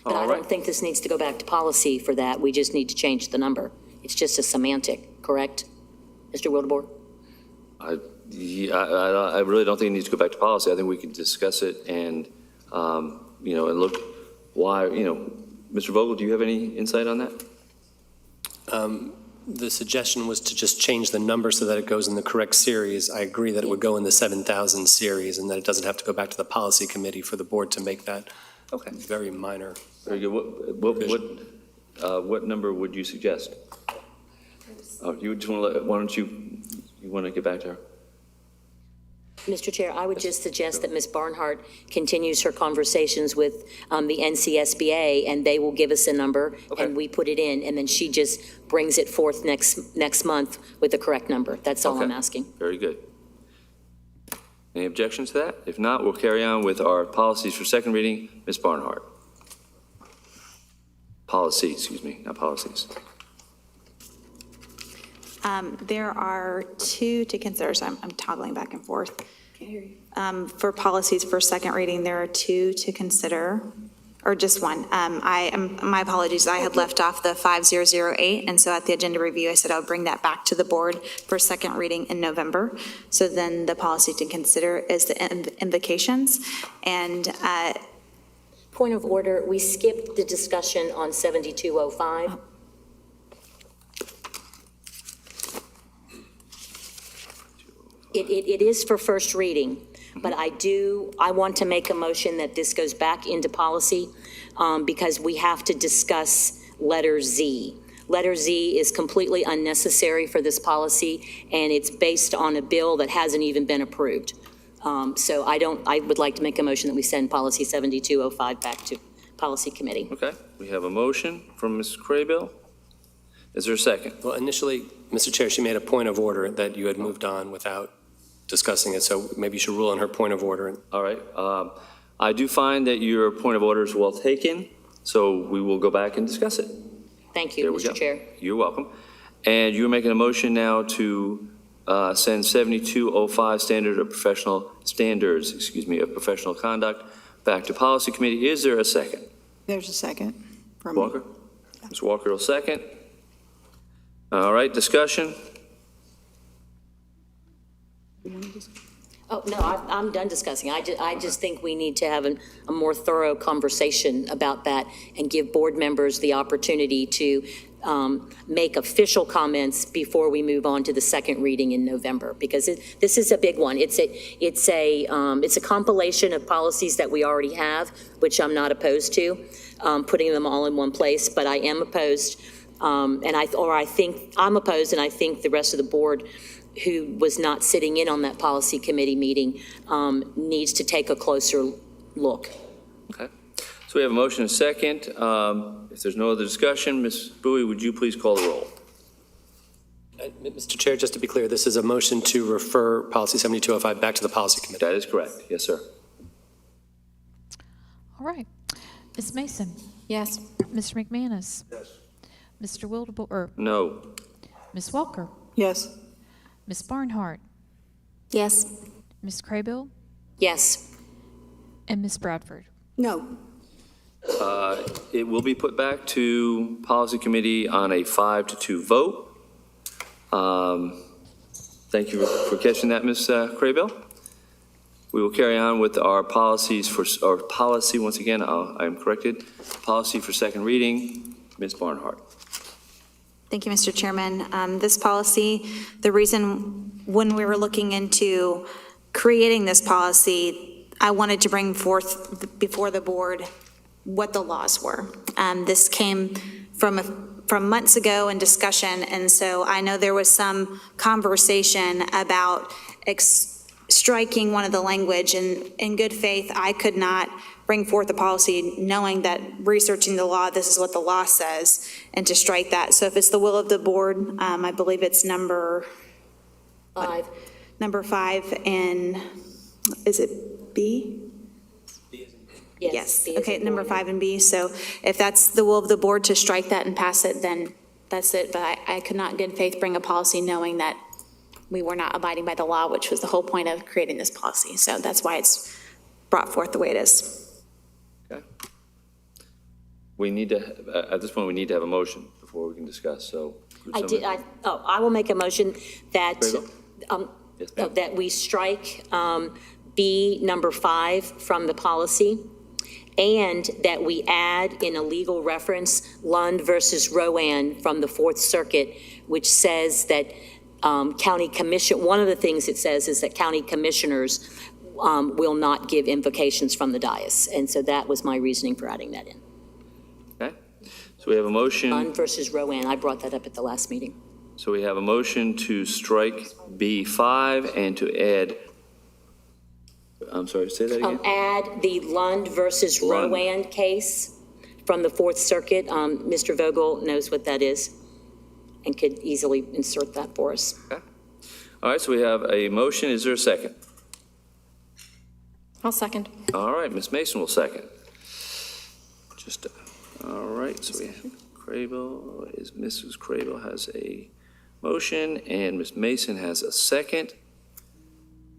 But I don't think this needs to go back to policy for that. We just need to change the number. It's just a semantic, correct? Mr. Wildebohr? I really don't think it needs to go back to policy. I think we can discuss it and, and look why, Mr. Vogel, do you have any insight on that? The suggestion was to just change the number so that it goes in the correct series. I agree that it would go in the 7000 series and that it doesn't have to go back to the policy committee for the board to make that very minor. Very good. What number would you suggest? Oh, you just want to why don't you want to get back to her? Mr. Chair, I would just suggest that Ms. Barnhart continues her conversations with the NCSBA, and they will give us a number, and we put it in, and then she just brings it forth next month with the correct number. That's all I'm asking. Very good. Any objections to that? If not, we'll carry on with our policies for second reading. Ms. Barnhart. Policy, excuse me, not policies. There are two to consider, so I'm toggling back and forth. For policies for second reading, there are two to consider, or just one. My apologies, I had left off the 5008, and so at the agenda review, I said I would bring that back to the board for second reading in November. So then the policy to consider is the invocations, and Point of order, we skipped the discussion on 7205. It is for first reading, but I want to make a motion that this goes back into policy because we have to discuss letter Z. Letter Z is completely unnecessary for this policy, and it's based on a bill that hasn't even been approved. So I would like to make a motion that we send policy 7205 back to policy committee. Okay, we have a motion from Ms. Craybill. Is there a second? Well, initially, Mr. Chair, she made a point of order that you had moved on without discussing it, so maybe you should rule on her point of order. All right. I do find that your point of order is well taken, so we will go back and discuss it. Thank you, Mr. Chair. You're welcome. And you're making a motion now to send 7205 standards of professional conduct back to policy committee. Is there a second? There's a second. From Walker? Ms. Walker will second. All right, discussion? Oh, no, I'm done discussing. I just think we need to have a more thorough conversation about that and give board members the opportunity to make official comments before we move on to the second reading in November, because this is a big one. It's a compilation of policies that we already have, which I'm not opposed to, putting them all in one place, but I am opposed, I think I'm opposed, and I think the rest of the board who was not sitting in on that policy committee meeting needs to take a closer look. Okay. So we have a motion and a second. If there's no other discussion, Ms. Bowie, would you please call the roll? Mr. Chair, just to be clear, this is a motion to refer policy 7205 back to the policy committee. That is correct. Yes, sir. All right. Ms. Mason? Yes. Mr. McManus? Yes. Mr. Wildebohr? No. Ms. Walker? Yes. Ms. Barnhart? Yes. Ms. Craybill? Yes. And Ms. Bradford? No. It will be put back to policy committee on a 5-2 vote. Thank you for catching that, Ms. Craybill. We will carry on with our policies for, our policy, once again, I am corrected, policy for second reading. Ms. Barnhart. Thank you, Mr. Chairman. This policy, the reason when we were looking into creating this policy, I wanted to bring forth before the board what the laws were. This came from months ago in discussion, and so I know there was some conversation about striking one of the language, and in good faith, I could not bring forth a policy knowing that researching the law, this is what the law says, and to strike that. So if it's the will of the board, I believe it's number 5. Number 5, and is it B? Yes. B as Okay, in number boy. 5 and B. So if that's the will of the board to strike that and pass it, then that's it. But I could not in good faith bring a policy knowing that we were not abiding by the law, which was the whole point of creating this policy. So that's why it's brought forth the way it is. Okay. We need to, at this point, we need to have a motion before we can discuss, so. I will make a motion that, Very well. Yes, ma'am. that we strike B number 5 from the policy, and that we add in a legal reference Lund versus Rowan from the Fourth Circuit, which says that county commission, one of the things it says is that county commissioners will not give invocations from the dais. And so that was my reasoning for adding that in. Okay, so we have a motion. Lund versus Rowan, I brought that up at the last meeting. So we have a motion to strike B5 and to add, I'm sorry, say that again? Add the Lund versus Lund. Rowan case from the Fourth Circuit. Mr. Vogel knows what that is and could easily insert that for us. Okay. All right, so we have a motion. Is there a second? I'll second. All right, Ms. Mason will second. All right, so we have Mrs. Crable has a motion and Ms. Mason has a second.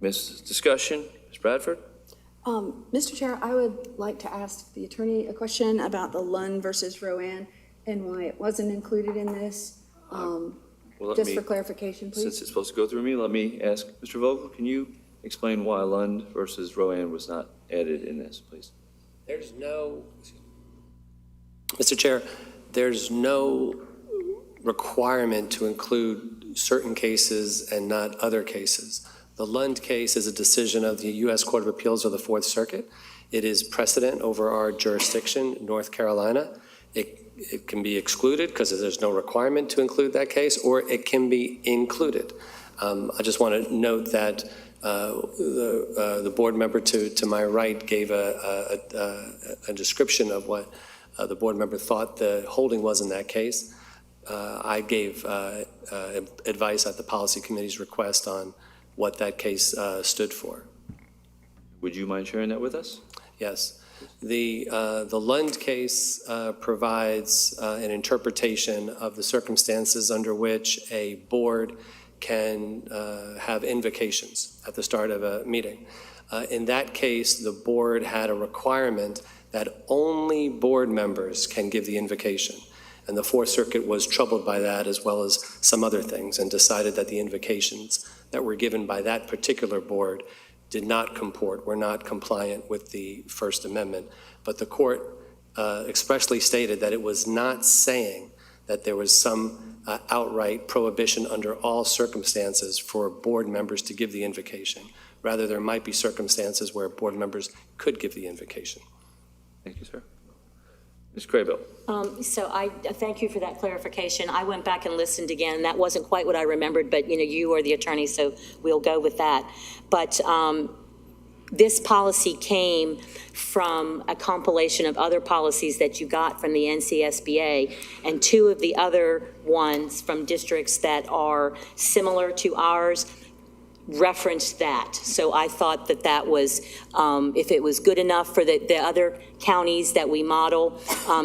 Discussion, Ms. Bradford? Mr. Chair, I would like to ask the attorney a question about the Lund versus Rowan and why it wasn't included in this. Just for clarification, please. Since it's supposed to go through me, let me ask Mr. Vogel, can you explain why Lund versus Rowan was not added in this, please? There's no, Mr. Chair, there's no requirement to include certain cases and not other cases. The Lund case is a decision of the U.S. Court of Appeals of the Fourth Circuit. It is precedent over our jurisdiction, North Carolina. It can be excluded because there's no requirement to include that case, or it can be included. I just want to note that the board member to my right gave a description of what the board member thought the holding was in that case. I gave advice at the policy committee's request on what that case stood for. Would you mind sharing that with us? Yes. The Lund case provides an interpretation of the circumstances under which a board can have invocations at the start of a meeting. In that case, the board had a requirement that only board members can give the invocation. And the Fourth Circuit was troubled by that as well as some other things and decided that the invocations that were given by that particular board did not comport, were not compliant with the First Amendment. But the court expressly stated that it was not saying that there was some outright prohibition under all circumstances for board members to give the invocation. Rather, there might be circumstances where board members could give the invocation. Thank you, sir. Ms. Craybill. So I thank you for that clarification. I went back and listened again. That wasn't quite what I remembered, but you are the attorney, so we'll go with that. But this policy came from a compilation of other policies that you got from the NCSBA, and two of the other ones from districts that are similar to ours referenced that. So I thought that that was, if it was good enough for the other counties that we model,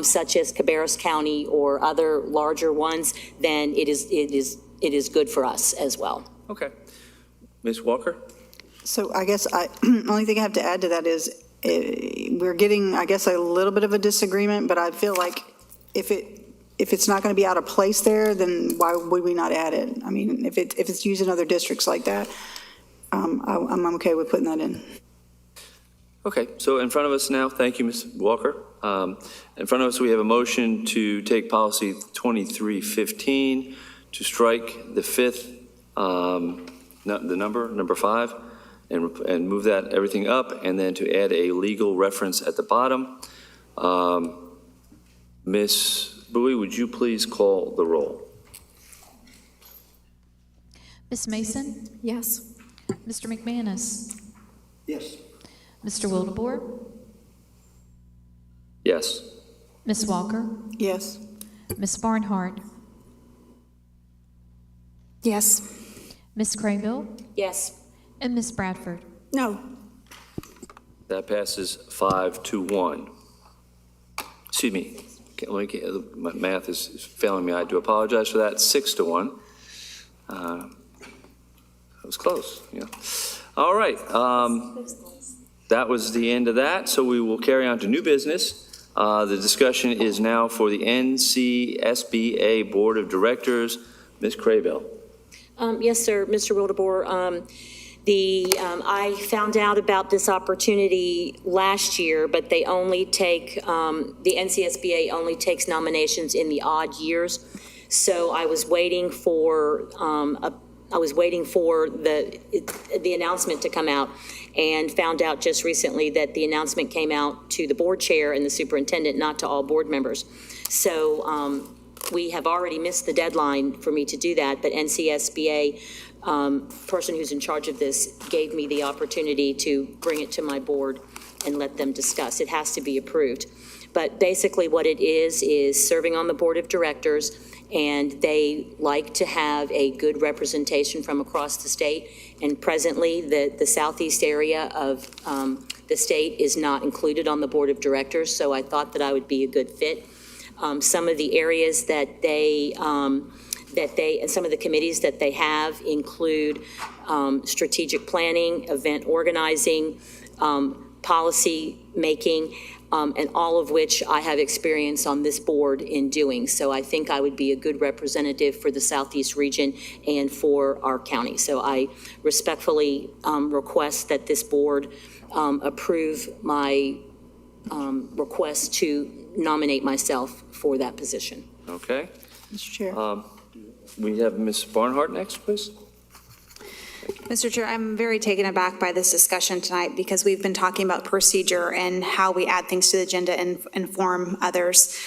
such as Cabarrus County or other larger ones, then it is good for us as well. Okay. Ms. Walker? So I guess only thing I have to add to that is we're getting, I guess, a little bit of a disagreement, but I feel like if it's not going to be out of place there, then why would we not add it? I mean, if it's used in other districts like that, I'm okay with putting that in. Okay, so in front of us now, thank you, Ms. Walker. In front of us, we have a motion to take policy 2315 to strike the fifth, number 5, and move that everything up, and then to add a legal reference at the bottom. Ms. Bowie, would you please call the roll? Ms. Mason? Yes. Mr. McManus? Yes. Mr. Wildebohr? Yes. Ms. Walker, Yes. Ms. Barnhart, Yes. Ms. Craybill, Yes. and Ms. Bradford. No. That passes 5-1. Excuse me. My math is failing me. I do apologize for that. 6-1. That was close. Yeah. All right. That was the end of that. So we will carry on to new business. The discussion is now for the NCSBA Board of Directors. Ms. Craybill. Yes, sir, Mr. Wildebohr. I found out about this opportunity last year, but they only take, the NCSBA only takes nominations in the odd years. So I was waiting for, the announcement to come out, and found out just recently that the announcement came out to the board chair and the superintendent, not to all board members. So we have already missed the deadline for me to do that, but NCSBA, person who's in charge of this, gave me the opportunity to bring it to my board and let them discuss. It has to be approved. But basically what it is serving on the board of directors, and they like to have a good representation from across the state. And presently, the southeast area of the state is not included on the board of directors, so I thought that I would be a good fit. Some of the areas that they and some of the committees that they have include strategic planning, event organizing, policy making, and all of which I have experience on this board in doing. So I think I would be a good representative for the Southeast region and for our county. So I respectfully request that this board approve my request to nominate myself for that position. Okay. Mr. Chair. We have Ms. Barnhart next, please. Mr. Chair, I'm very taken aback by this discussion tonight because we've been talking about procedure and how we add things to the agenda and inform others.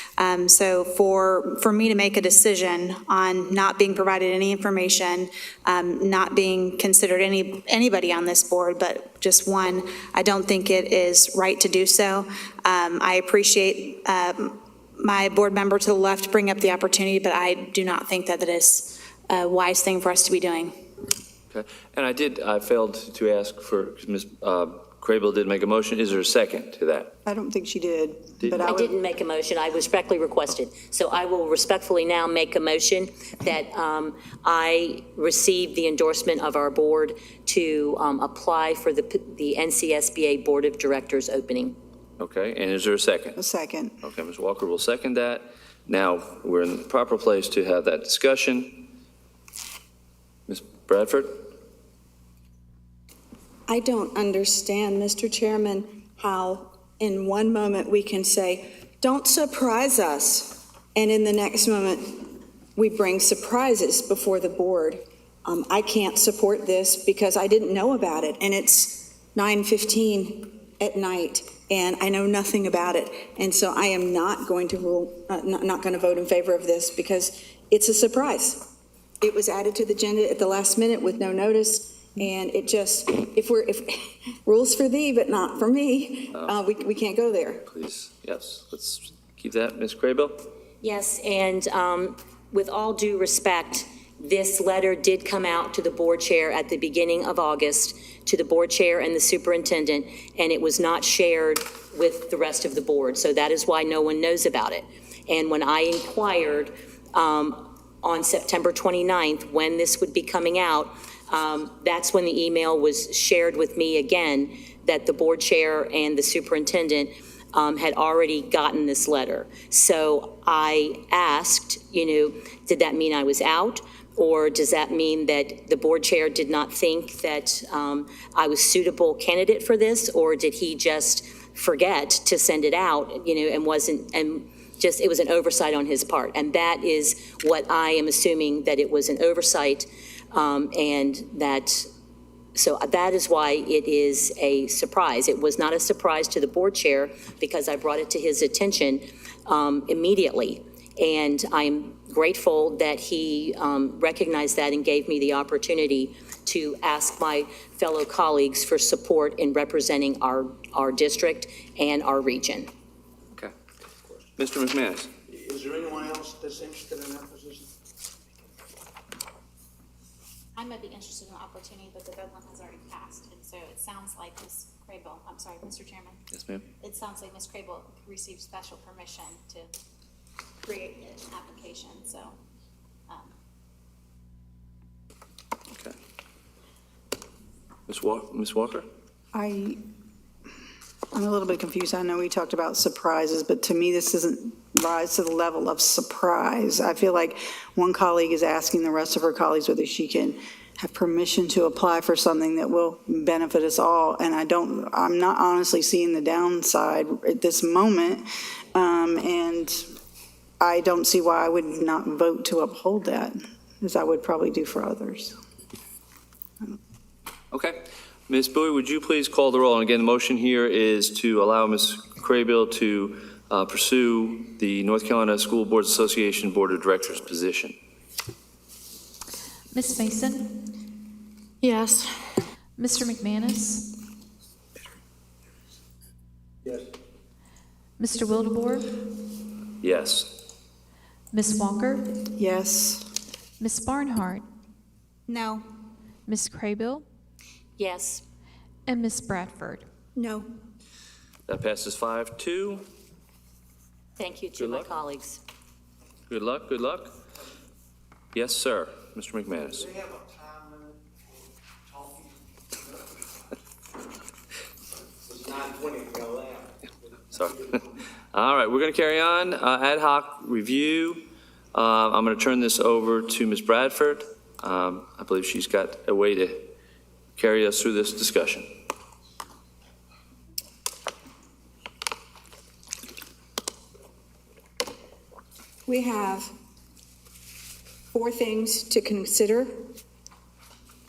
So for me to make a decision on not being provided any information, not being considered anybody on this board, but just one, I don't think it is right to do so. I appreciate my board member to the left bring up the opportunity, but I do not think that it is a wise thing for us to be doing. Okay. And I failed to ask for, Ms. Craybill did make a motion. Is there a second to that? I don't think she did. But I didn't make a motion. I respectfully requested. So I will respectfully now make a motion that I receive the endorsement of our board to apply for the NCSBA Board of Directors opening. Okay. And is there a second? A second. Okay. Ms. Walker will second that. Now we're in the proper place to have that discussion. Ms. Bradford? I don't understand, Mr. Chairman, how in one moment we can say, don't surprise us, and in the next moment we bring surprises before the board. I can't support this because I didn't know about it, and it's 9:15 at night, and I know nothing about it. And so I am not going to not going to vote in favor of this because it's a surprise. It was added to the agenda at the last minute with no notice, and it just, if rules for thee, but not for me, we can't go there. Please, yes, let's keep that. Ms. Craybill? Yes, and with all due respect, this letter did come out to the board chair at the beginning of August, to the board chair and the superintendent, and it was not shared with the rest of the board. So that is why no one knows about it. And when I inquired on September 29th, when this would be coming out, that's when the email was shared with me again, that the board chair and the superintendent had already gotten this letter. So I asked, did that mean I was out? Or does that mean that the board chair did not think that I was suitable candidate for this? Or did he just forget to send it out, and it was an oversight on his part? And that is what I am assuming, that it was an oversight, so that is why it is a surprise. It was not a surprise to the board chair because I brought it to his attention immediately. And I'm grateful that he recognized that and gave me the opportunity to ask my fellow colleagues for support in representing our district and our region. Okay. Mr. McManus. Is there anyone else that's interested in that position? I might be interested in the opportunity, but the deadline has already passed, and so it sounds like Ms. Crable, I'm sorry, Mr. Chairman. Yes, ma'am. It sounds like Ms. Crable received special permission to create an application, so, Okay. Ms. Walker? I'm a little bit confused. I know we talked about surprises, but to me, this doesn't rise to the level of surprise. I feel like one colleague is asking the rest of her colleagues whether she can have permission to apply for something that will benefit us all. And I'm not honestly seeing the downside at this moment. And I don't see why I would not vote to uphold that, as I would probably do for others. Okay. Ms. Bowie, would you please call the roll? And again, the motion here is to allow Ms. Craybill to pursue the North Carolina School Boards Association Board of Directors position. Ms. Mason? Yes. Mr. McManus? Yes. Mr. Wildebohr? Yes. Ms. Walker? Yes. Ms. Barnhart? No. Ms. Craybill? Yes. And Ms. Bradford? No. That passes 5-2. Thank you to Good my luck. colleagues. Good luck, good luck. Yes, sir. Mr. McManus. Do we have a time limit for talking? It's 9:20, we got laugh. Sorry. All right, we're going to carry on. Ad hoc review. I'm going to turn this over to Ms. Bradford. I believe she's got a way to carry us through this discussion. We have 4 things to consider.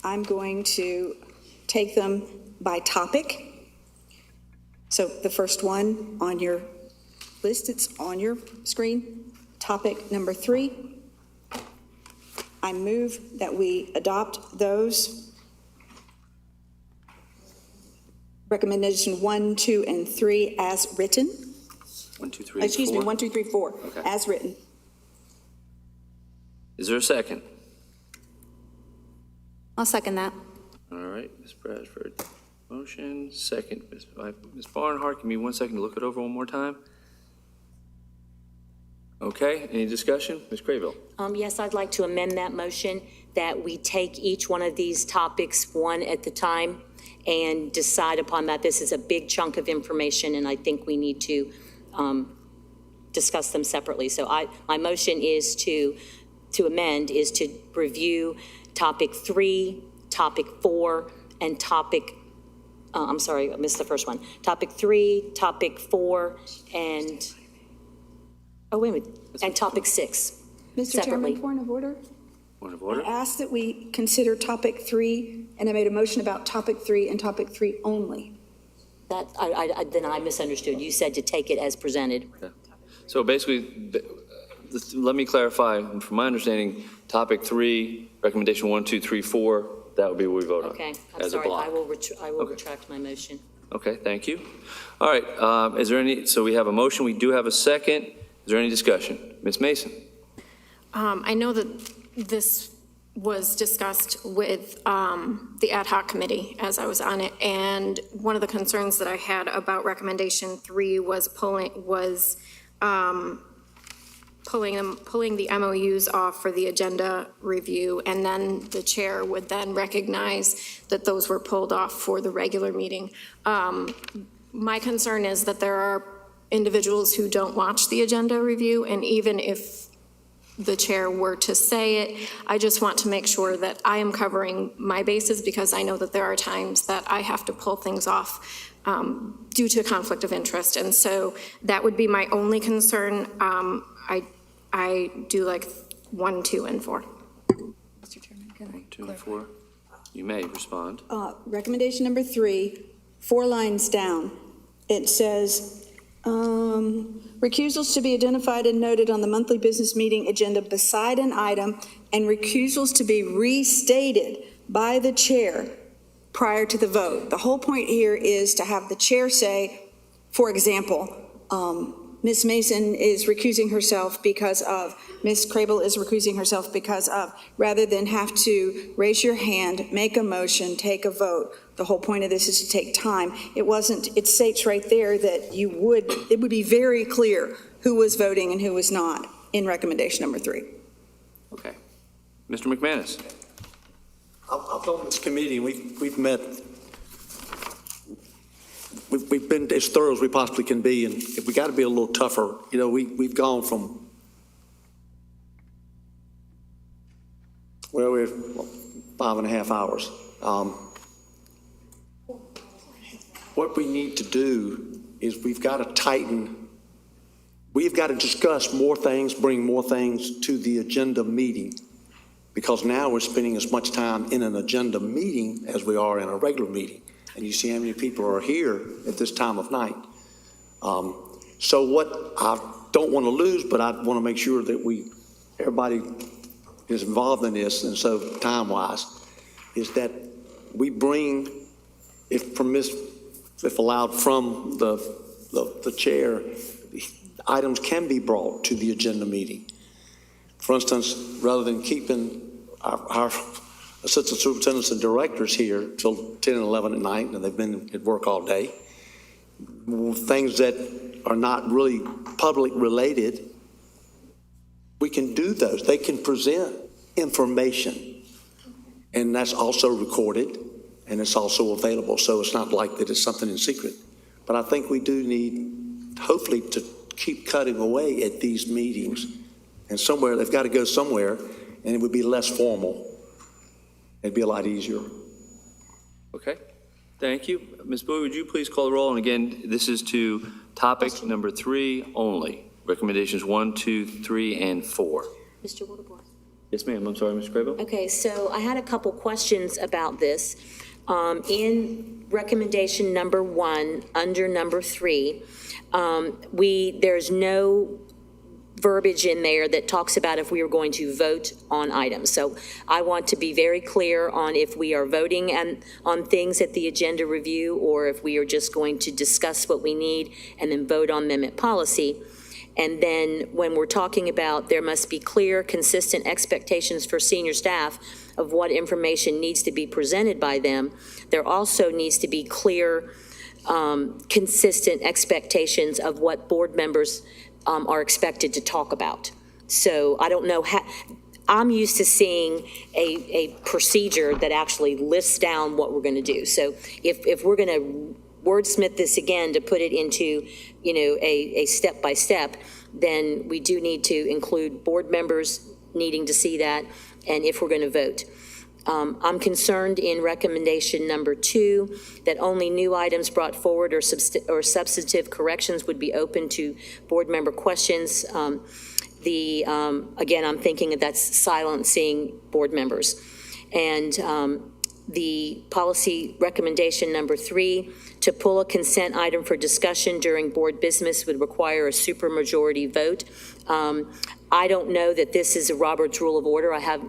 I'm going to take them by topic. So the first one on your list, it's on your screen. Topic number 3. I move that we adopt those. Recommendation 1, 2, and 3 as written. 1, 2, 3, Excuse me, 4. 1, 2, 3, 4, Okay. as written. Is there a second? I'll second that. All right, Ms. Bradford. Motion, second. Ms. Barnhart, give me 1 second to look it over one more time. Okay, any discussion? Ms. Craybill? Yes, I'd like to amend that motion that we take each one of these topics one at the time and decide upon that. This is a big chunk of information, and I think we need to discuss them separately. So my motion is to amend is to review topic 3, topic 4, and topic, I'm sorry, I missed the first one. Topic 3, topic 4, and, oh, wait a minute, and topic 6 Mr. separately. Chairman, point of order. Point of order? I asked that we consider topic 3, and I made a motion about topic 3 and topic 3 only. That, then I misunderstood. You said to take it as presented. So basically, let me clarify. From my understanding, topic 3, recommendation 1, 2, 3, 4, that would be what we vote on. Okay, I'm as a sorry. block. I will retract my motion. Okay, thank you. All right, is there any, so we have a motion, we do have a second. Is there any discussion? Ms. Mason? I know that this was discussed with the ad hoc committee as I was on it, and one of the concerns that I had about recommendation 3 was pulling the MOUs off for the agenda review, and then the chair would then recognize that those were pulled off for the regular meeting. My concern is that there are individuals who don't watch the agenda review, and even if the chair were to say it, I just want to make sure that I am covering my bases, because I know that there are times that I have to pull things off due to conflict of interest. And so that would be my only concern. I do like 1, 2, and 4. Mr. Chairman, can I 1, 2, and 4. You may respond. Recommendation number 3, 4 lines down. It says, recusals to be identified and noted on the monthly business meeting agenda beside an item, and recusals to be restated by the chair prior to the vote. The whole point here is to have the chair say, for example, Ms. Mason is recusing herself because of, Ms. Crable is recusing herself because of, rather than have to raise your hand, make a motion, take a vote. The whole point of this is to take time. It states right there that it would be very clear who was voting and who was not in recommendation number 3. Okay. Mr. McManus. I've on this committee, we've met, we've been as thorough as we possibly can be, and if we got to be a little tougher, we've gone from, we're 5.5 hours. What we need to do is we've got to tighten, we've got to discuss more things, bring more things to the agenda meeting, because now we're spending as much time in an agenda meeting as we are in a regular meeting. And you see how many people are here at this time of night. So what I don't want to lose, but I want to make sure that everybody is involved in this, and so time-wise, is that we bring, if allowed from the chair, items can be brought to the agenda meeting. For instance, rather than keeping our assistant superintendents and directors here till 10 and 11 at night, and they've been at work all day, things that are not really public related, we can do those. They can present information, and that's also recorded, and it's also available, so it's not like that it's something in secret. But I think we do need, hopefully, to keep cutting away at these meetings, and somewhere, they've got to go somewhere, and it would be less formal. It'd be a lot easier. Okay. Thank you. Ms. Bowie, would you please call the roll? And again, this is to topic number 3 only. Recommendations 1, 2, 3, and 4. Mr. Waterboard. Yes, ma'am. I'm sorry, Ms. Crable. Okay, so I had a couple questions about this. In recommendation number 1, under number 3, there's no verbiage in there that talks about if we are going to vote on items. So I want to be very clear on if we are voting on things at the agenda review, or if we are just going to discuss what we need and then vote on them at policy. And then when we're talking about there must be clear, consistent expectations for senior staff of what information needs to be presented by them, there also needs to be clear, consistent expectations of what board members are expected to talk about. So I don't know how, I'm used to seeing a procedure that actually lists down what we're going to do. So if we're going to wordsmith this again to put it into, a step-by-step, then we do need to include board members needing to see that, and if we're going to vote. I'm concerned in recommendation number 2 that only new items brought forward or substantive corrections would be open to board member questions. Again, I'm thinking that's silencing board members. And the policy recommendation number 3, to pull a consent item for discussion during board business would require a supermajority vote. I don't know that this is a Robert's Rule of Order. I have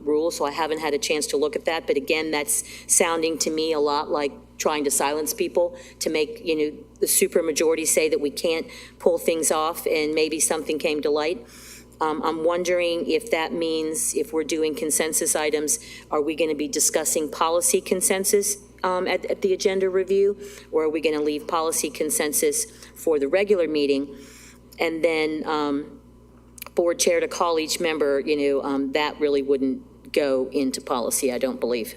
rules, so I haven't had a chance to look at that. But again, that's sounding to me a lot like trying to silence people, to make, the supermajority say that we can't pull things off, and maybe something came to light. I'm wondering if that means if we're doing consensus items, are we going to be discussing policy consensus at the agenda review, or are we going to leave policy consensus for the regular meeting? And then board chair to call each member, that really wouldn't go into policy, I don't believe.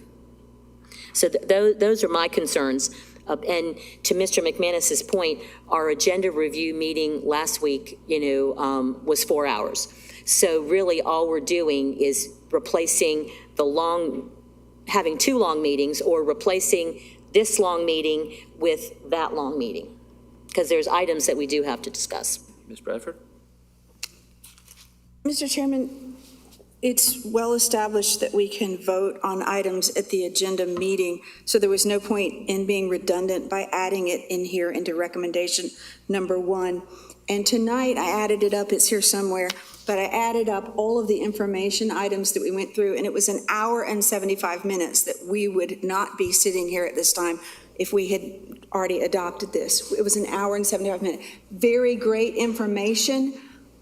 So those are my concerns. And to Mr. McManus's point, our agenda review meeting last week, was 4 hours. So really all we're doing is replacing having 2 long meetings, or replacing this long meeting with that long meeting, because there's items that we do have to discuss. Ms. Bradford? Mr. Chairman, it's well established that we can vote on items at the agenda meeting, so there was no point in being redundant by adding it in here into recommendation number 1. And tonight I added it up, it's here somewhere, but I added up all of the information items that we went through, and it was 1 hour and 75 minutes that we would not be sitting here at this time if we had already adopted this. It was an hour and 75 minutes. Very great information.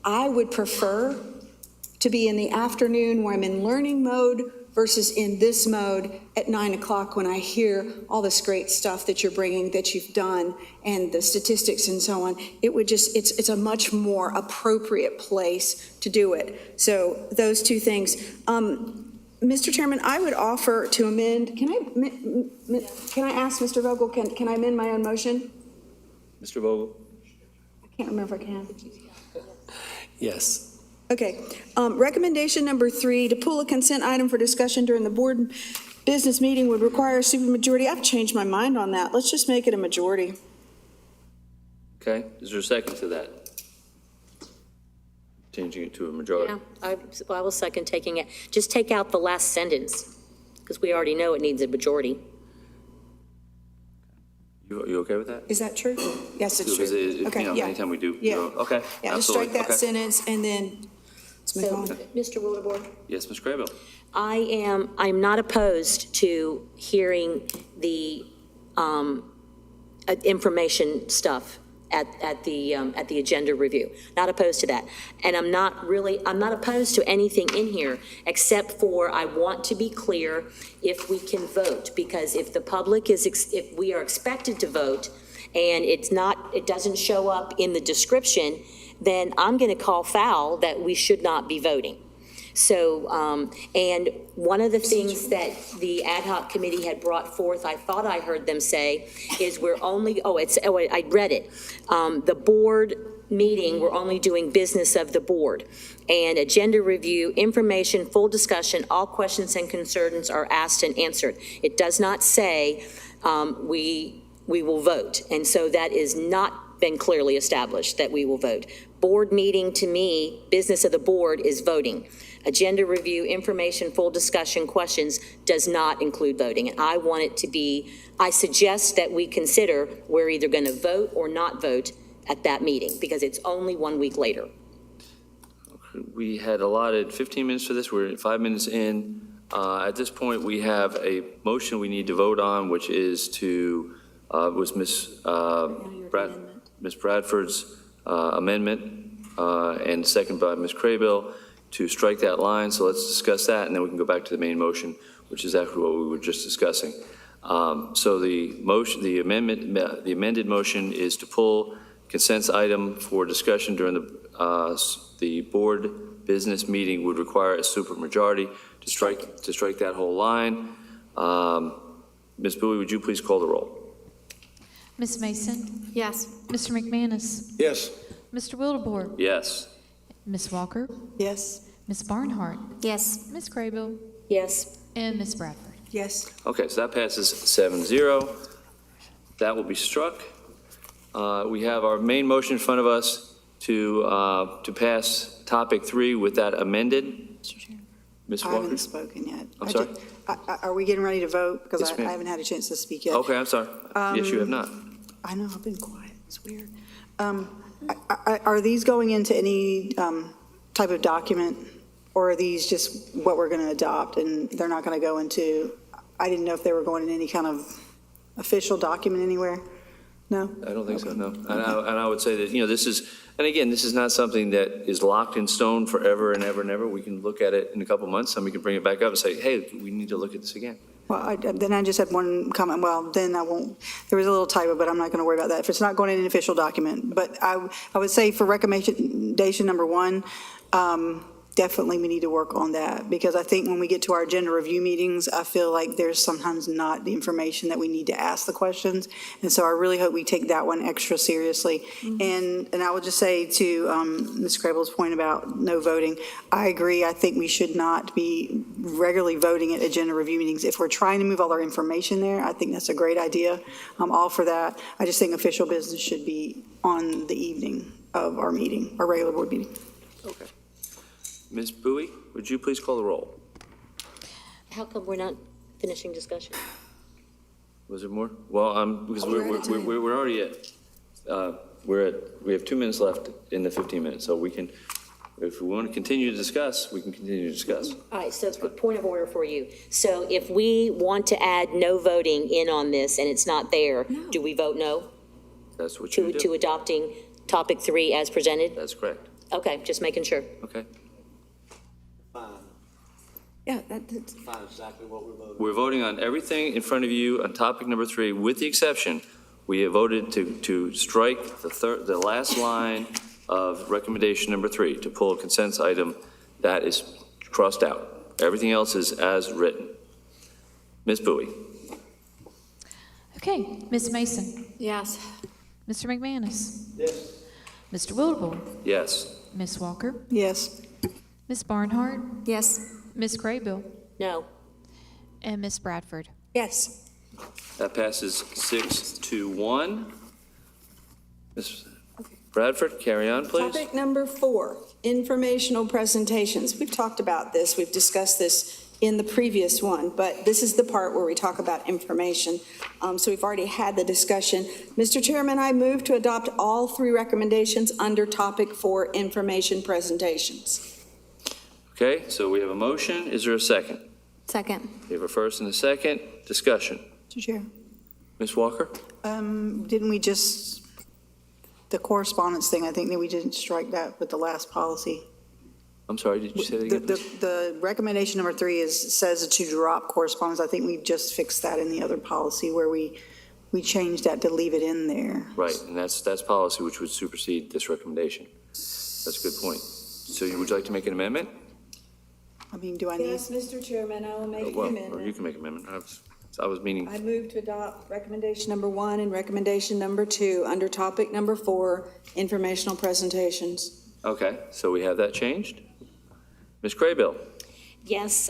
I would prefer to be in the afternoon where I'm in learning mode versus in this mode at 9 o'clock when I hear all this great stuff that you're bringing, that you've done, and the statistics and so on. It would just, it's a much more appropriate place to do it. So those two things. Mr. Chairman, I would offer to amend, can I ask Mr. Vogel, can I amend my own motion? Mr. Vogel? I can't remember if I can. Yes. Okay. Recommendation number 3, to pull a consent item for discussion during the board business meeting would require a supermajority. I've changed my mind on that. Let's just make it a majority. Okay, is there a second to that? Changing it to a majority? Yeah, I will second taking it. Just take out the last sentence, because we already know it needs a majority. You okay with that? Is that true? Yes, it's Because true. Okay, yeah. anytime we do, Yeah. okay. Yeah, just absolutely, strike that okay. sentence and then let's move So, on. Mr. Wildebohr? Yes, Ms. Craybill? I'm not opposed to hearing the information stuff at the agenda review. Not opposed to that. And I'm not opposed to anything in here, except for I want to be clear if we can vote, because if the public if we are expected to vote and it doesn't show up in the description, then I'm going to call foul that we should not be voting. So, and one of the things that the ad hoc committee had brought forth, I thought I heard them say, is I read it. The board meeting, we're only doing business of the board. And agenda review, information, full discussion, all questions and concerns are asked and answered. It does not say we will vote. And so that is not been clearly established that we will vote. Board meeting, to me, business of the board is voting. Agenda review, information, full discussion, questions does not include voting. And I want it to be, I suggest that we consider we're either going to vote or not vote at that meeting, because it's only 1 week later. We had allotted 15 minutes for this. We're 5 minutes in. At this point, we have a motion we need to vote on, which is was Ms. Bradford's amendment, and second by Ms. Craybill, to strike that line. So let's discuss that, and then we can go back to the main motion, which is actually what we were just discussing. So the amended motion is to pull consent item for discussion during the board business meeting would require a supermajority to strike that whole line. Ms. Bowie, would you please call the roll? Ms. Mason? Yes. Mr. McManus? Yes. Mr. Wildebohr? Yes. Ms. Walker? Yes. Ms. Barnhart? Yes. Ms. Craybill? Yes. And Ms. Bradford? Yes. Okay, so that passes 7-0. That will be struck. We have our main motion in front of us to pass topic 3 with that amended. Ms. I Walker? haven't spoken yet. I'm sorry? Are we getting ready to vote? Because Yes, I ma'am. haven't had a chance to speak yet. Okay, I'm sorry. Yes, you have not. I know, I've been quiet. It's weird. Are these going into any type of document, or are these just what we're going to adopt and they're not going to go into, I didn't know if they were going in any kind of official document anywhere? No? I don't think so, no. And I would say that, this is, and again, this is not something that is locked in stone forever and ever and ever. We can look at it in a couple months and we can bring it back up and say, hey, we need to look at this again. Well, then I just had one comment. Well, then I won't, there was a little typo, but I'm not going to worry about that. If it's not going in an official document. But I would say for recommendation number 1, definitely we need to work on that, because I think when we get to our agenda review meetings, I feel like there's sometimes not the information that we need to ask the questions. And so I really hope we take that one extra seriously. And I will just say to Ms. Craible's point about no voting, I agree. I think we should not be regularly voting at agenda review meetings. If we're trying to move all our information there, I think that's a great idea. I'm all for that. I just think official business should be on the evening of our meeting, our regular board meeting. Okay. Ms. Bowie, would you please call the roll? How come we're not finishing discussion? Was there more? Well, because we're already at, we have 2 minutes left in the 15 minutes, so we can If we want to continue to discuss, we can continue to discuss. All right, so point of order for you. So if we want to add no voting in on this and it's not there, do we vote no? That's what you do. To adopting topic 3 as presented? That's correct. Okay, just making sure. Okay. Yeah, that's. Find exactly what we're voting. We're voting on everything in front of you on topic number 3, with the exception, we have voted to strike the last line of recommendation number 3, to pull a consent item that is crossed out. Everything else is as written. Ms. Bowie? Okay, Ms. Mason, Yes. Mr. McManus, Yes. Mr. Wildebohr, Yes. Ms. Walker, Yes. Ms. Barnhart, Yes. Ms. Craybill, No. and Ms. Bradford. Yes. That passes 6-1. Ms. Bradford, carry on, please. Topic number 4, informational presentations. We've talked about this, we've discussed this in the previous one, but this is the part where we talk about information. So we've already had the discussion. Mr. Chairman, I move to adopt all 3 recommendations under topic 4, information presentations. Okay, so we have a motion. Is there a second? Second. We have a first and a second. Discussion. Mr. Chair, Ms. Walker? didn't we just, the correspondence thing, I think that we didn't strike that with the last policy. I'm sorry, did you say that again? The recommendation number 3 says to drop correspondence. I think we just fixed that in the other policy where we changed that to leave it in there. Right, and that's policy which would supersede this recommendation. That's a good point. So would you like to make an amendment? I mean, do I need? Yes, Mr. Chairman, I will make an Well, amendment. or you can make an amendment. I was meaning, I move to adopt recommendation number 1 and recommendation number 2 under topic number 4, informational presentations. okay, so we have that changed. Ms. Craybill? Yes,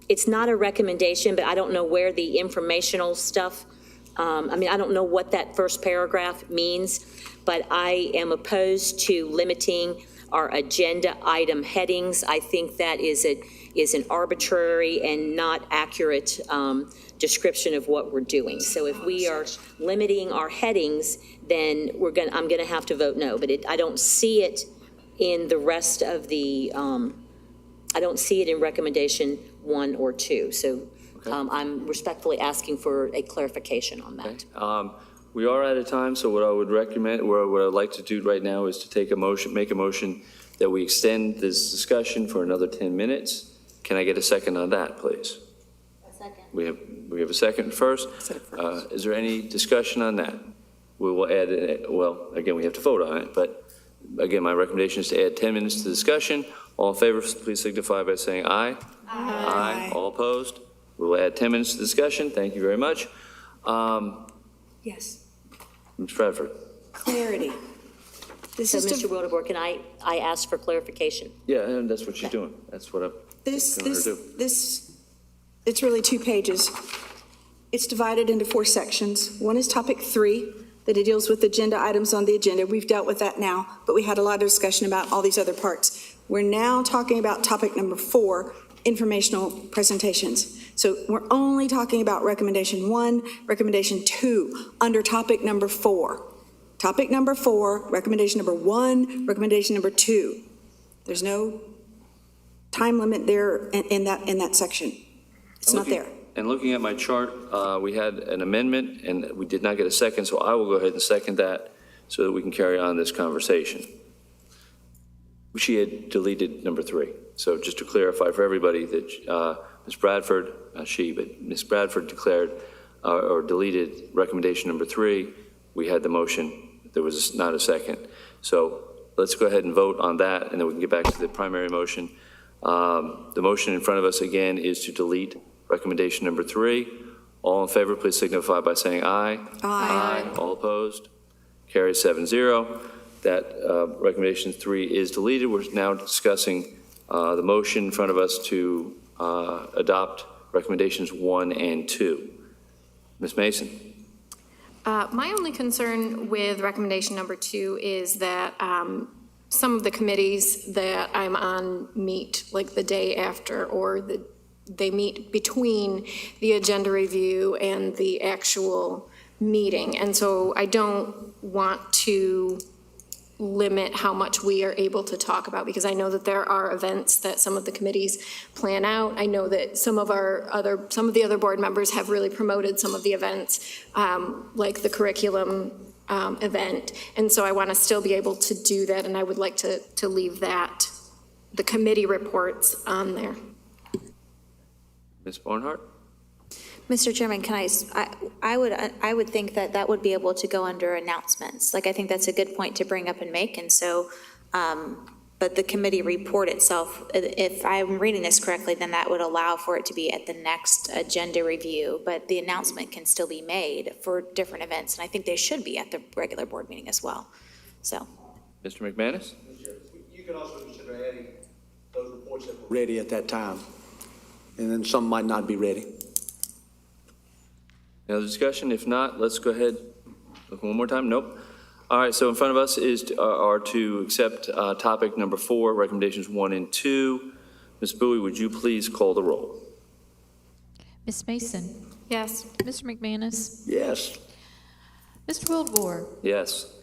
it's not a recommendation, but I don't know where the informational stuff, I don't know what that first paragraph means, but I am opposed to limiting our agenda item headings. I think that is an arbitrary and not accurate description of what we're doing. So if we are limiting our headings, then I'm gonna have to vote no. But I don't see it in the rest of the, I don't see it in recommendation 1 or 2. So I'm respectfully asking for a clarification on that. We are out of time, so what I would recommend, or what I'd like to do right now is to make a motion that we extend this discussion for another 10 minutes. Can I get a second on that, please? A second. We have a second first. Is there any discussion on that? We will add, again, we have to vote on it, but again, my recommendation is to add 10 minutes to the discussion. All in favor, please signify by saying aye. Aye. All opposed? We will add 10 minutes to the discussion. Thank you very much. Yes. Ms. Bradford? Clarity. This So, is Mr. to, Wildebohr, can I ask for clarification? Yeah, and that's what she's doing. That's what I'm asking her to do. it's really 2 pages. It's divided into 4 sections. One is topic 3, that it deals with agenda items on the agenda. We've dealt with that now, but we had a lot of discussion about all these other parts. We're now talking about topic number 4, informational presentations. So we're only talking about recommendation 1, recommendation 2, under topic number 4. Topic number 4, recommendation number 1, recommendation number 2. There's no time limit there in that section. It's not there. And looking at my chart, we had an amendment, and we did not get a second, so I will go ahead and second that so that we can carry on this conversation. She had deleted number 3. So just to clarify for everybody that Ms. Bradford, but Ms. Bradford declared or deleted recommendation number 3. We had the motion. There was not a second. So let's go ahead and vote on that, and then we can get back to the primary motion. The motion in front of us, again, is to delete recommendation number 3. All in favor, please signify by saying aye. Aye. All opposed? Carries 7-0. That recommendation 3 is deleted. We're now discussing the motion in front of us to adopt recommendations 1 and 2. Ms. Mason? My only concern with recommendation number 2 is that some of the committees that I'm on meet like the day after, or they meet between the agenda review and the actual meeting. And so I don't want to limit how much we are able to talk about, because I know that there are events that some of the committees plan out. I know that some of the other board members have really promoted some of the events, like the curriculum event. And so I want to still be able to do that, and I would like to leave the committee reports on there. Ms. Barnhart? Mr. Chairman, I would think that that would be able to go under announcements. Like, I think that's a good point to bring up and make, and so, but the committee report itself, if I'm reading this correctly, then that would allow for it to be at the next agenda review, but the announcement can still be made for different events, and I think they should be at the regular board meeting as well, so. Mr. McManus? You can also consider adding those reports that were ready at that time, and then some might not be ready. Any other discussion? If not, let's go ahead. Look one more time. Nope. All right, so in front of us are to accept topic number 4, recommendations 1 and 2. Ms. Bowie, would you please call the roll? Ms. Mason? Yes. Mr. McManus? Yes. Mr. Wildebohr? Yes.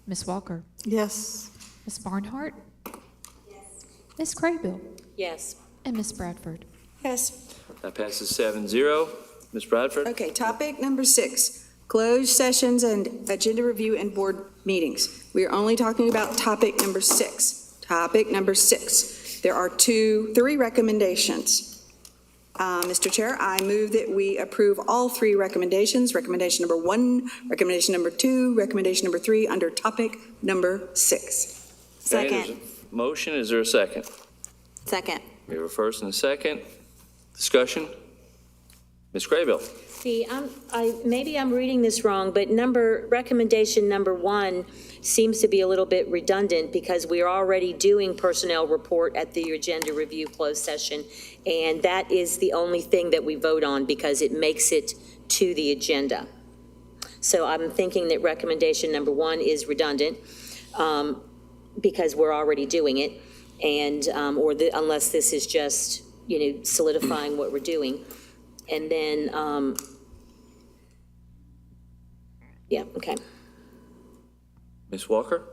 Ms. Walker? Yes. Ms. Barnhart? Yes. Ms. Craybill? Yes. And Ms. Bradford? Yes. That passes 7-0. Ms. Bradford? Okay, topic number 6, closed sessions and agenda review and board meetings. We are only talking about topic number 6. Topic number 6. There are 3 recommendations. Mr. Chair, I move that we approve all 3 recommendations, recommendation number 1, recommendation number 2, recommendation number 3, under topic number 6. Okay, there's a motion. Is there a second? Second. We have a first and a second. Discussion? Ms. Craybill? See, maybe I'm reading this wrong, but recommendation number 1 seems to be a little bit redundant because we are already doing personnel report at the agenda review closed session, and that is the only thing that we vote on because it makes it to the agenda. So I'm thinking that recommendation number 1 is redundant because we're already doing it, and unless this is just, solidifying what we're doing. And then, yeah, okay. Ms. Walker?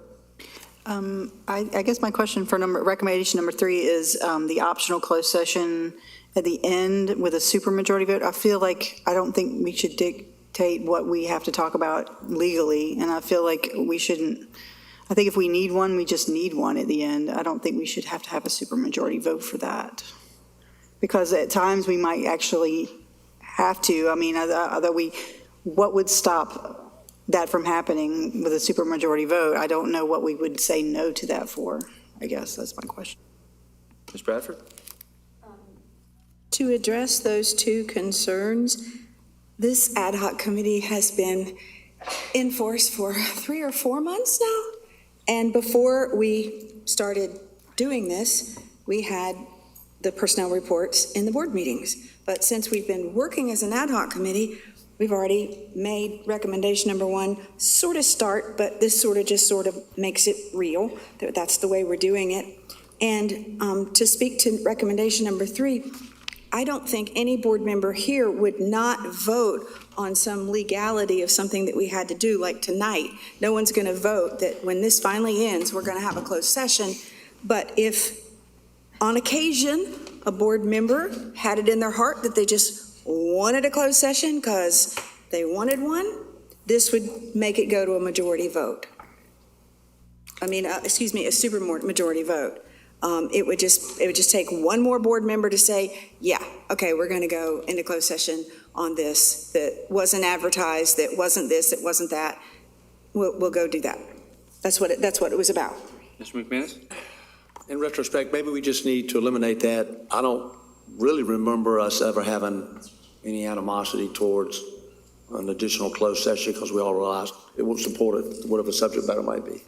I guess my question for recommendation number 3 is the optional closed session at the end with a supermajority vote. I don't think we should dictate what we have to talk about legally, and I feel like we shouldn't. I think if we need one, we just need one at the end. I don't think we should have to have a supermajority vote for that, because at times we might actually have to. I mean, what would stop that from happening with a supermajority vote? I don't know what we would say no to that for. I guess that's my question. Ms. Bradford? To address those 2 concerns, this ad hoc committee has been in force for 3 or 4 months now. And before we started doing this, we had the personnel reports in the board meetings. But since we've been working as an ad hoc committee, we've already made recommendation number 1 sort of start, but this sort of makes it real. That's the way we're doing it. And to speak to recommendation number 3, I don't think any board member here would not vote on some legality of something that we had to do, like tonight. No one's going to vote that when this finally ends, we're going to have a closed session. But if on occasion a board member had it in their heart that they just wanted a closed session because they wanted one, this would make it go to a majority vote. A super majority vote. It would just take one more board member to say, yeah, okay, we're going to go into closed session on this that wasn't advertised, that wasn't this, that wasn't that. We'll go do that. That's what it was about. Mr. McManus? In retrospect, maybe we just need to eliminate that. I don't really remember us ever having any animosity towards an additional closed session because we all realized it will support it, whatever subject matter might be.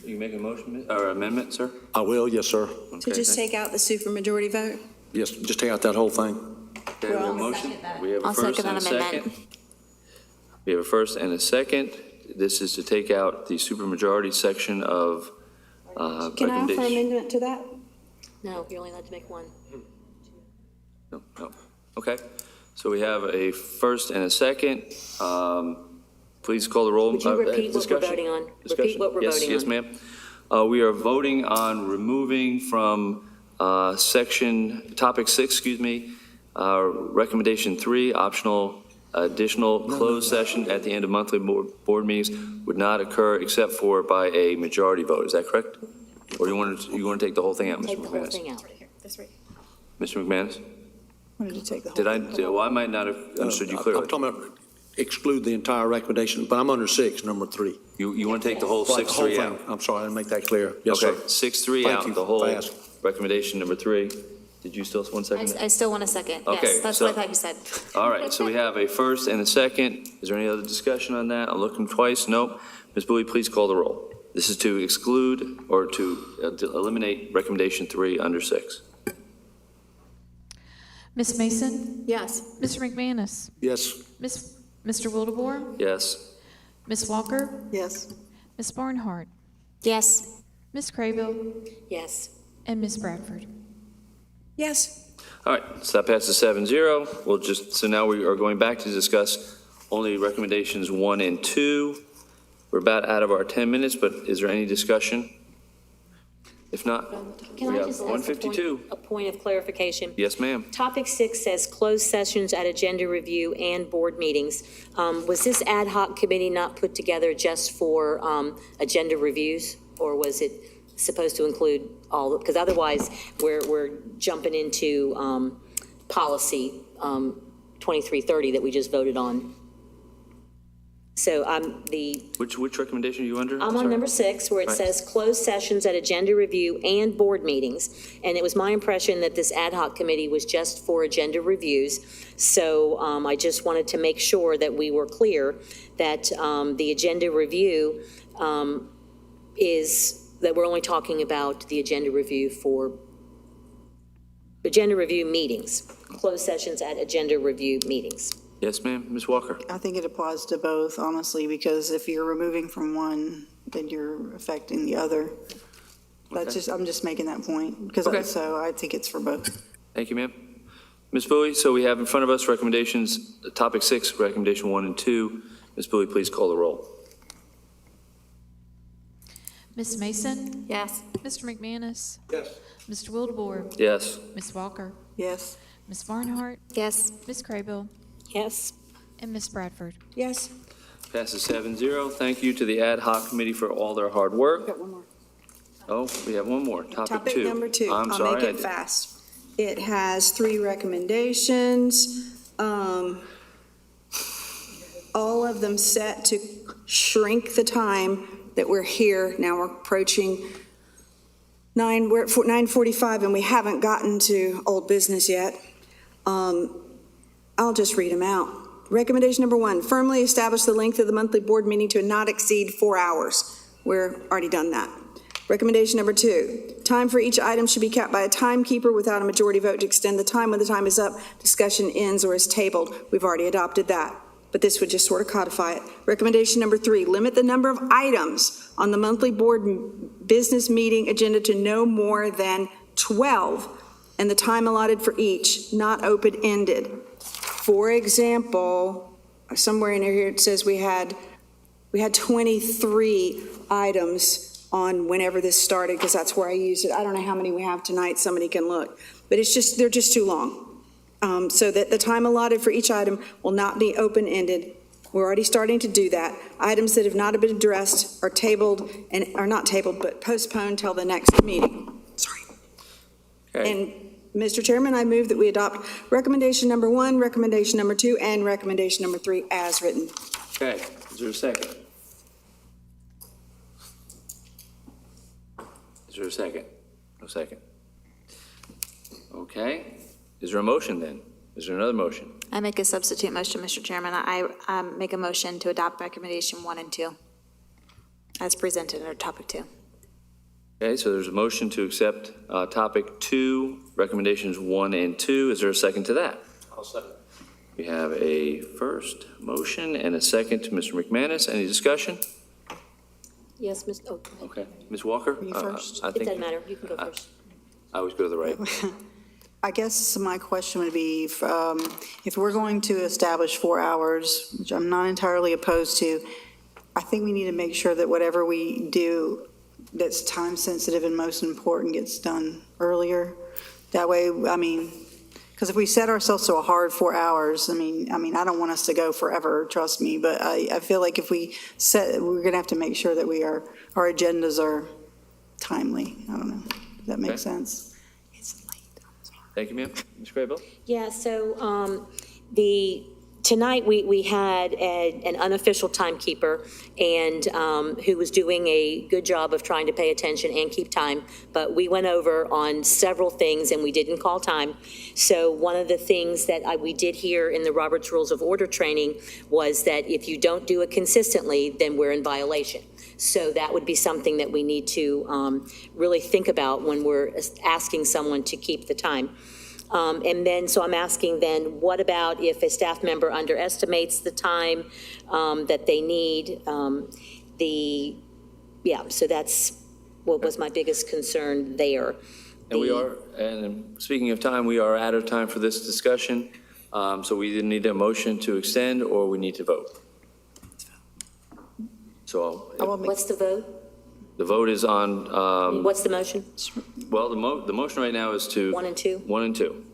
You make a motion or amendment, sir? I will, yes, sir. To just take out the supermajority vote? Yes, just take out that whole thing. Okay, we have a motion. We have a I'll first second and a that second. amendment. We have a first and a second. This is to take out the supermajority section of Can I offer recommendation. amendment to that? No, you're only allowed to make 1. No. Okay. So we have a first and a second. please call the roll. Would you repeat what we're Discussion. voting on? Discussion. Repeat what we're Yes, voting yes, on. ma'am. We are voting on removing from topic 6, recommendation 3, optional additional closed session at the end of monthly board meetings would not occur except for by a majority vote. Is that correct? Or you want to take the whole thing out, Mr. Take the whole McManus? thing out. Mr. McManus? Why did you take the whole? Did I might not have understood you clearly. I'm talking about exclude the entire recommendation, but I'm under 6, number 3. You want to take the whole Right, the whole 6-3 thing. out? I'm sorry, I didn't make that clear. Yes, Okay, sir. 6-3 Thank out, you. the whole Fast. recommendation number 3. Did you still want a second? I still want a second. Okay, Yes, that's so- what I thought you said. All right, so we have a first and a second. Is there any other discussion on that? I'm looking twice. Nope. Ms. Bowie, please call the roll. This is to exclude or to eliminate recommendation 3 under 6. Ms. Mason? Yes. Mr. McManus? Yes. Mr. Wildebohr? Yes. Ms. Walker? Yes. Ms. Barnhart? Yes. Ms. Craybill? Yes. And Ms. Bradford? Yes. All right, so that passes 7-0. So now we are going back to discuss only recommendations 1 and 2. We're about out of our 10 minutes, but is there any discussion? If not, Can we I have just ask 152. a point of clarification? Yes, ma'am. Topic 6 says closed sessions at agenda review and board meetings. Was this ad hoc committee not put together just for agenda reviews? Or was it supposed to include all, because otherwise we're jumping into policy 2330 that we just voted on. So Which recommendation are you under? I'm on Sorry. number 6, where it Right. says closed sessions at agenda review and board meetings. And it was my impression that this ad hoc committee was just for agenda reviews. So I just wanted to make sure that we were clear that the agenda review is, that we're only talking about the agenda review for agenda review meetings, closed sessions at agenda review meetings. Yes, ma'am. Ms. Walker? I think it applies to both, honestly, because if you're removing from one, then you're affecting the other. I'm just making that point, because Okay. so I think it's for both. Thank you, ma'am. Ms. Bowie, so we have in front of us recommendations, topic 6, recommendation 1 and 2. Ms. Bowie, please call the roll. Ms. Mason? Yes. Mr. McManus? Yes. Mr. Wildebohr? Yes. Ms. Walker? Yes. Ms. Barnhart? Yes. Ms. Craybill? Yes. And Ms. Bradford? Yes. Passes 7-0. Thank you to the ad hoc committee for all their hard work. Got one more. Oh, we have one more, topic 2. Topic number 2. I'm I'll sorry. make it fast. It has 3 recommendations. All of them set to shrink the time that we're here. Now we're approaching we're at 9:45 and we haven't gotten to old business yet. I'll just read them out. Recommendation number 1, firmly establish the length of the monthly board meeting to not exceed 4 hours. We're already done that. Recommendation number 2, time for each item should be kept by a timekeeper without a majority vote to extend the time. When the time is up, discussion ends or is tabled. We've already adopted that, but this would just sort of codify it. Recommendation number 3, limit the number of items on the monthly board business meeting agenda to no more than 12, and the time allotted for each, not open-ended. For example, somewhere in here it says we had 23 items on whenever this started, because that's where I used it. I don't know how many we have tonight, somebody can look. But they're just too long. So that the time allotted for each item will not be open-ended. We're already starting to do that. Items that have not been addressed are tabled, and are not tabled, but postponed till the next meeting. Sorry. Okay. And Mr. Chairman, I move that we adopt recommendation number 1, recommendation number 2, and recommendation number 3 as written. Okay, is there a second? Is there a second? No second. Okay, is there a motion then? Is there another motion? I make a substitute motion, Mr. Chairman. I make a motion to adopt recommendation 1 and 2 as presented under topic 2. Okay, so there's a motion to accept topic 2, recommendations 1 and 2. Is there a second to that? I'll second. We have a first motion and a second to Mr. McManus. Any discussion? Yes, Ms., oh, go ahead. Okay, Ms. Walker? You first. I It think doesn't matter, you can go first. I always go to the right. I guess my question would be, if we're going to establish 4 hours, which I'm not entirely opposed to, I think we need to make sure that whatever we do that's time-sensitive and most important gets done earlier. That way, I mean, because if we set ourselves to a hard 4 hours, I mean, I don't want us to go forever, trust me, but I feel like if we set, we're going to have to make sure that our agendas are timely. I don't know. Does that make Okay. sense? Thank you, ma'am. Ms. Craybill? Yeah, so tonight we had an unofficial timekeeper and who was doing a good job of trying to pay attention and keep time, but we went over on several things and we didn't call time. So one of the things that we did here in the Robert's Rules of Order training was that if you don't do it consistently, then we're in violation. So that would be something that we need to really think about when we're asking someone to keep the time. And then, so I'm asking then, what about if a staff member underestimates the time that they need? So that's what was my biggest concern there. And speaking of time, we are out of time for this discussion. So we either need a motion to extend or we need to vote. So What's the vote? the vote is on, What's the motion? well, the motion right now is to. 1 and 2? 1 and 2.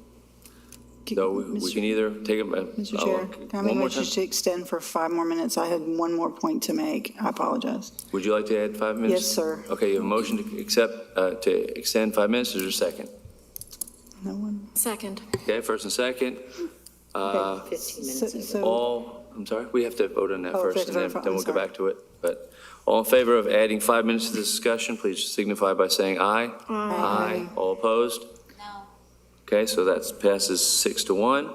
So we can either take them. Mr. Chair, can I make a motion to extend for 5 more minutes? I had one more point to make. I apologize. Would you like to add 5 minutes? Yes, sir. Okay, you have a motion to accept, to extend 5 minutes. Is there a second? No one? Second. Okay, first and second. 15 minutes. I'm sorry, we have to vote on that Oh, first, and then I'm we'll go sorry. back to it. But all in favor of adding 5 minutes to this discussion, please signify by saying aye. Aye. All opposed? No. Okay, so that passes 6-1.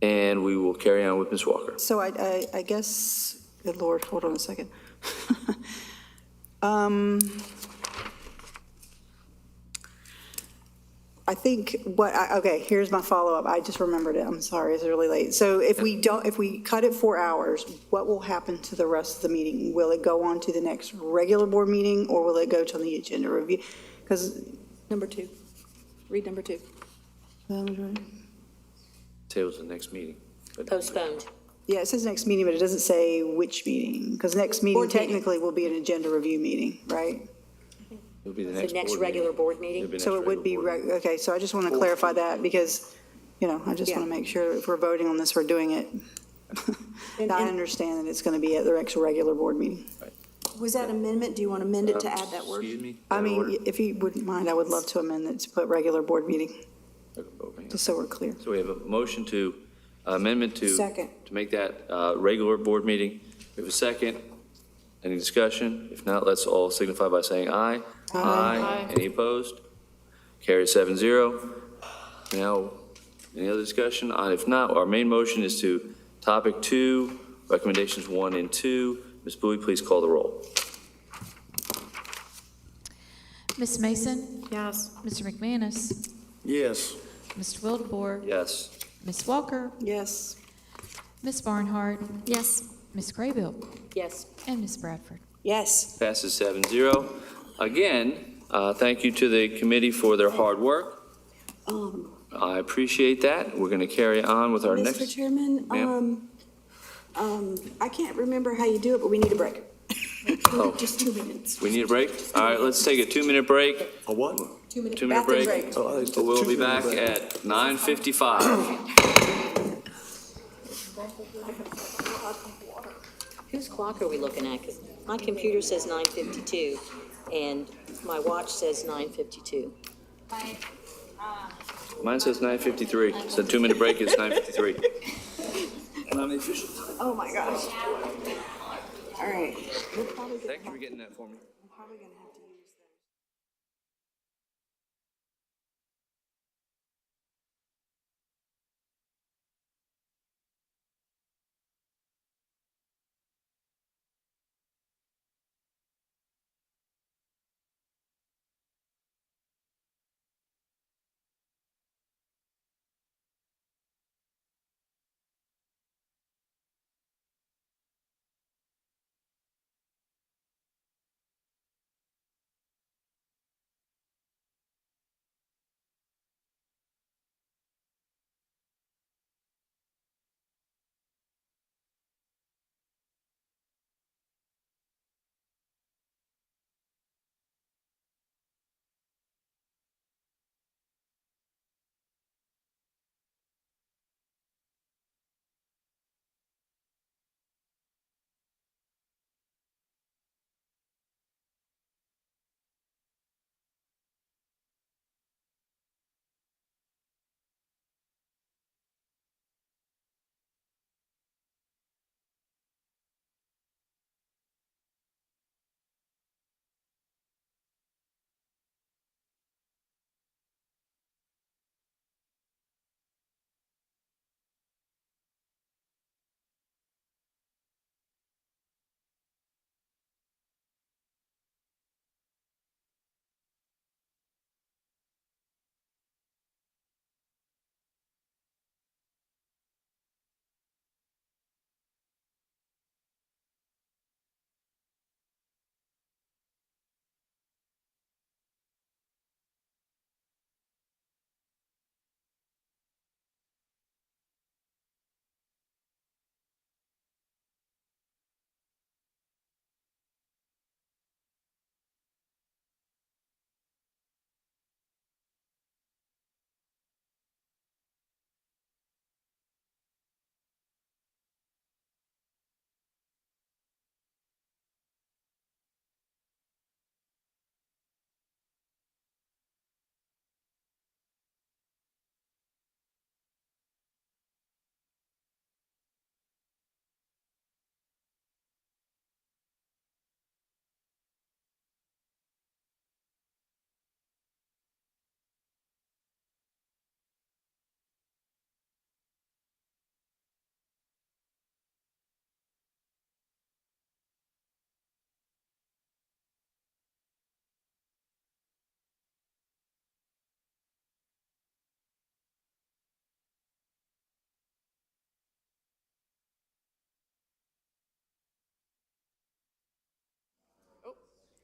And we will carry on with Ms. Walker. So I guess, good Lord, hold on a second. I think okay, here's my follow-up. I just remembered it. I'm sorry, it's really late. So if we cut it 4 hours, what will happen to the rest of the meeting? Will it go on to the next regular board meeting, or will it go to the agenda review? Because number 2, read number 2. Tables the next meeting. Postponed. Yeah, it says next meeting, but it doesn't say which meeting, because next meeting Board meeting. technically will be an agenda review meeting, right? It'll be the The next next board regular meeting. board meeting? It'll be So next it would be, regular board okay, so I just want to clarify that, because, I just want to make sure if we're voting on this, we're doing it. I understand that it's going to be at the next regular board meeting. Was that amendment? Do you want to amend it to add that word? Excuse me? I mean, if you wouldn't mind, I would love to amend it to put regular board meeting, Okay. just so we're clear. So we have a motion to, amendment to. Second. To make that regular board meeting. We have a second. Any discussion? If not, let's all signify by saying aye. Aye. Any opposed? Carried 7-0. Now, any other discussion? If not, our main motion is to topic 2, recommendations 1 and 2. Ms. Bowie, please call the roll. Ms. Mason? Yes. Mr. McManus? Yes. Mr. Wildebohr? Yes. Ms. Walker? Yes. Ms. Barnhart? Yes. Ms. Craybill? Yes. And Ms. Bradford? Yes. Passes 7-0. Again, thank you to the committee for their hard work. I appreciate that. We're going to carry on with our next. Mr. Chairman, Ma'am? I can't remember how you do it, but we need a break. Oh. Just 2 minutes. We need a break? All right, let's take a 2-minute break. A what? 2-minute 2-minute bathroom break. break. We'll be back at 9:55. Whose clock are we looking at? 'Cause my computer says 9:52 and my watch says 9:52. Mine says 9:53. So 2-minute break is 9:53. Not the official time. Oh, my gosh. All right. Thank you for getting that for me. I'm probably gonna have to use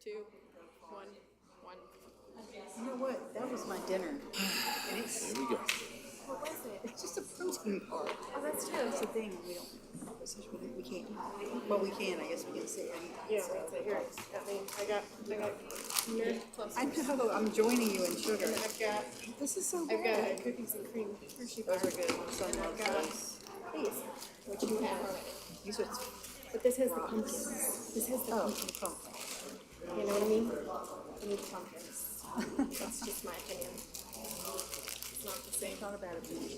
2, 1, 1. You know what? That was my dinner. And it's, Here we go. What was it? it's just a protein bar. Oh, that's true. That's the thing, we don't, we can't, well, we can, I guess we can say. Yeah, that's it. Here, I got Nerd Plus. I know, I'm joining you in sugar. I've got, This is so I've good. got cookies and cream Hershey Those bars. are good. My son And I've loves got those. these, which you have already. These are. But this has the pumpkins. This has the pumpkins. You know what I mean? You need pumpkins. That's just my opinion. It's not the same. Not a bad opinion.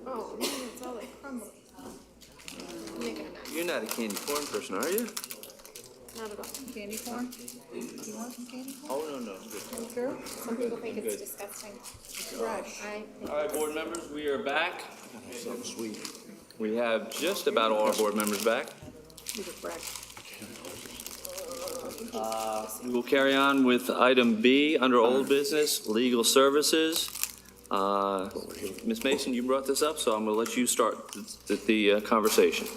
Oh, man, it's all like crumbly. Making a mess. You're not a candy corn person, are you? Not at all. Candy corn? You want some candy corn? Oh, no. Good. True. Some people think it's Good. disgusting. Rush. I think All right, board members, we are back. So sweet. We have just about all our board members back. Look at breakfast. We will carry on with item B under old business, legal services. Ms. Mason, you brought this up, so I'm going to let you start the conversation.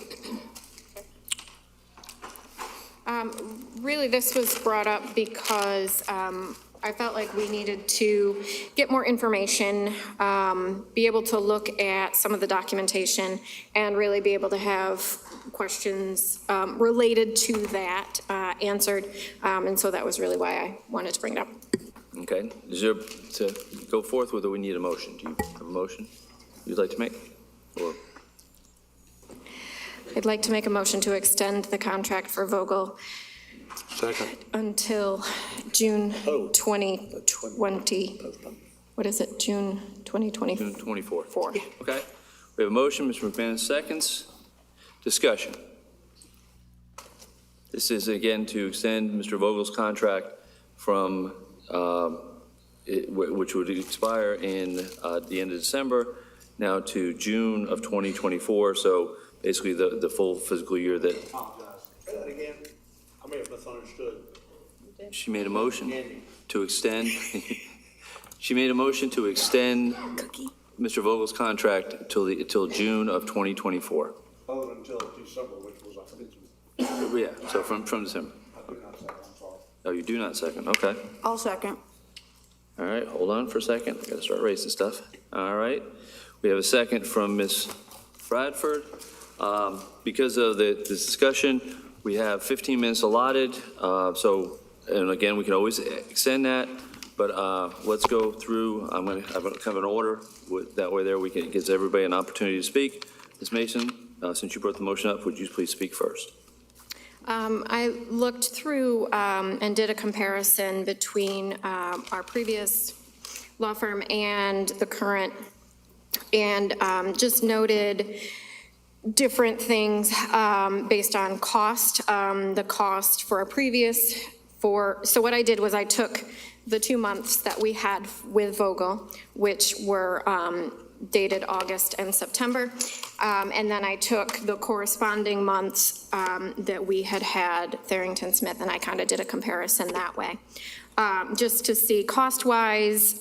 Really, this was brought up because I felt like we needed to get more information, be able to look at some of the documentation, and really be able to have questions related to that answered. And so that was really why I wanted to bring it up. Okay, is there, to go forth with, or we need a motion? Do you have a motion you'd like to make? Or I'd like to make a motion to extend the contract for Vogel Second. until June Oh. 2020. What is it, June 2024? June 24th? Okay, we have a motion, Mr. McManus seconds. Discussion. This is again to extend Mr. Vogel's contract from, which would expire in the end of December, now to June of 2024, so basically the full fiscal year that Say that again. I may have misunderstood. she made a motion to extend. She made a motion to extend Mr. Vogel's contract till June of 2024. Oh, until December, which was, I think, Yeah, so from December. I did not say, I'm sorry. Oh, you do not second, okay. I'll second. All right, hold on for a second, I gotta start racing stuff. All right, we have a second from Ms. Bradford. Because of this discussion, we have 15 minutes allotted, so, and again, we can always extend that, but let's go through, I'm gonna have kind of an order, that way there we can, gives everybody an opportunity to speak. Ms. Mason, since you brought the motion up, would you please speak first? I looked through and did a comparison between our previous law firm and the current, and just noted different things based on cost. The cost for a previous, so what I did was I took the 2 months that we had with Vogel, which were dated August and September, and then I took the corresponding months that we had Tharrington Smith, and I kind of did a comparison that way, just to see cost-wise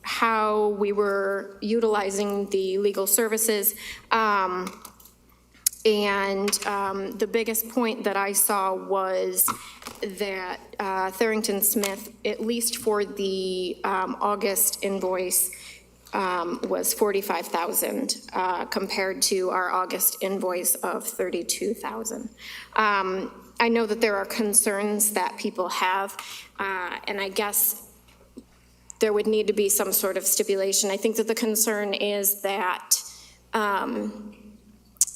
how we were utilizing the legal services. And the biggest point that I saw was that Tharrington Smith, at least for the August invoice, was $45,000 compared to our August invoice of $32,000. I know that there are concerns that people have, and I guess there would need to be some sort of stipulation. I think that the concern is that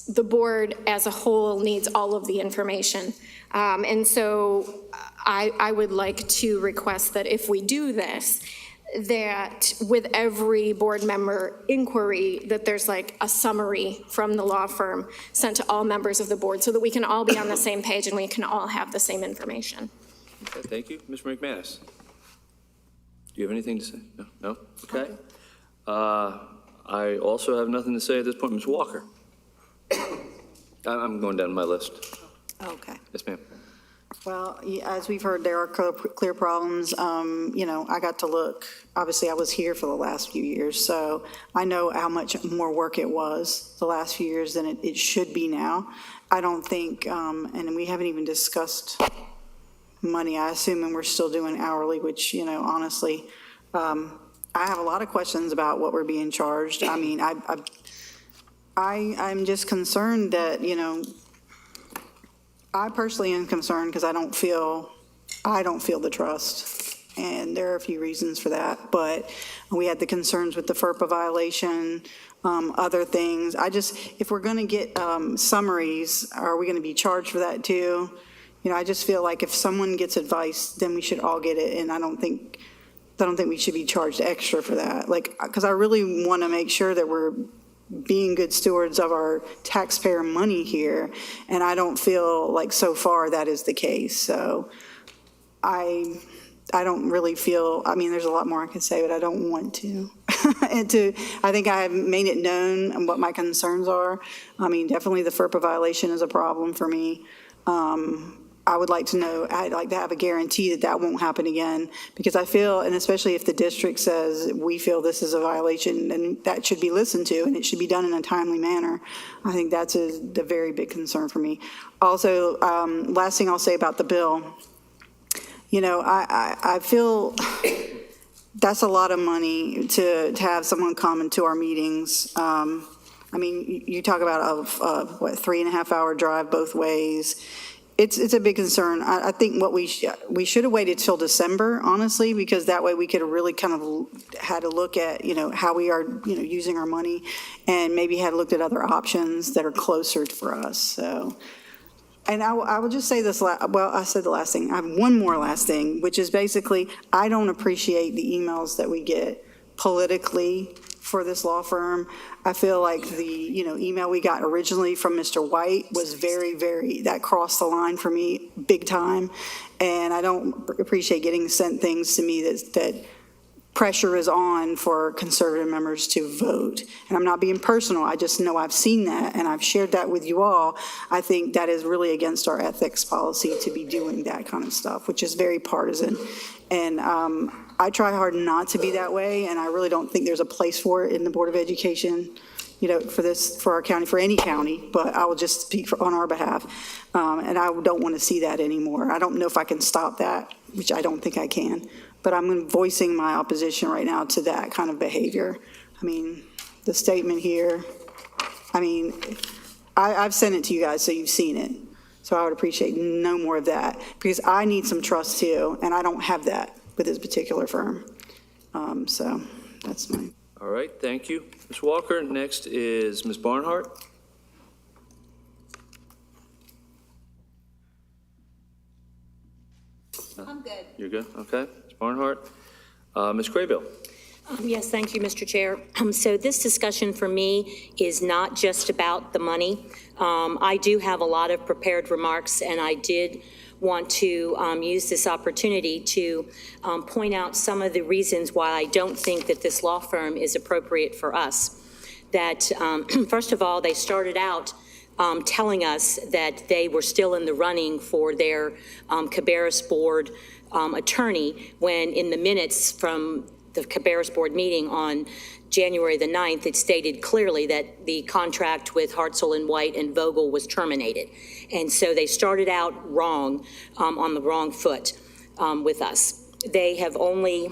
the board as a whole needs all of the information. And so I would like to request that if we do this, that with every board member inquiry, that there's like a summary from the law firm sent to all members of the board so that we can all be on the same page and we can all have the same information. Okay, thank you. Mr. McManus, do you have anything to say? No? No? Okay. I also have nothing to say at this point. Ms. Walker? I'm going down my list. Okay. Yes, ma'am. Well, as we've heard, there are clear problems. I got to look, obviously I was here for the last few years, so I know how much more work it was the last few years than it should be now. I don't think, and we haven't even discussed money, I assume, and we're still doing hourly, which, honestly, I have a lot of questions about what we're being charged. I mean, I'm just concerned that, I personally am concerned because I don't feel the trust. And there are a few reasons for that, but we had the concerns with the FERPA violation, other things. If we're going to get summaries, are we going to be charged for that too? I just feel like if someone gets advice, then we should all get it, and I don't think we should be charged extra for that. Because I really want to make sure that we're being good stewards of our taxpayer money here, and I don't feel like so far that is the case. So I don't really feel, there's a lot more I could say, but I don't want to. I think I have made it known what my concerns are. Definitely the FERPA violation is a problem for me. I would like to know, I'd like to have a guarantee that won't happen again, because I feel, and especially if the district says we feel this is a violation, then that should be listened to and it should be done in a timely manner. I think that's a very big concern for me. Also, last thing I'll say about the bill, I feel that's a lot of money to have someone come into our meetings. You talk about a 3.5 hour drive both ways. It's a big concern. I think what we should have waited till December, honestly, because that way we could have really kind of had a look at, how we are, using our money, and maybe had looked at other options that are closer for us. So, and I will just say this, I said the last thing. I have one more last thing, which is basically, I don't appreciate the emails that we get politically for this law firm. I feel like the email we got originally from Mr. White was very, very, that crossed the line for me big time. And I don't appreciate getting sent things to me that pressure is on for conservative members to vote. And I'm not being personal, I just know I've seen that and I've shared that with you all. I think that is really against our ethics policy to be doing that kind of stuff, which is very partisan. And I try hard not to be that way, and I really don't think there's a place for it in the Board of Education, for our county, for any county, but I will just speak on our behalf. And I don't want to see that anymore. I don't know if I can stop that, which I don't think I can, but I'm voicing my opposition right now to that kind of behavior. The statement here, I've sent it to you guys, so you've seen it. So I would appreciate no more of that, because I need some trust too, and I don't have that with this particular firm. So that's mine. All right, thank you. Ms. Walker, next is Ms. Barnhart. I'm good. You're good? Okay. Ms. Barnhart. Ms. Craybill. Yes, thank you, Mr. Chair. So this discussion for me is not just about the money. I do have a lot of prepared remarks, and I did want to use this opportunity to point out some of the reasons why I don't think that this law firm is appropriate for us. That, first of all, they started out telling us that they were still in the running for their Cabarrus Board attorney, when in the minutes from the Cabarrus Board meeting on January the 9th, it stated clearly that the contract with Hartzell and White and Vogel was terminated. And so they started out wrong, on the wrong foot with us. They have only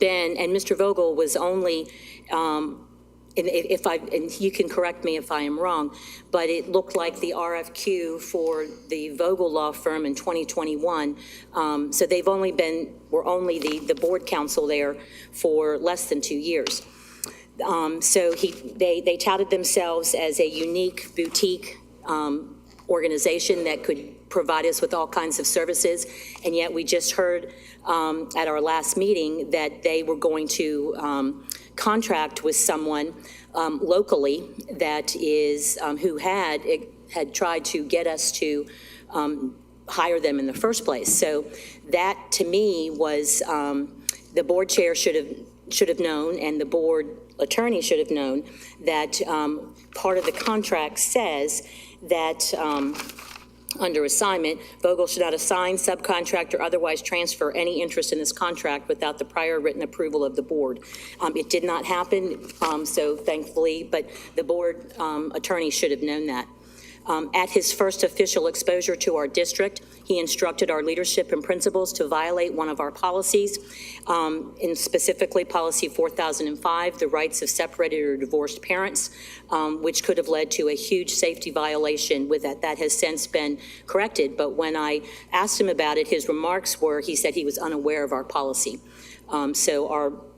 been, and Mr. Vogel was only, and you can correct me if I am wrong, but it looked like the RFQ for the Vogel law firm in 2021. So they've only were only the board counsel there for less than 2 years. So they touted themselves as a unique boutique organization that could provide us with all kinds of services. And yet we just heard at our last meeting that they were going to contract with someone locally that is, who had tried to get us to hire them in the first place. So that, to me, was the board chair should have known, and the board attorney should have known that part of the contract says that under assignment, Vogel should not assign, subcontract, or otherwise transfer any interest in this contract without the prior written approval of the board. It did not happen, so thankfully, but the board attorney should have known that. At his first official exposure to our district, he instructed our leadership and principals to violate one of our policies, and specifically Policy 4005, the rights of separated or divorced parents, which could have led to a huge safety violation with that. That has since been corrected, but when I asked him about it, his remarks were, he said he was unaware of our policy. So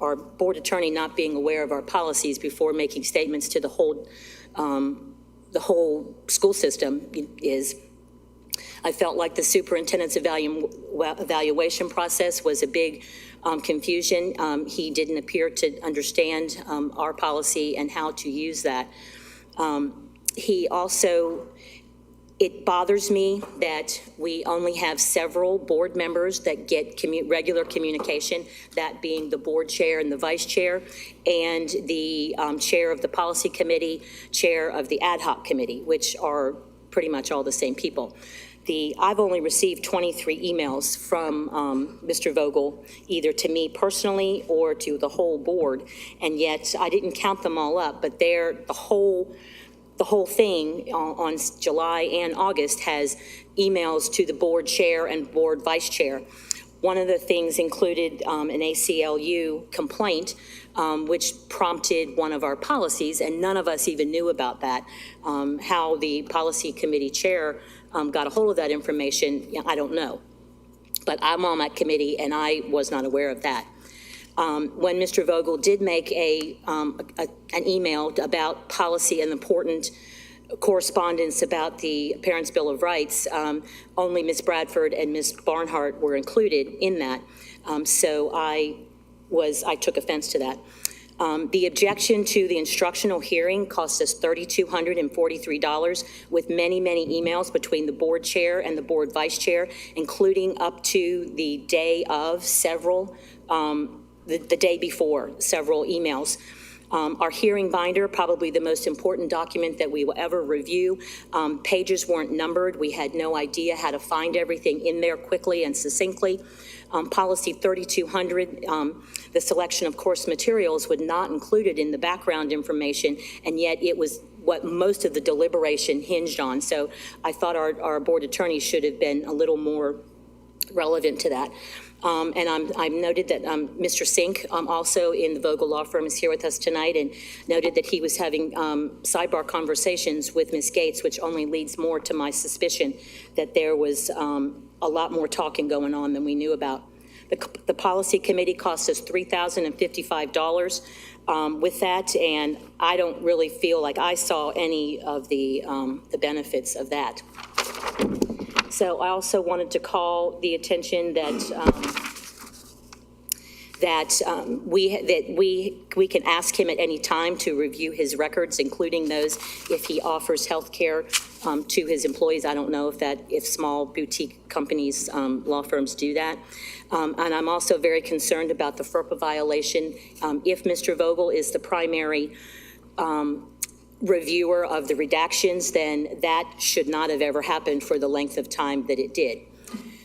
our board attorney not being aware of our policies before making statements to the whole school system is, I felt like the superintendent's evaluation process was a big confusion. He didn't appear to understand our policy and how to use that. He also, it bothers me that we only have several board members that get regular communication, that being the board chair and the vice chair, and the chair of the policy committee, chair of the ad hoc committee, which are pretty much all the same people. I've only received 23 emails from Mr. Vogel, either to me personally or to the whole board, and yet I didn't count them all up, but they're the whole thing on July and August has emails to the board chair and board vice chair. One of the things included an ACLU complaint, which prompted one of our policies, and none of us even knew about that. How the policy committee chair got a hold of that information, I don't know. But I'm on that committee, and I was not aware of that. When Mr. Vogel did make an email about policy and important correspondence about the Parents' Bill of Rights, only Ms. Bradford and Ms. Barnhart were included in that. So I took offense to that. The objection to the instructional hearing cost us $3,243 with many, many emails between the board chair and the board vice chair, including up to the day of several the day before, several emails. Our hearing binder, probably the most important document that we will ever review. Pages weren't numbered. We had no idea how to find everything in there quickly and succinctly. Policy 3200, the selection of course materials was not included in the background information, and yet it was what most of the deliberation hinged on. So I thought our board attorney should have been a little more relevant to that. And I've noted that Mr. Sink, also in the Vogel Law Firm, is here with us tonight, and noted that he was having sidebar conversations with Ms. Gates, which only leads more to my suspicion that there was a lot more talking going on than we knew about. The policy committee cost us $3,055 with that, and I don't really feel like I saw any of the benefits of that. So I also wanted to call the attention that we can ask him at any time to review his records, including those if he offers health care to his employees. I don't know if small boutique companies, law firms do that. And I'm also very concerned about the FERPA violation. If Mr. Vogel is the primary reviewer of the redactions, then that should not have ever happened for the length of time that it did.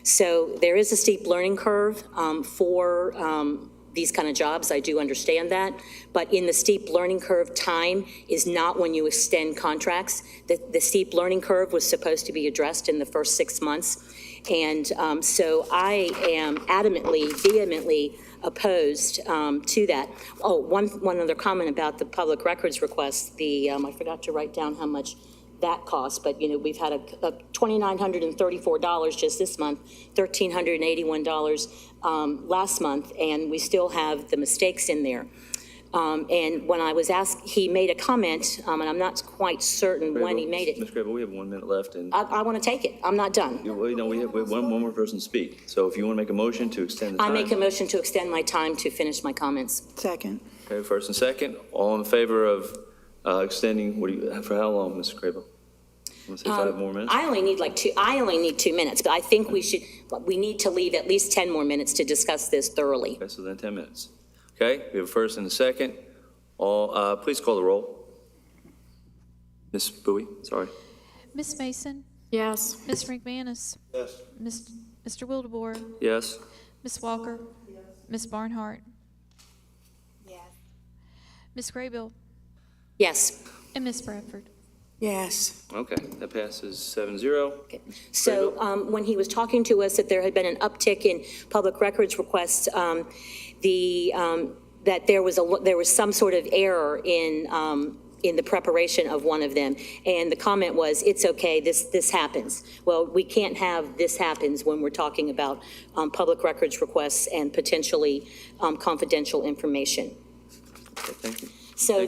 So there is a steep learning curve for these kind of jobs. I do understand that. But in the steep learning curve, time is not when you extend contracts. The steep learning curve was supposed to be addressed in the first 6 months. And so I am adamantly, vehemently opposed to that. Oh, one other comment about the public records request. I forgot to write down how much that costs, but we've had a $2,934 just this month, $1,381 last month, and we still have the mistakes in there. And when I was asked, he made a comment, and I'm not quite certain when he made it. Ms. Grable, we have 1 minute left. And I want to take it. I'm not done. we have one more person to speak. So if you want to make a motion to extend the time. I make a motion to extend my time to finish my comments. Second. Okay, first and second. All in favor of extending, for how long, Ms. Grable? Want to say 5 more minutes? I only need 2 minutes, but I think we need to leave at least 10 more minutes to discuss this thoroughly. Okay, so then 10 minutes. Okay, we have a first and a second. Please call the roll. Ms. Bowie, sorry. Ms. Mason? Yes. Ms. McManus? Yes. Mr. Wildebohr? Yes. Ms. Walker? Yes. Ms. Barnhart? Yes. Ms. Graybill? Yes. And Ms. Bradford? Yes. Okay, that passes 7-0. So when he was talking to us that there had been an uptick in public records requests, that there was some sort of error in the preparation of one of them, and the comment was, "It's okay, this happens." Well, we can't have this happens when we're talking about public records requests and potentially confidential information. Okay, thank you. So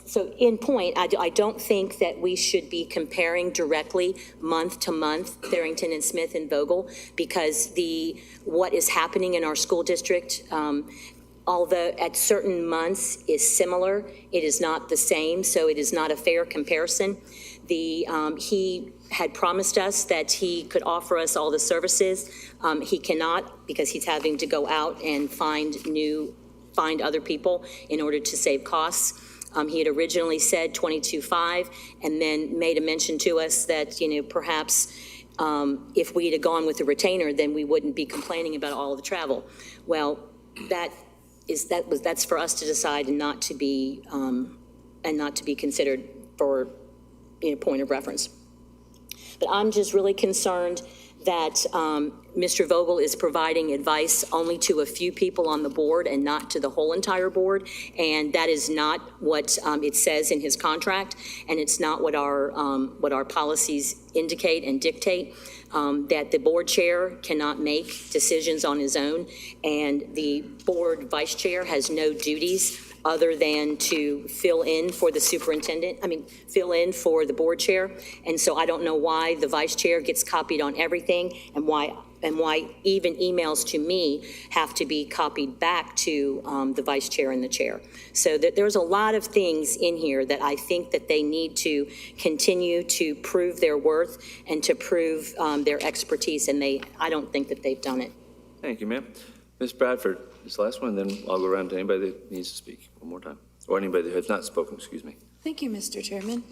so in point, I don't think that we should be comparing directly month to month Therington and Smith and Vogel, because what is happening in our school district, although at certain months is similar, it is not the same, so it is not a fair comparison. He had promised us that he could offer us all the services. He cannot, because he's having to go out and find other people in order to save costs. He had originally said 22.5, and then made a mention to us that, perhaps if we had gone with a retainer, then we wouldn't be complaining about all of the travel. Well, that's for us to decide and not to be considered for point of reference. But I'm just really concerned that Mr. Vogel is providing advice only to a few people on the board and not to the whole entire board, and that is not what it says in his contract, and it's not what our policies indicate and dictate. That the board chair cannot make decisions on his own, and the board vice chair has no duties other than to fill in for the fill in for the board chair. And so I don't know why the vice chair gets copied on everything, and why even emails to me have to be copied back to the vice chair and the chair. So there's a lot of things in here that I think that they need to continue to prove their worth and to prove their expertise, and I don't think that they've done it. Thank you, ma'am. Ms. Bradford, this last one, then I'll go around to anybody that needs to speak one more time, or anybody that has not spoken, excuse me. Thank you, Mr. Chairman.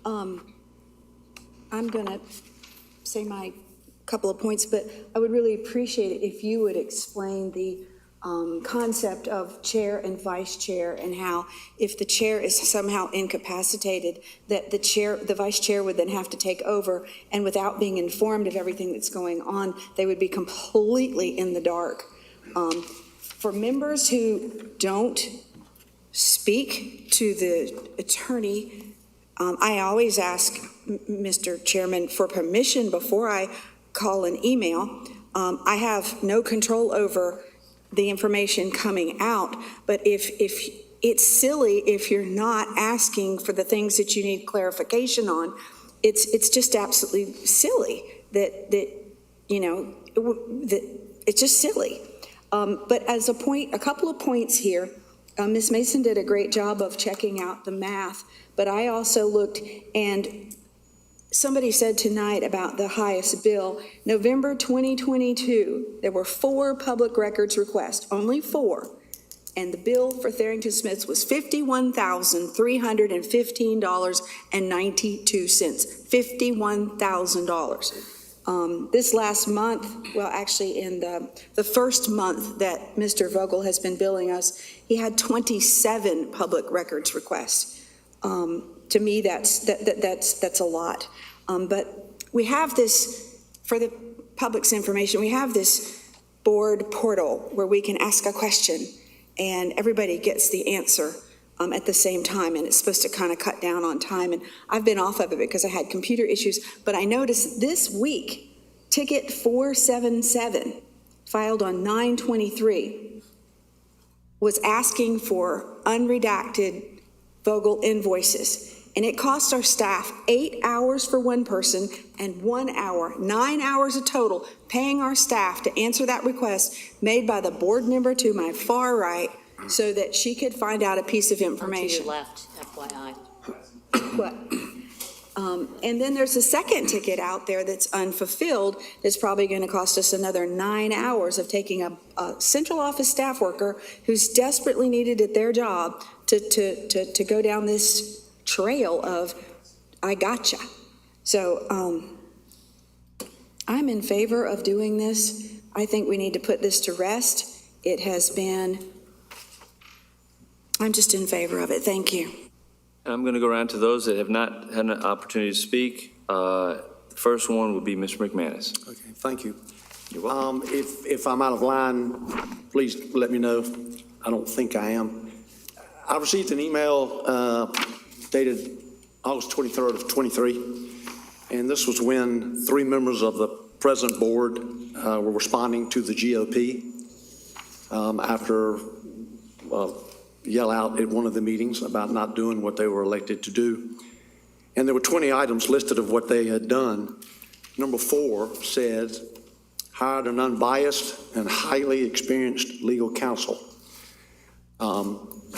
I'm going to say my couple of points, but I would really appreciate it if you would explain the concept of chair and vice chair, and how if the chair is somehow incapacitated, that the vice chair would then have to take over, and without being informed of everything that's going on, they would be completely in the dark. For members who don't speak to the attorney, I always ask Mr. Chairman for permission before I call an email. I have no control over the information coming out, but if it's silly if you're not asking for the things that you need clarification on. It's just absolutely silly that it's just silly. But as a couple of points here, Ms. Mason did a great job of checking out the math, but I also looked, and somebody said tonight about the highest bill. November 2022, there were 4 public records requests, only 4. And the bill for Therington Smiths was $51,315.92. $51,000. This last month, well, actually in the first month that Mr. Vogel has been billing us, he had 27 public records requests. To me, that's a lot. But we have this, for the public's information, we have this board portal where we can ask a question and everybody gets the answer at the same time, and it's supposed to kind of cut down on time. And I've been off of it because I had computer issues, but I noticed this week, ticket 477, filed on 9/23, was asking for unredacted Vogel invoices. And it cost our staff 8 hours for one person and 1 hour, 9 hours a total, paying our staff to answer that request made by the board member to my far right so that she could find out a piece of information. To your left, FYI. What? And then there's a second ticket out there that's unfulfilled that's probably going to cost us another 9 hours of taking a central office staff worker who's desperately needed at their job to go down this trail of I gotcha. So I'm in favor of doing this. I think we need to put this to rest. I'm just in favor of it. Thank you. And I'm going to go around to those that have not had an opportunity to speak. The first one would be Mr. McManus. Okay, thank you. If I'm out of line, please let me know. I don't think I am. I received an email dated August 23rd of 23, and this was when 3 members of the present board were responding to the GOP after yell out at one of the meetings about not doing what they were elected to do. And there were 20 items listed of what they had done. Number 4 said, hired an unbiased and highly experienced legal counsel.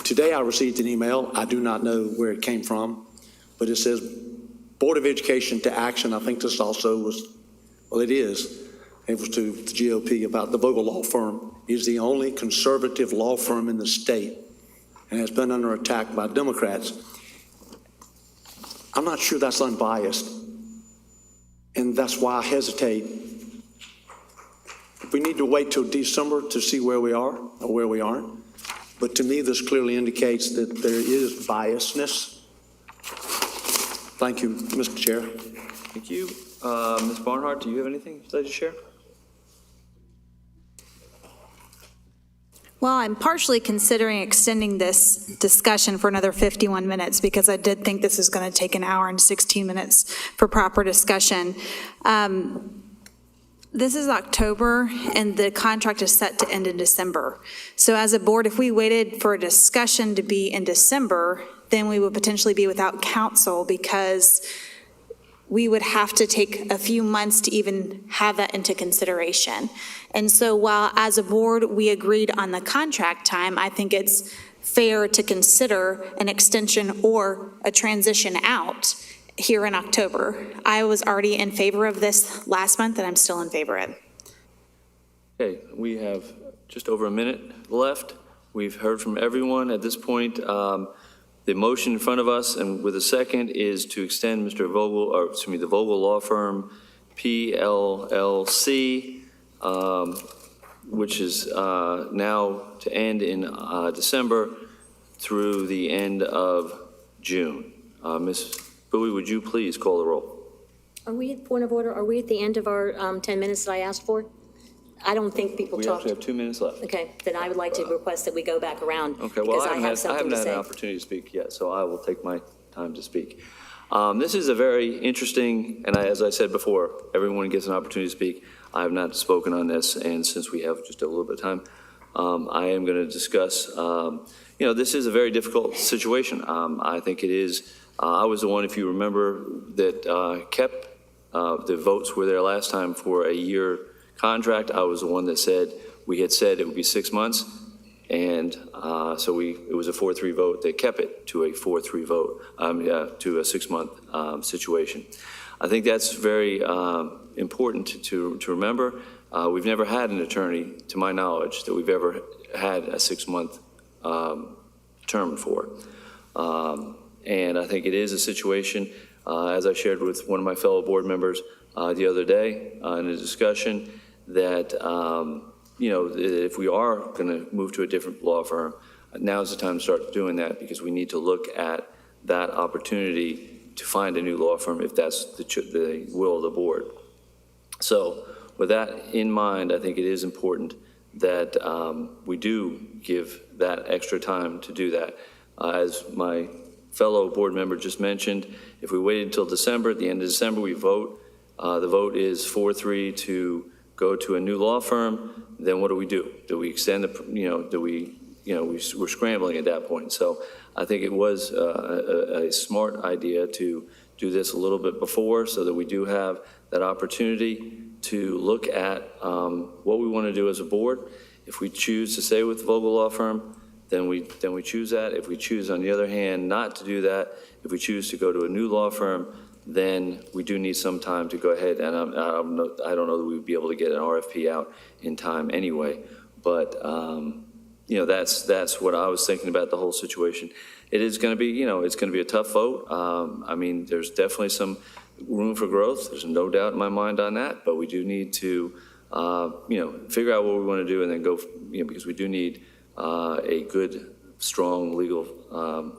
Today I received an email. I do not know where it came from, but it says Board of Education to action. I think this also was, well, it is. It was to the GOP about the Vogel Law Firm is the only conservative law firm in the state and has been under attack by Democrats. I'm not sure that's unbiased, and that's why I hesitate. We need to wait till December to see where we are or where we aren't. But to me, this clearly indicates that there is biasness. Thank you, Mr. Chair. Thank you. Ms. Barnhart, do you have anything you'd like to share? Well, I'm partially considering extending this discussion for another 51 minutes because I did think this is going to take an hour and 16 minutes for proper discussion. This is October, and the contract is set to end in December. So as a board, if we waited for a discussion to be in December, then we would potentially be without counsel because we would have to take a few months to even have that into consideration. And so while as a board, we agreed on the contract time, I think it's fair to consider an extension or a transition out here in October. I was already in favor of this last month, and I'm still in favor of it. Okay, we have just over a minute left. We've heard from everyone at this point. The motion in front of us, and with a second, is to extend Mr. Vogel, or excuse me, the Vogel Law Firm, PLLC, which is now to end in December through the end of June. Ms. Bowie, would you please call the roll? Are we at point of order? Are we at the end of our 10 minutes that I asked for? I don't think people We talked. actually have 2 minutes left. Okay, then I would like to request that we go back around. Okay, well, because I haven't had an opportunity to speak yet, so I will take my time to speak. This is a very interesting, and as I said before, everyone gets an opportunity to speak. I have not spoken on this, and since we have just a little bit of time, I am going to discuss, this is a very difficult situation. I think it is. I was the one, if you remember, that kept the votes were there last time for a year contract. I was the one that said, we had said it would be 6 months, and so it was a 4-3 vote that kept it to a 4-3 vote, to a 6-month situation. I think that's very important to remember. We've never had an attorney, to my knowledge, that we've ever had a 6-month term for. And I think it is a situation, as I shared with one of my fellow board members the other day in a discussion, that if we are going to move to a different law firm, now's the time to start doing that, because we need to look at that opportunity to find a new law firm if that's the will of the board. So with that in mind, I think it is important that we do give that extra time to do that. As my fellow board member just mentioned, if we waited until December, at the end of December, we vote. The vote is 4-3 to go to a new law firm. Then what do? Do we extend we're scrambling at that point. So I think it was a smart idea to do this a little bit before, so that we do have that opportunity to look at what we want to do as a board. If we choose to stay with the Vogel Law Firm, then we choose that. If we choose, on the other hand, not to do that, if we choose to go to a new law firm, then we do need some time to go ahead. And I don't know that we would be able to get an RFP out in time anyway. But that's what I was thinking about the whole situation. It is going to be, it's going to be a tough vote. There's definitely some room for growth. There's no doubt in my mind on that. But we do need to, figure out what we want to do and then go, because we do need a good strong legal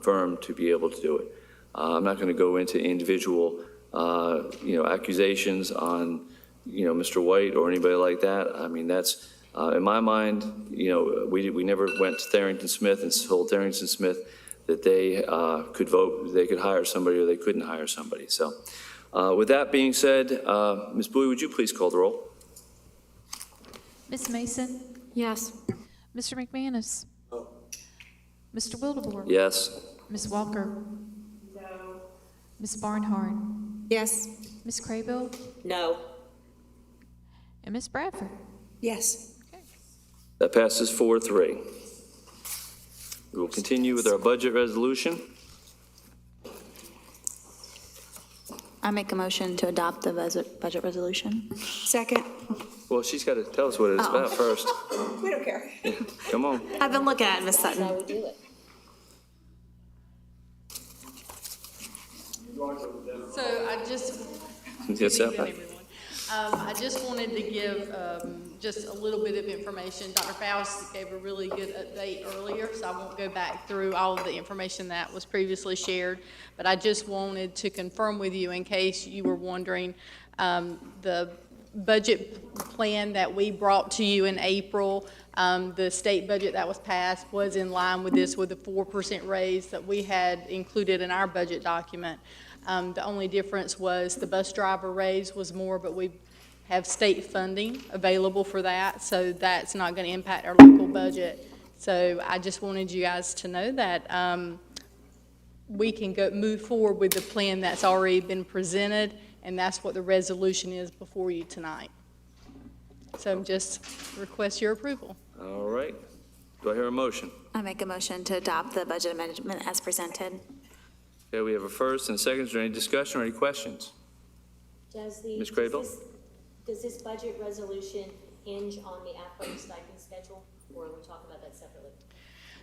firm to be able to do it. I'm not going to go into individual, accusations on, Mr. White or anybody like that. I mean, that's, in my mind, we never went to Tharrington Smith and told Tharrington Smith that they could vote, they could hire somebody or they couldn't hire somebody. So with that being said, Ms. Bowie, would you please call the roll? Ms. Mason? Yes. Mr. McManus? Mr. Wildebohr? Yes. Ms. Walker? No. Ms. Barnhart? Yes. Ms. Craybill? No. And Ms. Bradford? Yes. That passes 4-3. We will continue with our budget resolution. I make a motion to adopt the budget resolution. Second. Well, she's got to tell us what it's about first. We don't care. Yeah, come on. I've been looking at it, Ms. That's how Sutton. we do it. So I just, Yes, good sir. evening, everyone. I just wanted to give just a little bit of information. Dr. Faust gave a really good update earlier, so I won't go back through all of the information that was previously shared. But I just wanted to confirm with you, in case you were wondering, the budget plan that we brought to you in April, the state budget that was passed was in line with this, with the 4% raise that we had included in our budget document. The only difference was the bus driver raise was more, but we have state funding available for that, so that's not going to impact our local budget. So I just wanted you guys to know that we can move forward with the plan that's already been presented, and that's what the resolution is before you tonight. So just request your approval. All right. Do I hear a motion? I make a motion to adopt the budget amendment as presented. Okay, we have a first and a second. Is there any discussion or any questions? Ms. Craybill? Does this budget resolution hinge on the athletic stipend schedule, or are we talking about that separately?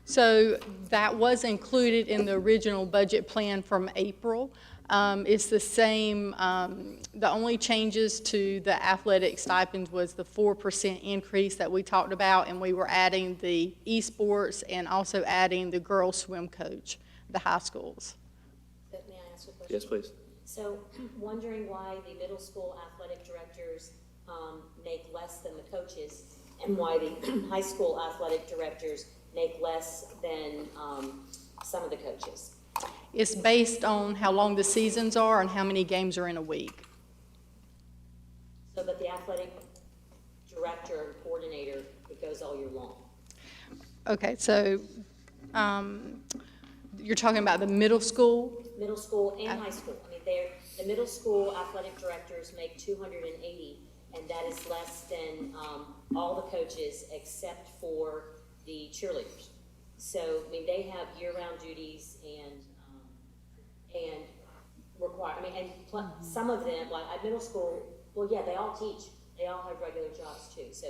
So that was included in the original budget plan from April. It's the same, the only changes to the athletic stipends was the 4% increase that we talked about, and we were adding the esports and also adding the girls swim coach, the high schools. But may I ask a question? Yes, please. So, wondering why the middle school athletic directors make less than the coaches, and why the high school athletic directors make less than some of the coaches. It's based on how long the seasons are and how many games are in a week. So that the athletic director and coordinator, it goes all year long. Okay, so you're talking about the middle school? Middle school and high school. I mean, the middle school athletic directors make $280, and that is less than all the coaches except for the cheerleaders. So, I mean, they have year-round duties and require, some of them, like at middle school, well, yeah, they all teach. They all have regular jobs too. So,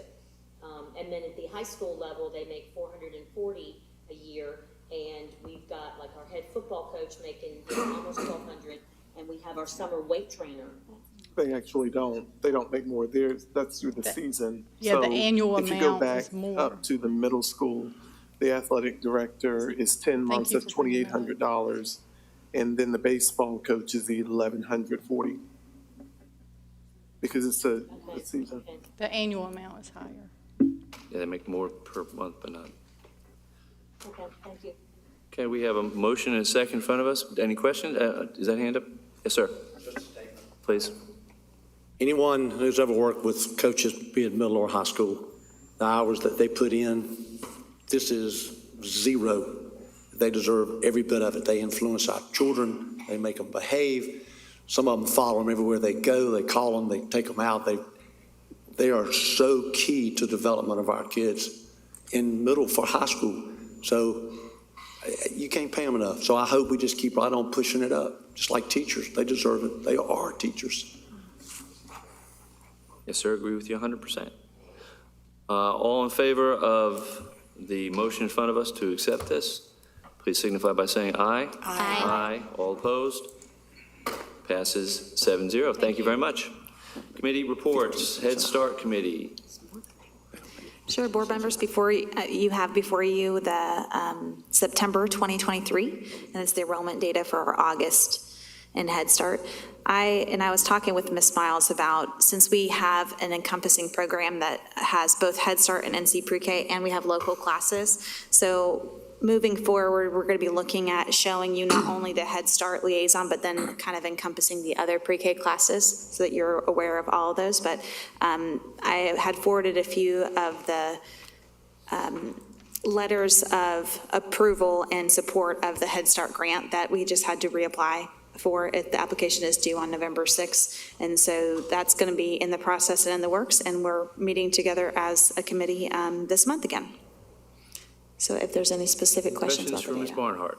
and then at the high school level, they make $440 a year, and we've got like our head football coach making almost $1,200, and we have our summer weight trainer. They actually don't. They don't make more. That's through the season. Yeah, the annual if you go amount back is more. up to the middle school, the athletic director is 10 months. you That's for bringing that up. $2,800, and then the baseball coach is $1,140 because it's a season. The annual amount is higher. Yeah, they make more per month, but not. Okay, thank you. Okay, we have a motion and a second in front of us. Any questions? Is that hand up? Yes, sir. Please. Anyone who's ever worked with coaches, be it middle or high school, the hours that they put in, this is zero. They deserve every bit of it. They influence our children. They make them behave. Some of them follow them everywhere they go. They call them. They take them out. They are so key to development of our kids in middle for high school. So you can't pay them enough. So I hope we just keep right on pushing it up, just like teachers. They deserve it. They are teachers. Yes, sir. Agree with you 100%. All in favor of the motion in front of us to accept this, please signify by saying aye. Aye. Aye. All opposed? Passes 7-0. Thank you very much. Committee reports. Head Start Committee. Sure, board members, before you have before you the September 2023, and it's the enrollment data for August in Head Start. I was talking with Ms. Miles about, since we have an encompassing program that has both Head Start and NC Pre-K, and we have local classes, so moving forward, we're going to be looking at showing you not only the Head Start liaison, but then kind of encompassing the other pre-K classes so that you're aware of all of those. But I had forwarded a few of the letters of approval and support of the Head Start grant that we just had to reapply for. The application is due on November 6th. And so that's going to be in the process and in the works. And we're meeting together as a committee this month again. So if there's any specific questions about the data. Ms. Barnhart.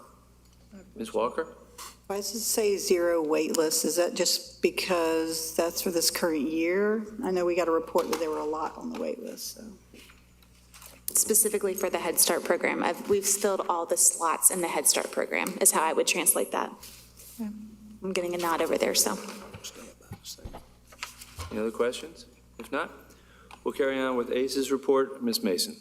Ms. Walker? Why does it say 0 wait list? Is that just because that's for this current year? I know we got a report that there were a lot on the wait list, so. Specifically for the Head Start program, we've filled all the slots in the Head Start program, is how I would translate that. Yeah. I'm getting a nod over there, so. Any other questions? If not, we'll carry on with ACE's report. Ms. Mason.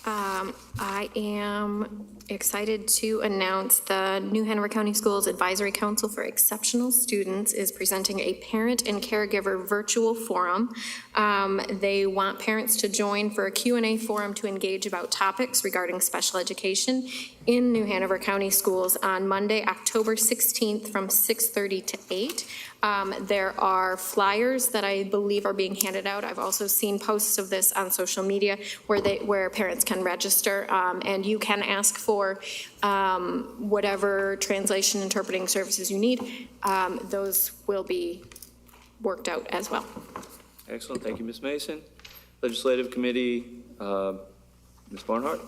I am excited to announce the New Hanover County Schools Advisory Council for Exceptional Students is presenting a parent and caregiver virtual forum. They want parents to join for a Q&A forum to engage about topics regarding special education in New Hanover County Schools on Monday, October 16th from 6:30 to 8. There are flyers that I believe are being handed out. I've also seen posts of this on social media where parents can register, and you can ask for whatever translation interpreting services you need. Those will be worked out as well. Excellent. Thank you, Ms. Mason. Legislative Committee, Ms. Barnhart.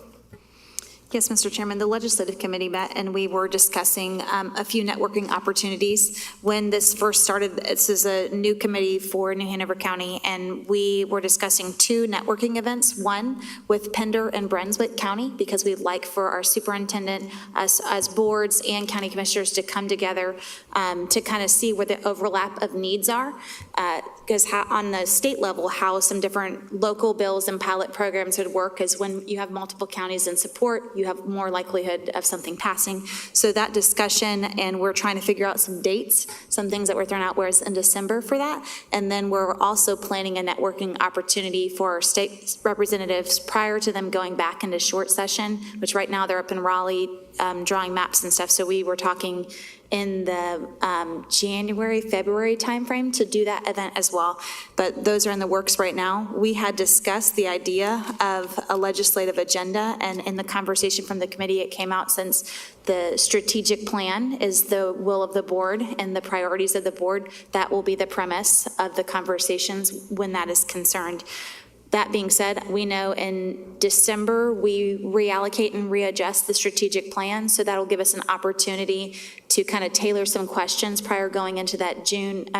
Yes, Mr. Chairman, the Legislative Committee met and we were discussing a few networking opportunities. When this first started, this is a new committee for New Hanover County, and we were discussing 2 networking events, one with Pender and Brunswick County, because we'd like for our superintendent, us as boards and county commissioners to come together to kind of see where the overlap of needs are. Because on the state level, how some different local bills and pilot programs would work is when you have multiple counties in support, you have more likelihood of something passing. So that discussion, and we're trying to figure out some dates, some things that were thrown out, whereas in December for that. And then we're also planning a networking opportunity for our state representatives prior to them going back into short session, which right now they're up in Raleigh drawing maps and stuff. So we were talking in the January, February timeframe to do that event as well. But those are in the works right now. We had discussed the idea of a legislative agenda, and in the conversation from the committee, it came out since the strategic plan is the will of the board and the priorities of the board, that will be the premise of the conversations when that is concerned. That being said, we know in December, we reallocate and readjust the strategic plan, so that'll give us an opportunity to kind of tailor some questions prior going into that January,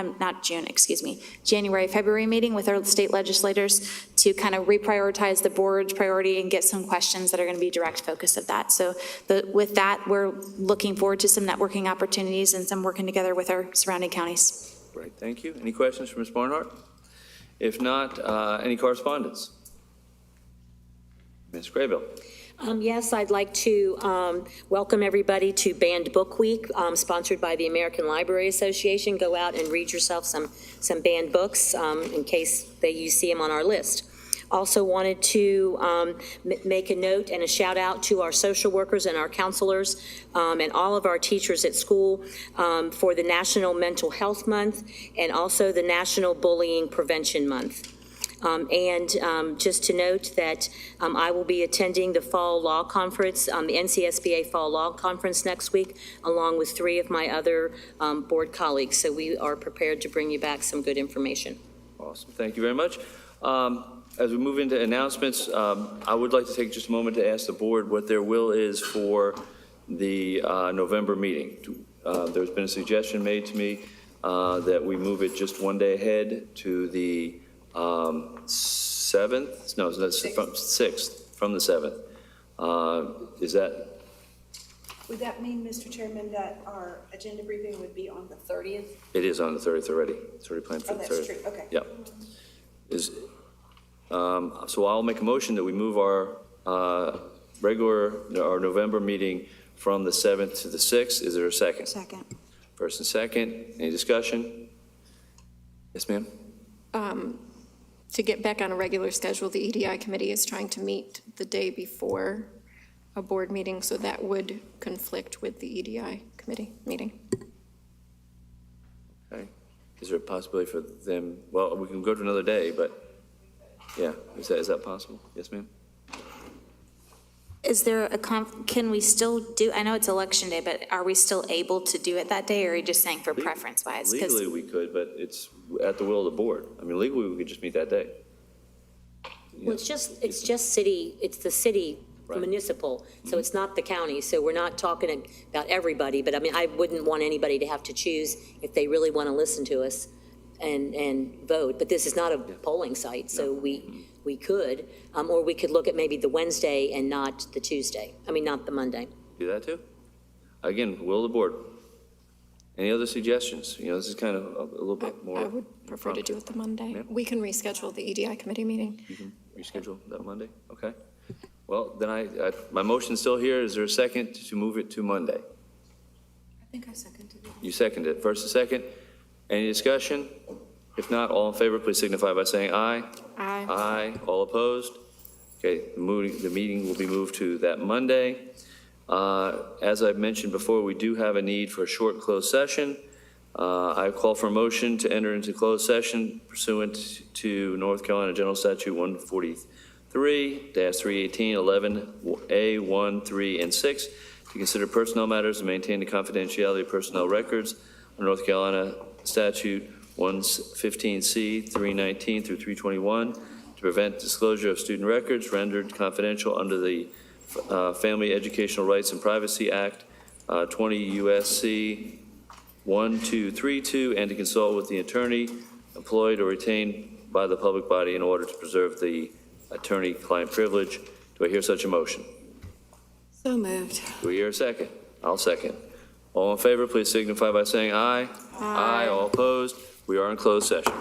February meeting with our state legislators to kind of reprioritize the board's priority and get some questions that are going to be direct focus of that. So with that, we're looking forward to some networking opportunities and some working together with our surrounding counties. Great, thank you. Any questions for Ms. Barnhart? If not, any correspondence? Ms. Graybill. Yes, I'd like to welcome everybody to Banned Book Week, sponsored by the American Library Association. Go out and read yourself some banned books in case you see them on our list. Also wanted to make a note and a shout out to our social workers and our counselors and all of our teachers at school for the National Mental Health Month and also the National Bullying Prevention Month. Just to note that I will be attending the Fall Law Conference, the NCSBA Fall Law Conference next week, along with 3 of my other board colleagues. So we are prepared to bring you back some good information. Awesome, thank you very much. As we move into announcements, I would like to take just a moment to ask the board what their will is for the November meeting. There's been a suggestion made to me that we move it just one day ahead to the 7th? No, that's from 6th, from the 7th. Is that? Would that mean, Mr. Chairman, that our agenda briefing would be on the 30th? It is on the 30th already. It's already planned for Oh, the 30th. that's true, okay. Yeah. So I'll make a motion that we move our our November meeting from the 7th to the 6th. Is there a second? Second. First and second. Any discussion? Yes, ma'am? To get back on a regular schedule, the EDI committee is trying to meet the day before a board meeting, so that would conflict with the EDI committee meeting. Okay. Is there a possibility for them, well, we can go to another day, but yeah, is that possible? Yes, ma'am? Is there can we still do, I know it's election day, but are we still able to do it that day, or are you just saying for preference wise? Legally, we could, but it's at the will of the board. I mean, legally, we could just meet that day. Well, it's just city, it's the city Right. municipal, so it's not the county, so we're not talking about everybody, but I mean, I wouldn't want anybody to have to choose if they really want to listen to us and vote, but this is not a polling site, so we could, or we could look at maybe the Wednesday and not the Tuesday, not the Monday. Do that too? Again, will of the board. Any other suggestions? This is kind of a little bit more. I would prefer to do it the Monday. We can reschedule the EDI committee meeting. You can reschedule that Monday? Okay. Well, then my motion's still here. Is there a second to move it to Monday? I think I seconded it. You seconded it. First and second. Any discussion? If not, all in favor, please signify by saying aye. Aye. Aye. All opposed? Okay, the meeting will be moved to that Monday. As I've mentioned before, we do have a need for a short closed session. I call for a motion to enter into closed session pursuant to North Carolina General Statute 143-318, 11A, 3, and 6 to consider personnel matters and maintain the confidentiality of personnel records under North Carolina Statute 115C, 319 through 321 to prevent disclosure of student records rendered confidential under the Family Educational Rights and Privacy Act, 20 U.S.C. 1232, and to consult with the attorney employed or retained by the public body in order to preserve the attorney-client privilege. Do I hear such a motion? So moved. Do we hear a second? I'll second. All in favor, please signify by saying aye. Aye. All opposed? We are in closed session.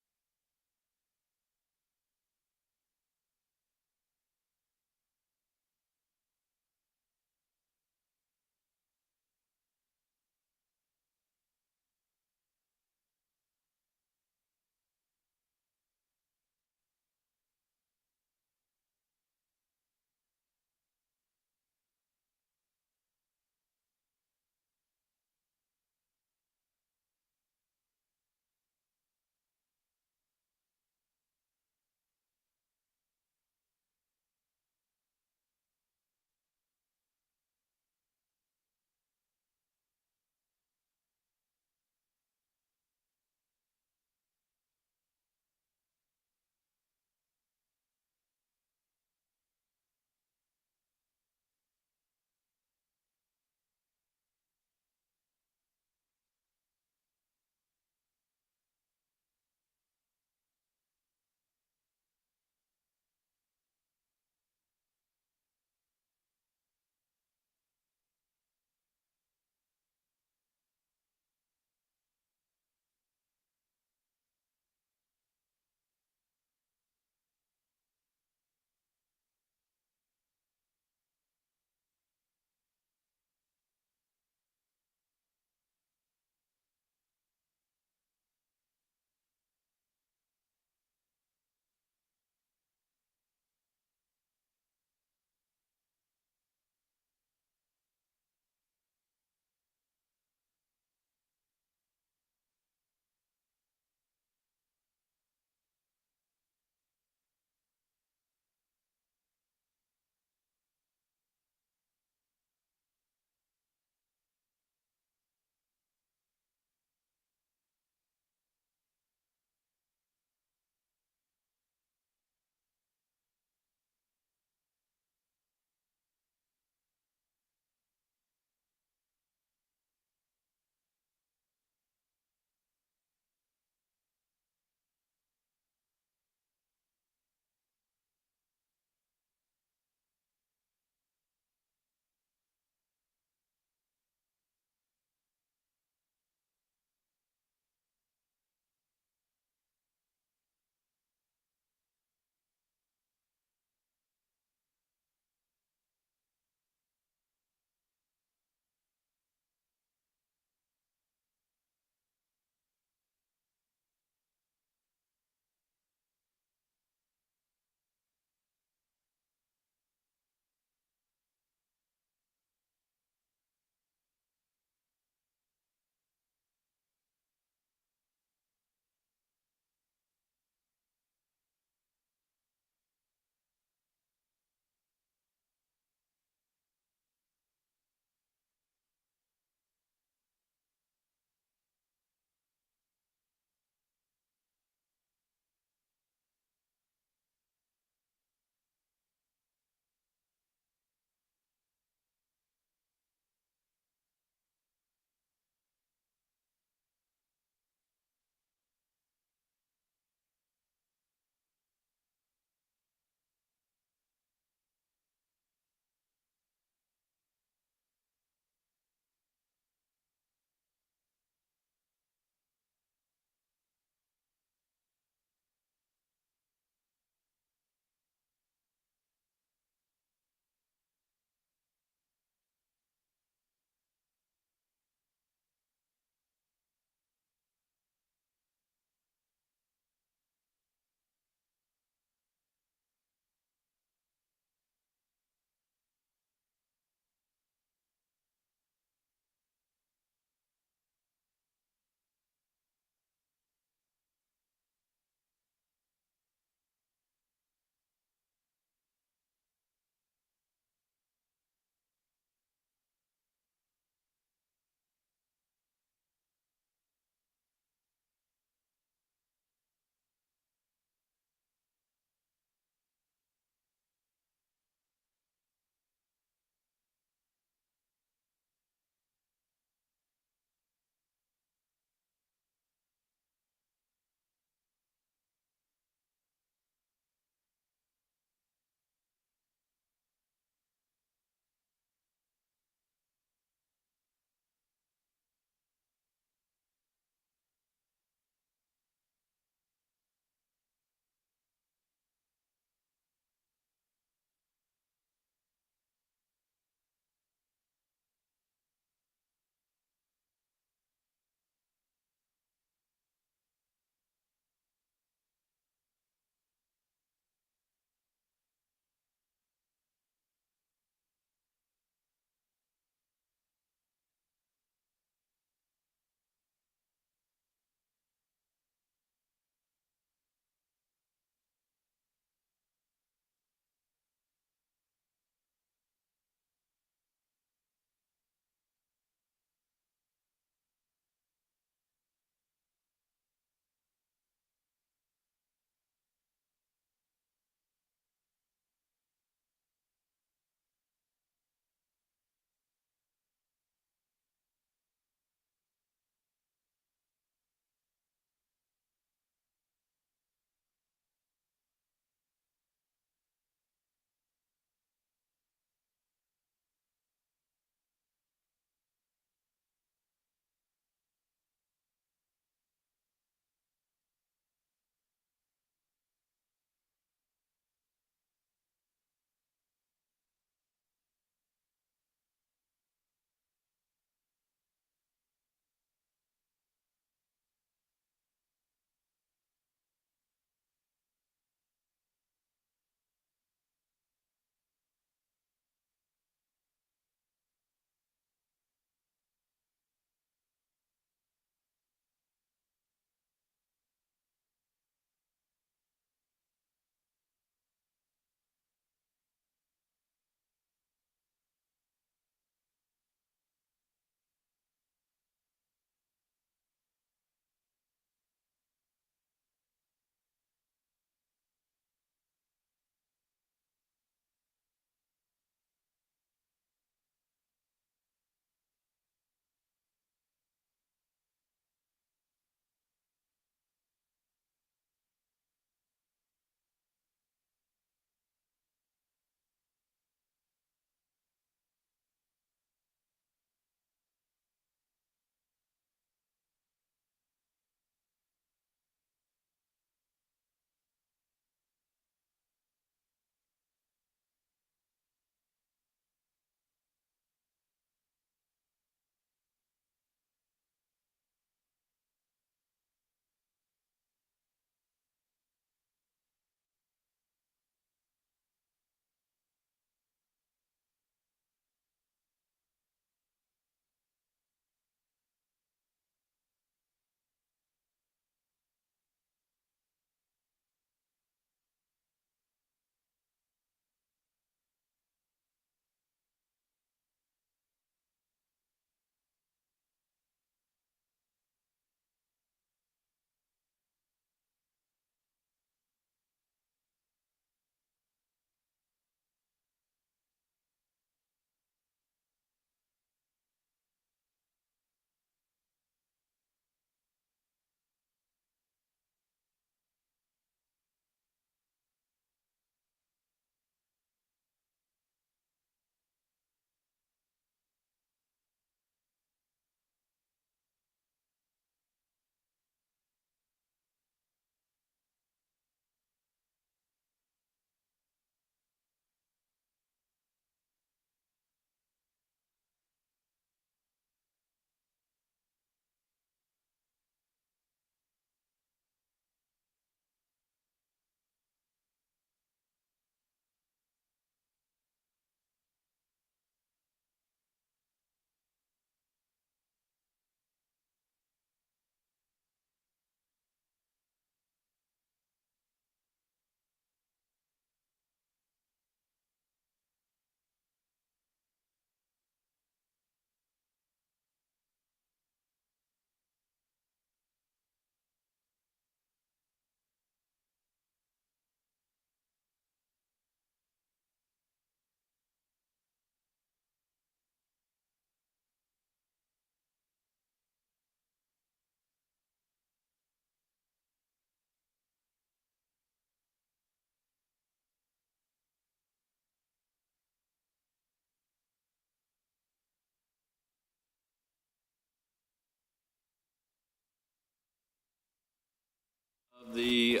The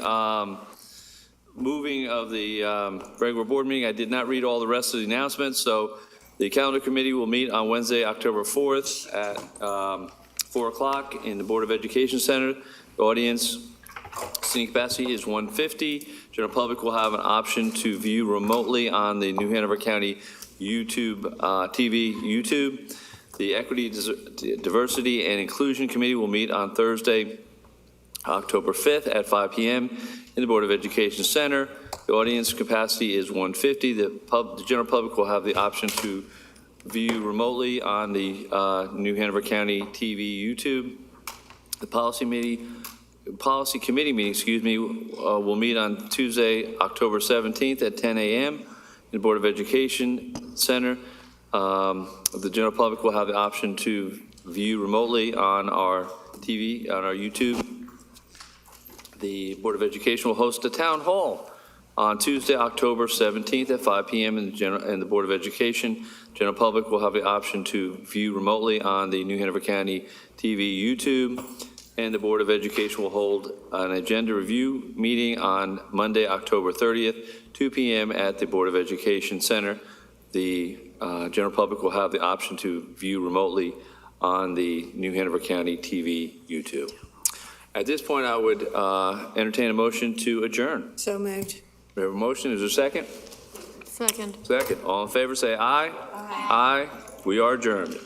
moving of the regular board meeting, I did not read all the rest of the announcements, so the calendar committee will meet on Wednesday, October 4th at 4 o'clock in the Board of Education Center. The audience seating capacity is 150. General public will have an option to view remotely on the New Hanover County YouTube TV YouTube. The Equity, Diversity, and Inclusion Committee will meet on Thursday, October 5th at 5 p.m. in the Board of Education Center. The audience capacity is 150. The general public will have the option to view remotely on the New Hanover County TV YouTube. The Policy Committee meeting, will meet on Tuesday, October 17th at 10 a.m. in the Board of Education Center. The general public will have the option to view remotely on our TV, on our YouTube. The Board of Education will host a town hall on Tuesday, October 17th at 5 p.m. in the Board of Education. General public will have the option to view remotely on the New Hanover County TV YouTube. And the Board of Education will hold an agenda review meeting on Monday, October 30th, 2 p.m. at the Board of Education Center. The general public will have the option to view remotely on the New Hanover County TV YouTube. At this point, I would entertain a motion to adjourn. So moved. We have a motion. Is there a second? Second. Second. All in favor, say aye. Aye. Aye. We are adjourned.